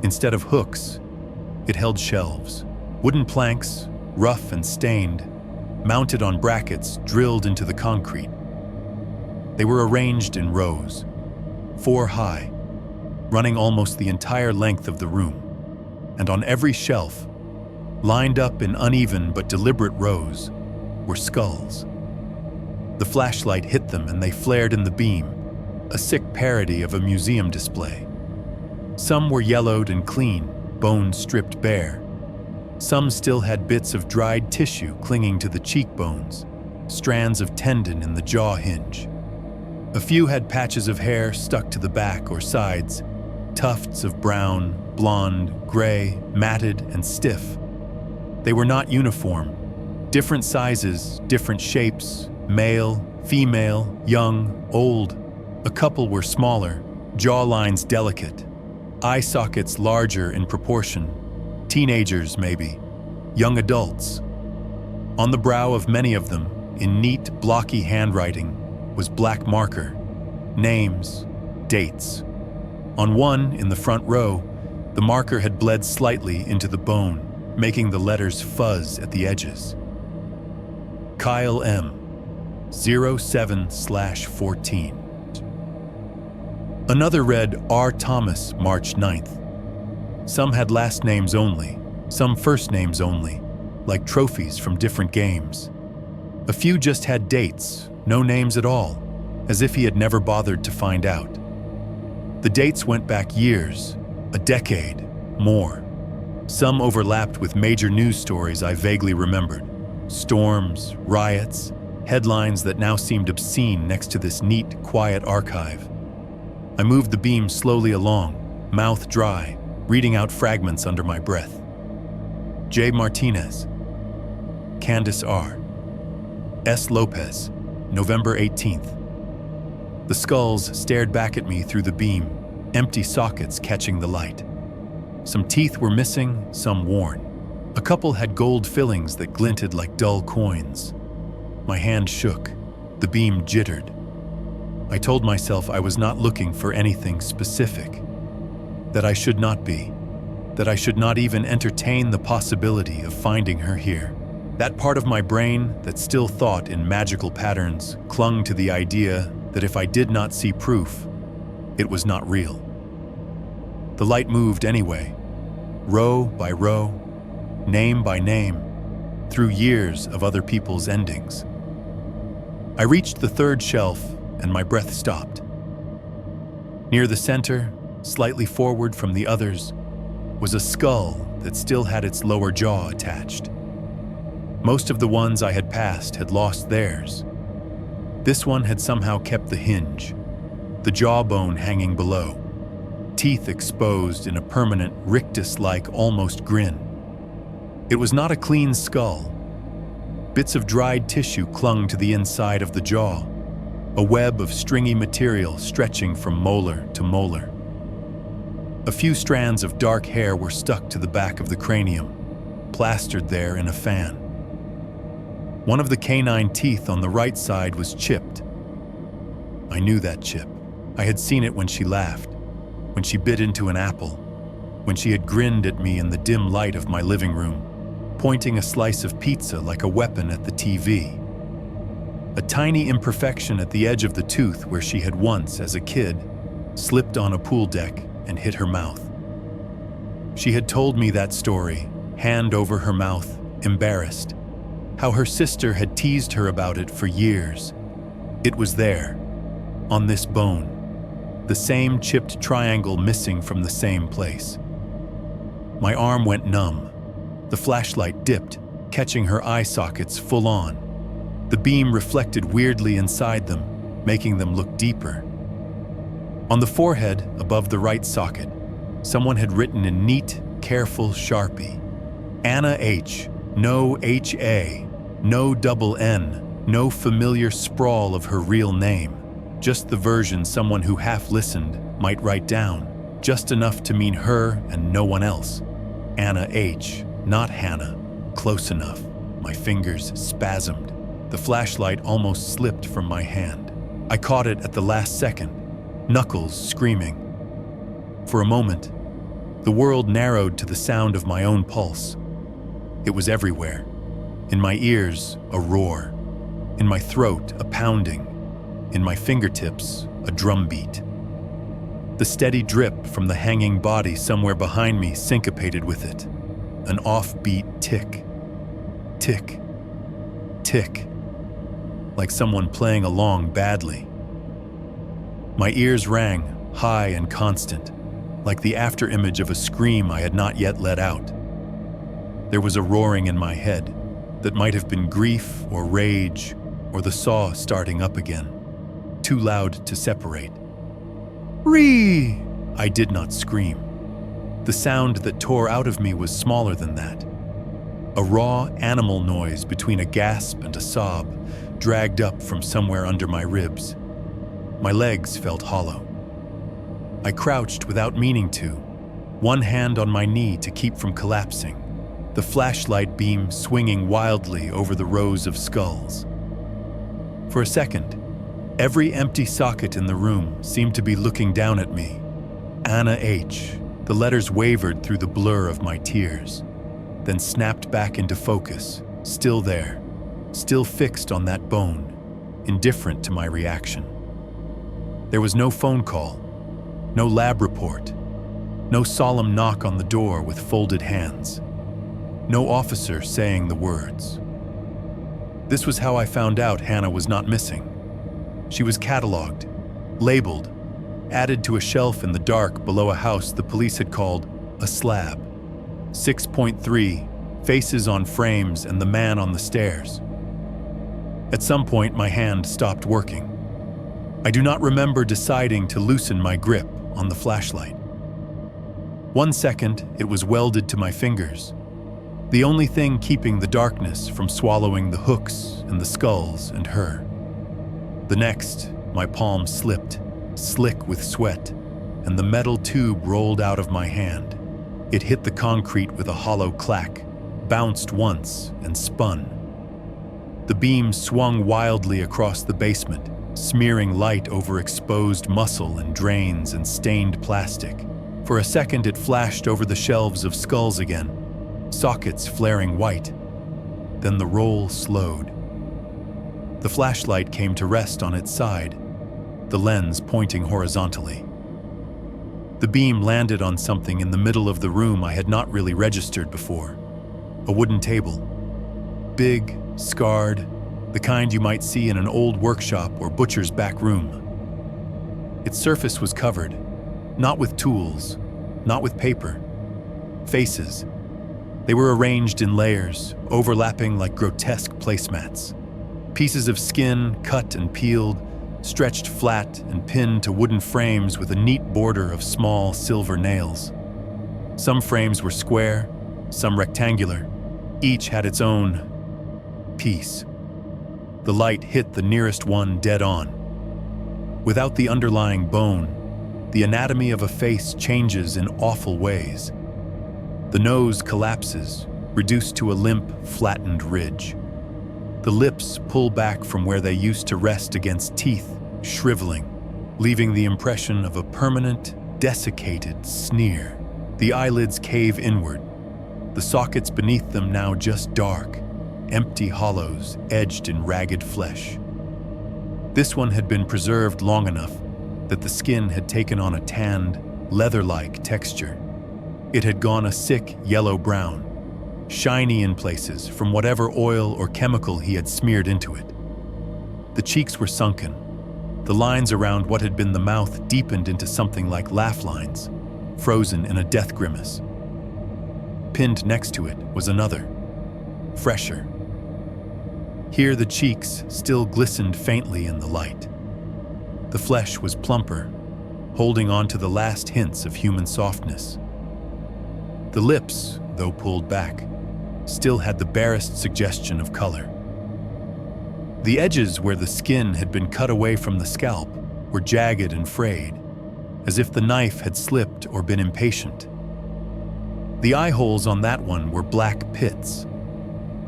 Instead of hooks, it held shelves, wooden planks, rough and stained, mounted on brackets drilled into the concrete. They were arranged in rows, 4 high, running almost the entire length of the room, and on every shelf, lined up in uneven but deliberate rows, were skulls. The flashlight hit them and they flared in the beam, a sick parody of a museum display. Some were yellowed and clean, bones stripped bare. Some still had bits of dried tissue clinging to the cheekbones, strands of tendon in the jaw hinge. A few had patches of hair stuck to the back or sides, tufts of brown, blonde, gray, matted, and stiff. They were not uniform. Different sizes, different shapes, male, female, young, old. A couple were smaller, jawlines delicate, eye sockets larger in proportion. Teenagers, maybe, young adults. On the brow of many of them, in neat, blocky handwriting, was black marker, names, dates. On one, in the front row, the marker had bled slightly into the bone, making the letters fuzz at the edges. Kyle M. 07/14. Another read R. Thomas, March 9th. Some had last names only, some first names only, like trophies from different games. A few just had dates, no names at all, as if he had never bothered to find out. The dates went back years, a decade, more. Some overlapped with major news stories I vaguely remembered. Storms, riots, headlines that now seemed obscene next to this neat, quiet archive. I moved the beam slowly along, mouth dry, reading out fragments under my breath. J. Martinez, Candace R. S. Lopez, November 18th. The skulls stared back at me through the beam, empty sockets catching the light. Some teeth were missing, some worn. A couple had gold fillings that glinted like dull coins. My hand shook, the beam jittered. I told myself I was not looking for anything specific, that I should not be, that I should not even entertain the possibility of finding her here. That part of my brain that still thought in magical patterns clung to the idea that if I did not see proof, it was not real. The light moved anyway, row by row, name by name, through years of other people's endings. I reached the third shelf and my breath stopped. Near the center, slightly forward from the others, was a skull that still had its lower jaw attached. Most of the ones I had passed had lost theirs. This one had somehow kept the hinge, the jawbone hanging below, teeth exposed in a permanent rictus-like almost grin. It was not a clean skull. Bits of dried tissue clung to the inside of the jaw, a web of stringy material stretching from molar to molar. A few strands of dark hair were stuck to the back of the cranium, plastered there in a fan. One of the canine teeth on the right side was chipped. I knew that chip. I had seen it when she laughed, when she bit into an apple, when she had grinned at me in the dim light of my living room, pointing a slice of pizza like a weapon at the TV. A tiny imperfection at the edge of the tooth where she had once, as a kid, slipped on a pool deck and hit her mouth. She had told me that story, hand over her mouth, embarrassed, how her sister had teased her about it for years. It was there, on this bone, the same chipped triangle missing from the same place. My arm went numb. The flashlight dipped, catching her eye sockets full on. The beam reflected weirdly inside them, making them look deeper. On the forehead, above the right socket, someone had written in neat, careful Sharpie, Anna H., no H.A., no double N, no familiar sprawl of her real name, just the version someone who half listened might write down, just enough to mean her and no one else. Anna H., not Hannah. Close enough. My fingers spasmed. The flashlight almost slipped from my hand. I caught it at the last second, knuckles screaming. For a moment, the world narrowed to the sound of my own pulse. It was everywhere. In my ears, a roar. In my throat, a pounding. In my fingertips, a drumbeat. The steady drip from the hanging body somewhere behind me syncopated with it. An offbeat tick. Tick. Tick. Like someone playing along badly. My ears rang, high and constant, like the afterimage of a scream I had not yet let out. There was a roaring in my head that might have been grief or rage or the saw starting up again, too loud to separate. Ree! I did not scream. The sound that tore out of me was smaller than that. A raw animal noise between a gasp and a sob dragged up from somewhere under my ribs. My legs felt hollow. I crouched without meaning to, one hand on my knee to keep from collapsing, the flashlight beam swinging wildly over the rows of skulls. For a second, every empty socket in the room seemed to be looking down at me. Anna H. The letters wavered through the blur of my tears, then snapped back into focus, still there, still fixed on that bone, indifferent to my reaction. There was no phone call, no lab report, no solemn knock on the door with folded hands, no officer saying the words. This was how I found out Hannah was not missing. She was cataloged, labeled, added to a shelf in the dark below a house the police had called a slab. 6.3, faces on frames and the man on the stairs. At some point, my hand stopped working. I do not remember deciding to loosen my grip on the flashlight. 1 second, it was welded to my fingers, the only thing keeping the darkness from swallowing the hooks and the skulls and her. The next, my palm slipped, slick with sweat, and the metal tube rolled out of my hand. It hit the concrete with a hollow clack, bounced once, and spun. The beam swung wildly across the basement, smearing light over exposed muscle and drains and stained plastic. For a second, it flashed over the shelves of skulls again, sockets flaring white. Then the roll slowed. The flashlight came to rest on its side, the lens pointing horizontally. The beam landed on something in the middle of the room I had not really registered before. A wooden table. Big, scarred, the kind you might see in an old workshop or butcher's back room. Its surface was covered, not with tools, not with paper. Faces. They were arranged in layers, overlapping like grotesque placemats. Pieces of skin, cut and peeled, stretched flat and pinned to wooden frames with a neat border of small silver nails. Some frames were square, some rectangular. Each had its own piece. The light hit the nearest one dead on. Without the underlying bone, the anatomy of a face changes in awful ways. The nose collapses, reduced to a limp, flattened ridge. The lips pull back from where they used to rest against teeth, shriveling, leaving the impression of a permanent, desiccated sneer. The eyelids cave inward, the sockets beneath them now just dark, empty hollows edged in ragged flesh. This one had been preserved long enough that the skin had taken on a tanned, leather-like texture. It had gone a sick yellow-brown, shiny in places from whatever oil or chemical he had smeared into it. The cheeks were sunken. The lines around what had been the mouth deepened into something like laugh lines, frozen in a death grimace. Pinned next to it was another, fresher. Here the cheeks still glistened faintly in the light. The flesh was plumper, holding on to the last hints of human softness. The lips, though pulled back, still had the barest suggestion of color. The edges where the skin had been cut away from the scalp were jagged and frayed, as if the knife had slipped or been impatient. The eye holes on that one were black pits.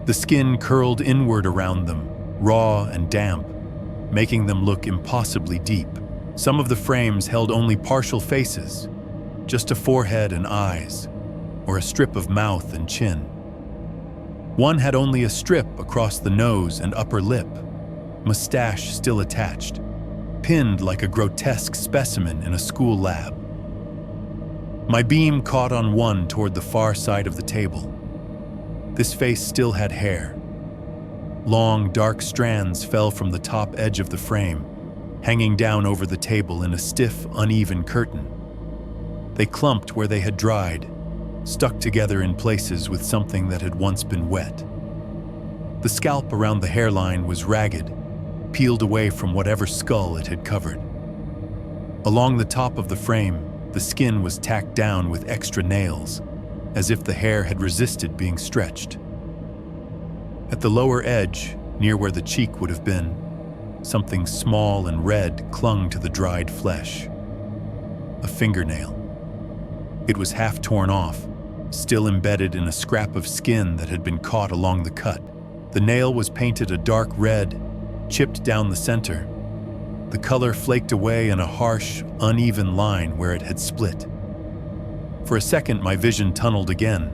The skin curled inward around them, raw and damp, making them look impossibly deep. Some of the frames held only partial faces, just a forehead and eyes, or a strip of mouth and chin. One had only a strip across the nose and upper lip, mustache still attached, pinned like a grotesque specimen in a school lab. My beam caught on one toward the far side of the table. This face still had hair. Long, dark strands fell from the top edge of the frame, hanging down over the table in a stiff, uneven curtain. They clumped where they had dried, stuck together in places with something that had once been wet. The scalp around the hairline was ragged, peeled away from whatever skull it had covered. Along the top of the frame, the skin was tacked down with extra nails, as if the hair had resisted being stretched. At the lower edge, near where the cheek would have been, something small and red clung to the dried flesh. A fingernail. It was half torn off, still embedded in a scrap of skin that had been caught along the cut. The nail was painted a dark red, chipped down the center. The color flaked away in a harsh, uneven line where it had split. For a second, my vision tunneled again.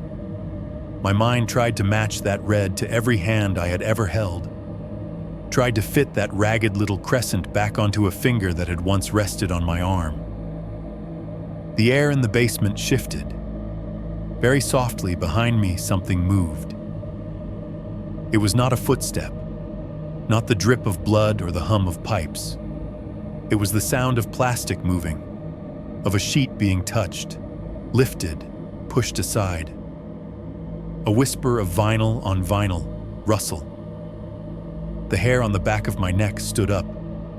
My mind tried to match that red to every hand I had ever held, tried to fit that ragged little crescent back onto a finger that had once rested on my arm. The air in the basement shifted. Very softly behind me, something moved. It was not a footstep, not the drip of blood or the hum of pipes. It was the sound of plastic moving, of a sheet being touched, lifted, pushed aside. A whisper of vinyl on vinyl, rustle. The hair on the back of my neck stood up,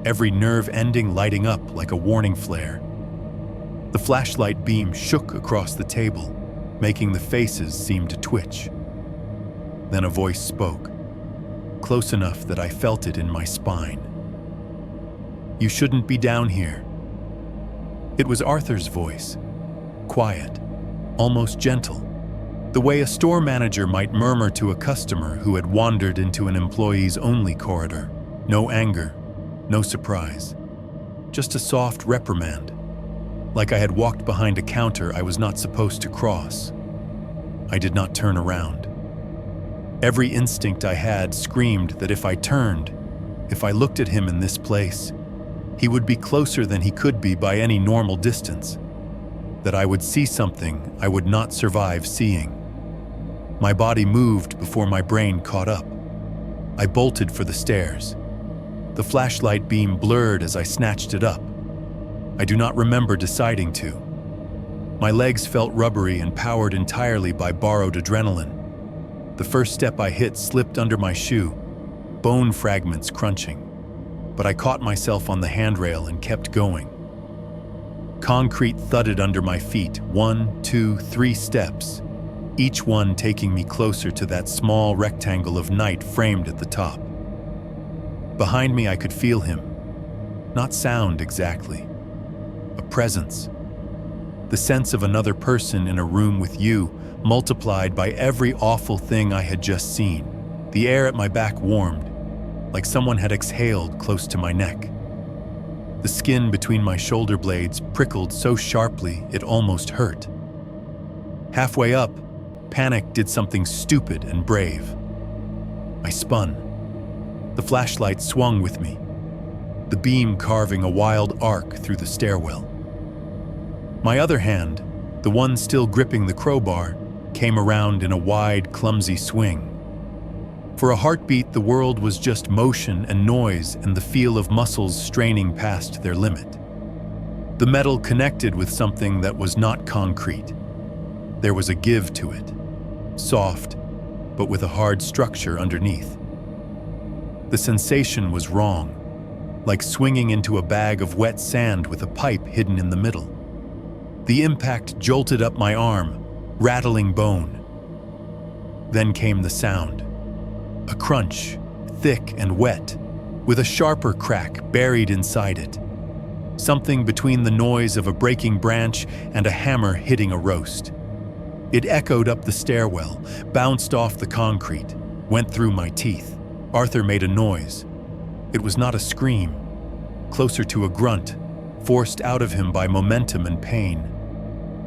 every nerve ending lighting up like a warning flare. The flashlight beam shook across the table, making the faces seem to twitch. Then a voice spoke, close enough that I felt it in my spine. "You shouldn't be down here." It was Arthur's voice, quiet, almost gentle, the way a store manager might murmur to a customer who had wandered into an employees-only corridor. No anger, no surprise, just a soft reprimand, like I had walked behind a counter I was not supposed to cross. I did not turn around. Every instinct I had screamed that if I turned, if I looked at him in this place, he would be closer than he could be by any normal distance, that I would see something I would not survive seeing. My body moved before my brain caught up. I bolted for the stairs. The flashlight beam blurred as I snatched it up. I do not remember deciding to. My legs felt rubbery and powered entirely by borrowed adrenaline. The first step I hit slipped under my shoe, bone fragments crunching. But I caught myself on the handrail and kept going. Concrete thudded under my feet, 1, 2, 3 steps, each one taking me closer to that small rectangle of night framed at the top. Behind me I could feel him, not sound exactly, a presence. The sense of another person in a room with you, multiplied by every awful thing I had just seen. The air at my back warmed, like someone had exhaled close to my neck. The skin between my shoulder blades prickled so sharply it almost hurt. Halfway up, panic did something stupid and brave. I spun. The flashlight swung with me, the beam carving a wild arc through the stairwell. My other hand, the one still gripping the crowbar, came around in a wide, clumsy swing. For a heartbeat, the world was just motion and noise and the feel of muscles straining past their limit. The metal connected with something that was not concrete. There was a give to it, soft, but with a hard structure underneath. The sensation was wrong, like swinging into a bag of wet sand with a pipe hidden in the middle. The impact jolted up my arm, rattling bone. Then came the sound. A crunch, thick and wet, with a sharper crack buried inside it. Something between the noise of a breaking branch and a hammer hitting a roast. It echoed up the stairwell, bounced off the concrete, went through my teeth. Arthur made a noise. It was not a scream, closer to a grunt, forced out of him by momentum and pain.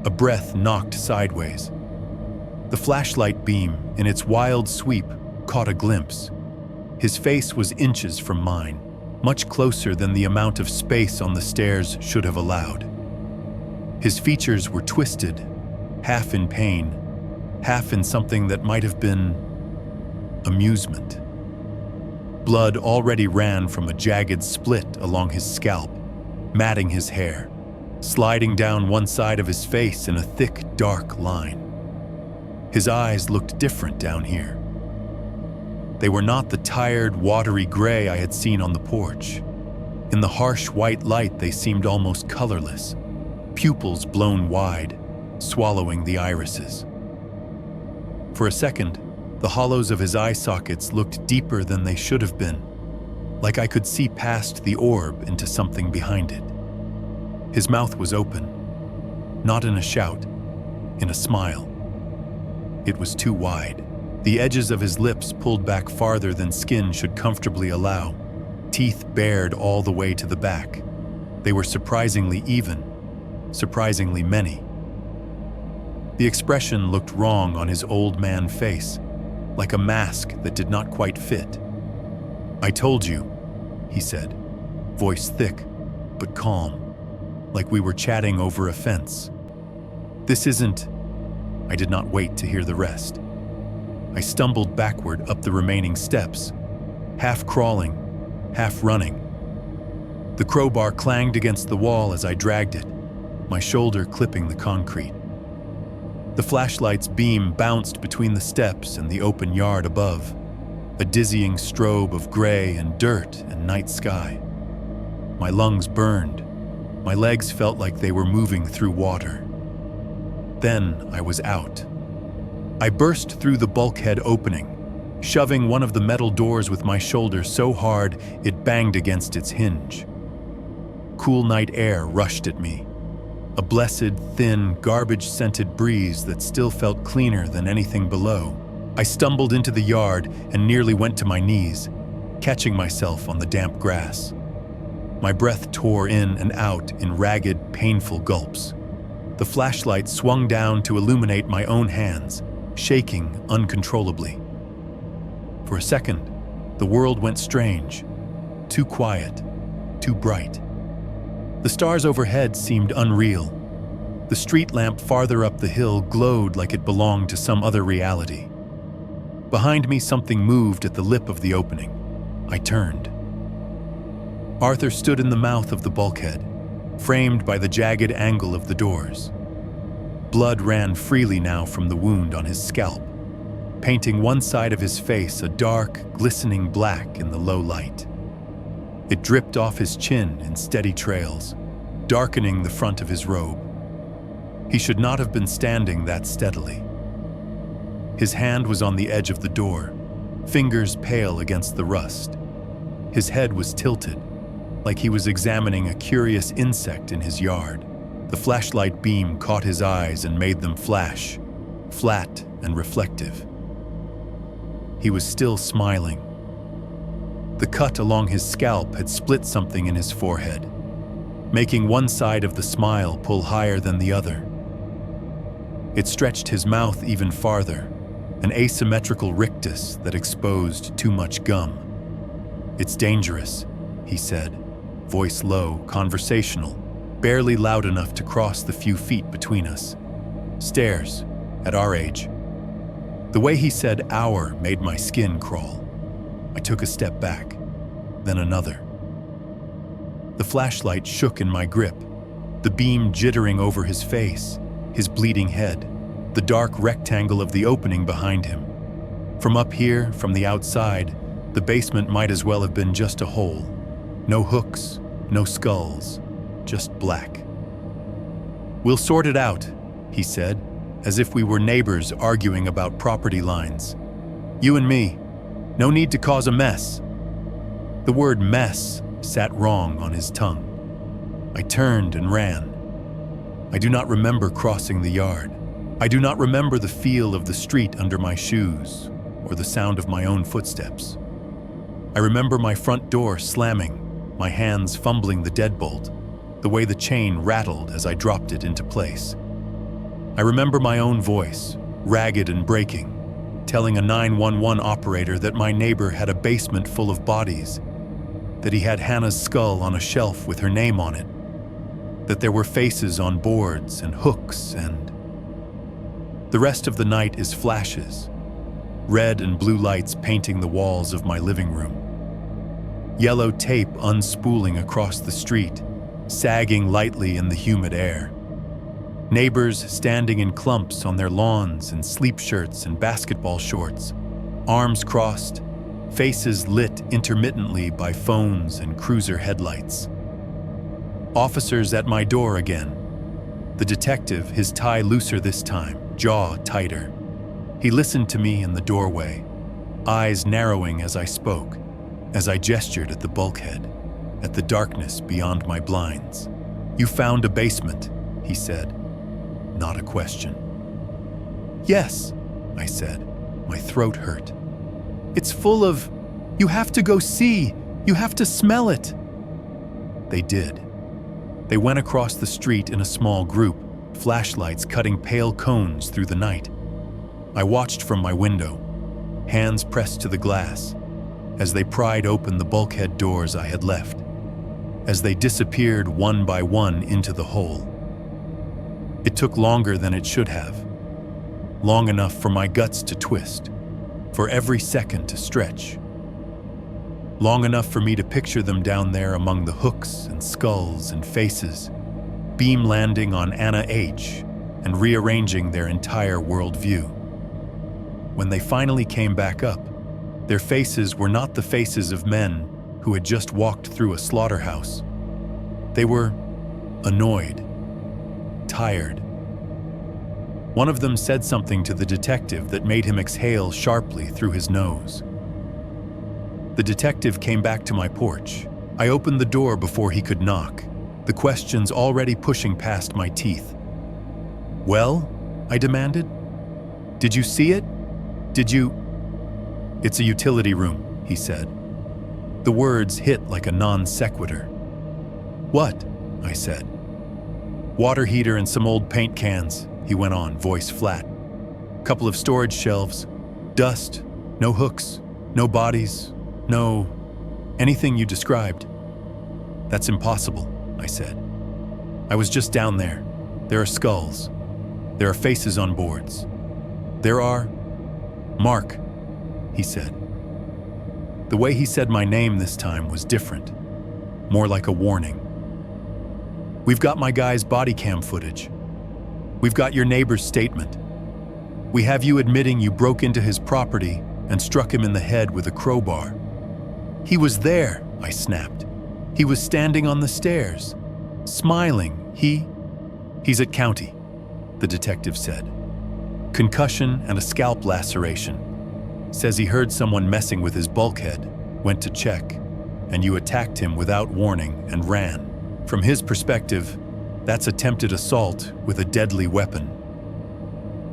A breath knocked sideways. The flashlight beam, in its wild sweep, caught a glimpse. His face was inches from mine, much closer than the amount of space on the stairs should have allowed. His features were twisted, half in pain, half in something that might have been amusement. Blood already ran from a jagged split along his scalp, matting his hair, sliding down one side of his face in a thick, dark line. His eyes looked different down here. They were not the tired, watery gray I had seen on the porch. In the harsh white light, they seemed almost colorless, pupils blown wide, swallowing the irises. For a second, the hollows of his eye sockets looked deeper than they should have been, like I could see past the orb into something behind it. His mouth was open, not in a shout, in a smile. It was too wide. The edges of his lips pulled back farther than skin should comfortably allow, teeth bared all the way to the back. They were surprisingly even, surprisingly many. The expression looked wrong on his old man face, like a mask that did not quite fit. "I told you," he said, voice thick but calm, like we were chatting over a fence. "This isn't—" I did not wait to hear the rest. I stumbled backward up the remaining steps, half crawling, half running. The crowbar clanged against the wall as I dragged it, my shoulder clipping the concrete. The flashlight's beam bounced between the steps and the open yard above, a dizzying strobe of gray and dirt and night sky. My lungs burned. My legs felt like they were moving through water. Then I was out. I burst through the bulkhead opening, shoving one of the metal doors with my shoulder so hard it banged against its hinge. Cool night air rushed at me, a blessed, thin, garbage-scented breeze that still felt cleaner than anything below. I stumbled into the yard and nearly went to my knees, catching myself on the damp grass. My breath tore in and out in ragged, painful gulps. The flashlight swung down to illuminate my own hands, shaking uncontrollably. For a second, the world went strange, too quiet, too bright. The stars overhead seemed unreal. The street lamp farther up the hill glowed like it belonged to some other reality. Behind me, something moved at the lip of the opening. I turned. Arthur stood in the mouth of the bulkhead, framed by the jagged angle of the doors. Blood ran freely now from the wound on his scalp, painting one side of his face a dark, glistening black in the low light. It dripped off his chin in steady trails, darkening the front of his robe. He should not have been standing that steadily. His hand was on the edge of the door, fingers pale against the rust. His head was tilted, like he was examining a curious insect in his yard. The flashlight beam caught his eyes and made them flash, flat and reflective. He was still smiling. The cut along his scalp had split something in his forehead, making one side of the smile pull higher than the other. It stretched his mouth even farther, an asymmetrical rictus that exposed too much gum. "It's dangerous," he said, voice low, conversational, barely loud enough to cross the few feet between us. Stairs, at our age. The way he said "our" made my skin crawl. I took a step back, then another. The flashlight shook in my grip, the beam jittering over his face, his bleeding head, the dark rectangle of the opening behind him. From up here, from the outside, The basement might as well have been just a hole. No hooks, no skulls, just black. "We'll sort it out," he said, as if we were neighbors arguing about property lines. "You and me. No need to cause a mess." The word mess sat wrong on his tongue. I turned and ran. I do not remember crossing the yard. I do not remember the feel of the street under my shoes or the sound of my own footsteps. I remember my front door slamming, my hands fumbling the deadbolt, the way the chain rattled as I dropped it into place. I remember my own voice, ragged and breaking, telling a 911 operator that my neighbor had a basement full of bodies, that he had Hannah's skull on a shelf with her name on it, that there were faces on boards and hooks and... The rest of the night is flashes, red and blue lights painting the walls of my living room. Yellow tape unspooling across the street, sagging lightly in the humid air. Neighbors standing in clumps on their lawns in sleep shirts and basketball shorts, arms crossed, faces lit intermittently by phones and cruiser headlights. Officers at my door again. The detective, his tie looser this time, jaw tighter. He listened to me in the doorway, eyes narrowing as I spoke, as I gestured at the bulkhead, at the darkness beyond my blinds. "You found a basement," he said. Not a question. "Yes," I said. My throat hurt. "It's full of... You have to go see. You have to smell it." They did. They went across the street in a small group, flashlights cutting pale cones through the night. I watched from my window, hands pressed to the glass, as they pried open the bulkhead doors I had left, as they disappeared one by one into the hole. It took longer than it should have, long enough for my guts to twist, for every second to stretch, long enough for me to picture them down there among the hooks and skulls and faces, beam landing on Anna H. and rearranging their entire worldview. When they finally came back up, their faces were not the faces of men who had just walked through a slaughterhouse. They were annoyed, tired. One of them said something to the detective that made him exhale sharply through his nose. The detective came back to my porch. I opened the door before he could knock, the questions already pushing past my teeth. "Well?" I demanded. "Did you see it? Did you—" "It's a utility room," he said. The words hit like a non sequitur. "What?" I said. "Water heater and some old paint cans," he went on, voice flat. "Couple of storage shelves. Dust. No hooks. No bodies. No... anything you described." "That's impossible," I said. "I was just down there. There are skulls. There are faces on boards. There are... Mark," he said. The way he said my name this time was different, more like a warning. "We've got my guy's body cam footage. We've got your neighbor's statement. We have you admitting you broke into his property and struck him in the head with a crowbar." "He was there," I snapped. "He was standing on the stairs, smiling. He's at county," the detective said. "Concussion and a scalp laceration. Says he heard someone messing with his bulkhead, went to check, and you attacked him without warning and ran. From his perspective, that's attempted assault with a deadly weapon."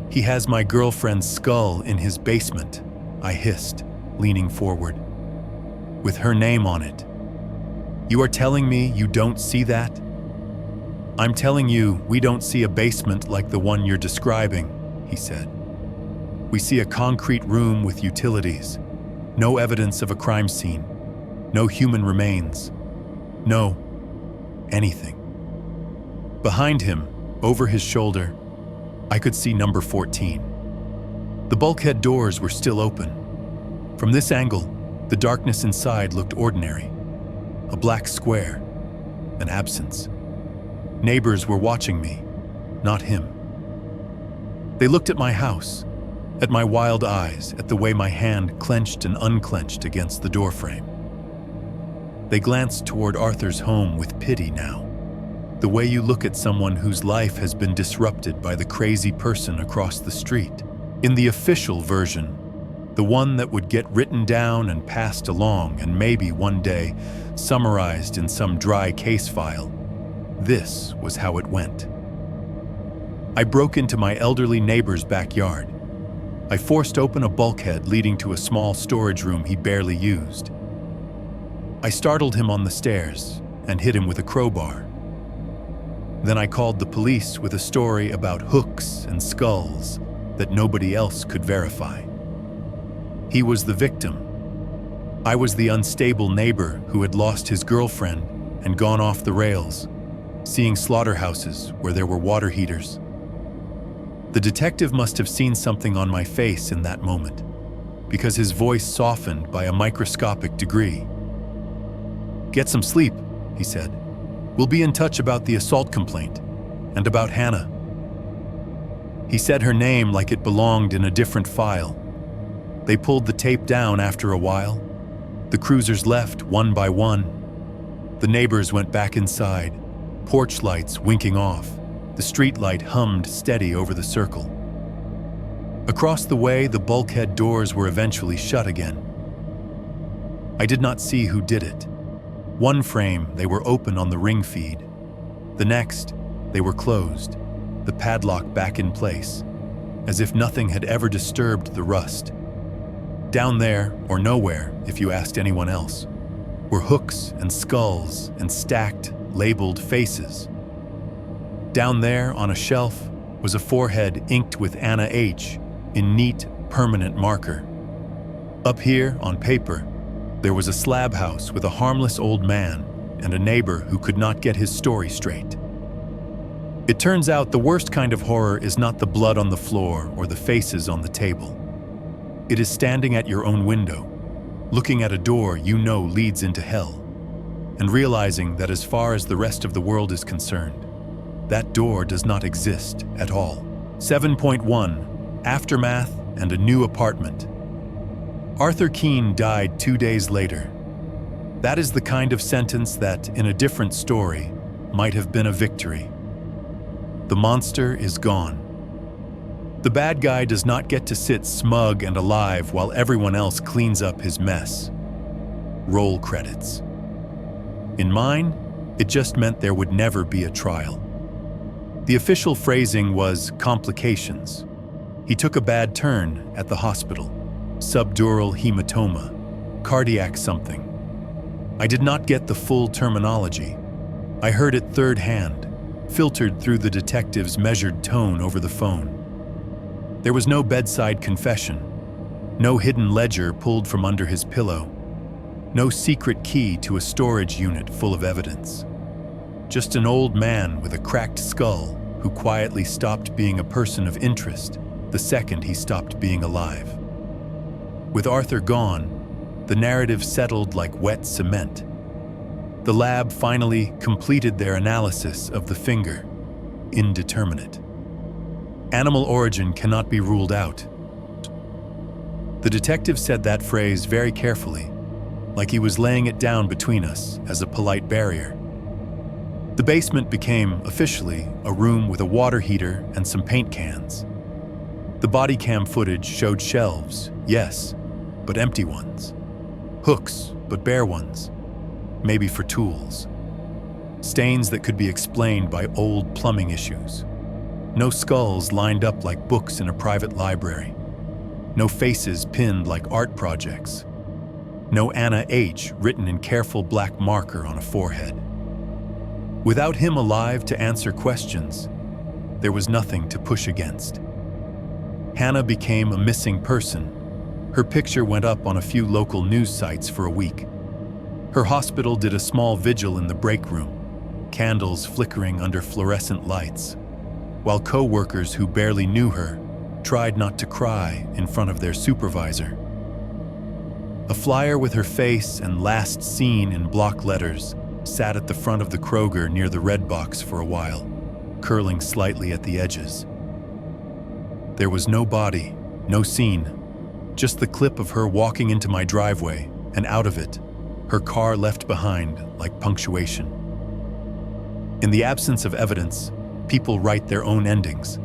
"He has my girlfriend's skull in his basement," I hissed, leaning forward. "With her name on it. You are telling me you don't see that?" "I'm telling you we don't see a basement like the one you're describing," he said. "We see a concrete room with utilities, no evidence of a crime scene, no human remains, no anything." Behind him, over his shoulder, I could see number 14. The bulkhead doors were still open. From this angle, the darkness inside looked ordinary. A black square, an absence. Neighbors were watching me, not him. They looked at my house, at my wild eyes, at the way my hand clenched and unclenched against the doorframe. They glanced toward Arthur's home with pity now, the way you look at someone whose life has been disrupted by the crazy person across the street. In the official version, the one that would get written down and passed along and maybe one day summarized in some dry case file, this was how it went. I broke into my elderly neighbor's backyard. I forced open a bulkhead leading to a small storage room he barely used. I startled him on the stairs and hit him with a crowbar. Then I called the police with a story about hooks and skulls that nobody else could verify. He was the victim. I was the unstable neighbor who had lost his girlfriend and gone off the rails, seeing slaughterhouses where there were water heaters. The detective must have seen something on my face in that moment, because his voice softened by a microscopic degree. "Get some sleep," he said. "We'll be in touch about the assault complaint and about Hannah." He said her name like it belonged in a different file. They pulled the tape down after a while. The cruisers left one by one. The neighbors went back inside, porch lights winking off. The street light hummed steady over the circle. Across the way, the bulkhead doors were eventually shut again. I did not see who did it. One frame, they were open on the ring feed. The next, they were closed, the padlock back in place, as if nothing had ever disturbed the rust. Down there, or nowhere, if you asked anyone else, were hooks and skulls and stacked, labeled faces. Down there, on a shelf, was a forehead inked with Anna H. in neat, permanent marker. Up here, on paper, there was a slab house with a harmless old man and a neighbor who could not get his story straight. It turns out the worst kind of horror is not the blood on the floor or the faces on the table. It is standing at your own window, looking at a door you know leads into hell, and realizing that as far as the rest of the world is concerned, that door does not exist at all. 7.1 Aftermath and a New Apartment. Arthur Keene died 2 days later. That is the kind of sentence that, in a different story, might have been a victory. The monster is gone. The bad guy does not get to sit smug and alive while everyone else cleans up his mess. Roll credits. In mine, it just meant there would never be a trial. The official phrasing was complications. He took a bad turn at the hospital. Subdural hematoma, cardiac something. I did not get the full terminology. I heard it third hand, filtered through the detective's measured tone over the phone. There was no bedside confession, no hidden ledger pulled from under his pillow, no secret key to a storage unit full of evidence. Just an old man with a cracked skull who quietly stopped being a person of interest the second he stopped being alive. With Arthur gone, the narrative settled like wet cement. The lab finally completed their analysis of the finger. Indeterminate. Animal origin cannot be ruled out. The detective said that phrase very carefully, like he was laying it down between us as a polite barrier. The basement became, officially, a room with a water heater and some paint cans. The body cam footage showed shelves, yes, but empty ones. Hooks, but bare ones, maybe for tools. Stains that could be explained by old plumbing issues. No skulls lined up like books in a private library. No faces pinned like art projects. No Anna H. written in careful black marker on a forehead. Without him alive to answer questions, there was nothing to push against. Hannah became a missing person. Her picture went up on a few local news sites for a week. Her hospital did a small vigil in the break room, candles flickering under fluorescent lights, while co-workers who barely knew her tried not to cry in front of their supervisor. A flyer with her face and "last seen" in block letters sat at the front of the Kroger near the red box for a while, curling slightly at the edges. There was no body, no scene. Just the clip of her walking into my driveway, and out of it, her car left behind like punctuation. In the absence of evidence, people write their own endings.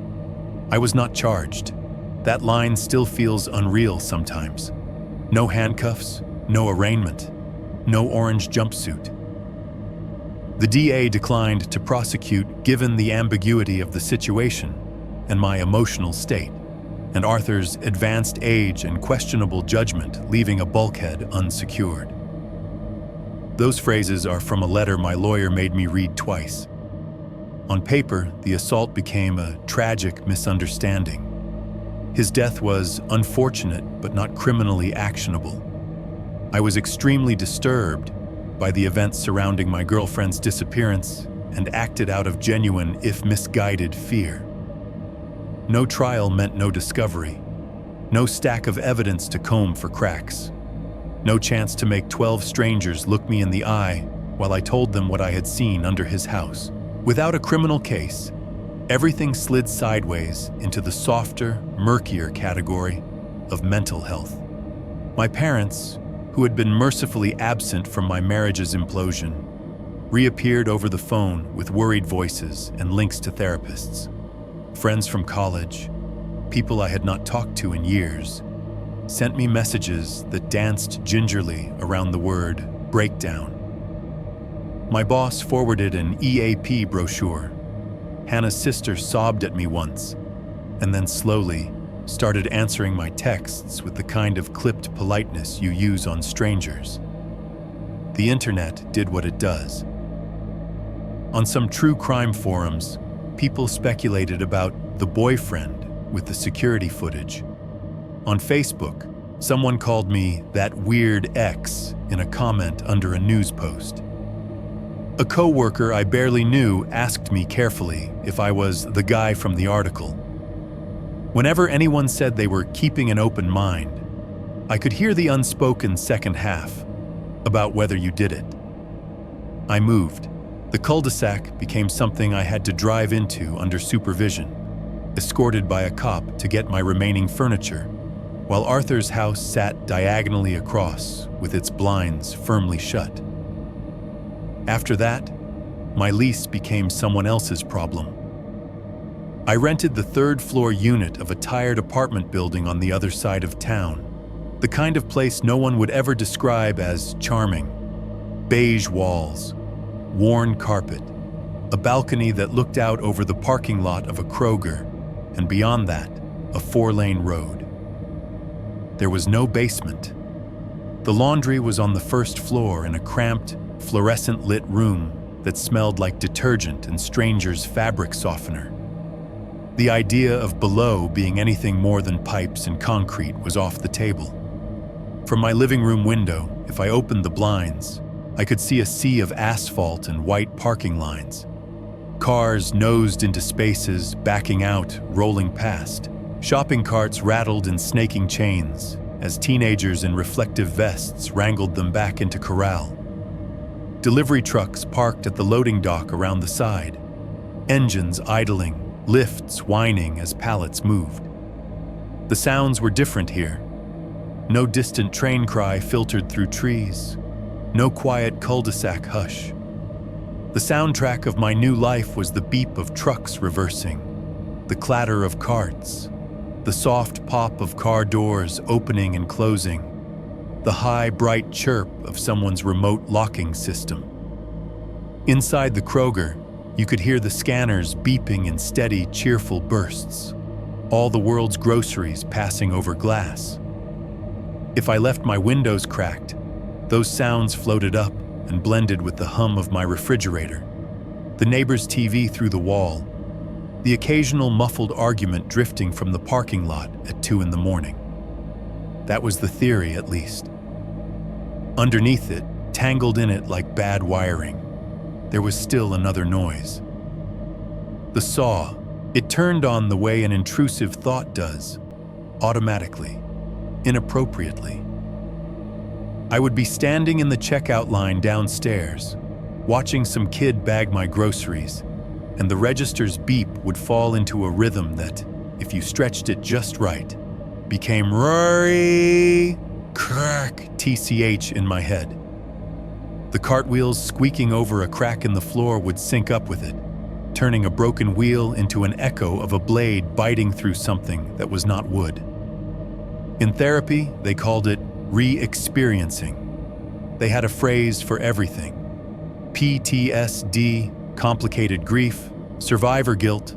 I was not charged. That line still feels unreal sometimes. No handcuffs, no arraignment, no orange jumpsuit. The DA declined to prosecute given the ambiguity of the situation and my emotional state, and Arthur's advanced age and questionable judgment leaving a bulkhead unsecured. Those phrases are from a letter my lawyer made me read twice. On paper, the assault became a tragic misunderstanding. His death was unfortunate but not criminally actionable. I was extremely disturbed by the events surrounding my girlfriend's disappearance and acted out of genuine, if misguided, fear. No trial meant no discovery, no stack of evidence to comb for cracks, no chance to make 12 strangers look me in the eye while I told them what I had seen under his house. Without a criminal case, everything slid sideways into the softer, murkier category of mental health. My parents, who had been mercifully absent from my marriage's implosion, reappeared over the phone with worried voices and links to therapists. Friends from college, people I had not talked to in years, sent me messages that danced gingerly around the word breakdown. My boss forwarded an EAP brochure. Hannah's sister sobbed at me once, and then slowly started answering my texts with the kind of clipped politeness you use on strangers. The internet did what it does. On some true crime forums, people speculated about the boyfriend with the security footage. On Facebook, someone called me that weird ex in a comment under a news post. A coworker I barely knew asked me carefully if I was the guy from the article. Whenever anyone said they were keeping an open mind, I could hear the unspoken second half about whether you did it. I moved. The cul-de-sac became something I had to drive into under supervision, escorted by a cop to get my remaining furniture, while Arthur's house sat diagonally across with its blinds firmly shut. After that, my lease became someone else's problem. I rented the third-floor unit of a tired apartment building on the other side of town, the kind of place no one would ever describe as charming. Beige walls, worn carpet, a balcony that looked out over the parking lot of a Kroger, and beyond that, a 4-lane road. There was no basement. The laundry was on the first floor in a cramped, fluorescent-lit room that smelled like detergent and stranger's fabric softener. The idea of below being anything more than pipes and concrete was off the table. From my living room window, if I opened the blinds, I could see a sea of asphalt and white parking lines. Cars nosed into spaces, backing out, rolling past. Shopping carts rattled in snaking chains as teenagers in reflective vests wrangled them back into corral. Delivery trucks parked at the loading dock around the side, engines idling, lifts whining as pallets moved. The sounds were different here. No distant train cry filtered through trees, no quiet cul-de-sac hush. The soundtrack of my new life was the beep of trucks reversing, the clatter of carts, the soft pop of car doors opening and closing, the high, bright chirp of someone's remote locking system. Inside the Kroger, you could hear the scanners beeping in steady, cheerful bursts, all the world's groceries passing over glass. If I left my windows cracked, those sounds floated up and blended with the hum of my refrigerator, the neighbor's TV through the wall, the occasional muffled argument drifting from the parking lot at 2 a.m. That was the theory, at least. Underneath it, tangled in it like bad wiring, there was still another noise. The saw. It turned on the way an intrusive thought does, automatically, inappropriately. I would be standing in the checkout line downstairs, watching some kid bag my groceries, and the register's beep would fall into a rhythm that, if you stretched it just right, became Rory, crack, TCH in my head. The cartwheels squeaking over a crack in the floor would sync up with it, turning a broken wheel into an echo of a blade biting through something that was not wood. In therapy, they called it re-experiencing. They had a phrase for everything: PTSD, complicated grief, survivor guilt,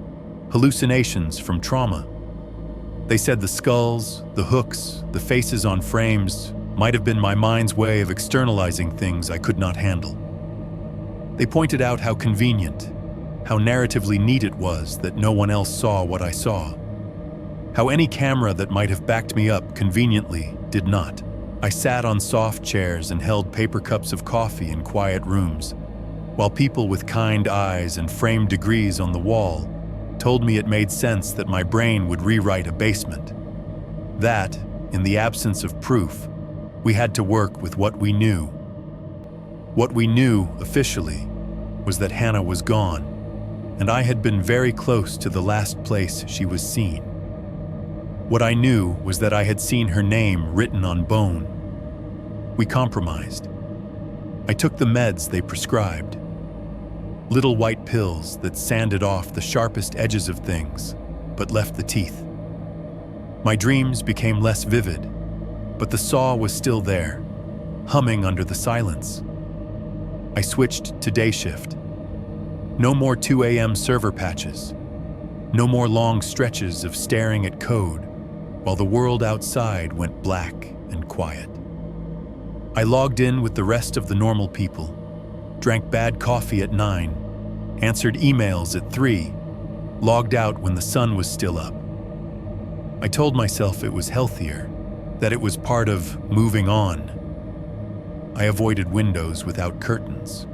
hallucinations from trauma. They said the skulls, the hooks, the faces on frames might have been my mind's way of externalizing things I could not handle. They pointed out how convenient, how narratively neat it was that no one else saw what I saw. How any camera that might have backed me up conveniently did not. I sat on soft chairs and held paper cups of coffee in quiet rooms, while people with kind eyes and framed degrees on the wall told me it made sense that my brain would rewrite a basement. That, in the absence of proof, we had to work with what we knew. What we knew, officially, was that Hannah was gone, and I had been very close to the last place she was seen. What I knew was that I had seen her name written on bone. We compromised. I took the meds they prescribed. Little white pills that sanded off the sharpest edges of things, but left the teeth. My dreams became less vivid, but the saw was still there, humming under the silence. I switched to day shift. No more 2 a.m. server patches. No more long stretches of staring at code while the world outside went black and quiet. I logged in with the rest of the normal people, drank bad coffee at 9, answered emails at 3, logged out when the sun was still up. I told myself it was healthier, that it was part of moving on. I avoided windows without curtains.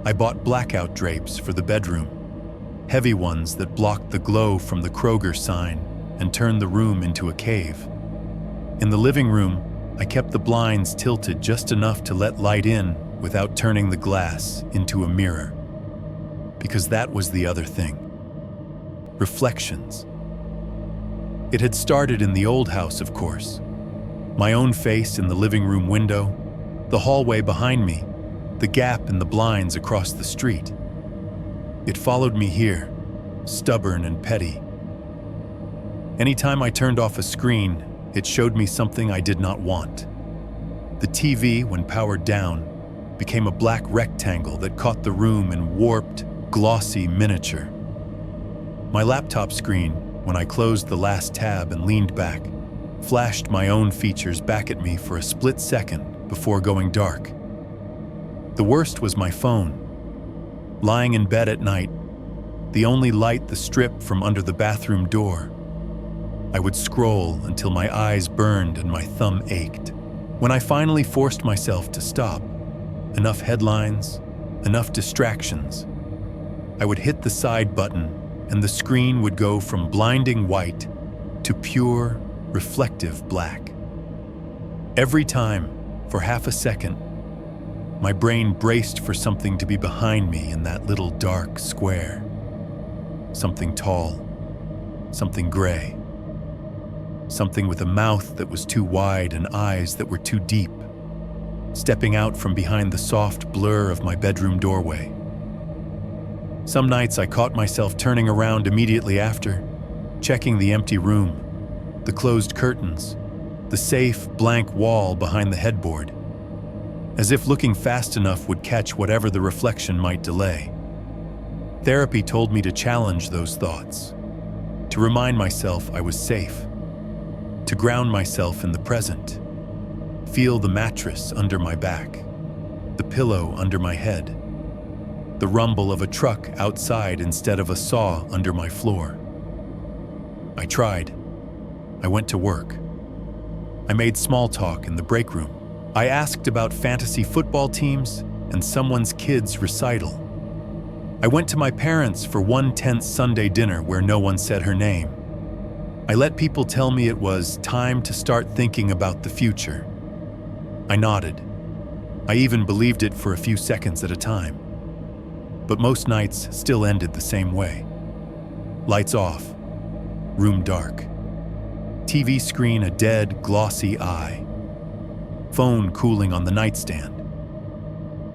I bought blackout drapes for the bedroom, heavy ones that blocked the glow from the Kroger sign and turned the room into a cave. In the living room, I kept the blinds tilted just enough to let light in without turning the glass into a mirror. Because that was the other thing. Reflections. It had started in the old house, of course. My own face in the living room window, the hallway behind me, the gap in the blinds across the street. It followed me here, stubborn and petty. Anytime I turned off a screen, it showed me something I did not want. The TV, when powered down, became a black rectangle that caught the room in warped, glossy miniature. My laptop screen, when I closed the last tab and leaned back, flashed my own features back at me for a split second before going dark. The worst was my phone. Lying in bed at night, the only light the strip from under the bathroom door. I would scroll until my eyes burned and my thumb ached. When I finally forced myself to stop, enough headlines, enough distractions, I would hit the side button and the screen would go from blinding white to pure, reflective black. Every time, for half a second, my brain braced for something to be behind me in that little dark square. Something tall, something gray, something with a mouth that was too wide and eyes that were too deep, stepping out from behind the soft blur of my bedroom doorway. Some nights I caught myself turning around immediately after, checking the empty room, the closed curtains, the safe, blank wall behind the headboard, as if looking fast enough would catch whatever the reflection might delay. Therapy told me to challenge those thoughts, to remind myself I was safe, to ground myself in the present, feel the mattress under my back, the pillow under my head, the rumble of a truck outside instead of a saw under my floor. I tried. I went to work. I made small talk in the break room. I asked about fantasy football teams and someone's kid's recital. I went to my parents for one tense Sunday dinner where no one said her name. I let people tell me it was time to start thinking about the future. I nodded. I even believed it for a few seconds at a time. But most nights still ended the same way. Lights off, room dark. TV screen a dead, glossy eye. Phone cooling on the nightstand.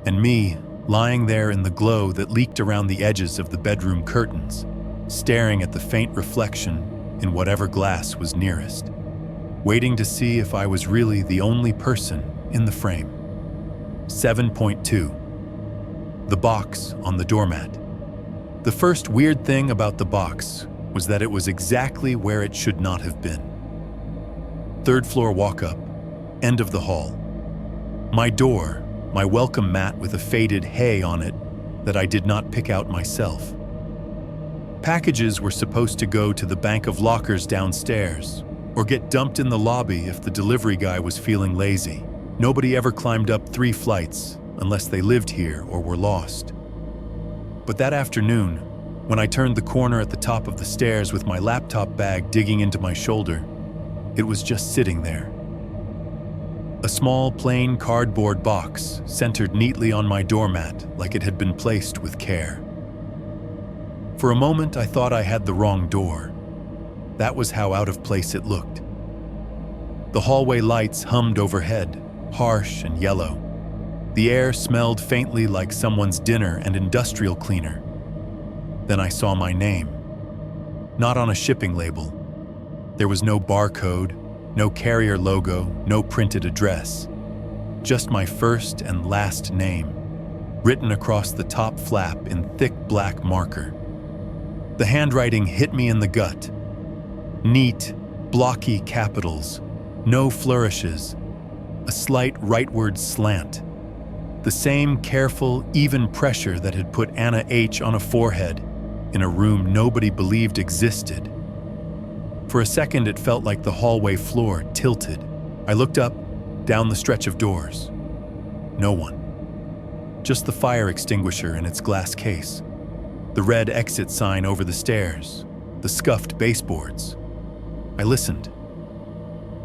And me, lying there in the glow that leaked around the edges of the bedroom curtains, staring at the faint reflection in whatever glass was nearest, waiting to see if I was really the only person in the frame. 7.2. The box on the doormat. The first weird thing about the box was that it was exactly where it should not have been. Third floor walk-up, end of the hall. My door, my welcome mat with a faded hay on it that I did not pick out myself. Packages were supposed to go to the bank of lockers downstairs or get dumped in the lobby if the delivery guy was feeling lazy. Nobody ever climbed up 3 flights unless they lived here or were lost. But that afternoon, when I turned the corner at the top of the stairs with my laptop bag digging into my shoulder, it was just sitting there. A small, plain cardboard box centered neatly on my doormat like it had been placed with care. For a moment, I thought I had the wrong door. That was how out of place it looked. The hallway lights hummed overhead, harsh and yellow. The air smelled faintly like someone's dinner and industrial cleaner. Then I saw my name. Not on a shipping label. There was no barcode, no carrier logo, no printed address. Just my first and last name, written across the top flap in thick black marker. The handwriting hit me in the gut. Neat, blocky capitals, no flourishes, a slight rightward slant. The same careful, even pressure that had put Anna H. on a forehead in a room nobody believed existed. For a second, it felt like the hallway floor tilted. I looked up, down the stretch of doors. No one. Just the fire extinguisher in its glass case. The red exit sign over the stairs. The scuffed baseboards. I listened.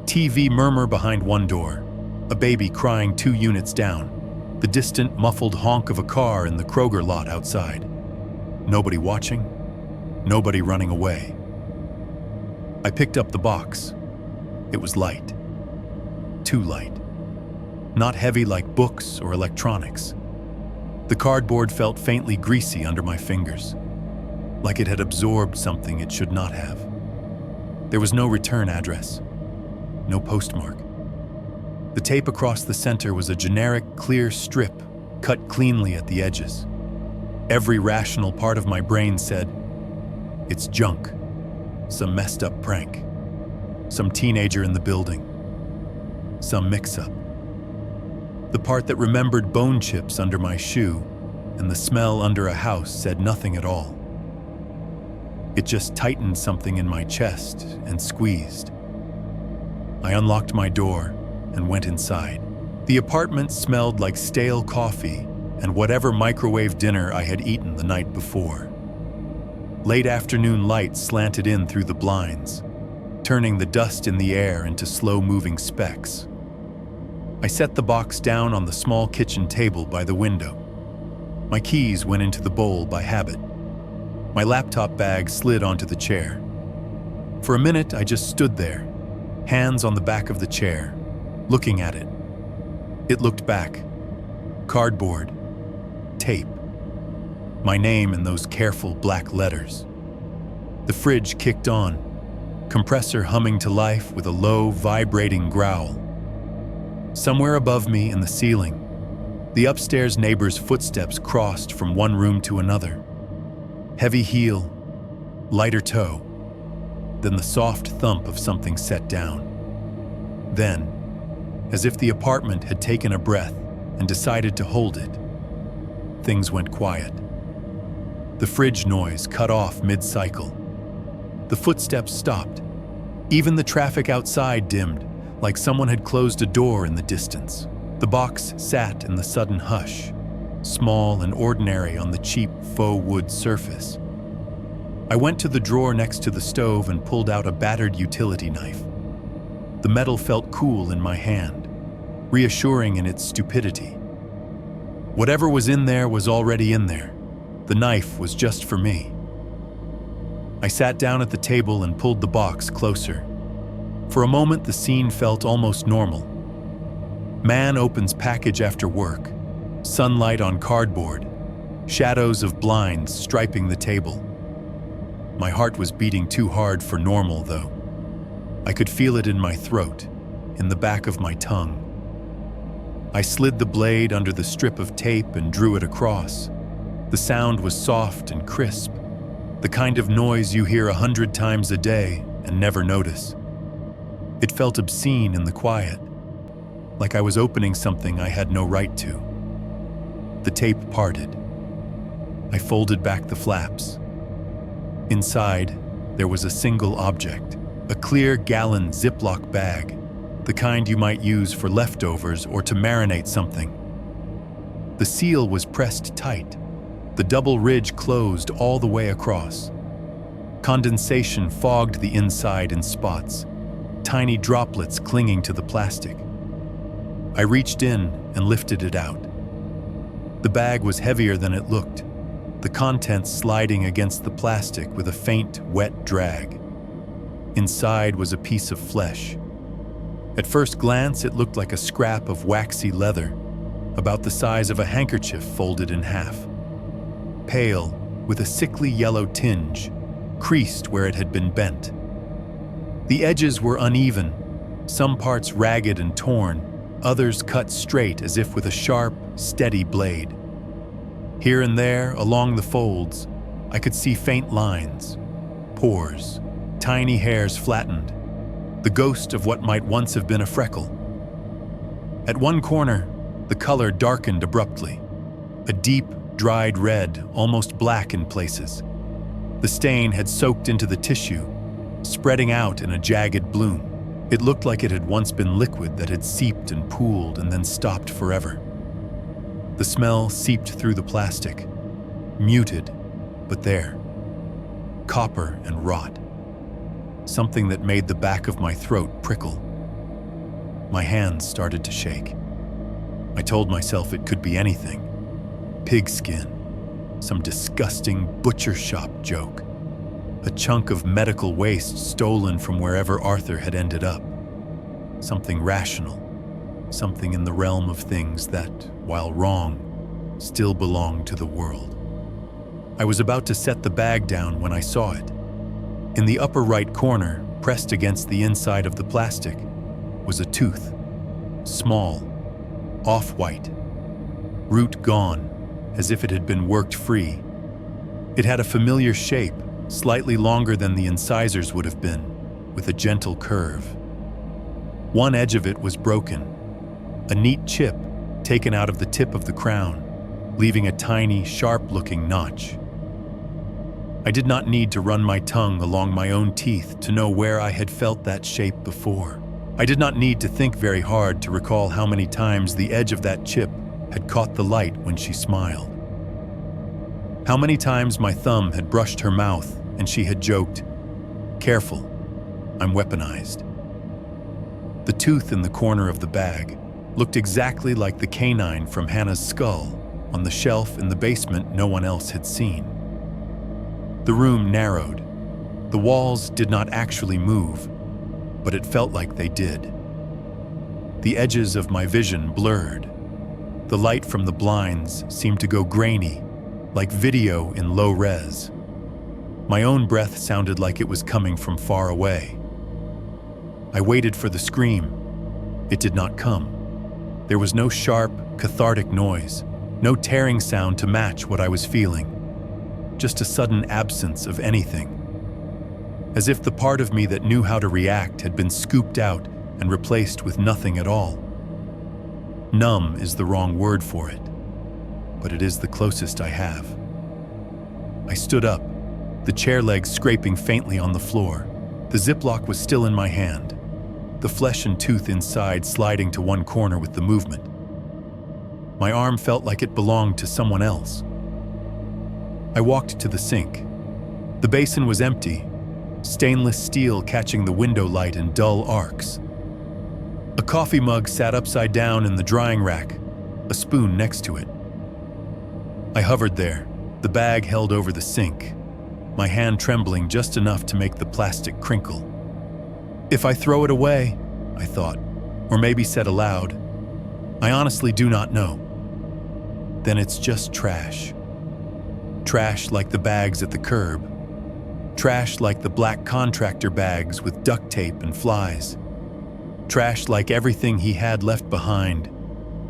TV murmur behind one door. A baby crying 2 units down. The distant, muffled honk of a car in the Kroger lot outside. Nobody watching. Nobody running away. I picked up the box. It was light. Too light. Not heavy like books or electronics. The cardboard felt faintly greasy under my fingers, like it had absorbed something it should not have. There was no return address, no postmark. The tape across the center was a generic, clear strip, cut cleanly at the edges. Every rational part of my brain said, "It's junk. Some messed up prank. Some teenager in the building. Some mix-up." The part that remembered bone chips under my shoe and the smell under a house said nothing at all. It just tightened something in my chest and squeezed. I unlocked my door and went inside. The apartment smelled like stale coffee and whatever microwave dinner I had eaten the night before. Late afternoon light slanted in through the blinds, turning the dust in the air into slow-moving specks. I set the box down on the small kitchen table by the window. My keys went into the bowl by habit. My laptop bag slid onto the chair. For a minute, I just stood there, hands on the back of the chair, looking at it. It looked back. Cardboard. Tape. My name in those careful black letters. The fridge kicked on, compressor humming to life with a low, vibrating growl. Somewhere above me in the ceiling, the upstairs neighbor's footsteps crossed from one room to another. Heavy heel, lighter toe, then the soft thump of something set down. Then, as if the apartment had taken a breath and decided to hold it, things went quiet. The fridge noise cut off mid-cycle. The footsteps stopped. Even the traffic outside dimmed, like someone had closed a door in the distance. The box sat in the sudden hush, small and ordinary on the cheap faux wood surface. I went to the drawer next to the stove and pulled out a battered utility knife. The metal felt cool in my hand, reassuring in its stupidity. Whatever was in there was already in there. The knife was just for me. I sat down at the table and pulled the box closer. For a moment, the scene felt almost normal. Man opens package after work, sunlight on cardboard, shadows of blinds striping the table. My heart was beating too hard for normal, though. I could feel it in my throat, in the back of my tongue. I slid the blade under the strip of tape and drew it across. The sound was soft and crisp, the kind of noise you hear 100 times a day and never notice. It felt obscene in the quiet, like I was opening something I had no right to. The tape parted. I folded back the flaps. Inside, there was a single object, a clear gallon Ziploc bag, the kind you might use for leftovers or to marinate something. The seal was pressed tight, the double ridge closed all the way across. Condensation fogged the inside in spots, tiny droplets clinging to the plastic. I reached in and lifted it out. The bag was heavier than it looked, the contents sliding against the plastic with a faint, wet drag. Inside was a piece of flesh. At first glance, it looked like a scrap of waxy leather, about the size of a handkerchief folded in half. Pale, with a sickly yellow tinge, creased where it had been bent. The edges were uneven, some parts ragged and torn, others cut straight as if with a sharp, steady blade. Here and there, along the folds, I could see faint lines, pores, tiny hairs flattened, the ghost of what might once have been a freckle. At one corner, the color darkened abruptly, a deep, dried red, almost black in places. The stain had soaked into the tissue, spreading out in a jagged bloom. It looked like it had once been liquid that had seeped and pooled and then stopped forever. The smell seeped through the plastic, muted, but there. Copper and rot. Something that made the back of my throat prickle. My hands started to shake. I told myself it could be anything. Pigskin, some disgusting butcher shop joke, a chunk of medical waste stolen from wherever Arthur had ended up. Something rational, something in the realm of things that, while wrong, still belong to the world. I was about to set the bag down when I saw it. In the upper right corner, pressed against the inside of the plastic, was a tooth. Small, off-white, root gone, as if it had been worked free. It had a familiar shape, slightly longer than the incisors would have been, with a gentle curve. One edge of it was broken, a neat chip taken out of the tip of the crown, leaving a tiny, sharp-looking notch. I did not need to run my tongue along my own teeth to know where I had felt that shape before. I did not need to think very hard to recall how many times the edge of that chip had caught the light when she smiled. How many times my thumb had brushed her mouth and she had joked, "Careful, I'm weaponized." The tooth in the corner of the bag looked exactly like the canine from Hannah's skull on the shelf in the basement no one else had seen. The room narrowed. The walls did not actually move, but it felt like they did. The edges of my vision blurred. The light from the blinds seemed to go grainy, like video in low res. My own breath sounded like it was coming from far away. I waited for the scream. It did not come. There was no sharp, cathartic noise, no tearing sound to match what I was feeling. Just a sudden absence of anything. As if the part of me that knew how to react had been scooped out and replaced with nothing at all. Numb is the wrong word for it, but it is the closest I have. I stood up, the chair legs scraping faintly on the floor. The Ziploc was still in my hand, the flesh and tooth inside sliding to one corner with the movement. My arm felt like it belonged to someone else. I walked to the sink. The basin was empty, stainless steel catching the window light in dull arcs. A coffee mug sat upside down in the drying rack, a spoon next to it. I hovered there, the bag held over the sink, my hand trembling just enough to make the plastic crinkle. If I throw it away, I thought, or maybe said aloud, I honestly do not know. Then it's just trash. Trash like the bags at the curb. Trash like the black contractor bags with duct tape and flies. Trash like everything he had left behind,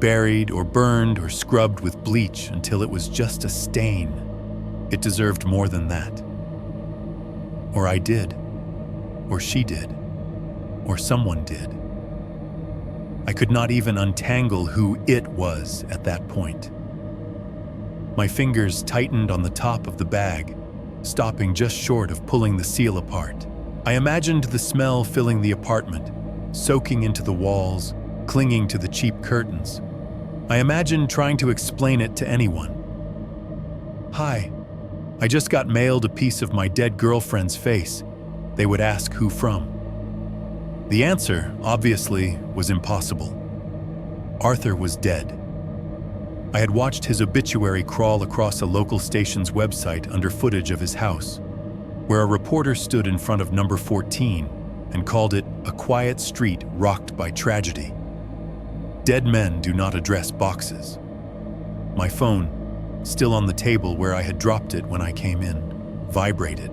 buried or burned or scrubbed with bleach until it was just a stain. It deserved more than that. Or I did. Or she did. Or someone did. I could not even untangle who it was at that point. My fingers tightened on the top of the bag, stopping just short of pulling the seal apart. I imagined the smell filling the apartment, soaking into the walls, clinging to the cheap curtains. I imagined trying to explain it to anyone. Hi, I just got mailed a piece of my dead girlfriend's face. They would ask who from. The answer, obviously, was impossible. Arthur was dead. I had watched his obituary crawl across a local station's website under footage of his house, where a reporter stood in front of number 14 and called it a quiet street rocked by tragedy. Dead men do not address boxes. My phone, still on the table where I had dropped it when I came in, vibrated.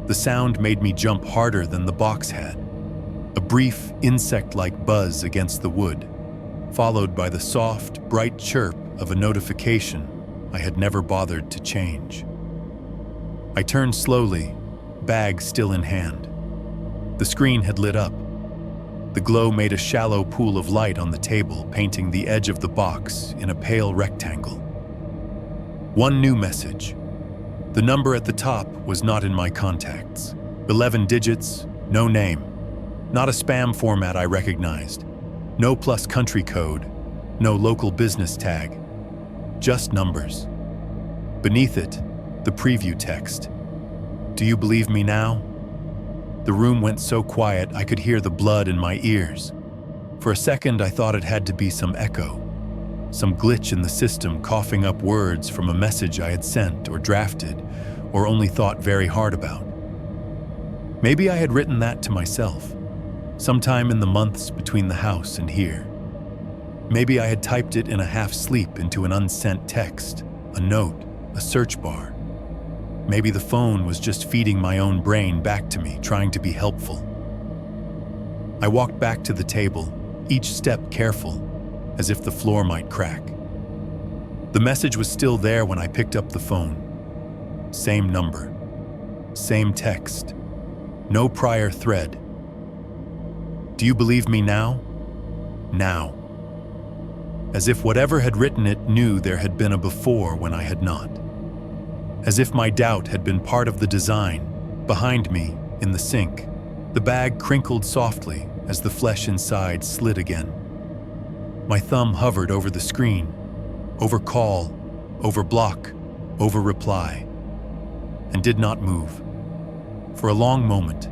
The sound made me jump harder than the box had. A brief, insect-like buzz against the wood, followed by the soft, bright chirp of a notification I had never bothered to change. I turned slowly, bag still in hand. The screen had lit up. The glow made a shallow pool of light on the table, painting the edge of the box in a pale rectangle. One new message. The number at the top was not in my contacts. 11 digits, no name. Not a spam format I recognized. No plus country code. No local business tag. Just numbers. Beneath it, the preview text. Do you believe me now? The room went so quiet I could hear the blood in my ears. For a second, I thought it had to be some echo. Some glitch in the system coughing up words from a message I had sent or drafted or only thought very hard about. Maybe I had written that to myself, sometime in the months between the house and here. Maybe I had typed it in a half-sleep into an unsent text, a note, a search bar. Maybe the phone was just feeding my own brain back to me, trying to be helpful. I walked back to the table, each step careful, as if the floor might crack. The message was still there when I picked up the phone. Same number, same text, no prior thread. Do you believe me now? Now. As if whatever had written it knew there had been a before when I had not. As if my doubt had been part of the design. Behind me, in the sink, the bag crinkled softly as the flesh inside slid again. My thumb hovered over the screen, over call, over block, over reply, and did not move. For a long moment,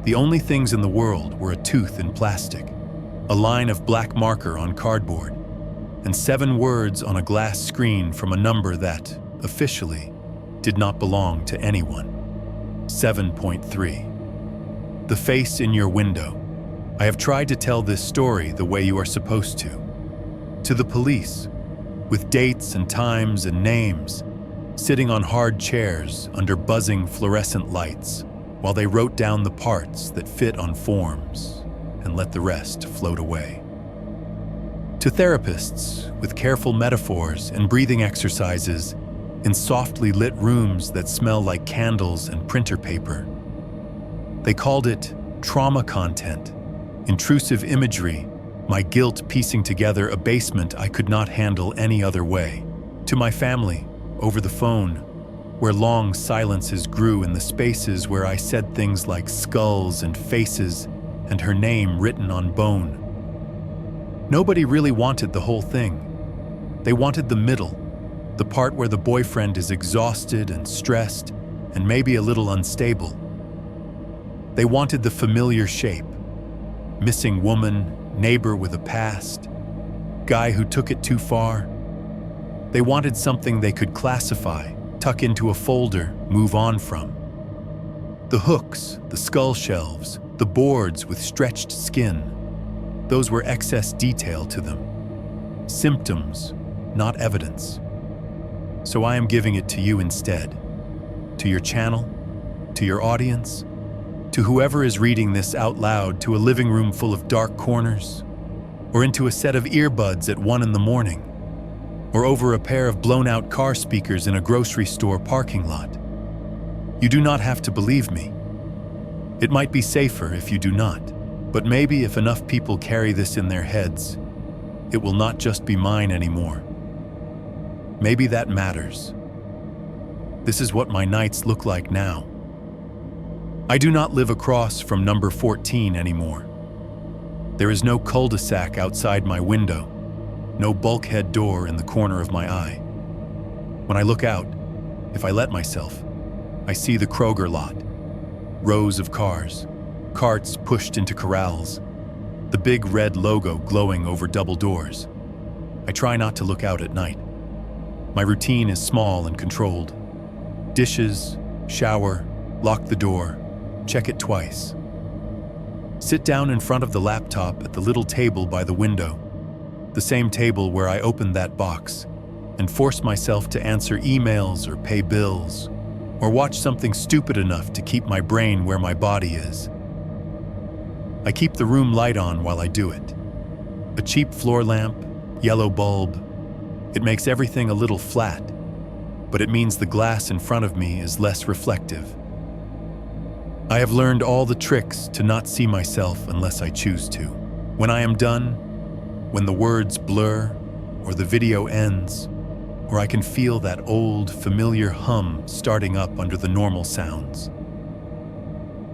the only things in the world were a tooth in plastic, a line of black marker on cardboard, and 7 words on a glass screen from a number that, officially, did not belong to anyone. 7.3. The face in your window. I have tried to tell this story the way you are supposed to. To the police, with dates and times and names, sitting on hard chairs under buzzing fluorescent lights, while they wrote down the parts that fit on forms and let the rest float away. To therapists, with careful metaphors and breathing exercises, in softly lit rooms that smell like candles and printer paper. They called it trauma content, intrusive imagery, my guilt piecing together a basement I could not handle any other way. To my family, over the phone, where long silences grew in the spaces where I said things like skulls and faces and her name written on bone. Nobody really wanted the whole thing. They wanted the middle, the part where the boyfriend is exhausted and stressed and maybe a little unstable. They wanted the familiar shape, missing woman, neighbor with a past, guy who took it too far. They wanted something they could classify, tuck into a folder, move on from. The hooks, the skull shelves, the boards with stretched skin, those were excess detail to them. Symptoms, not evidence. So I am giving it to you instead. To your channel, to your audience, to whoever is reading this out loud to a living room full of dark corners, or into a set of earbuds at 1 a.m, or over a pair of blown-out car speakers in a grocery store parking lot. You do not have to believe me. It might be safer if you do not, but maybe if enough people carry this in their heads, it will not just be mine anymore. Maybe that matters. This is what my nights look like now. I do not live across from number 14 anymore. There is no cul-de-sac outside my window, no bulkhead door in the corner of my eye. When I look out, if I let myself, I see the Kroger lot. Rows of cars, carts pushed into corrals, the big red logo glowing over double doors. I try not to look out at night. My routine is small and controlled. Dishes, shower, lock the door, check it twice. Sit down in front of the laptop at the little table by the window, the same table where I opened that box, and force myself to answer emails or pay bills, or watch something stupid enough to keep my brain where my body is. I keep the room light on while I do it. A cheap floor lamp, yellow bulb. It makes everything a little flat, but it means the glass in front of me is less reflective. I have learned all the tricks to not see myself unless I choose to. When I am done, when the words blur, or the video ends, or I can feel that old, familiar hum starting up under the normal sounds.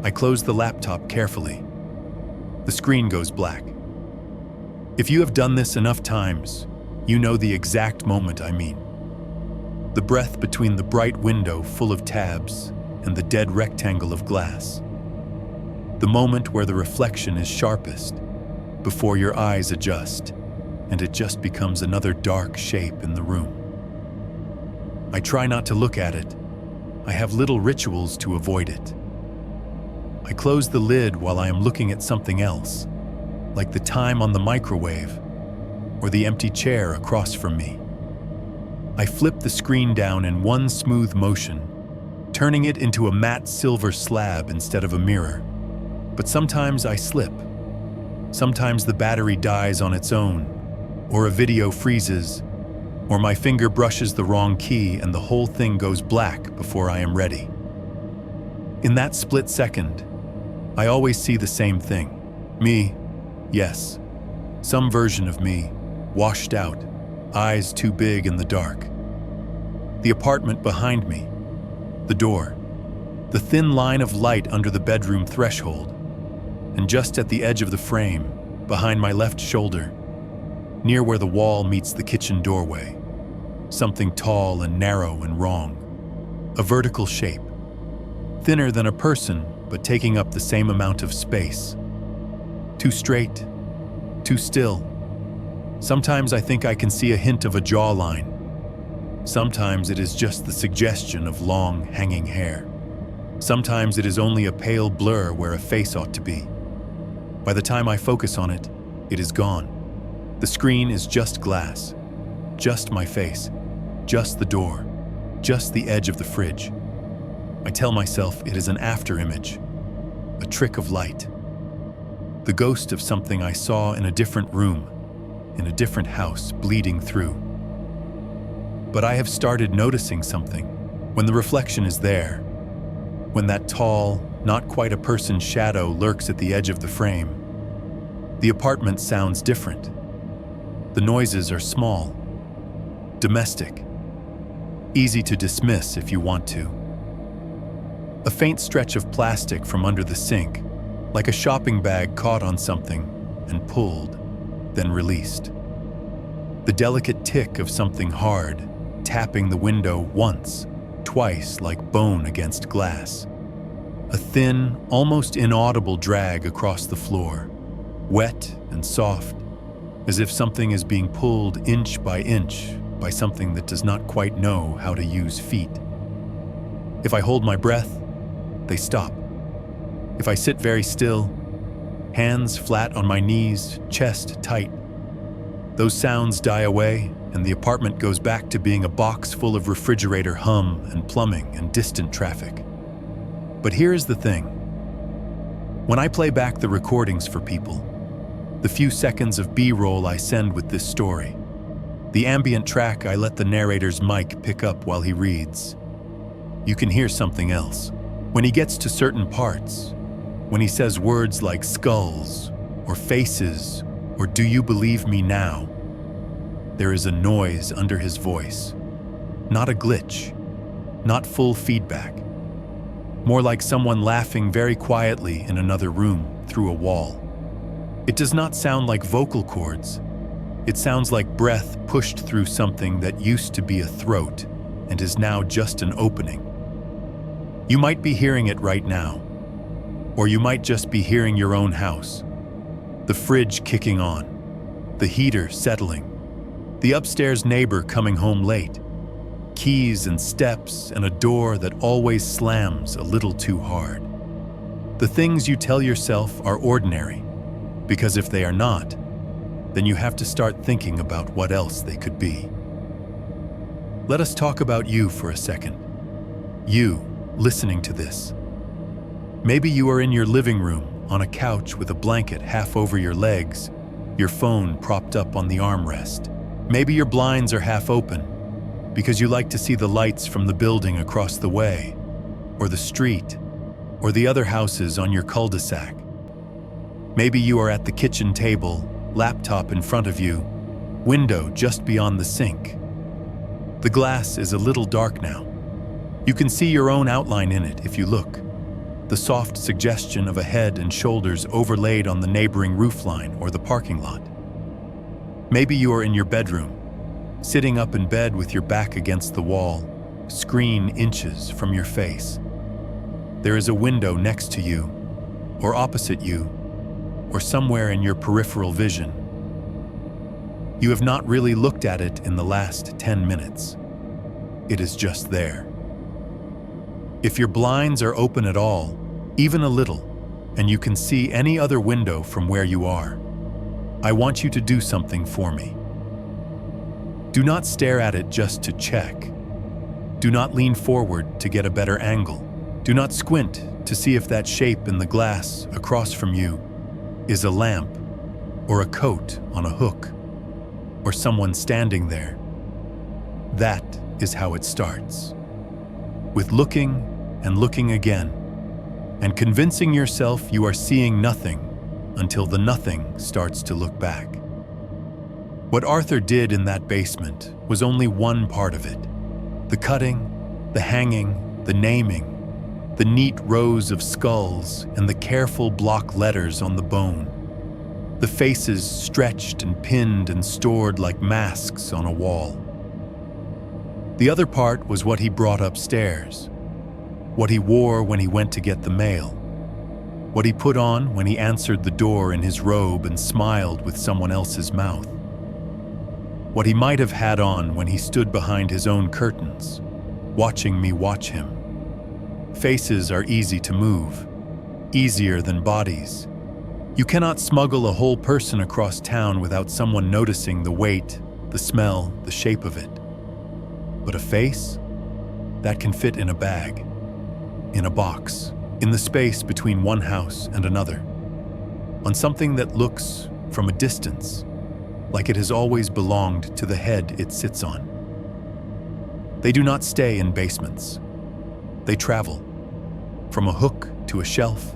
I close the laptop carefully. The screen goes black. If you have done this enough times, you know the exact moment I mean. The breath between the bright window full of tabs and the dead rectangle of glass. The moment where the reflection is sharpest, before your eyes adjust, and it just becomes another dark shape in the room. I try not to look at it. I have little rituals to avoid it. I close the lid while I am looking at something else, like the time on the microwave, or the empty chair across from me. I flip the screen down in one smooth motion, turning it into a matte silver slab instead of a mirror. But sometimes I slip. Sometimes the battery dies on its own, or a video freezes, or my finger brushes the wrong key and the whole thing goes black before I am ready. In that split second, I always see the same thing. Me, yes, some version of me, washed out, eyes too big in the dark. The apartment behind me, the door, the thin line of light under the bedroom threshold, and just at the edge of the frame, behind my left shoulder, near where the wall meets the kitchen doorway, something tall and narrow and wrong, a vertical shape, thinner than a person but taking up the same amount of space. Too straight, too still. Sometimes I think I can see a hint of a jawline. Sometimes it is just the suggestion of long, hanging hair. Sometimes it is only a pale blur where a face ought to be. By the time I focus on it, it is gone. The screen is just glass, just my face, just the door, just the edge of the fridge. I tell myself it is an after image, a trick of light, the ghost of something I saw in a different room, in a different house, bleeding through. But I have started noticing something. When the reflection is there, when that tall, not quite a person shadow lurks at the edge of the frame, the apartment sounds different. The noises are small, domestic, easy to dismiss if you want to. A faint stretch of plastic from under the sink, like a shopping bag caught on something and pulled, then released. The delicate tick of something hard, tapping the window once, twice like bone against glass. A thin, almost inaudible drag across the floor, wet and soft, as if something is being pulled inch by something that does not quite know how to use feet. If I hold my breath, they stop. if I sit very still, hands flat on my knees, chest tight, those sounds die away and the apartment goes back to being a box full of refrigerator hum and plumbing and distant traffic. But here is the thing. When I play back the recordings for people, the few seconds of B-roll I send with this story, the ambient track I let the narrator's mic pick up while he reads, you can hear something else. When he gets to certain parts, when he says words like skulls or faces or do you believe me now, there is a noise under his voice. Not a glitch, not full feedback. More like someone laughing very quietly in another room through a wall. It does not sound like vocal cords. It sounds like breath pushed through something that used to be a throat and is now just an opening. You might be hearing it right now, or you might just be hearing your own house. The fridge kicking on, the heater settling, the upstairs neighbor coming home late, keys and steps and a door that always slams a little too hard. The things you tell yourself are ordinary, because if they are not, then you have to start thinking about what else they could be. Let us talk about you for a second. You, listening to this. Maybe you are in your living room on a couch with a blanket half over your legs, your phone propped up on the armrest. Maybe your blinds are half open because you like to see the lights from the building across the way, or the street, or the other houses on your cul-de-sac. Maybe you are at the kitchen table, laptop in front of you, window just beyond the sink. The glass is a little dark now. You can see your own outline in it if you look. The soft suggestion of a head and shoulders overlaid on the neighboring roofline or the parking lot. Maybe you are in your bedroom, sitting up in bed with your back against the wall, screen inches from your face. There is a window next to you, or opposite you, or somewhere in your peripheral vision. You have not really looked at it in the last 10 minutes. It is just there. If your blinds are open at all, even a little, and you can see any other window from where you are, I want you to do something for me. Do not stare at it just to check. Do not lean forward to get a better angle. Do not squint to see if that shape in the glass across from you is a lamp or a coat on a hook or someone standing there. That is how it starts. With looking and looking again, and convincing yourself you are seeing nothing until the nothing starts to look back. What Arthur did in that basement was only one part of it. The cutting, the hanging, the naming, the neat rows of skulls and the careful block letters on the bone. The faces stretched and pinned and stored like masks on a wall. The other part was what he brought upstairs, what he wore when he went to get the mail, what he put on when he answered the door in his robe and smiled with someone else's mouth, what he might have had on when he stood behind his own curtains, watching me watch him. Faces are easy to move, easier than bodies. You cannot smuggle a whole person across town without someone noticing the weight, the smell, the shape of it. But a face? That can fit in a bag, in a box, in the space between one house and another, on something that looks, from a distance, like it has always belonged to the head it sits on. They do not stay in basements. They travel, from a hook to a shelf,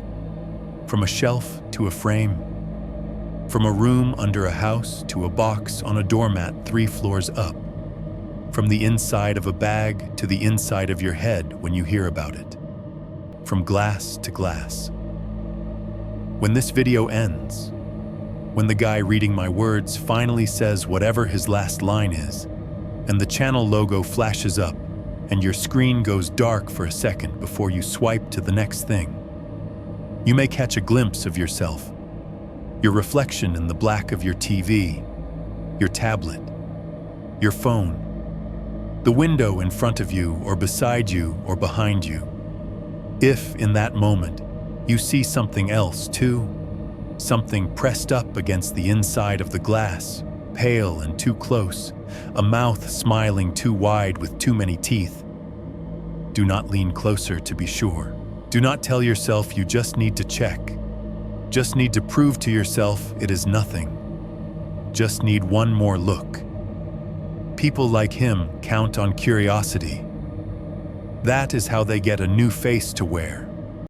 from a shelf to a frame, from a room under a house to a box on a doormat 3 floors up, from the inside of a bag to the inside of your head when you hear about it, from glass to glass. When this video ends, when the guy reading my words finally says whatever his last line is, and the channel logo flashes up, and your screen goes dark for a second before you swipe to the next thing, you may catch a glimpse of yourself, your reflection in the black of your TV, your tablet, your phone, the window in front of you or beside you or behind you. If, in that moment, you see something else too. Something pressed up against the inside of the glass, pale and too close, a mouth smiling too wide with too many teeth. Do not lean closer to be sure. Do not tell yourself you just need to check. Just need to prove to yourself it is nothing. Just need one more look. People like him count on curiosity. That is how they get a new face to wear.